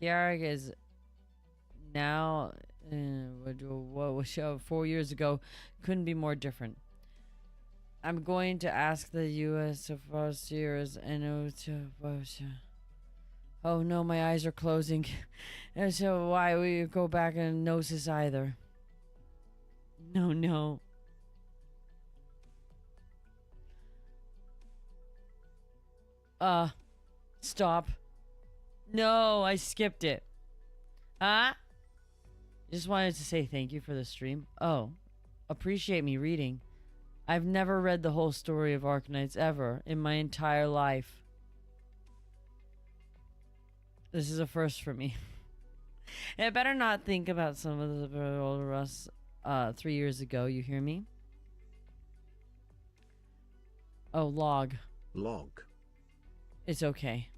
Kierig is now 4 years ago couldn't be more different. I'm going to ask the U.S. Overseers and oh no, my eyes are closing. And so why we go back and gnosis either? No. Stop. No, I skipped it. Huh? Just wanted to say thank you for the stream. Oh, appreciate me reading. I've never read the whole story of Arknights ever in my entire life. This is a first for me. And I better not think about some of the older us 3 years ago, you hear me? Oh, log. Log. It's okay.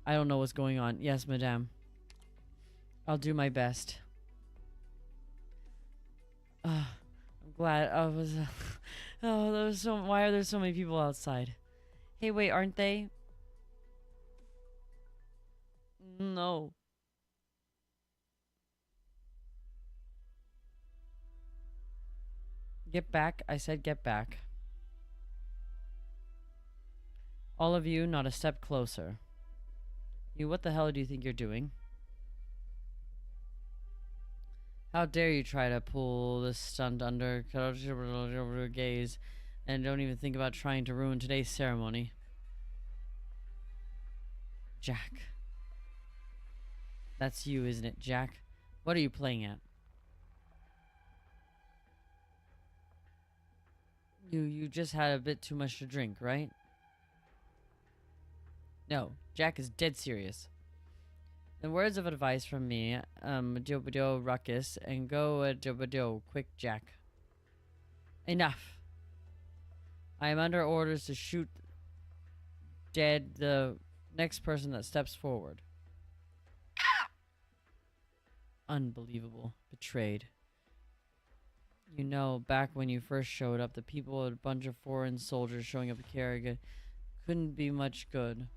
I don't know what's going on. Yes, madame. I'll do my best. I'm glad I was... oh, there's so... Why are there so many people outside? Hey, wait, aren't they? No. Get back. I said get back. All of you, not a step closer. You, what the hell do you think you're doing? How dare you try to pull this stunt under gaze and don't even think about trying to ruin today's ceremony. Jack. That's you, isn't it, Jack? What are you playing at? You just had a bit too much to drink, right? No, Jack is dead serious. The words of advice from me, Jobadio Ruckus, and go Jobadio, quick, Jack. Enough. I am under orders to shoot dead the next person that steps forward. Unbelievable. Betrayed. You know, back when you first showed up, the people, a bunch of foreign soldiers showing up at Kerrigan, couldn't be much good.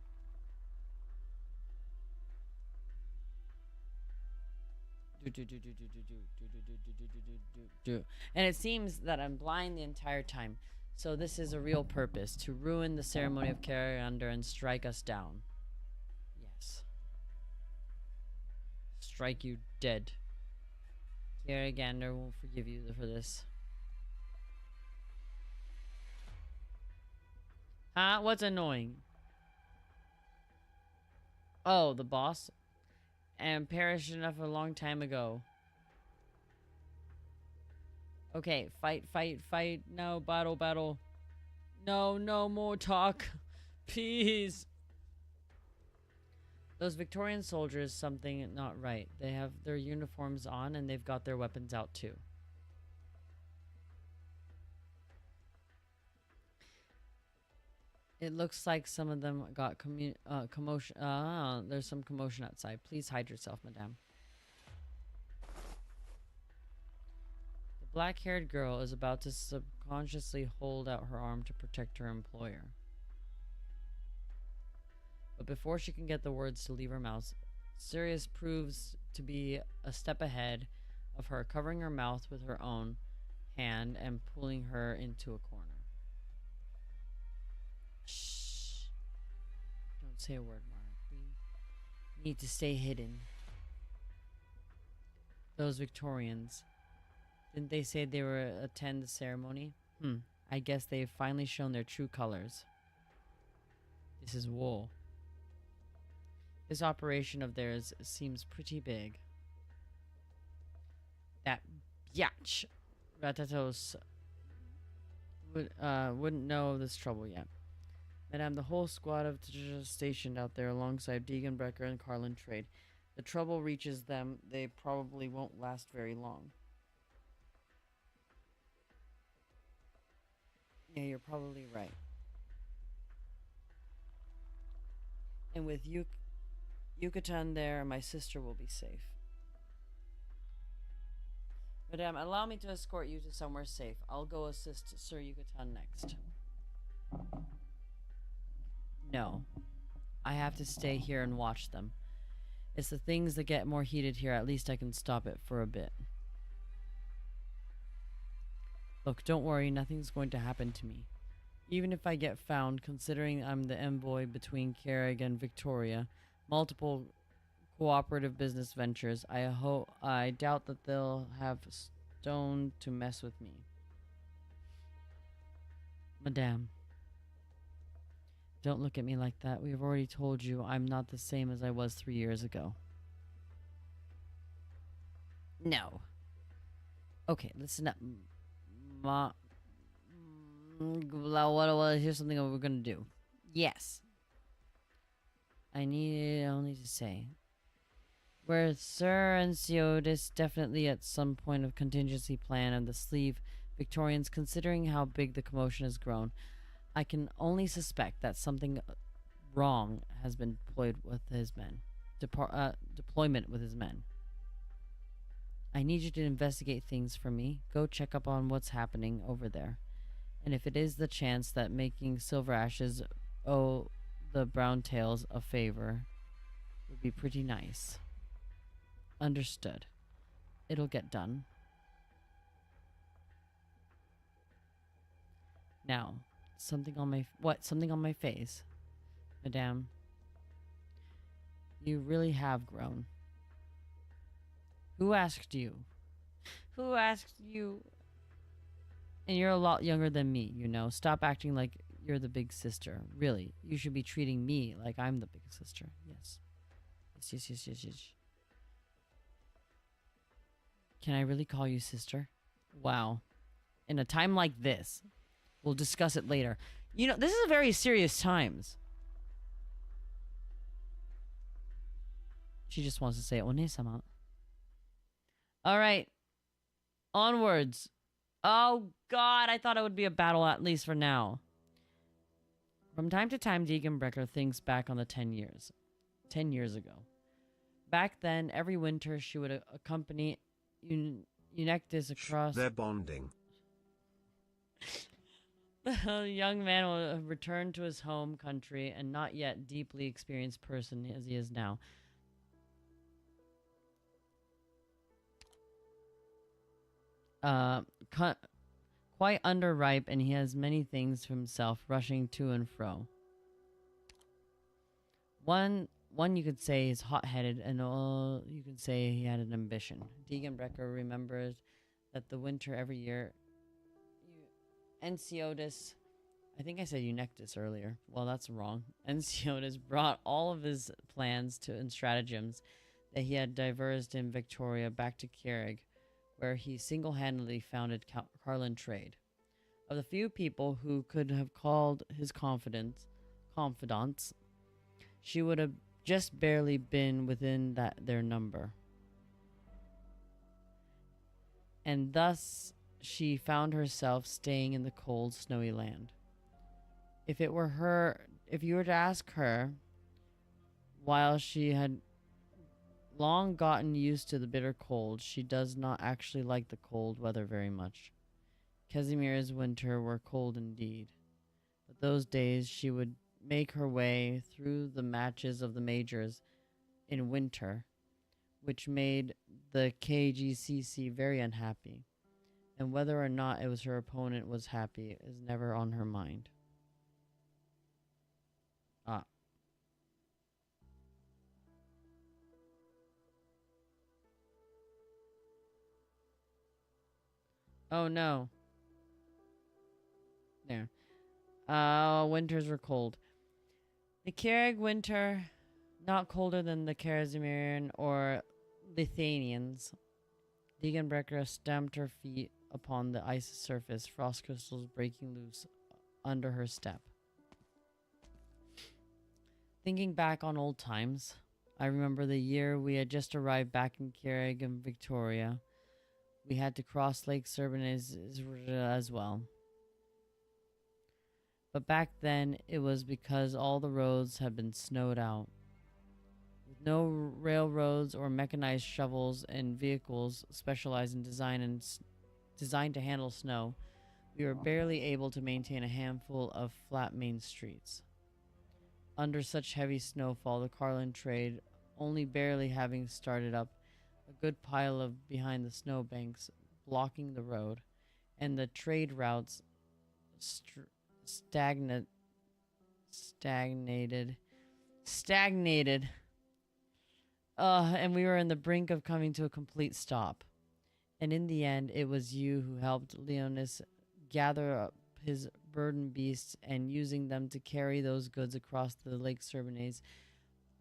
And it seems that I'm blind the entire time. So this is a real purpose, to ruin the ceremony of Kerrigander and strike us down. Yes. Strike you dead. Kerrigander won't forgive you for this. Huh? What's annoying? Oh, the boss? And perished enough a long time ago. Okay, fight. No, battle. No more talk. Please. Those Victorian soldiers, something not right. They have their uniforms on and they've got their weapons out too. It looks like some of them got commotion. There's some commotion outside. Please hide yourself, madame. The black-haired girl is about to subconsciously hold out her arm to protect her employer. But before she can get the words to leave her mouth, Sirius proves to be a step ahead of her, covering her mouth with her own hand and pulling her into a corner. Shh. Don't say a word, Mark. We need to stay hidden. Those Victorians. Didn't they say they were attend the ceremony? I guess they've finally shown their true colors. This is wool. This operation of theirs seems pretty big. That biatch Ratatos wouldn't know of this trouble yet. Madame, the whole squad of stationed out there alongside Degenbrecher and Carlin Trade. The trouble reaches them, they probably won't last very long. Yeah, you're probably right. And with Yucatan there, my sister will be safe. Madame, allow me to escort you to somewhere safe. I'll go assist Sir Yucatan next. No. I have to stay here and watch them. It's the things that get more heated here. At least I can stop it for a bit. Look, don't worry. Nothing's going to happen to me. Even if I get found, considering I'm the envoy between Carrig and Victoria, multiple cooperative business ventures, I doubt that they'll have stone to mess with me. Madame. Don't look at me like that. We've already told you I'm not the same as I was 3 years ago. No. Okay, listen up. Here's something we're gonna do. Yes. I need only to say. Where Sir Enciodis definitely at some point of contingency plan and the sleeve Victorians, considering how big the commotion has grown, I can only suspect that something wrong has been deployed with his men. Deployment with his men. I need you to investigate things for me. Go check up on what's happening over there. And if it is the chance that making Silver Ashes owe the Brown Tails a favor, would be pretty nice. Understood. It'll get done. Now, something on my face? Madame. You really have grown. Who asked you? Who asked you? And you're a lot younger than me, you know. Stop acting like you're the big sister. Really, you should be treating me like I'm the big sister. Yes. Yes. Can I really call you sister? Wow. In a time like this, we'll discuss it later. You know, this is a very serious times. She just wants to say One-sama. All right. Onwards. Oh, God. I thought it would be a battle, at least for now. From time to time, Degenbrecher thinks back on the 10 years. 10 years ago. Back then, every winter, she would accompany Eunectis across... They're bonding. The young man will return to his home country and not yet deeply experienced person as he is now. Quite underripe, and he has many things to himself, rushing to and fro. One you could say is hot-headed, and all you could say he had an ambition. Degenbrecher remembers that the winter every year, Enciodis, I think I said Eunectis earlier. Well, that's wrong. Enciodis brought all of his plans and stratagems that he had devised in Victoria back to Carrig, where he single-handedly founded Carlin Trade. Of the few people who could have called his confidants, she would have just barely been within their number. And thus she found herself staying in the cold, snowy land. If it were her, if you were to ask her, while she had long gotten used to the bitter cold, she does not actually like the cold weather very much. Casimir's winter were cold indeed, but those days she would make her way through the matches of the majors in winter, which made the KGCC very unhappy, and whether or not it was her opponent was happy is never on her mind. Ah. Oh no. There. Winters were cold. The Kierig winter, not colder than the Karazimiran or Lithuanians. Degenbrecker stamped her feet upon the ice surface, frost crystals breaking loose under her step. Thinking back on old times, I remember the year we had just arrived back in Kierig and Victoria. We had to cross Lake Serbenez as well. But back then, it was because all the roads had been snowed out. With no railroads or mechanized shovels and vehicles specialized in designed to handle snow, we were barely able to maintain a handful of flat main streets. Under such heavy snowfall, the Carlin trade only barely having started up, a good pile of behind the snowbanks blocking the road, and the trade routes stagnated. And we were on the brink of coming to a complete stop. And in the end, it was you who helped Leonis gather up his burden beasts, and using them to carry those goods across the Lake Serbenez,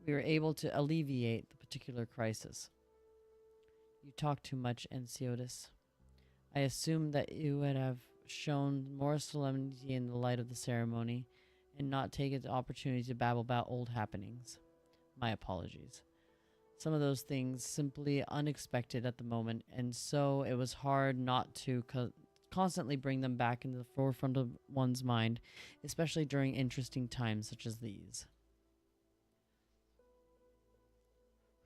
we were able to alleviate the particular crisis. You talk too much, Ensiotis. I assumed that you would have shown more solemnity in the light of the ceremony, and not taken the opportunity to babble about old happenings. My apologies. Some of those things simply unexpected at the moment, and so it was hard not to constantly bring them back into the forefront of one's mind, especially during interesting times such as these.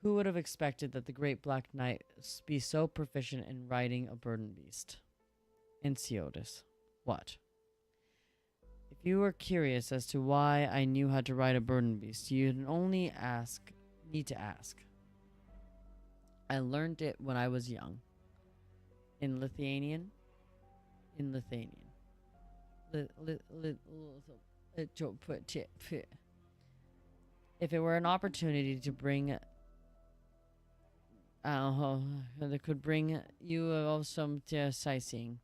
Who would have expected that the great Black Knight be so proficient in riding a burden beast? Ensiotis. What? If you were curious as to why I knew how to ride a burden beast, you'd only need to ask. I learned it when I was young. In Lithuanian. If it were an opportunity to bring that could bring you some sightseeing.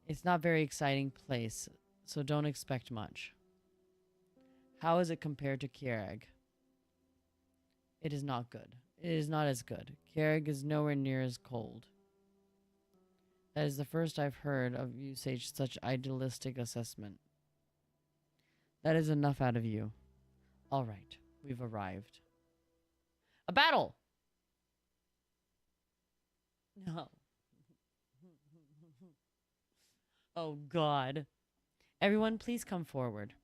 It's not a very exciting place, so don't expect much. How is it compared to Kierig? It is not good. It is not as good. Kierig is nowhere near as cold. That is the first I've heard of you say such idealistic assessment. That is enough out of you. All right, we've arrived. A battle! No. Oh, God. Everyone, please come forward.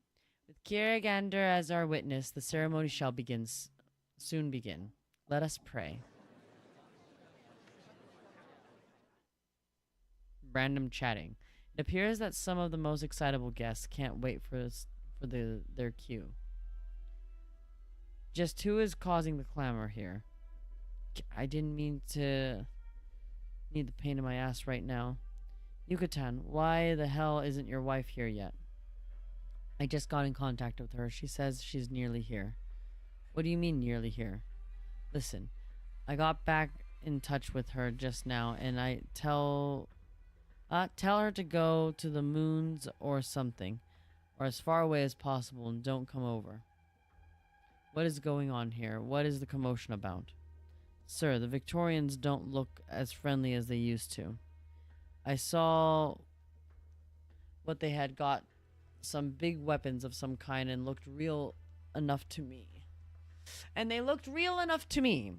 With Kirigander as our witness, the ceremony shall soon begin. Let us pray. Random chatting. It appears that some of the most excitable guests can't wait for their cue. Just who is causing the clamor here? I didn't mean to need the pain in my ass right now. Yucatan, why the hell isn't your wife here yet? I just got in contact with her. She says she's nearly here. What do you mean nearly here? Listen, I got back in touch with her just now, and I tell her to go to the moons or something, or as far away as possible, and don't come over. What is going on here? What is the commotion about? Sir, the Victorians don't look as friendly as they used to. I saw what they had got, some big weapons of some kind, and looked real enough to me. And they looked real enough to me.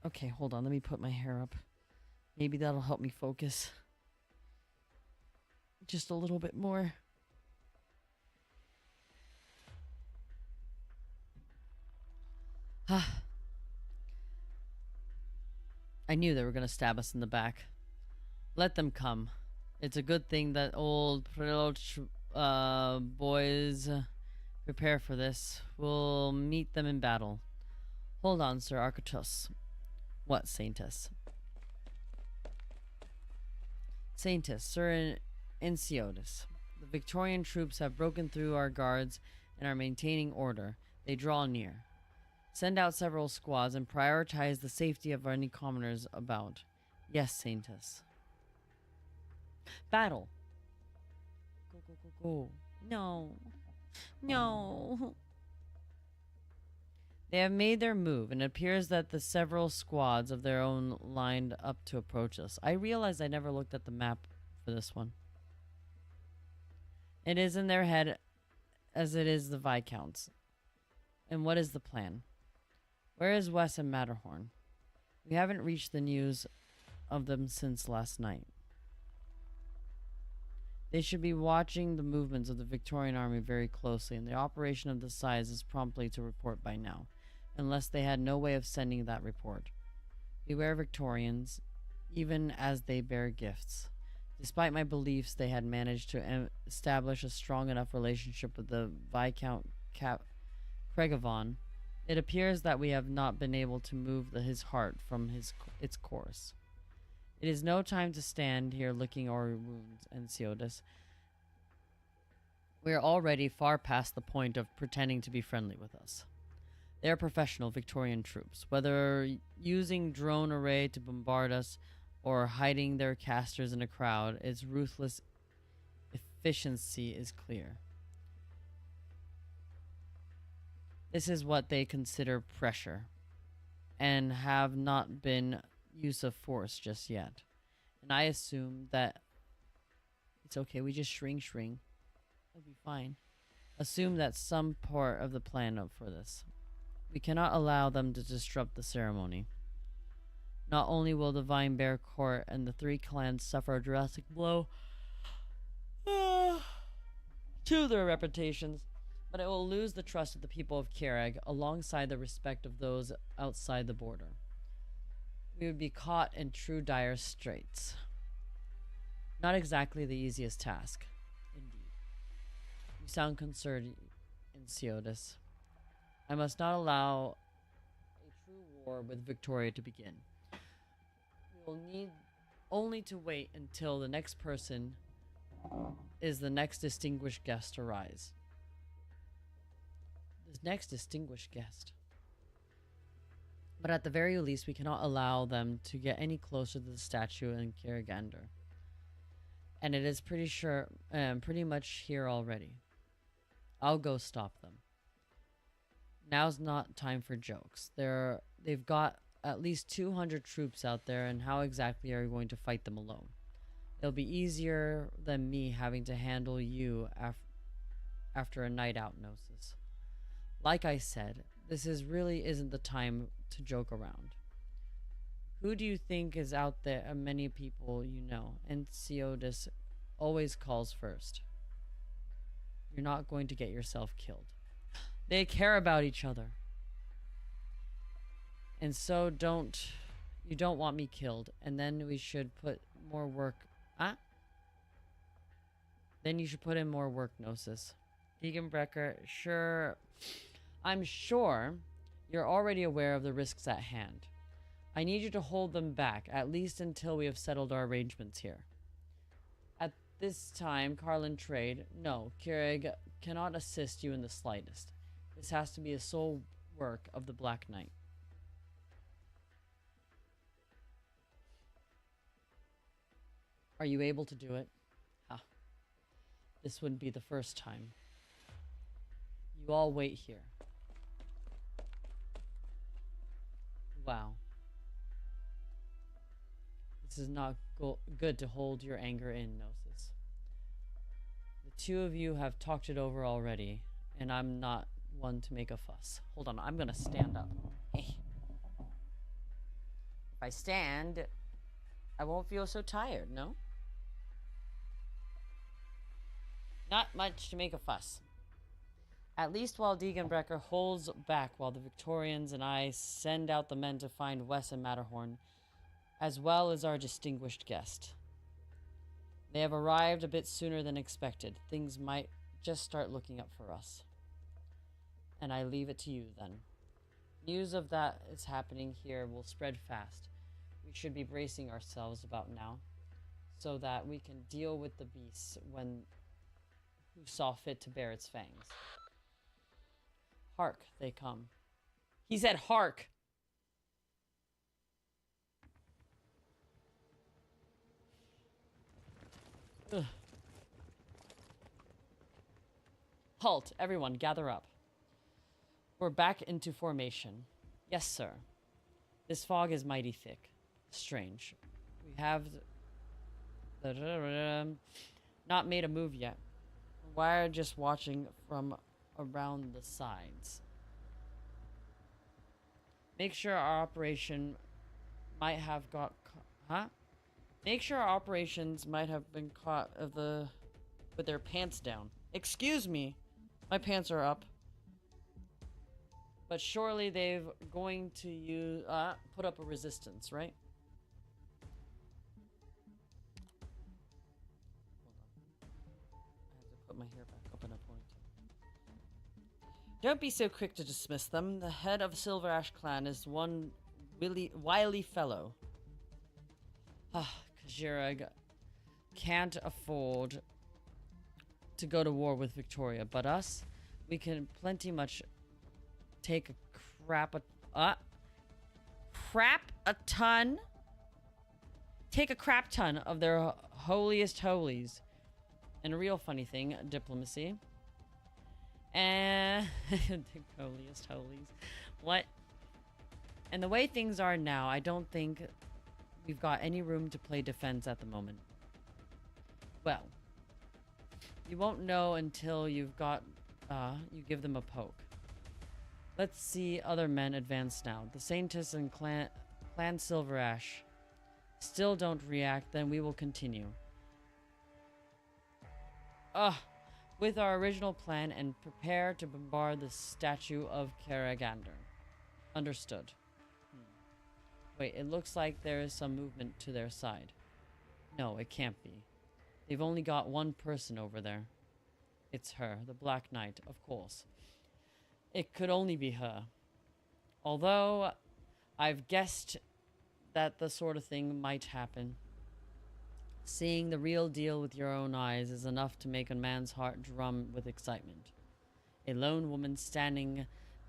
Okay, hold on. Let me put my hair up. Maybe that'll help me focus. Just a little bit more. I knew they were gonna stab us in the back. Let them come. It's a good thing that old boys prepare for this. We'll meet them in battle. Hold on, Sir Arctos. What, Saintess? Saintess, Sir Ensiotis. The Victorian troops have broken through our guards and are maintaining order. They draw near. Send out several squads and prioritize the safety of any commoners about. Yes, Saintess. Battle. Go, go, go, go. No. No. They have made their move, and it appears that the several squads of their own lined up to approach us. I realized I never looked at the map for this one. It is in their head as it is the Viscounts. And what is the plan? Where is Wes and Matterhorn? We haven't reached the news of them since last night. They should be watching the movements of the Victorian army very closely, and the operation of this size is promptly to report by now, unless they had no way of sending that report. Beware Victorians, even as they bear gifts. Despite my beliefs, they had managed to establish a strong enough relationship with the Viscount Cregavon. It appears that we have not been able to move his heart from its course. It is no time to stand here licking our wounds, Ensiotis. We are already far past the point of pretending to be friendly with us. They are professional Victorian troops. Whether using drone array to bombard us or hiding their casters in a crowd, its ruthless efficiency is clear. This is what they consider pressure, and have not been use of force just yet. And I assume that it's okay, we just shrink. It'll be fine. Assume that some part of the plan up for this. We cannot allow them to disrupt the ceremony. Not only will the Vine Bear Court and the three clans suffer a drastic blow to their reputations, but it will lose the trust of the people of Kirag alongside the respect of those outside the border. We would be caught in true dire straits. Not exactly the easiest task, indeed. You sound concerned, Ensiotis. I must not allow a true war with Victoria to begin. We will need only to wait until the next person is the next distinguished guest to rise. This next distinguished guest. But at the very least, we cannot allow them to get any closer to the statue in Kiragander. And it is pretty much here already. I'll go stop them. Now's not time for jokes. They've got at least 200 troops out there, and how exactly are you going to fight them alone? It'll be easier than me having to handle you after a night out gnosis. Like I said, this really isn't the time to joke around. Who do you think is out there? Many people you know, and Ensiotis always calls first. You're not going to get yourself killed. They care about each other. And so you don't want me killed, and then we should put more work. Then you should put in more work, Gnosis. Degenbrecker, sure. I'm sure you're already aware of the risks at hand. I need you to hold them back, at least until we have settled our arrangements here. At this time, Carlin Trade, no, Keurig cannot assist you in the slightest. This has to be a sole work of the Black Knight. Are you able to do it? This wouldn't be the first time. You all wait here. Wow. This is not good to hold your anger in, Gnosis. The two of you have talked it over already, and I'm not one to make a fuss. Hold on, I'm gonna stand up. If I stand, I won't feel so tired, no? Not much to make a fuss. At least while Degenbrecker holds back while the Victorians and I send out the men to find Wes and Matterhorn, as well as our distinguished guest. They have arrived a bit sooner than expected. Things might just start looking up for us. And I leave it to you then. News of that is happening here will spread fast. We should be bracing ourselves about now, so that we can deal with the beasts when who saw fit to bear its fangs. Hark, they come. He said hark! Ugh. Halt, everyone, gather up. We're back into formation. Yes, sir. This fog is mighty thick. Strange. We have not made a move yet. We're just watching from around the sides. Make sure our operation might have got Make sure our operations might have been caught with their pants down. Excuse me. My pants are up. But surely they've going to use put up a resistance, right? Hold on. I have to put my hair back up in a ponytail. Don't be so quick to dismiss them. The head of Silver Ash clan is one wily fellow. Kajira can't afford to go to war with Victoria, but us, we can plenty much take a crap ton of their holiest holies. And a real funny thing, diplomacy. And the holiest holies. What? And the way things are now, I don't think we've got any room to play defense at the moment. Well, you won't know until you've got you give them a poke. Let's see other men advance now. The Saintess and Clan Silver Ash still don't react, then we will continue. With our original plan and prepare to bombard the statue of Karagander. Understood. Wait, it looks like there is some movement to their side. No, it can't be. They've only got one person over there. It's her, the Black Knight, of course. It could only be her. Although, I've guessed that the sort of thing might happen. Seeing the real deal with your own eyes is enough to make a man's heart drum with excitement. A lone woman standing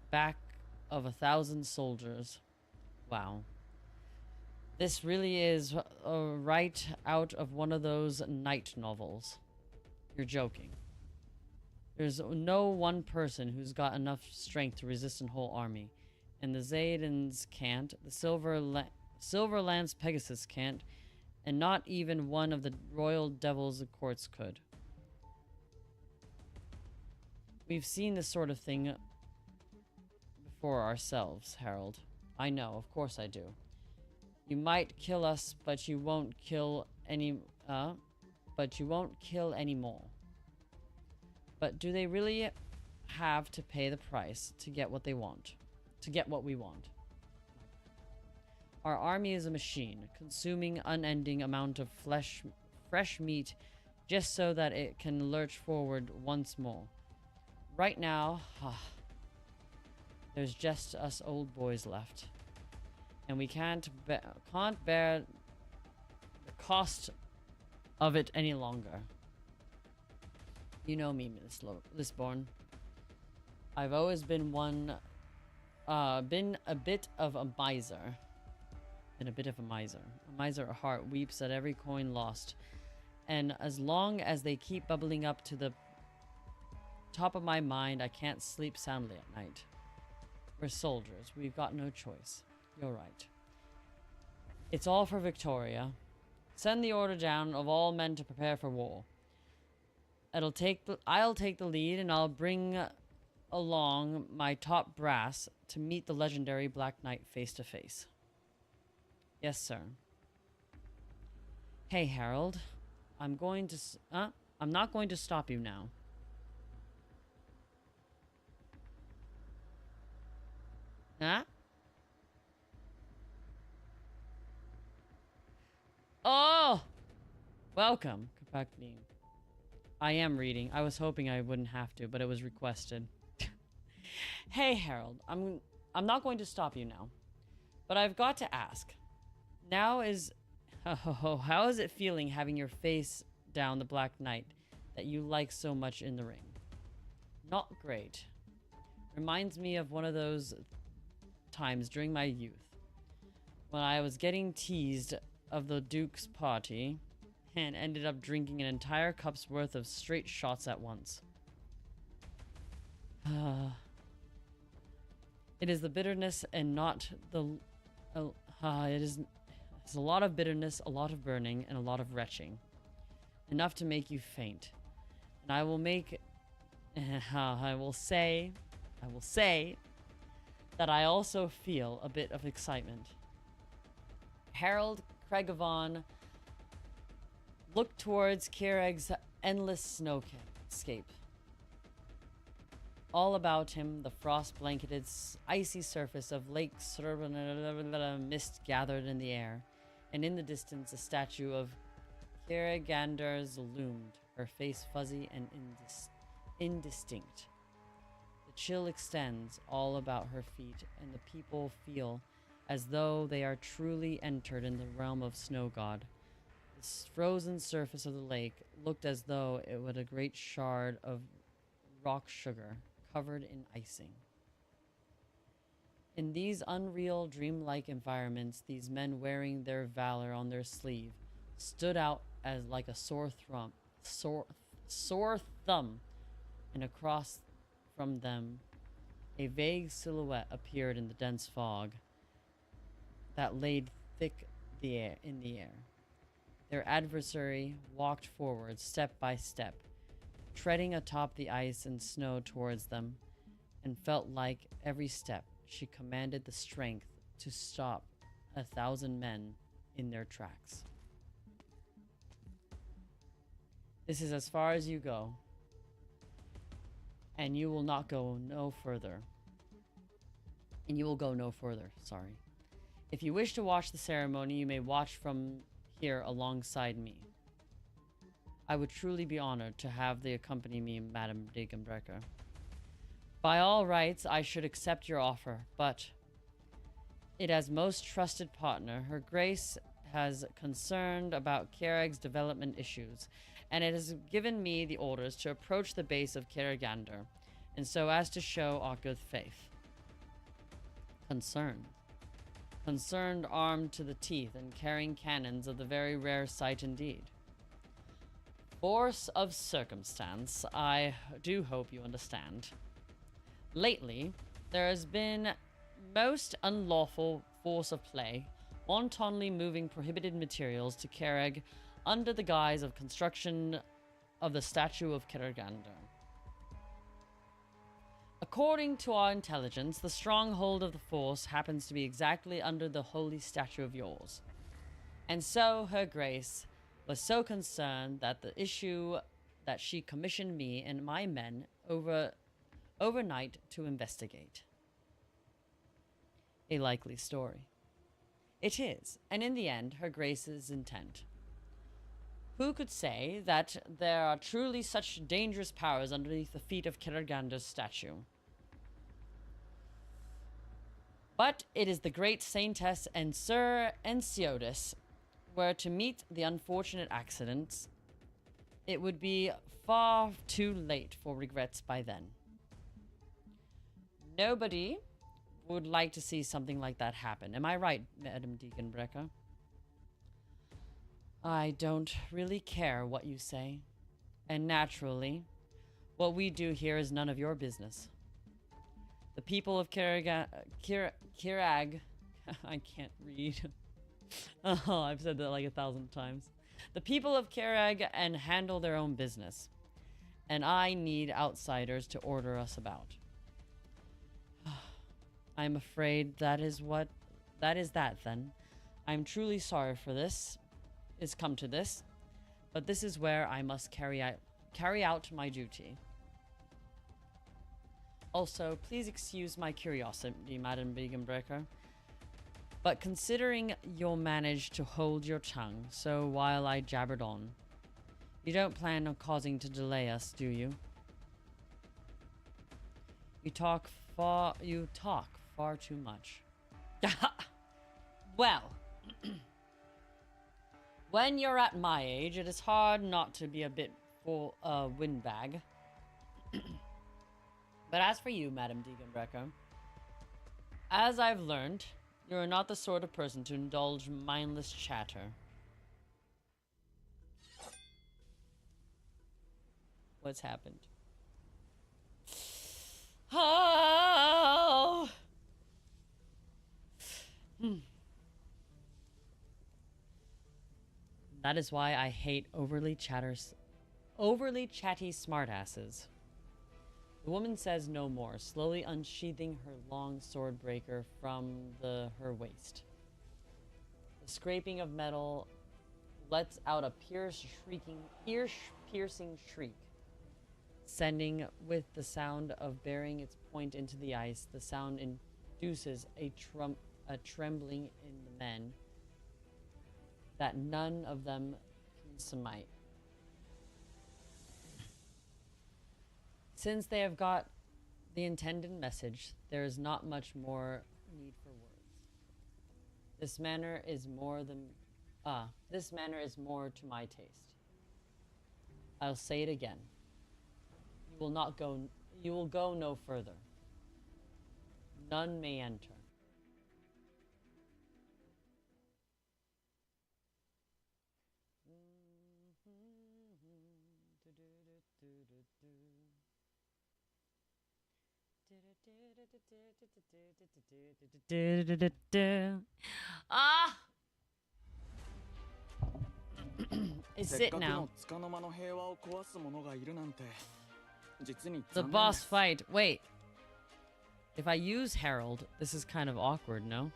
back of 1,000 soldiers. Wow. This really is right out of one of those knight novels. You're joking. There's no one person who's got enough strength to resist a whole army. And the Zaydens can't, the Silverlands Pegasus can't, and not even one of the Royal Devils of Courts could. We've seen this sort of thing before ourselves, Harold. I know, of course I do. You might kill us, but you won't kill any more. But do they really have to pay the price to get what they want? To get what we want? Our army is a machine, consuming unending amount of fresh meat just so that it can lurch forward once more. Right now, there's just us old boys left. And we can't bear the cost of it any longer. You know me, Miss Lisborn. I've always been a bit of a miser. A miser at heart weeps at every coin lost. And as long as they keep bubbling up to the top of my mind, I can't sleep soundly at night. We're soldiers. We've got no choice. You're right. It's all for Victoria. Send the order down of all men to prepare for war. I'll take the lead, and I'll bring along my top brass to meet the legendary Black Knight face to face. Yes, sir. Hey, Harold. I'm not going to stop you now. Huh? Welcome, Kapakni. I am reading. I was hoping I wouldn't have to, but it was requested. Hey, Harold. I'm not going to stop you now, but I've got to ask. How is it feeling having your face down the Black Knight that you like so much in the ring? Not great. Reminds me of one of those times during my youth when I was getting teased of the Duke's party and ended up drinking an entire cup's worth of straight shots at once. It is the bitterness and not the... It's a lot of bitterness, a lot of burning, and a lot of retching. Enough to make you faint. And I will say that I also feel a bit of excitement. Harold Craigavon looked towards Kiereg's endless snowscape. All about him, the frost-blanketed, icy surface of Lake mist gathered in the air, and in the distance a statue of Kirigander's loomed, her face fuzzy and indistinct. The chill extends all about her feet, and the people feel as though they are truly entered in the realm of Snow God. The frozen surface of the lake looked as though it was a great shard of rock sugar, covered in icing. In these unreal, dreamlike environments, these men wearing their valor on their sleeve stood out as like a sore thumb, and across from them, a vague silhouette appeared in the dense fog that laid thick in the air. Their adversary walked forward step by step, treading atop the ice and snow towards them, and felt like every step she commanded the strength to stop 1,000 men in their tracks. This is as far as you go, and you will not go no further. And you will go no further, sorry. If you wish to watch the ceremony, you may watch from here alongside me. I would truly be honored to have thee accompany me, Madam Degenbrecker. By all rights, I should accept your offer, but it as most trusted partner, Her Grace has concerned about Kiereg's development issues, and it has given me the orders to approach the base of Kirigander, and so as to show our good faith. Concerned armed to the teeth and carrying cannons of the very rare sight indeed. Force of circumstance, I do hope you understand. Lately, there has been most unlawful force of play, wantonly moving prohibited materials to Kiereg under the guise of construction of the statue of Kirigander. According to our intelligence, the stronghold of the force happens to be exactly under the holy statue of yours. And so, Her Grace was so concerned that the issue that she commissioned me and my men overnight to investigate. A likely story. It is, and in the end, Her Grace's intent. Who could say that there are truly such dangerous powers underneath the feet of Kirigander's statue? But it is the great Saintess and Sir Enceodus were to meet the unfortunate accidents. It would be far too late for regrets by then. Nobody would like to see something like that happen. Am I right, Madam Degenbrecker? I don't really care what you say. And naturally, what we do here is none of your business. The people of Kirag... I can't read. Oh, I've said that like 1,000 times. The people of Kiereg and handle their own business. And I need outsiders to order us about. I'm afraid that is that then. I'm truly sorry for this. It's come to this. But this is where I must carry out my duty. Also, please excuse my curiosity, Madam Degenbrecker. But considering you'll manage to hold your tongue, so while I jabbered on, You don't plan on causing to delay us, do you? You talk far too much. Well, when you're at my age, it is hard not to be a bit full windbag. But as for you, Madam Degenbrecker, as I've learned, you are not the sort of person to indulge mindless chatter. What's happened? Oh! That is why I hate overly chatty smartasses. The woman says no more, slowly unsheathing her long sword breaker from her waist. The scraping of metal lets out a ear-piercing shriek. Sending with the sound of bearing its point into the ice, the sound induces a trembling in the men that none of them can smite. Since they have got the intended message, there is not much more need for words. This manner is more to my taste. I'll say it again. You will go no further. None may enter. Ah! It's it now. The boss fight. Wait. If I use Herald, this is kind of awkward, no?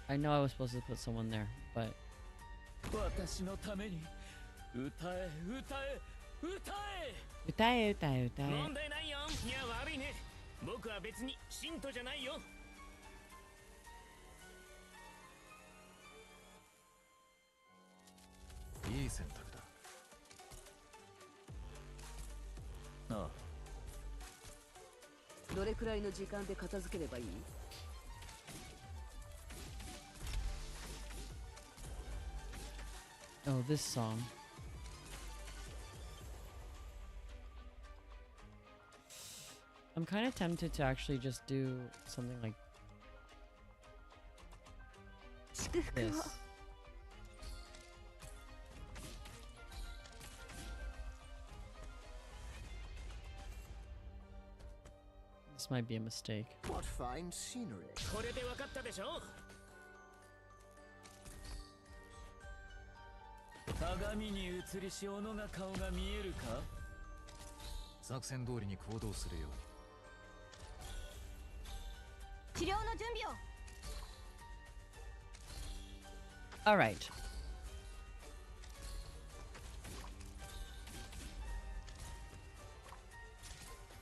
I know I was supposed to put someone there, but... Oh, this song. I'm kind of tempted to actually just do something like this. This might be a mistake. What fine scenery. これで分かったでしょ? 鏡に映りし斧が顔が見えるか? 作戦通りに行動するように。治療の準備を。All right.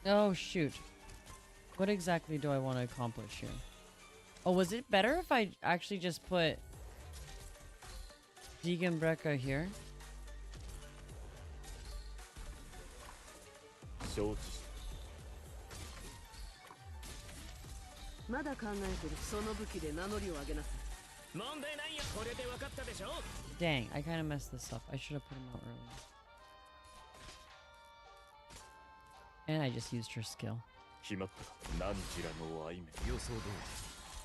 Oh shoot. What exactly do I want to accomplish here? Oh, was it better if I actually just put Degenbrecker here? Dang, I kind of messed this up. I should have put him out earlier. And I just used her skill.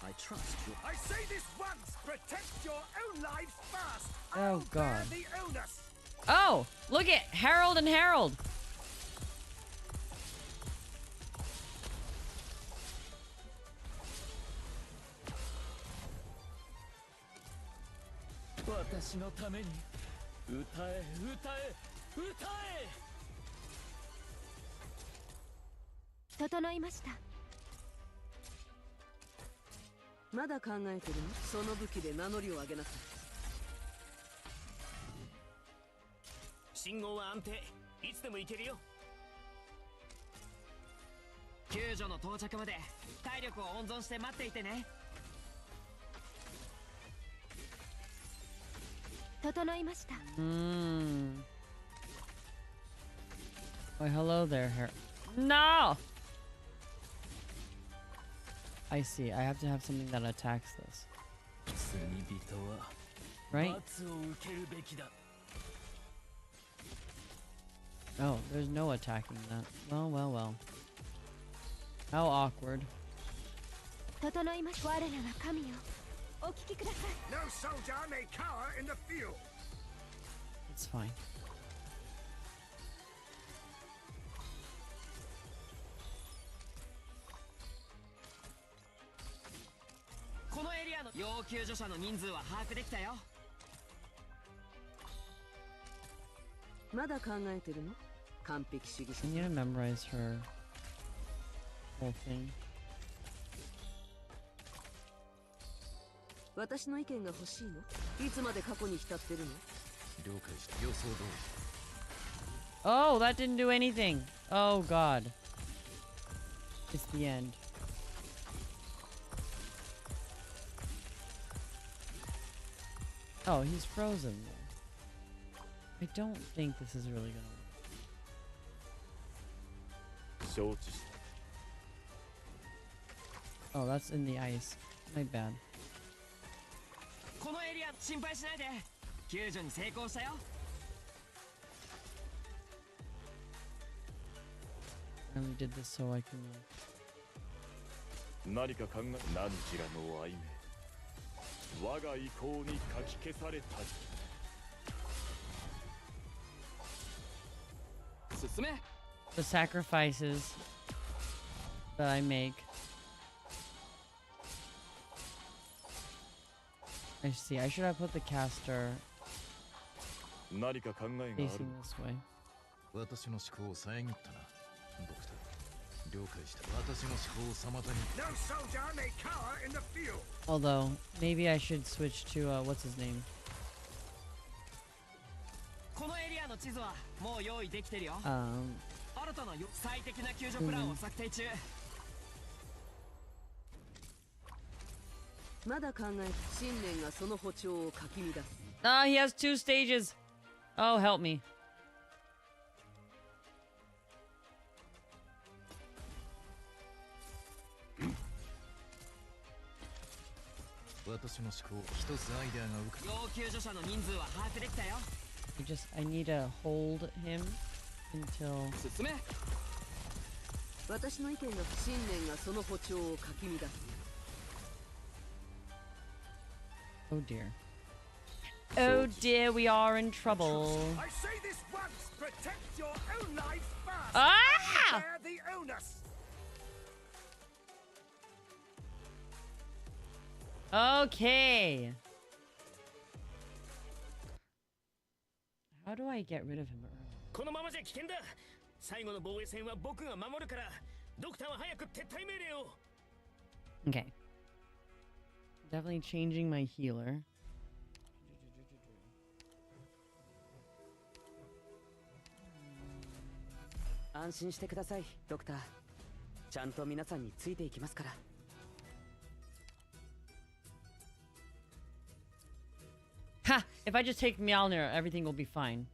I trust you. I say this once! Protect your own lives first! Oh god. Bear the onus. Oh! Look at Harold and Harold! 救助の到着まで体力を温存して待っていてね。整いました。Oh, hello there, No! I see. I have to have something that attacks this. Right? Oh, there's no attacking that. Well, well, well. How awkward. 整いました。我らが神よ、お聞きください。 No soldier may cower in the field. It's fine. I need to memorize her whole thing. 私の意見が欲しいの？いつまで過去に浸ってるの？了解した。予想通り。 Oh, that didn't do anything. Oh god. It's the end. Oh, he's frozen. I don't think this is really gonna work. Oh, that's in the ice. My bad. このエリア心配しないで。救助に成功したよ。 I only did this so I can 何か考え、何ちらの愛名、我が意向にかき消されたり。進め。 the sacrifices that I make. I see. I should have put the caster 何か考えがある。 facing this way. 私の思考を遮ったな、ドクター。了解した。私の思考を妨げ。 No soldier may cower in the field. Although, maybe I should switch to, what's his name? このエリアの地図はもう用意できてるよ。 新たな最適な救助プランを策定中。 まだ考え、信念がその歩調をかき乱す。 Ah, he has 2 stages. Oh, help me. 私の思考、一つアイデアが浮かぶ。要救助者の人数は把握できたよ。 I need to hold him until. 進め。私の意見が信念がその歩調をかき乱す。 Oh dear. Oh dear, we are in trouble. I say this once, protect your own life first. Ah! Bear the onus. Okay. How do I get rid of him early? このままじゃ危険だ。最後の防衛戦は僕が守るから、ドクターは早く撤退命令を。 Okay. Definitely changing my healer. 安心してください、ドクター。ちゃんと皆さんについていきますから。 Ha! If I just take Mjolnir, everything will be fine.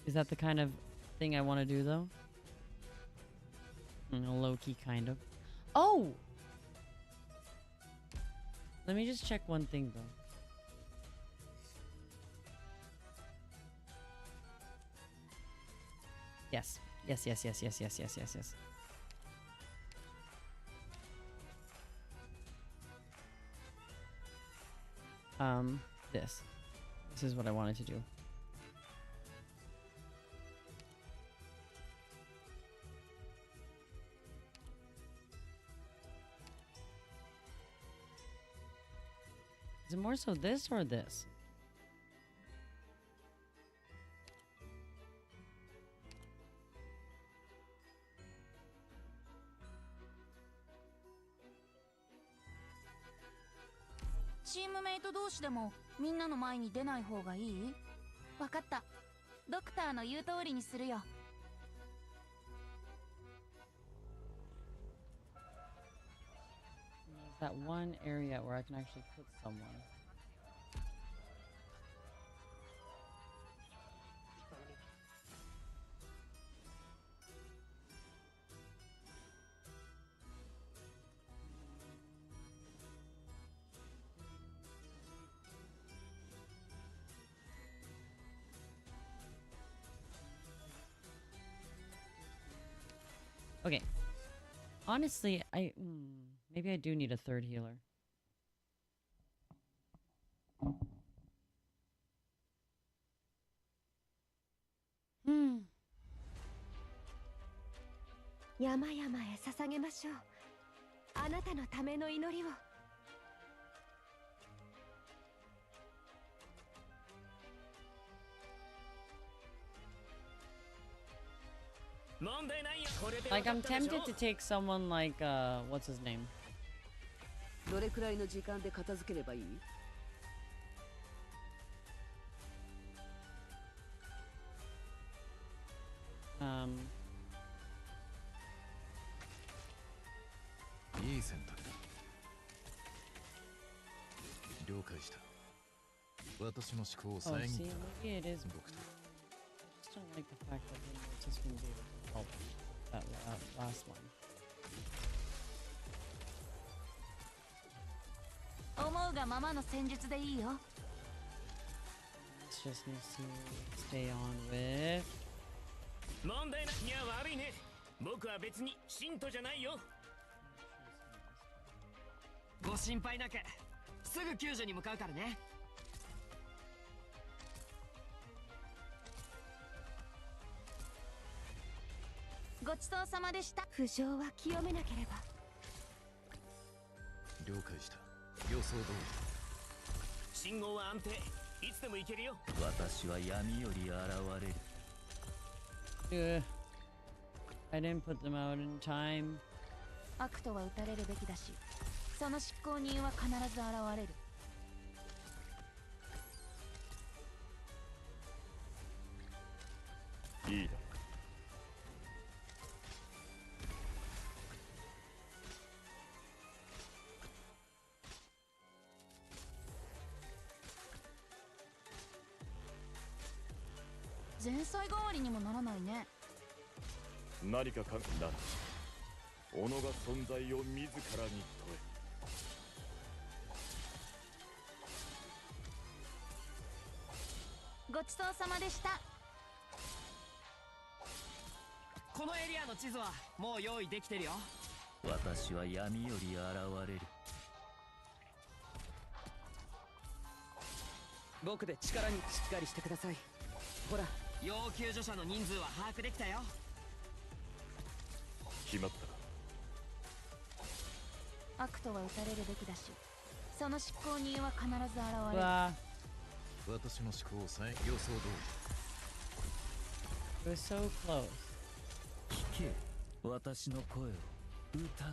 Is that the kind of thing I want to do, though? Low-key, kind of. Oh! Let me just check one thing, though. Yes. Yes, yes, yes, yes, yes, yes, yes, yes. This. This is what I wanted to do. Is it more so this or this?「チームメイト同士でもみんなの前に出ない方がいい？わかった。ドクターの言う通りにするよ。that one area where I can actually put someone. Okay. Honestly, maybe I do need a third healer. Hmm. 山々へ捧げましょう。あなたのための祈りを。Like, I'm tempted to take someone like, what's his name? どれくらいの時間で片付ければいい？いい選択だ。了解した。私の思考を遮った。 See, maybe it is. I just don't like the fact that it's just gonna be able to help that last one. 思うがままの戦術でいいよ。It's just needs to stay on with. 問題ない。いや悪いね。僕は別に信徒じゃないよ。ご心配なく、すぐ救助に向かうからね。ごちそうさまでした。負傷は清めなければ。了解した。予想通り。信号は安定。いつでも行けるよ。私は闇より現れる。I didn't put them out in time. 悪とは撃たれるべきだし、その執行人は必ず現れる。いいだ。前菜代わりにもならないね。何かなら己が存在を自らに問え。ごちそうさまでした。このエリアの地図はもう用意できてるよ。私は闇より現れる。僕で力にしっかりしてください。ほら、要救助者の人数は把握できたよ。決まったか。悪とは撃たれるべきだし、その執行人は必ず現れる。私の思考を予想通り。We're so close. 聞け、私の声を歌おう。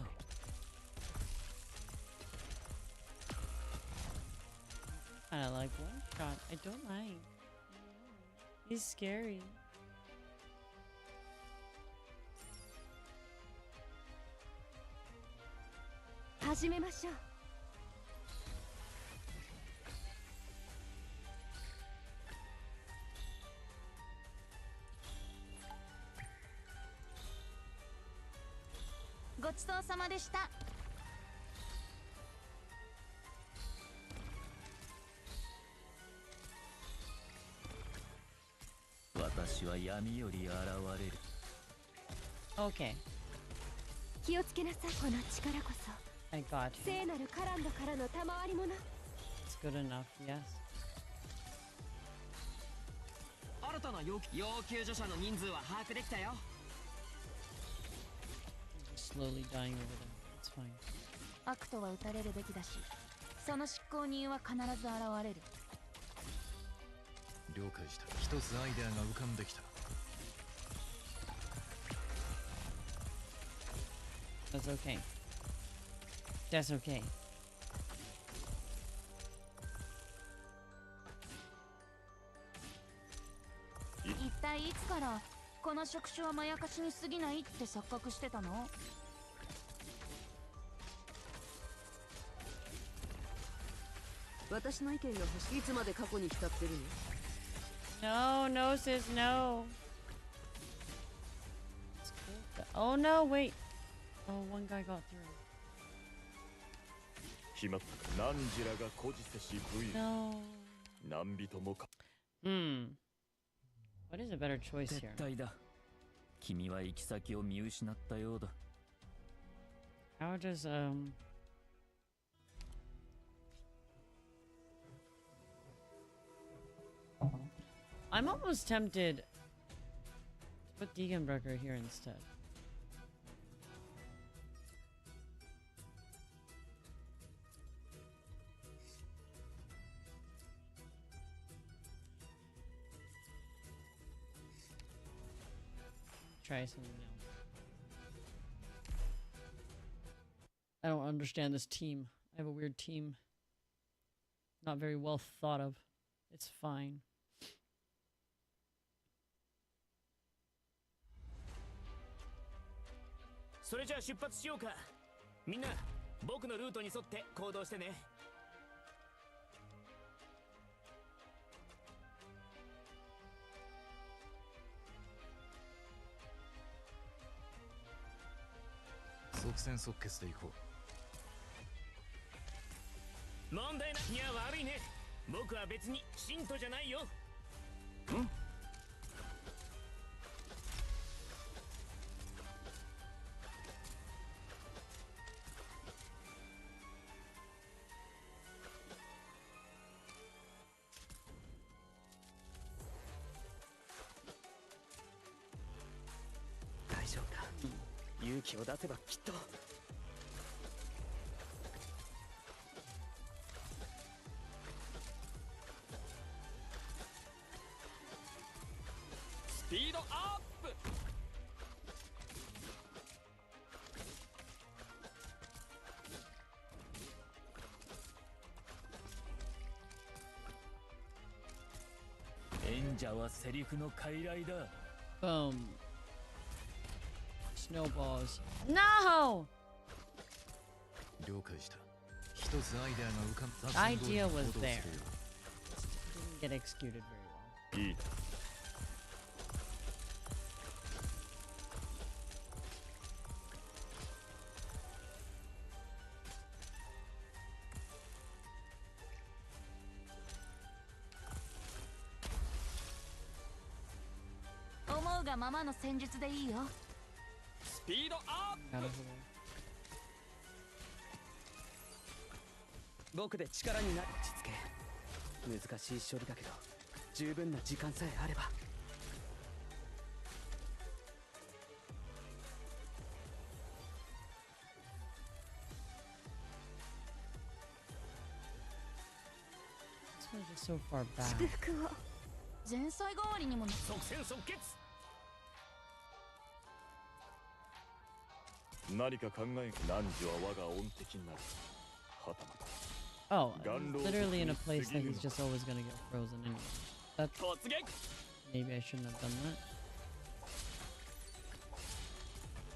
Kinda like one shot. I don't like. He's scary. 始めましょう。ごちそうさまでした。私は闇より現れる。Okay. 気をつけなさい。この力こそ。I got you. 聖なるカランドからの賜り物。It's good enough, yes. 新たな要救助者の人数は把握できたよ。Just slowly dying over them. It's fine. 悪とは撃たれるべきだし、その執行人は必ず現れる。了解した。一つアイデアが浮かんできた。That's okay. That's okay. 一体いつからこの職種はまやかしに過ぎないって錯覚してたの？私の意見が欲しい。いつまで過去に浸ってるの？ No, no, sis, no. Oh no, wait. Oh, one guy got through. 決まったか。何時らがこじせし武勇。No. 何人もか。What is a better choice here? 絶対だ。君は行き先を見失ったようだ。How does I'm almost tempted to put Degenbrecher here instead. Try something else. I don't understand this team. I have a weird team. Not very well thought of. It's fine. それじゃあ出発しようか。みんな僕のルートに沿って行動してね。即戦即決で行こう。問題ない。いや悪いね。僕は別に信徒じゃないよ。大丈夫だ。勇気を出せばきっと。スピードアップ。演者はセリフの傀儡だ。Boom. Snowballs. No! 了解した。一つアイデアが浮かんだ。 Idea was there. Didn't get executed very well. いい。思うがままの戦術でいいよ。スピードアップ。僕で力になる。落ち着け。難しい処理だけど十分な時間さえあれば。So far back. 祝福を。前菜代わりにも。即戦即決。何か考え。何時は我が恩敵になる。はたまた。Oh, literally in a place that he's just always gonna get frozen anyway. That's maybe I shouldn't have done that.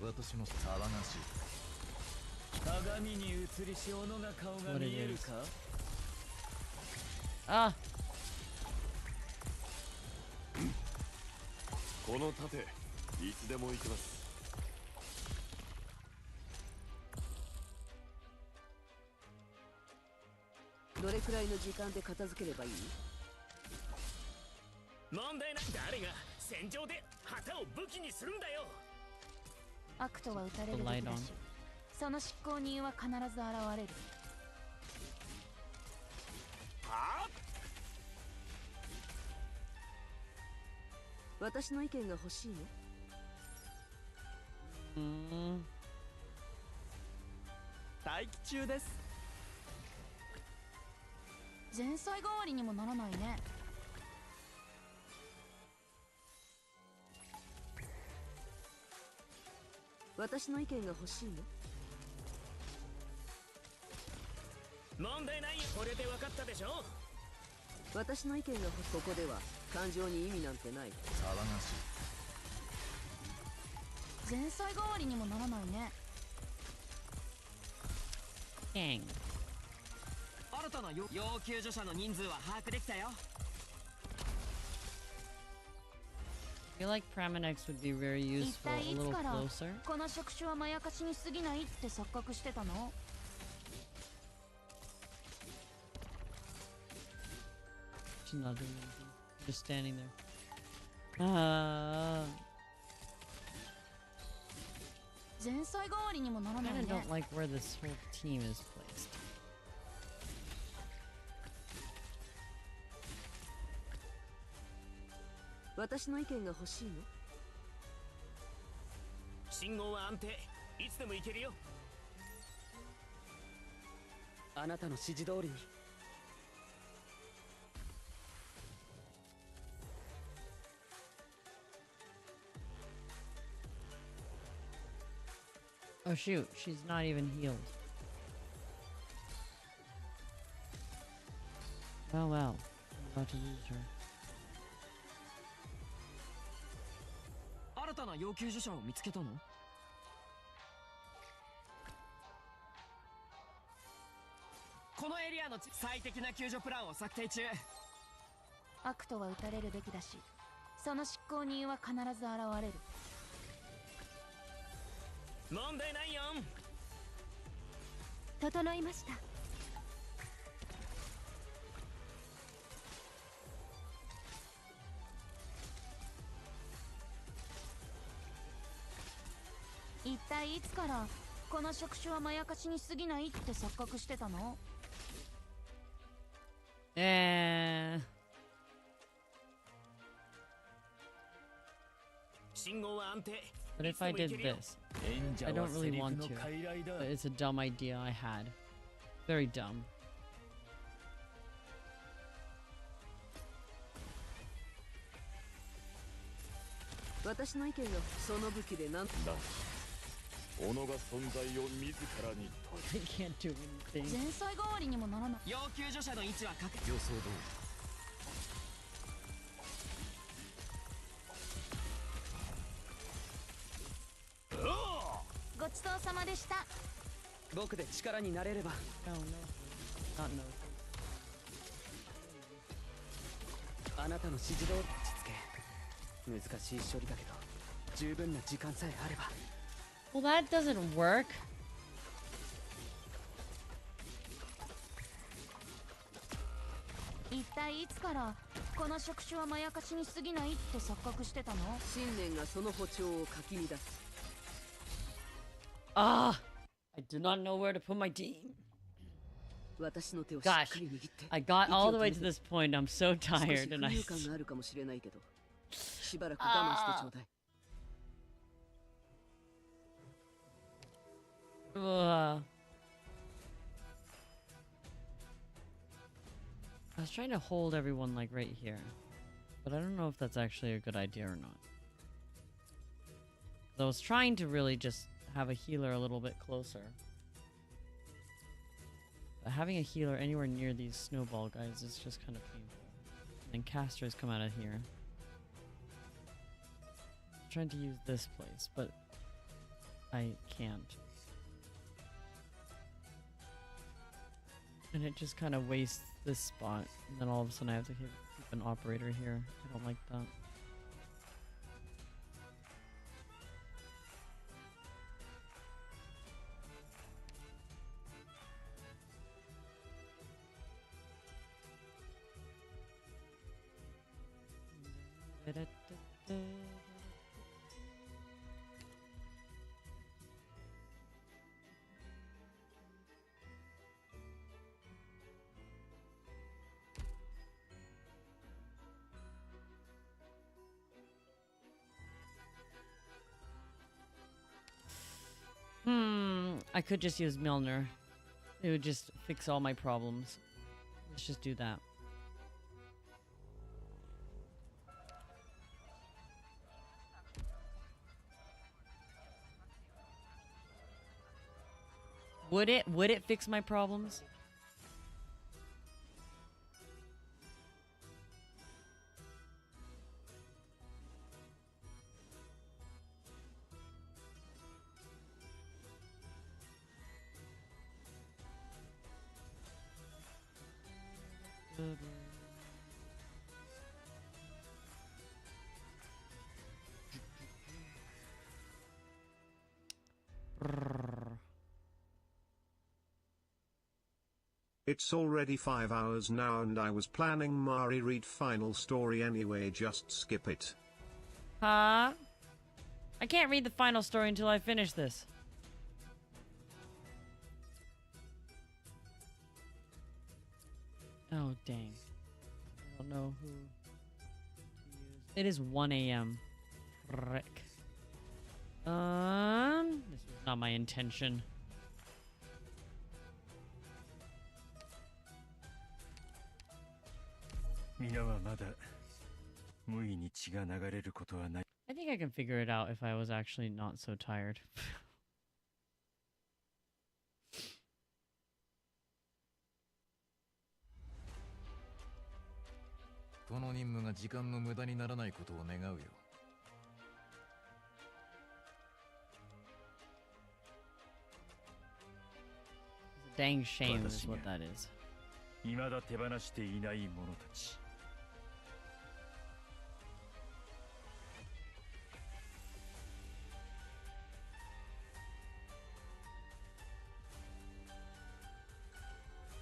私の騒がしい。鏡に映りし斧が顔が見えるか。Ah. この盾いつでも行きます。どれくらいの時間で片付ければいい？問題ない。誰が戦場で旗を武器にするんだよ。悪とは撃たれるべきだし、その執行人は必ず現れる。はあ？私の意見が欲しいの？待機中です。前菜代わりにもならないね。私の意見が欲しいの？問題ないよ。これで分かったでしょ。私の意見が欲しい。ここでは感情に意味なんてない。騒がしい。前菜代わりにもならないね。Dang. 新たな要救助者の人数は把握できたよ。I feel like Pramanex would be very 一 useful 体 a いつ little から closer. この職種はまやかしに過ぎないって錯覚してたの？ She's not doing anything. Just standing there. 前菜代わりにもなら I ない kinda ね。 don't like where this whole team is placed. 私の意見が欲しいの？信号は安定。いつでも行けるよ。あなたの指示通りに。 Oh shoot, she's not even healed. Well, I'm about to lose her. 新たな要救助者を見つけたの？このエリアの最適な救助プランを策定中。悪とは撃たれるべきだし、その執行人は必ず現れる。問題ないよ。整いました。一体いつからこの職種はまやかしに過ぎないって錯覚してたの？信号は安定。 But if I did this, I don't really want to. But it's a dumb idea I had. Very dumb. 私の意見がその武器でなんだ己が存在を自らに I can't do anything. 前菜代わりにもならない。要救助者の位置は確予想通ごちそうさまでした。僕で力になれれば。 No, no. Not no. あなたの指示通り落ち着け。難しい処理だけど十分な時間さえあれば。 Well, that doesn't work. 一体いつからこの職種はまやかしに過ぎないって錯覚してたの？信念がその歩調をかき乱す。 Ah! I do not know where to put my team. 私の手をしっか Gosh, り握って。 I got all the way to this point. I'm so 少し tired and 浮 I. 遊感があるかもしれないけど、しばらく我慢してちょうだい。Ugh. I was trying to hold everyone like right here, but I don't know if that's actually a good idea or not. I was trying to really just have a healer a little bit closer. But having a healer anywhere near these snowball guys is just kind of painful. And casters come out of here. I'm trying to use this place, but I can't. And it just kind of wastes this spot. And then all of a sudden I have to keep an operator here. I don't like that. I could just use Milner. It would just fix all my problems. Let's just do that. Would it fix my problems? It's already 5 hours now and I was planning Mari read final story anyway, just skip it. Huh? I can't read the final story until I finish this. Oh, dang. I don't know who to use. It is 1 a.m. Frick. This was not my intention. I think I can figure it out if I was actually not so tired. この任務が時間の無駄にならないことを願うよ。It's a dang shame is what that is. 未だ手放していない者たち。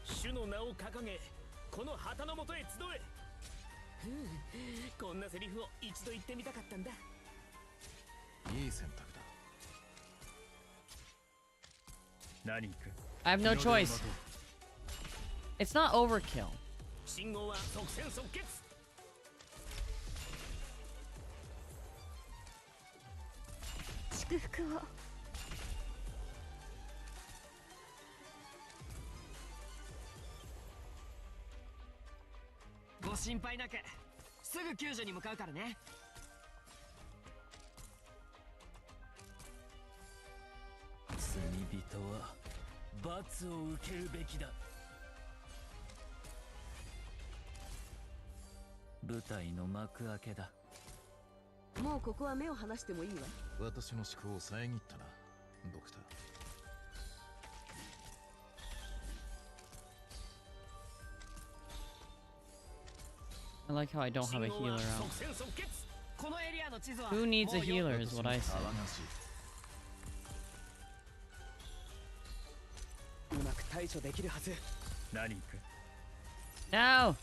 主の名を掲げ、この旗の下へ集え。こんなセリフを一度言ってみたかったんだ。いい選択だ。何か。I have no choice. It's not overkill. 信号は即戦即決。祝福を。ご心配なく、すぐ救助に向かうからね。罪人は罰を受けるべきだ。舞台の幕開けだ。もうここは目を離してもいいわ。私の思考を遮ったな、ドクター。I like how I don't have a healer out. このエリアの地図は Who needs a healer is what I said. うまく対処できるはず。何か。No!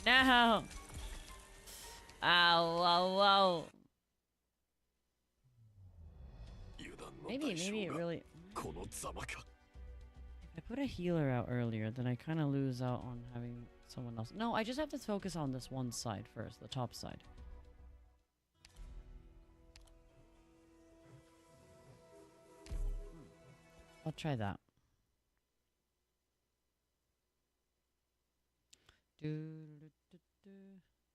No! Ow, ow, ow. Maybe it really... I put a healer out earlier, then I kind of lose out on having someone else. No, I just have to focus on this one side first, the top side. I'll try that.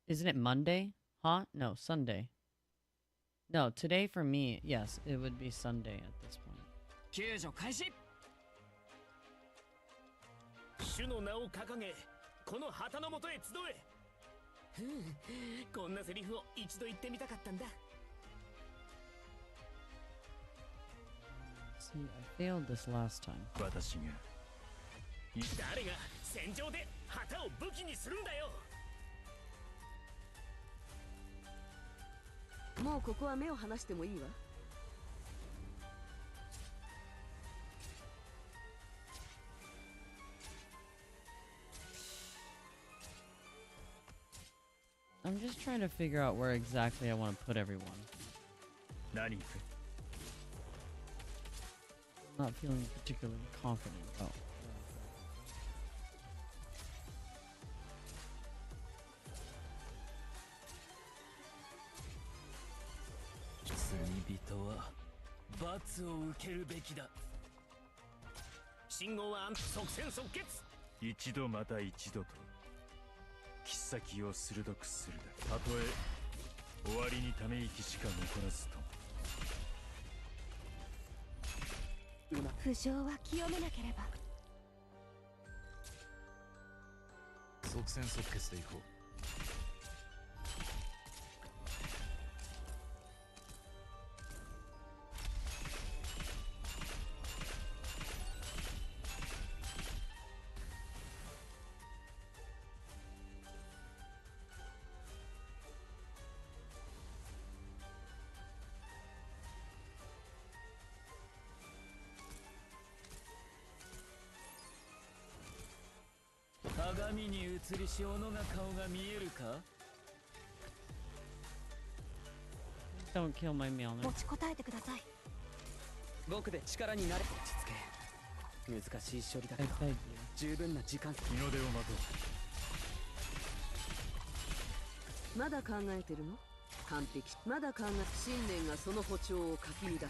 Isn't it Monday? Huh? No, Sunday. No, today for me, yes, it would be Sunday at this point. 救助開始。主の名を掲げ、この旗の下へ集え。こんなセリフを一度言ってみたかったんだ。See, I failed this last time. 私が。誰が戦場で旗を武器にするんだよ。もうここは目を離してもいいわ。I'm just trying to figure out where exactly I want to put everyone. 何か。I'm not feeling particularly confident about. 罪人は罰を受けるべきだ。信号は即戦即決。一度また一度と切っ先を鋭くするだけ。たとえ終わりにため息しか残らずとも。浮上は清めなければ。即戦即決でいこう。鏡に映りし斧が顔が見えるか。 Don't kill my Mjolnir. 持ちこたえてください。僕で力になれ。落ち着け。難しい処理だけ I ど beg you. 十分な時間。日の出を待とう。まだ考えてるの？完璧。まだ考え、信念がその歩調をかき乱す。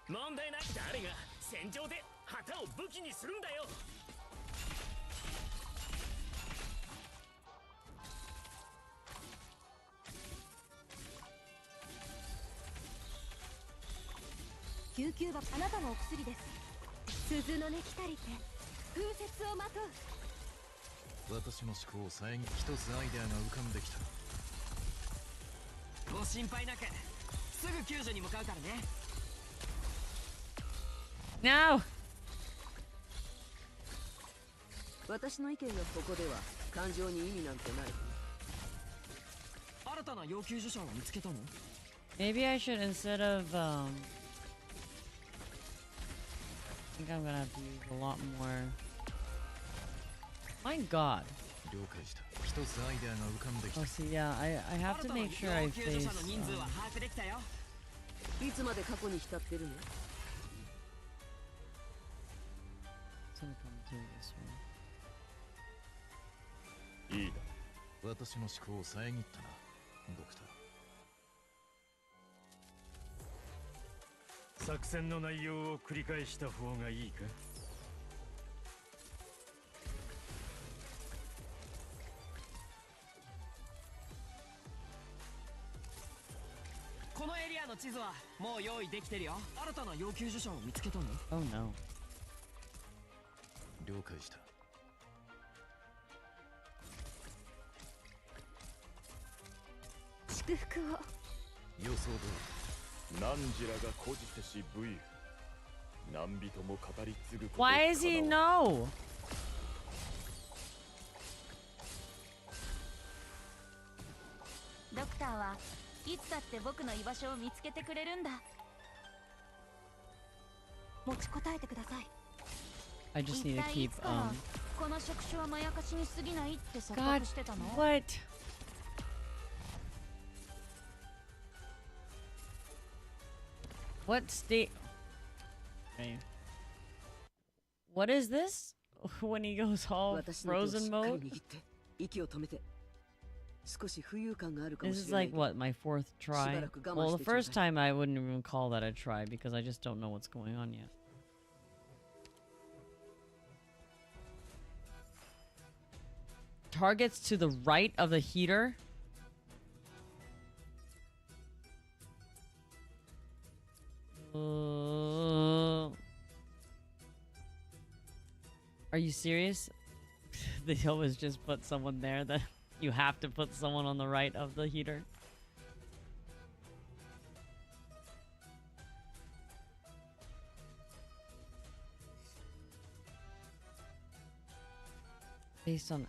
問題ない。誰が戦場で旗を武器にするんだよ。救急箱、あなたのお薬です。鈴の音来たりて風雪をまとう。私の思考を遮り、一つアイデアが浮かんできた。ご心配なく、すぐ救助に向かうからね。 No! 私の意見がここでは感情に意味なんてない。新たな要救助者を見つけたの？ Maybe I should, instead of, I think I'm gonna have to use a lot more. My god. 了解した。一つアイデアが浮かんできた。 Oh, see, yeah, I have to make sure I 要救助 face. 者の人数は把握できたよ。いつまで過去に浸ってるの？ It's gonna come through this one. いいだ。私の思考を遮ったな、ドクター。作戦の内容を繰り返した方がいいか。このエリアの地図はもう用意できてるよ。新たな要救助者を見つけたの？ Oh no. 了解した。祝福を。予想通り。何時らが孤じてし武勇。何人も語り継ぐこと。 Why does he know? ドクターはいつだって僕の居場所を見つけてくれるんだ。持ちこたえてください。 I just 一 need to 体い keep, つからこの職種はまやかしに過ぎないって錯 God, 覚してたの？ what? What state? Okay. What is this? When he goes all 私の手をし frozen っかり mode? 握って息を止めて。少し浮遊感があるか This もし is れない like what, my fourth try? Well, the first time I wouldn't even call that a try because I just don't know what's going on yet. Targets to the right of the heater? Are you serious? They always just put someone there that you have to put someone on the right of the heater. Based on...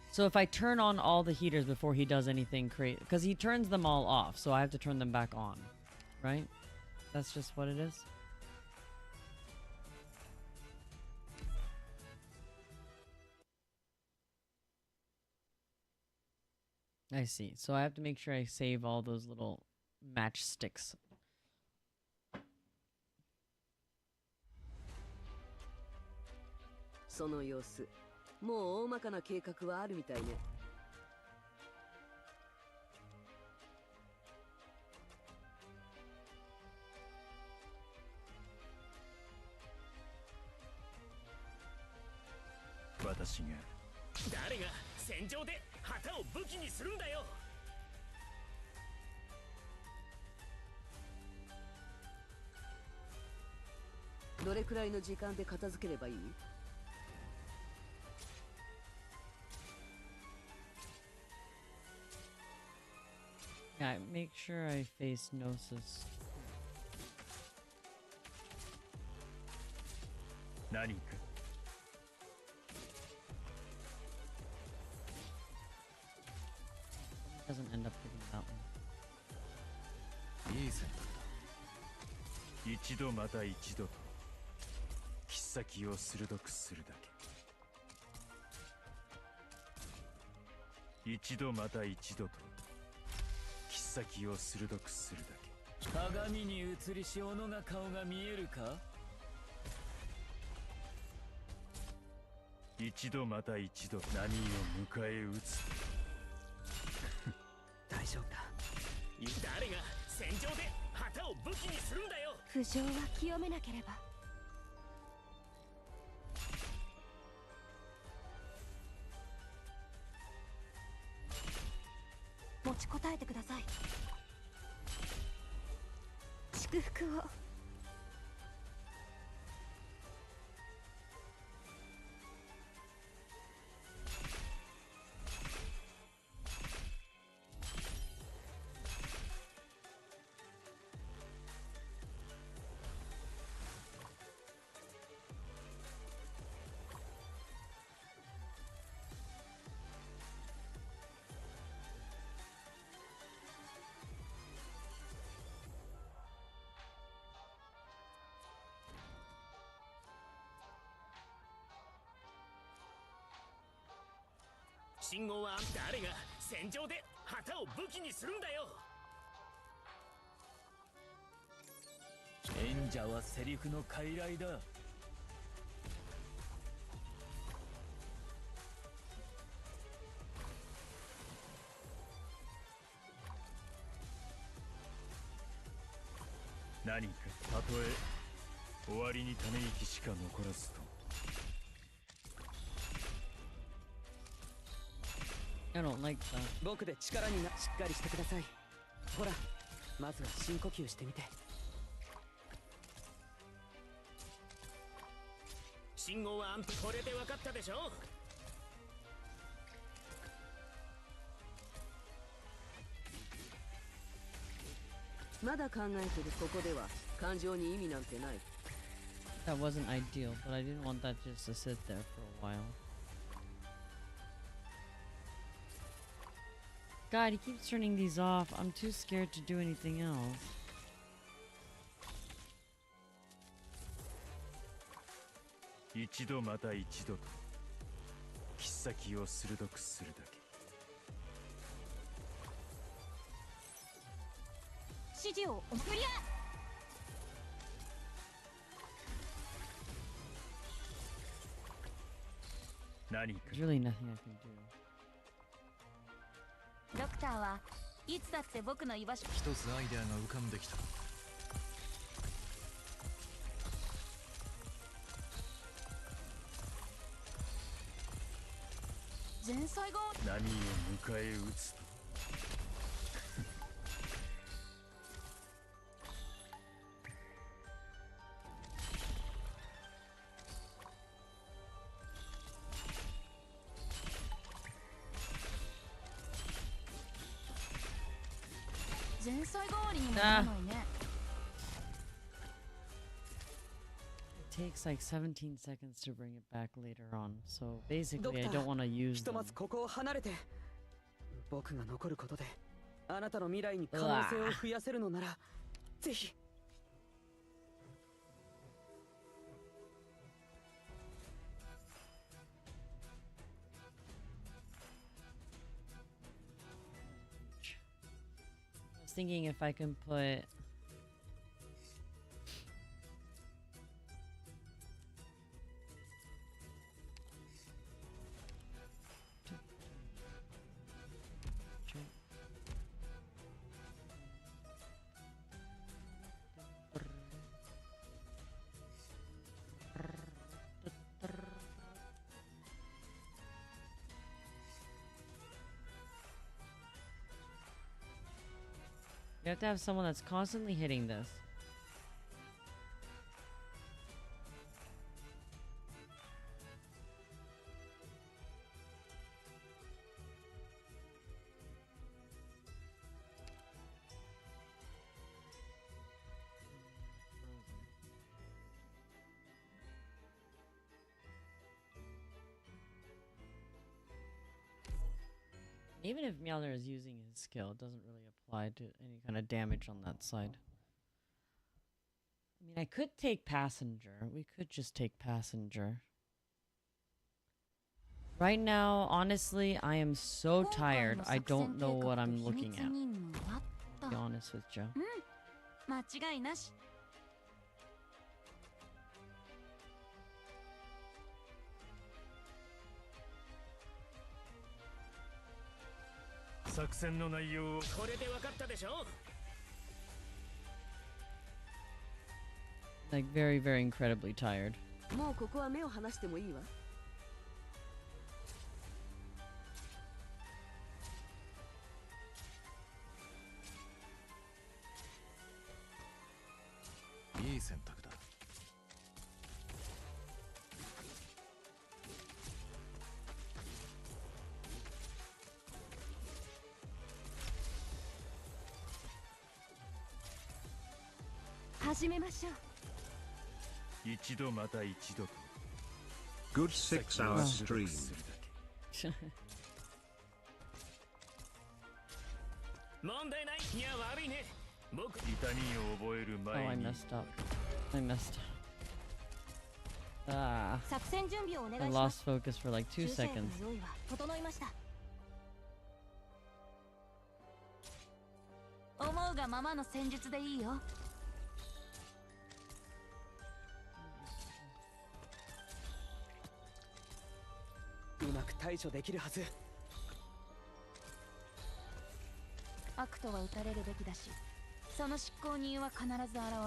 So if I turn on all the heaters before he does anything crazy... Because he turns them all off, so I have to turn them back on. Right? That's just what it is? I see. So I have to make sure I save all those little matchsticks. その様子、もう大まかな計画はあるみたいね。私が。誰が戦場で旗を武器にするんだよ。どれくらいの時間で片付ければいい？ Yeah, make sure I face Gnosis. 何か Doesn't end up getting that one. いい線だった。一度また一度と切っ先を鋭くするだけ。一度また一度と切っ先を鋭くするだ鏡に映りし斧が顔が見えるか。け。一度また一度何を迎え撃つ。大丈夫だ。誰が戦場で旗を武器にするんだよ。浮上は清めなければ。持ちこたえてください。祝福を。信号は誰が戦場で旗を武器にするんだよ。演者はセリフの傀儡だ。何かたとえ終わりにため息しか残らずと。I don't like that. 僕で力にな。しっかりしてください。ほら、まずは深呼吸してみて。信号はこれで分かったでしょ。まだ考えてるここでは感情に意味なんてない。 That wasn't ideal, but I didn't want that just to sit there for a while. God, he keeps turning these off. I'm too scared to do anything else. 一度また一度と切っ先を鋭くするだけ。指示をクリ何か There's really nothing I can do. ドクターはいつだって僕の居場所。一つアイデアが浮かんできた。前菜が何を迎え撃つと。前菜代わりにもならないね。It takes like 17 seconds to bring it back later on. So basically, I don't want to use ひと them. まずここを離れて。僕が残ることであなたの未来に可能性を増やせるのならぜひ。I was thinking if I can put you have to have someone that's constantly hitting this. Even if Mjolnir is using his skill, it doesn't really apply to any kind of damage on that side. I mean, I could take Passenger. We could just take Passenger. Right now, honestly, I am so tired. I don't know what I'm looking at. To be honest with you. 間違いなし。作戦の内容をこれで分かったでしょ。 Like very, very incredibly tired. もうここは目を離してもいいわ。いい選択だ。始めましょう。一度また一度と Good 6-hour stream. 問題ない。いや悪いね。僕痛みを覚える Oh, 前 I に messed up. I messed up. Ah. 作戦準備をお願 I いします。 lost focus for like 2 修正 seconds. の用意は整いました。思うがままの戦術でいいよ。うまく対処できるはず。悪とは打たれるべきだし、その執行人は必ず現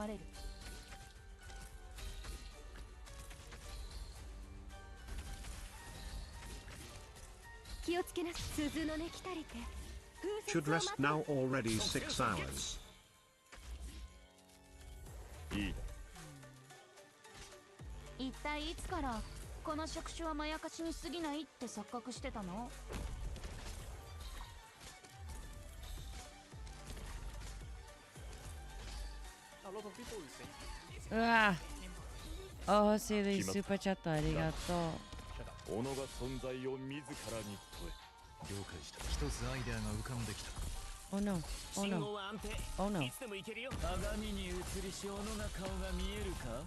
れる。気をつけな。鈴の音来たりて。 Should rest now already 6 hours. いいだ。一体いつからこの触手はまやかしに過ぎないって錯覚してたの？ A lot of people will say. Ah. Oh, see the super chat ありがとう。己が存在を自らに問え。了解した。一つアイデアが浮かんできた。 Oh no. Oh 信 no. 号は安定。 Oh no. いつでも行けるよ。鏡に映りし小野が顔が見えるか。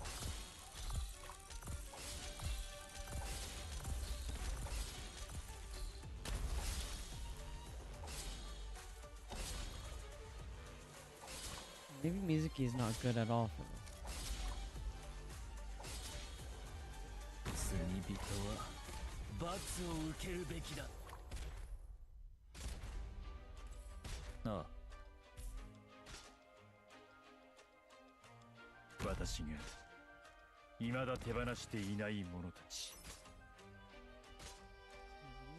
Maybe Mizuki is not good at all for this. 罪人は罰を受けるべきだ。ああ。私が未だ手放していない者たち。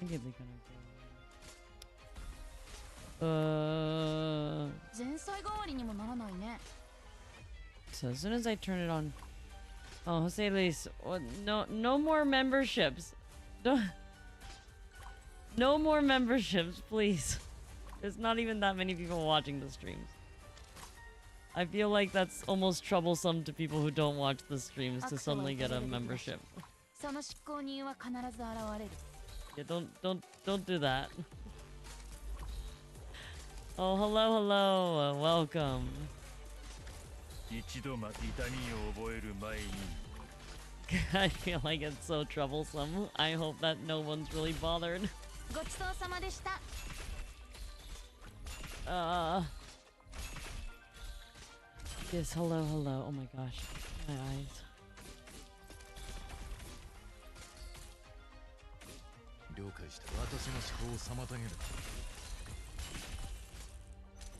Immediately gonna go. 前菜代わりにもならないね。 So as soon as I turn it on. Oh, Jose Luis, no more memberships. No more memberships, please. There's not even that many people watching the streams. I feel like that's almost troublesome to people who don't watch the streams to suddenly get a membership. その執行人は必ず現れる。 Yeah, don't do that. Oh, hello, welcome. 一度痛みを覚える前に I feel like it's so troublesome. I hope that no one's really bothered. ごちそうさまでした。 Yes, hello. Oh my gosh, my eyes. 了解した。私の思考を妨げる。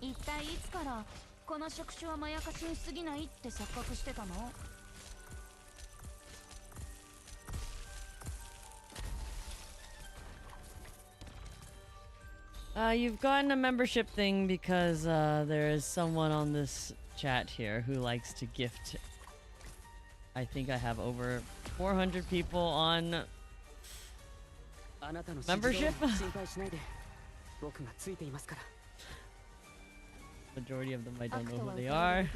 一体いつからこの触手はまやかしに過ぎないって錯覚してたの？ You've gotten a membership thing because there is someone on this chat here who likes to gift. I think I have over 400 people on membership. Majority of them I don't know who they are.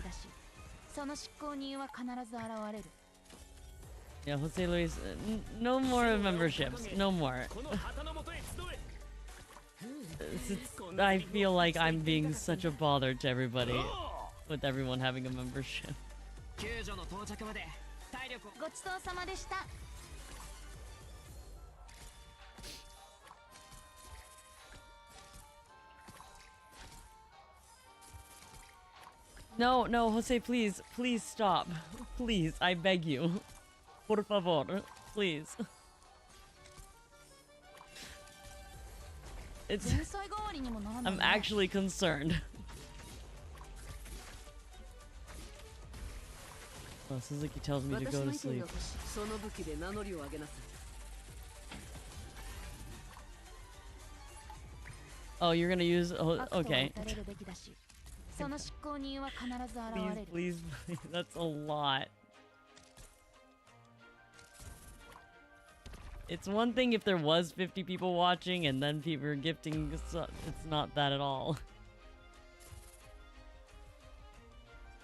Yeah, Jose Luis, no more memberships. No more. I feel like I'm being such a bother to everybody with everyone having a membership. No, no, Jose, please. Please stop. Please, I beg you. Por favor. Please. It's... I'm actually concerned. Oh, Suzuki tells me to go to sleep. Oh, you're gonna use... Oh, okay. Please, please, please. That's a lot. It's one thing if there was 50 people watching and then people are gifting. It's not that at all.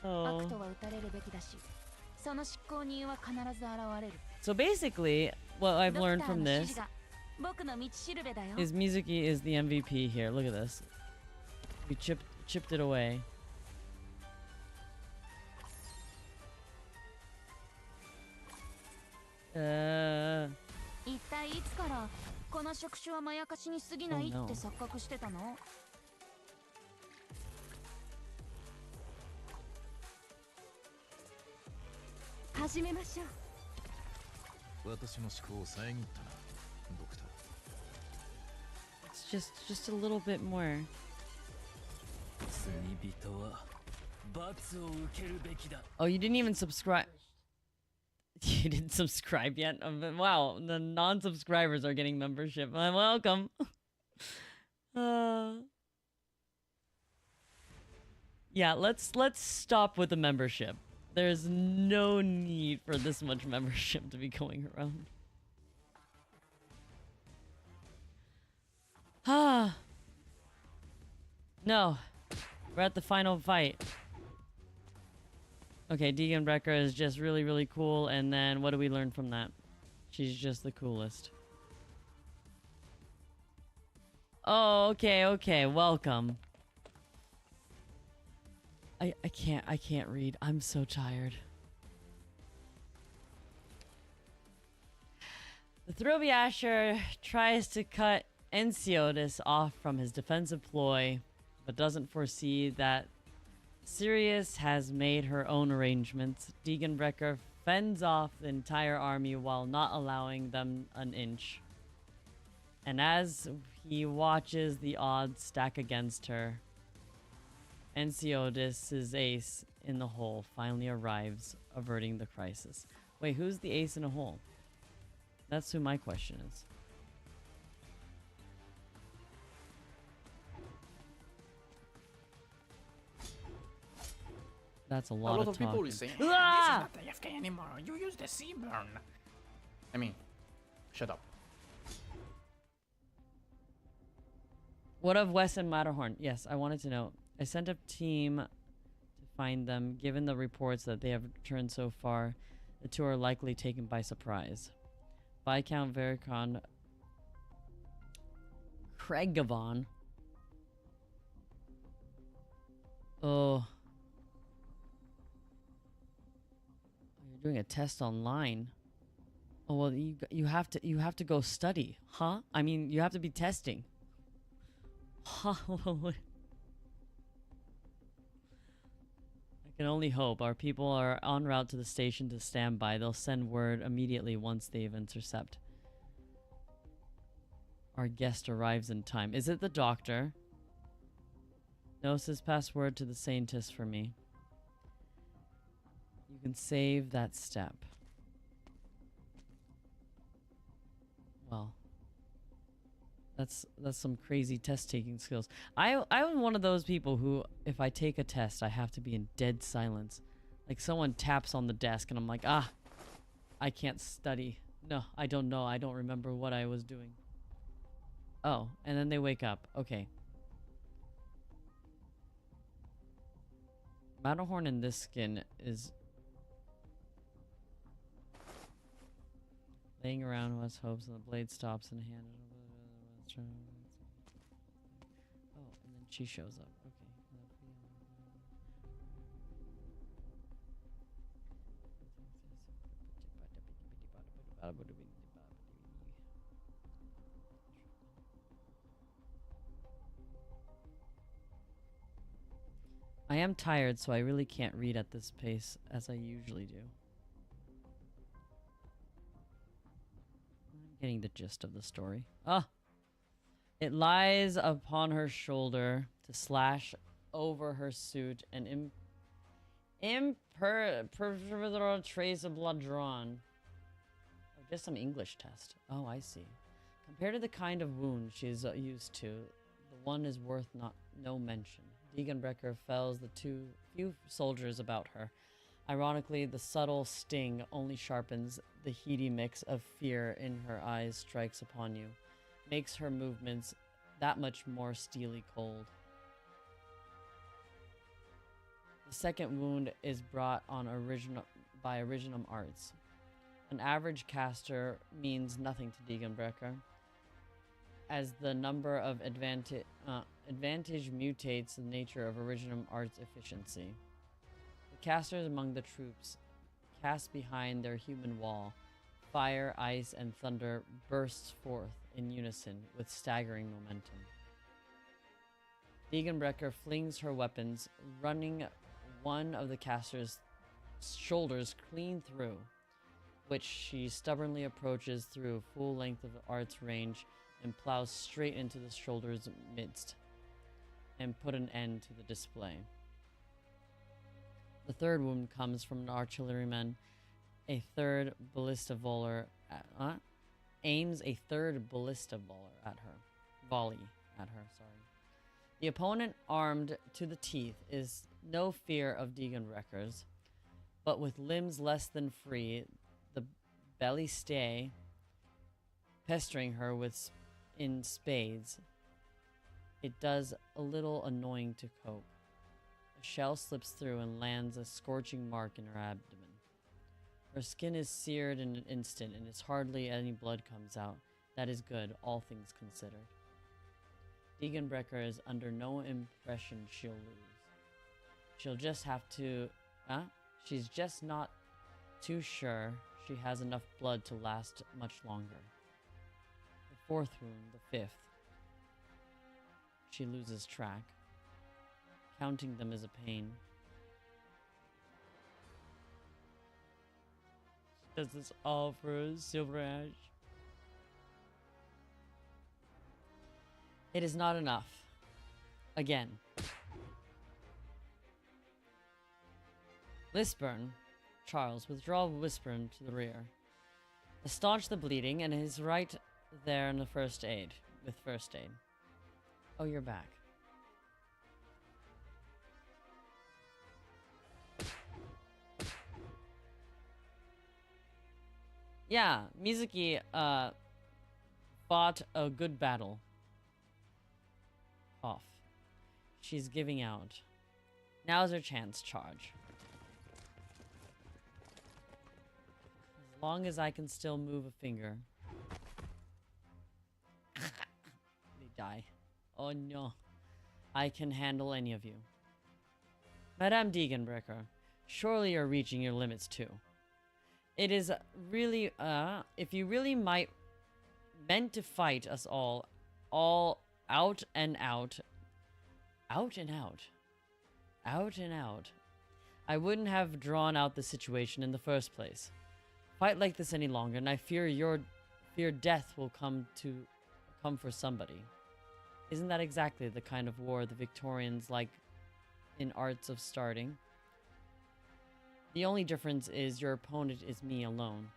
Oh. So basically, what I've learned from this is Mizuki is the MVP here. Look at this. We chipped it away. Oh, no. It's just a little bit more. Oh, you didn't even subscribe. You didn't subscribe yet? Wow, the non-subscribers are getting membership. Welcome. Yeah, let's stop with the membership. There's no need for this much membership to be going around. Ah. No. We're at the final fight. Okay, Deegan Brecker is just really, really cool. And then what do we learn from that? She's just the coolest. Oh, okay, okay. Welcome. I can't read. I'm so tired. The Throby Asher tries to cut Ensiotis off from his defensive ploy, but doesn't foresee that Sirius has made her own arrangements. Deeganbrecker fends off the entire army while not allowing them an inch. And as he watches the odds stack against her, Ensiotis' ace in the hole finally arrives, averting the crisis. Wait, who's the ace in a hole? That's who my question is. That's a lot of people talking. is saying, Ah! this is not AFK anymore. You use the Seaburn. I mean, shut up. What of Wes and Matterhorn? Yes, I wanted to know. I sent a team to find them. Given the reports that they have returned so far, the two are likely taken by surprise. Viscount Vericon Craigavon. Oh. You're doing a test online. Oh well, you have to go study, huh? I mean, you have to be testing. Huh? I can only hope. Our people are en route to the station to stand by. They'll send word immediately once they've intercept. Our guest arrives in time. Is it the doctor? Gnosis, pass word to the scientist for me. You can save that step. Well, that's some crazy test-taking skills. I'm one of those people who, if I take a test, I have to be in dead silence. Like someone taps on the desk and I'm like, ah, I can't study. No, I don't know. I don't remember what I was doing. Oh, and then they wake up. Okay. Matterhorn in this skin is laying around with hopes and the blade stops in hand. Oh, and then she shows up. Okay. I am tired, so I really can't read at this pace as I usually do. I'm getting the gist of the story. Ah! It lies upon her shoulder to slash over her suit and imperceptible trace of blood drawn. Oh, just some English test. Oh, I see. Compared to the kind of wound she's used to, the one is worth no mention. Degenbrecher fells the few soldiers about her. Ironically, the subtle sting only sharpens the heady mix of fear in her eyes strikes upon you, makes her movements that much more steely cold. The second wound is brought on by Originum Arts. An average caster means nothing to Degenbrecher, as the number of advantage mutates the nature of Originum Arts efficiency. The casters among the troops cast behind their human wall. Fire, ice, and thunder bursts forth in unison with staggering momentum. Degenbrecher flings her weapons, running one of the caster's shoulders clean through, which she stubbornly approaches through full length of the art's range and plows straight into the shoulder's midst, and put an end to the display. The third wound comes from an artilleryman. A third ballista aims a third ballista volley at her. The opponent, armed to the teeth, is no fear of Degenbrecher's, but with limbs less than free, the ballistae pestering her in spades, it does a little annoying to cope. A shell slips through and lands a scorching mark in her abdomen. Her skin is seared in an instant, and it's hardly any blood comes out. That is good, all things considered. Degenbrecher is under no impression she'll lose. She'll just have to... She's just not too sure she has enough blood to last much longer. The fourth wound, the fifth. She loses track. Counting them is a pain. Does this all for Silver Ash? It is not enough. Again. Lisburn. Charles, withdraw Lisburn to the rear. Staunch the bleeding, and is right there in the first aid. With first aid. Oh, you're back. Yeah, Mizuki, fought a good battle. Off. She's giving out. Now's her chance, charge. As long as I can still move a finger. They die. Oh no. I can handle any of you. Madame Degenbrecher, surely you're reaching your limits too. It is really, if you really meant to fight us all out and out, I wouldn't have drawn out the situation in the first place. Fight like this any longer, and I fear death will come for somebody. Isn't that exactly the kind of war the Victorians like in arts of starting? The only difference is your opponent is me alone.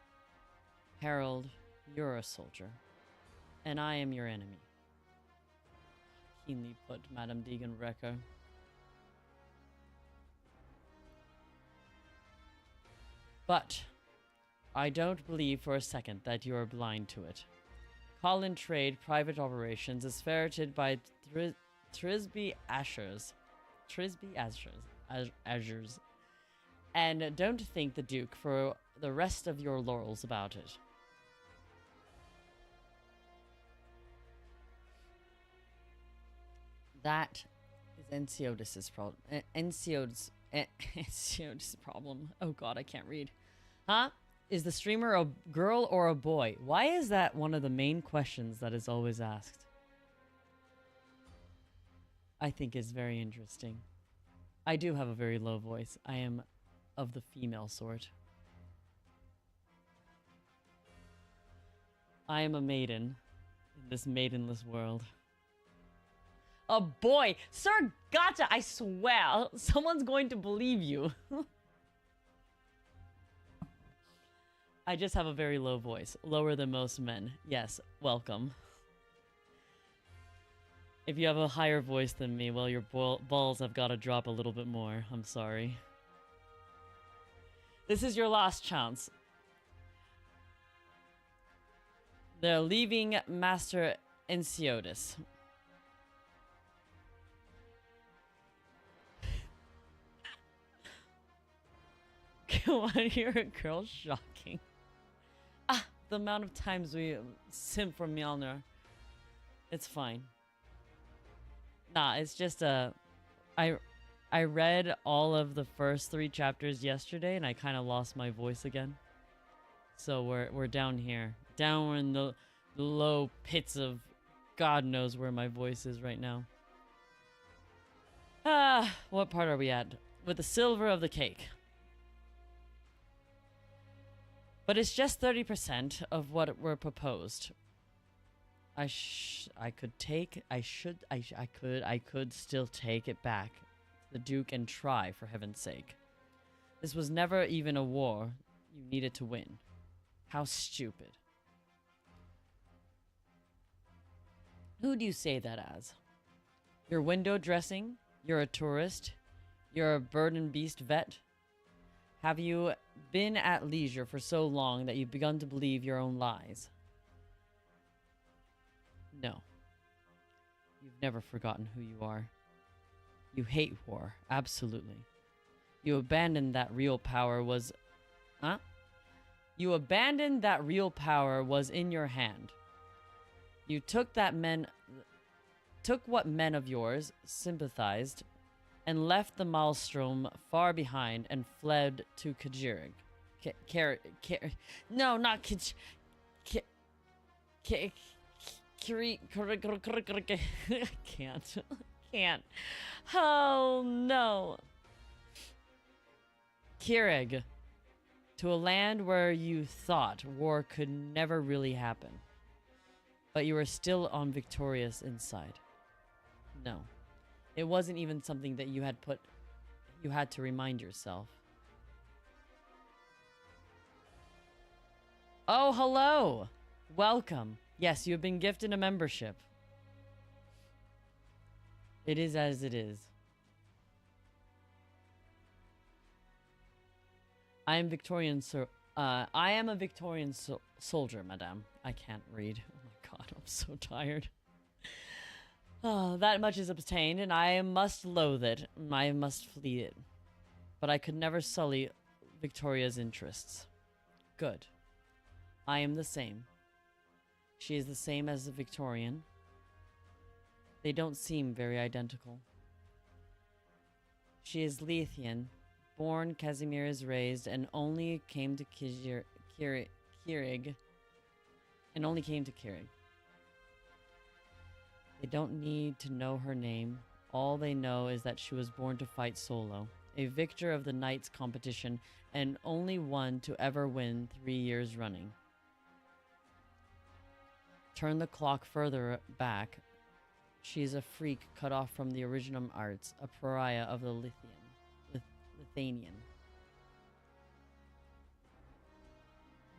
Harold, you're a soldier, and I am your enemy. Keenly put, Madame Degenbrecher. But I don't believe for a second that you are blind to it. Colin Trade Private Operations is ferreted by Trisby Ashers. And don't thank the Duke for the rest of your laurels about it. That is Ensiodis' problem. Ensiodis' problem. Oh god, I can't read. Huh? Is the streamer a girl or a boy? Why is that one of the main questions that is always asked? I think is very interesting. I do have a very low voice. I am of the female sort. I am a maiden in this maidenless world. A boy! Sir Gotcha! I swear! Someone's going to believe you. I just have a very low voice. Lower than most men. Yes, welcome. If you have a higher voice than me, well, your balls have got to drop a little bit more. I'm sorry. This is your last chance. They're leaving Master Ensiotis. Come on, you're a girl. Shocking. Ah, the amount of times we simp for Mjolnir. It's fine. Nah, it's just I read all of the first 3 chapters yesterday, and I kind of lost my voice again. So we're down here, down in the low pits of God knows where my voice is right now. Ah, what part are we at? With the silver of the cake. But it's just 30% of what were proposed. I could still take it back to the Duke and try, for heaven's sake. This was never even a war you needed to win. How stupid. Who do you say that as? You're window dressing? You're a tourist? You're a bird and beast vet? Have you been at leisure for so long that you've begun to believe your own lies? No. You've never forgotten who you are. You hate war, absolutely. You abandoned that real power was... Huh? You abandoned that real power was in your hand. You took what men of yours sympathized and left the maelstrom far behind and fled to Kajirig. No, not Can't. Oh, no. Kirig. To a land where you thought war could never really happen. But you were still victorious inside. No. It wasn't even something that you had to remind yourself. Oh, hello! Welcome. Yes, you have been gifted a membership. It is as it is. I am Victorian, sir. I am a Victorian soldier, madame. I can't read. Oh my god, I'm so tired. Oh, that much is obtained, and I must loathe it. I must flee it. But I could never sully Victoria's interests. Good. I am the same. She is the same as the Victorian. They don't seem very identical. She is Leithian. Born, Casimir is raised, and only came to Kirig. They don't need to know her name. All they know is that she was born to fight solo. A victor of the Knights competition, and only one to ever win 3 years running. Turn the clock further back. She is a freak cut off from the original arts, a pariah of the Lithuanian.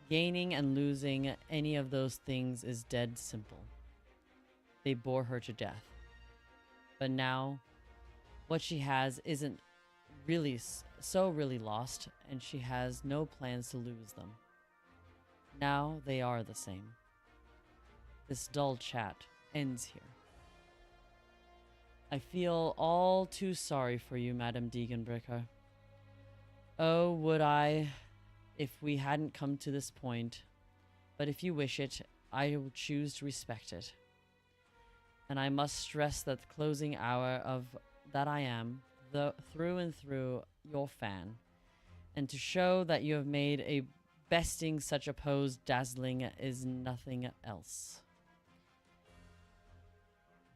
Gaining and losing any of those things is dead simple. They bore her to death. But now, what she has isn't really really lost, and she has no plans to lose them. Now they are the same. This dull chat ends here. I feel all too sorry for you, Madame Deeganbricker. Oh, would I, if we hadn't come to this point. But if you wish it, I will choose to respect it. And I must stress that the closing hour of that I am, through and through, your fan. And to show that you have made a besting such a pose dazzling is nothing else.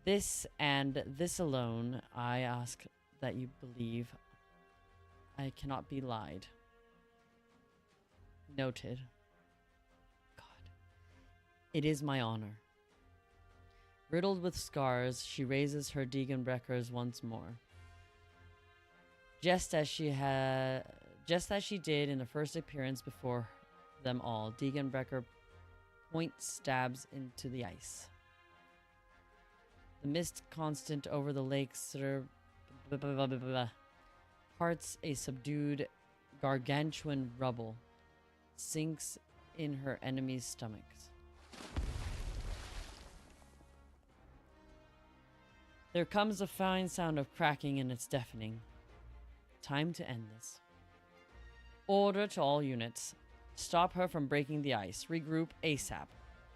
This and this alone, I ask that you believe. I cannot be lied. Noted. God. It is my honor. Riddled with scars, she raises her Degenbreckers once more. Just as she did in the first appearance before them all, Degenbrecker point stabs into the ice. The mist constant over the lakes parts a subdued gargantuan rubble, sinks in her enemy's stomachs. There comes a fine sound of cracking and it's deafening. Time to end this. Order to all units. Stop her from breaking the ice. Regroup ASAP.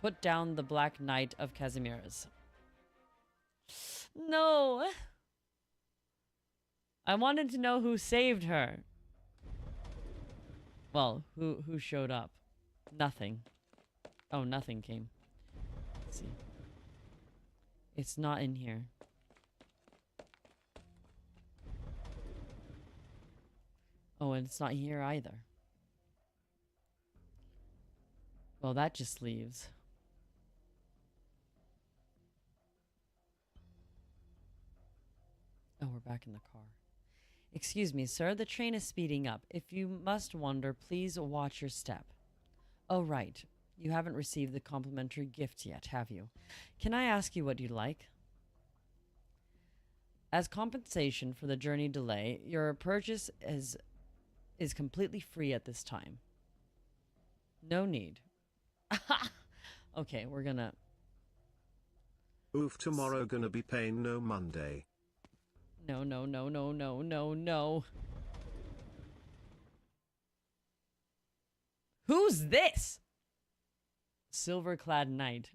Put down the Black Knight of Casimiras. No! I wanted to know who saved her. Well, who showed up? Nothing. Oh, nothing came. Let's see. It's not in here. Oh, and it's not here either. Well, that just leaves. Oh, we're back in the car. Excuse me, sir. The train is speeding up. If you must wander, please watch your step. Oh, right. You haven't received the complimentary gift yet, have you? Can I ask you what you'd like? As compensation for the journey delay, your purchase is completely free at this time. No need. Okay, we're gonna... Oof, tomorrow gonna be pain no Monday. No, no, no, no, no, no, no. Who's this? Silver-clad knight.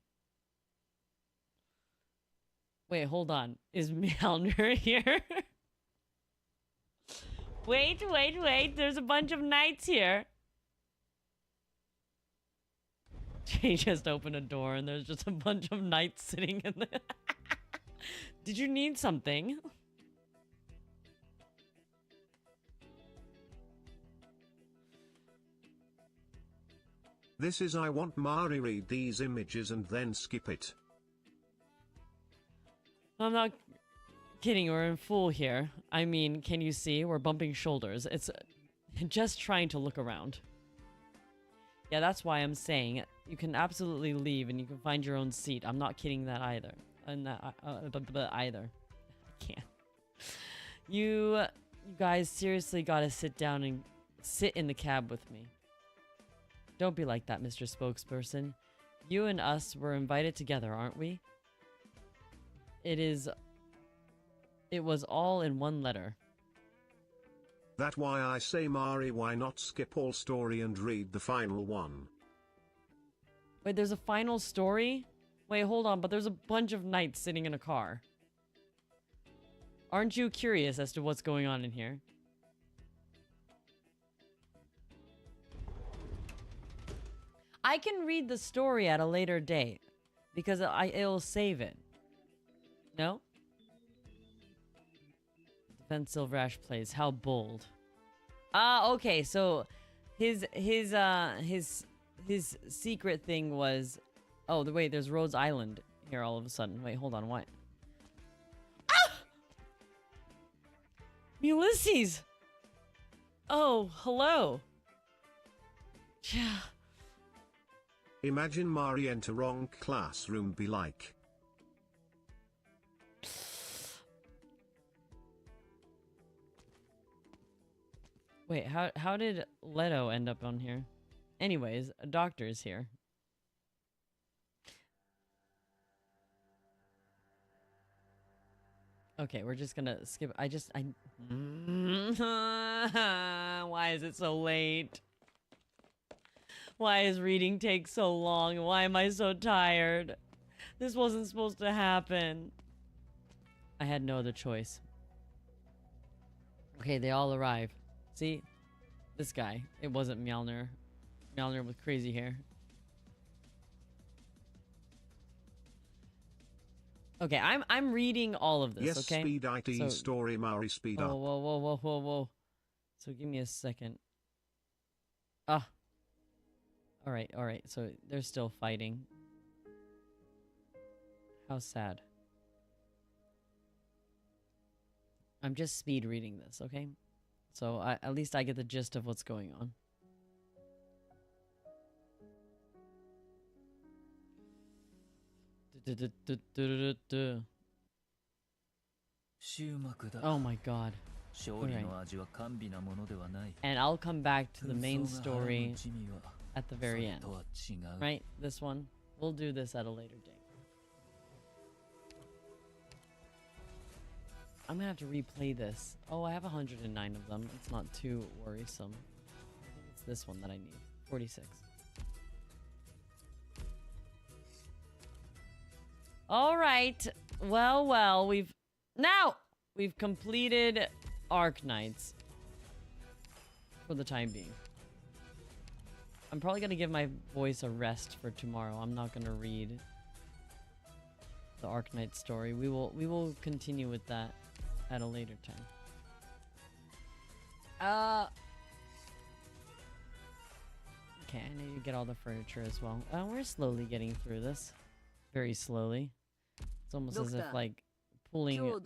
Wait, hold on. Is Mjolnir here? Wait, wait, wait. There's a bunch of knights here. She just opened a door and there's just a bunch of knights sitting in there. Did you need something? This is I want Mari read these images and then skip it. I'm not kidding, we're in full here. I mean, can you see? We're bumping shoulders. It's just trying to look around. Yeah, that's why I'm saying you can absolutely leave and you can find your own seat. I'm not kidding that either. Either. I can't. You guys seriously gotta sit down and sit in the cab with me. Don't be like that, Mr. Spokesperson. You and us were invited together, aren't we? It was all in one letter. That's why I say Mari, why not skip all story and read the final one? Wait, there's a final story? Wait, hold on, but there's a bunch of knights sitting in a car. Aren't you curious as to what's going on in here? I can read the story at a later date because it'll save it. No? Defense Silverash plays. How bold. Okay, so his secret thing was... Oh, wait, there's Rhodes Island here all of a sudden. Wait, hold on, what? Ah! Ulysses! Oh, hello. Yeah. Imagine Mari enter wrong classroom be like. Wait, how did Leto end up on here? Anyways, a doctor is here. Okay, we're just gonna skip. Why is it so late? Why is reading take so long? Why am I so tired? This wasn't supposed to happen. I had no other choice. Okay, they all arrive. See? This guy. It wasn't Mjolnir. Mjolnir with crazy hair. Okay, I'm reading all of this, Yes, okay? speed IT So- story Mari speed Whoa, up. whoa. So give me a second. Ah. Alright. So they're still fighting. How sad. I'm just speed reading this, okay? So at least I get the gist of what's going on. Oh my god. Alright. And I'll come back to the main story at the very end. Right? This one. We'll do this at a later date. I'm gonna have to replay this. Oh, I have 109 of them. It's not too worrisome. I think it's this one that I need. 46. Alright. Well, we've completed Arknights. For the time being. I'm probably gonna give my voice a rest for tomorrow. I'm not gonna read the Arknight story. We will continue with that at a later time. Okay, I need to get all the furniture as well. We're slowly getting through this. Very slowly. It's almost as if like pulling.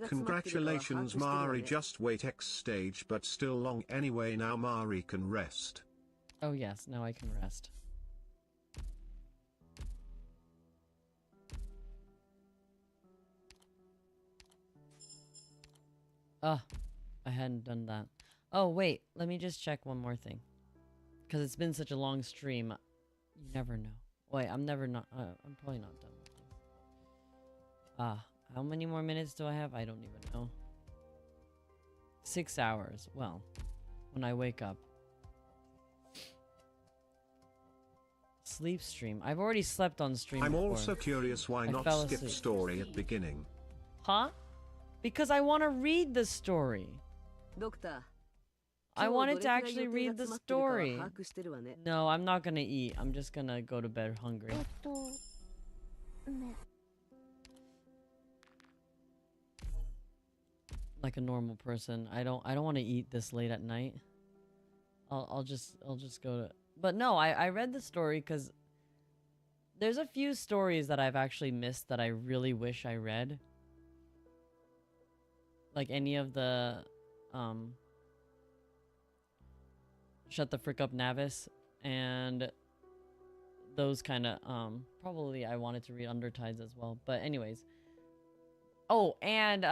Congratulations Mari, just wait X stage but still long anyway, now Mari can rest. Oh yes, now I can rest. I hadn't done that. Oh wait, let me just check one more thing. Because it's been such a long stream. You never know. Wait, I'm probably not done with this. How many more minutes do I have? I don't even know. 6 hours. Well, when I wake up. Sleep stream. I've already slept on stream I'm before. also curious why I not fell skip asleep. story at beginning. Huh? Because I want to read the story. I wanted to actually read the story. No, I'm not gonna eat. I'm just gonna go to bed hungry. Like a normal person. I don't want to eat this late at night. I'll just go to. But no, I read the story because there's a few stories that I've actually missed that I really wish I read. Like any of the Shut the Frick Up Navis and those kind of probably I wanted to read Undertides as well. But anyways. Oh, and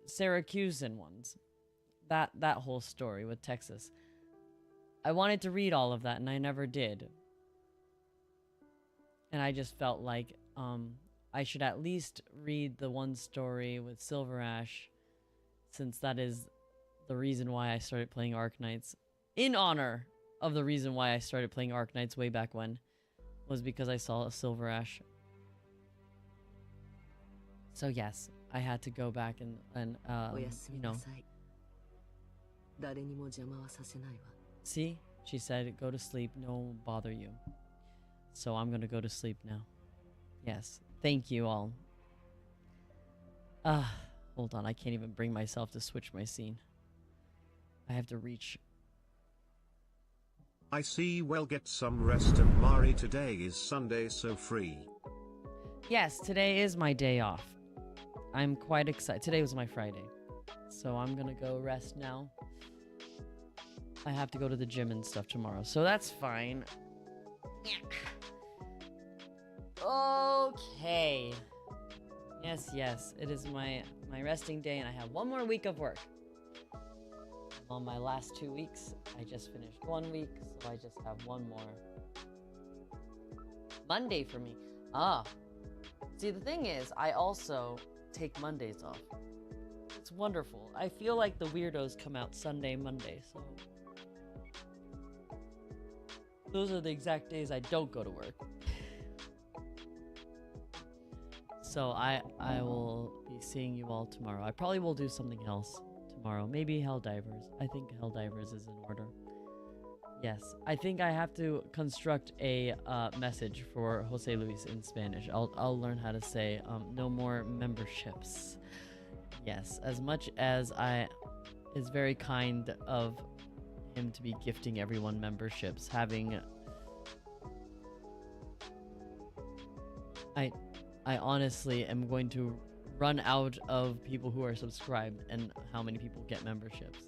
Syracusan ones. That whole story with Texas. I wanted to read all of that and I never did. And I just felt like I should at least read the one story with Silver Ash, since that is the reason why I started playing Arknights. In honor of the reason why I started playing Arknights way back when, was because I saw a Silver Ash. So yes, I had to go back and you know. See? She said, go to sleep, no one will bother you. So I'm gonna go to sleep now. Yes. Thank you all. Hold on, I can't even bring myself to switch my scene. I have to reach. I see, well get some rest, and Mari, today is Sunday so free. Yes, today is my day off. I'm quite excited. Today was my Friday. So I'm gonna go rest now. I have to go to the gym and stuff tomorrow, so that's fine. Okay. Yes, it is my resting day and I have one more week of work. I'm on my last 2 weeks. I just finished 1 week, so I just have one more Monday for me. See, the thing is, I also take Mondays off. It's wonderful. I feel like the weirdos come out Sunday, Monday, so those are the exact days I don't go to work. So I will be seeing you all tomorrow. I probably will do something else tomorrow. Maybe Helldivers. I think Helldivers is in order. Yes, I think I have to construct a message for Jose Luis in Spanish. I'll learn how to say no more memberships. Yes, as much as it's very kind of him to be gifting everyone memberships, I honestly am going to run out of people who are subscribed and how many people get memberships.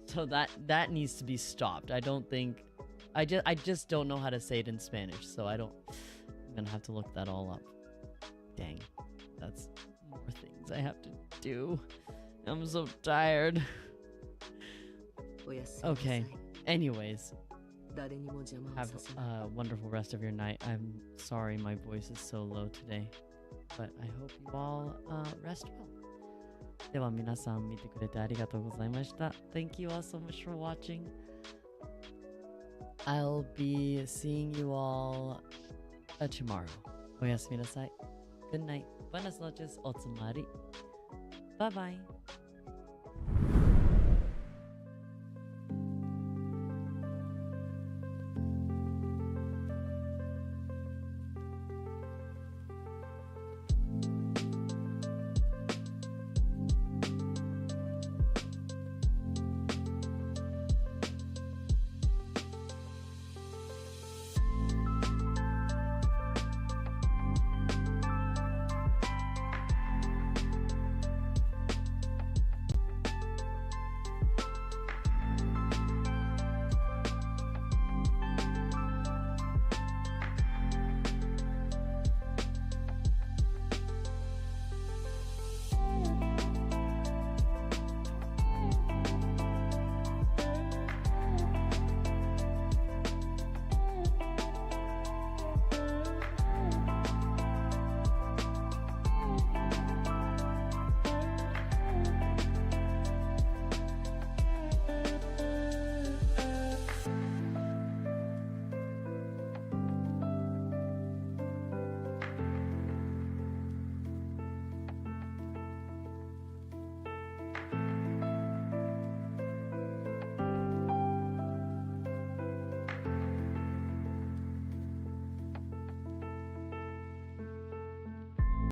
So that needs to be stopped. I just don't know how to say it in Spanish, so I'm gonna have to look that all up. Dang, that's more things I have to do. I'm so tired. Okay, anyways, have a wonderful rest of your night. I'm sorry my voice is so low today, but I hope you all rest well. では皆さん見てくれてありがとうございました。Thank you all so much for watching. I'll be seeing you all tomorrow. おやすみなさい。Good night. Buenas noches. おつまり。Bye bye.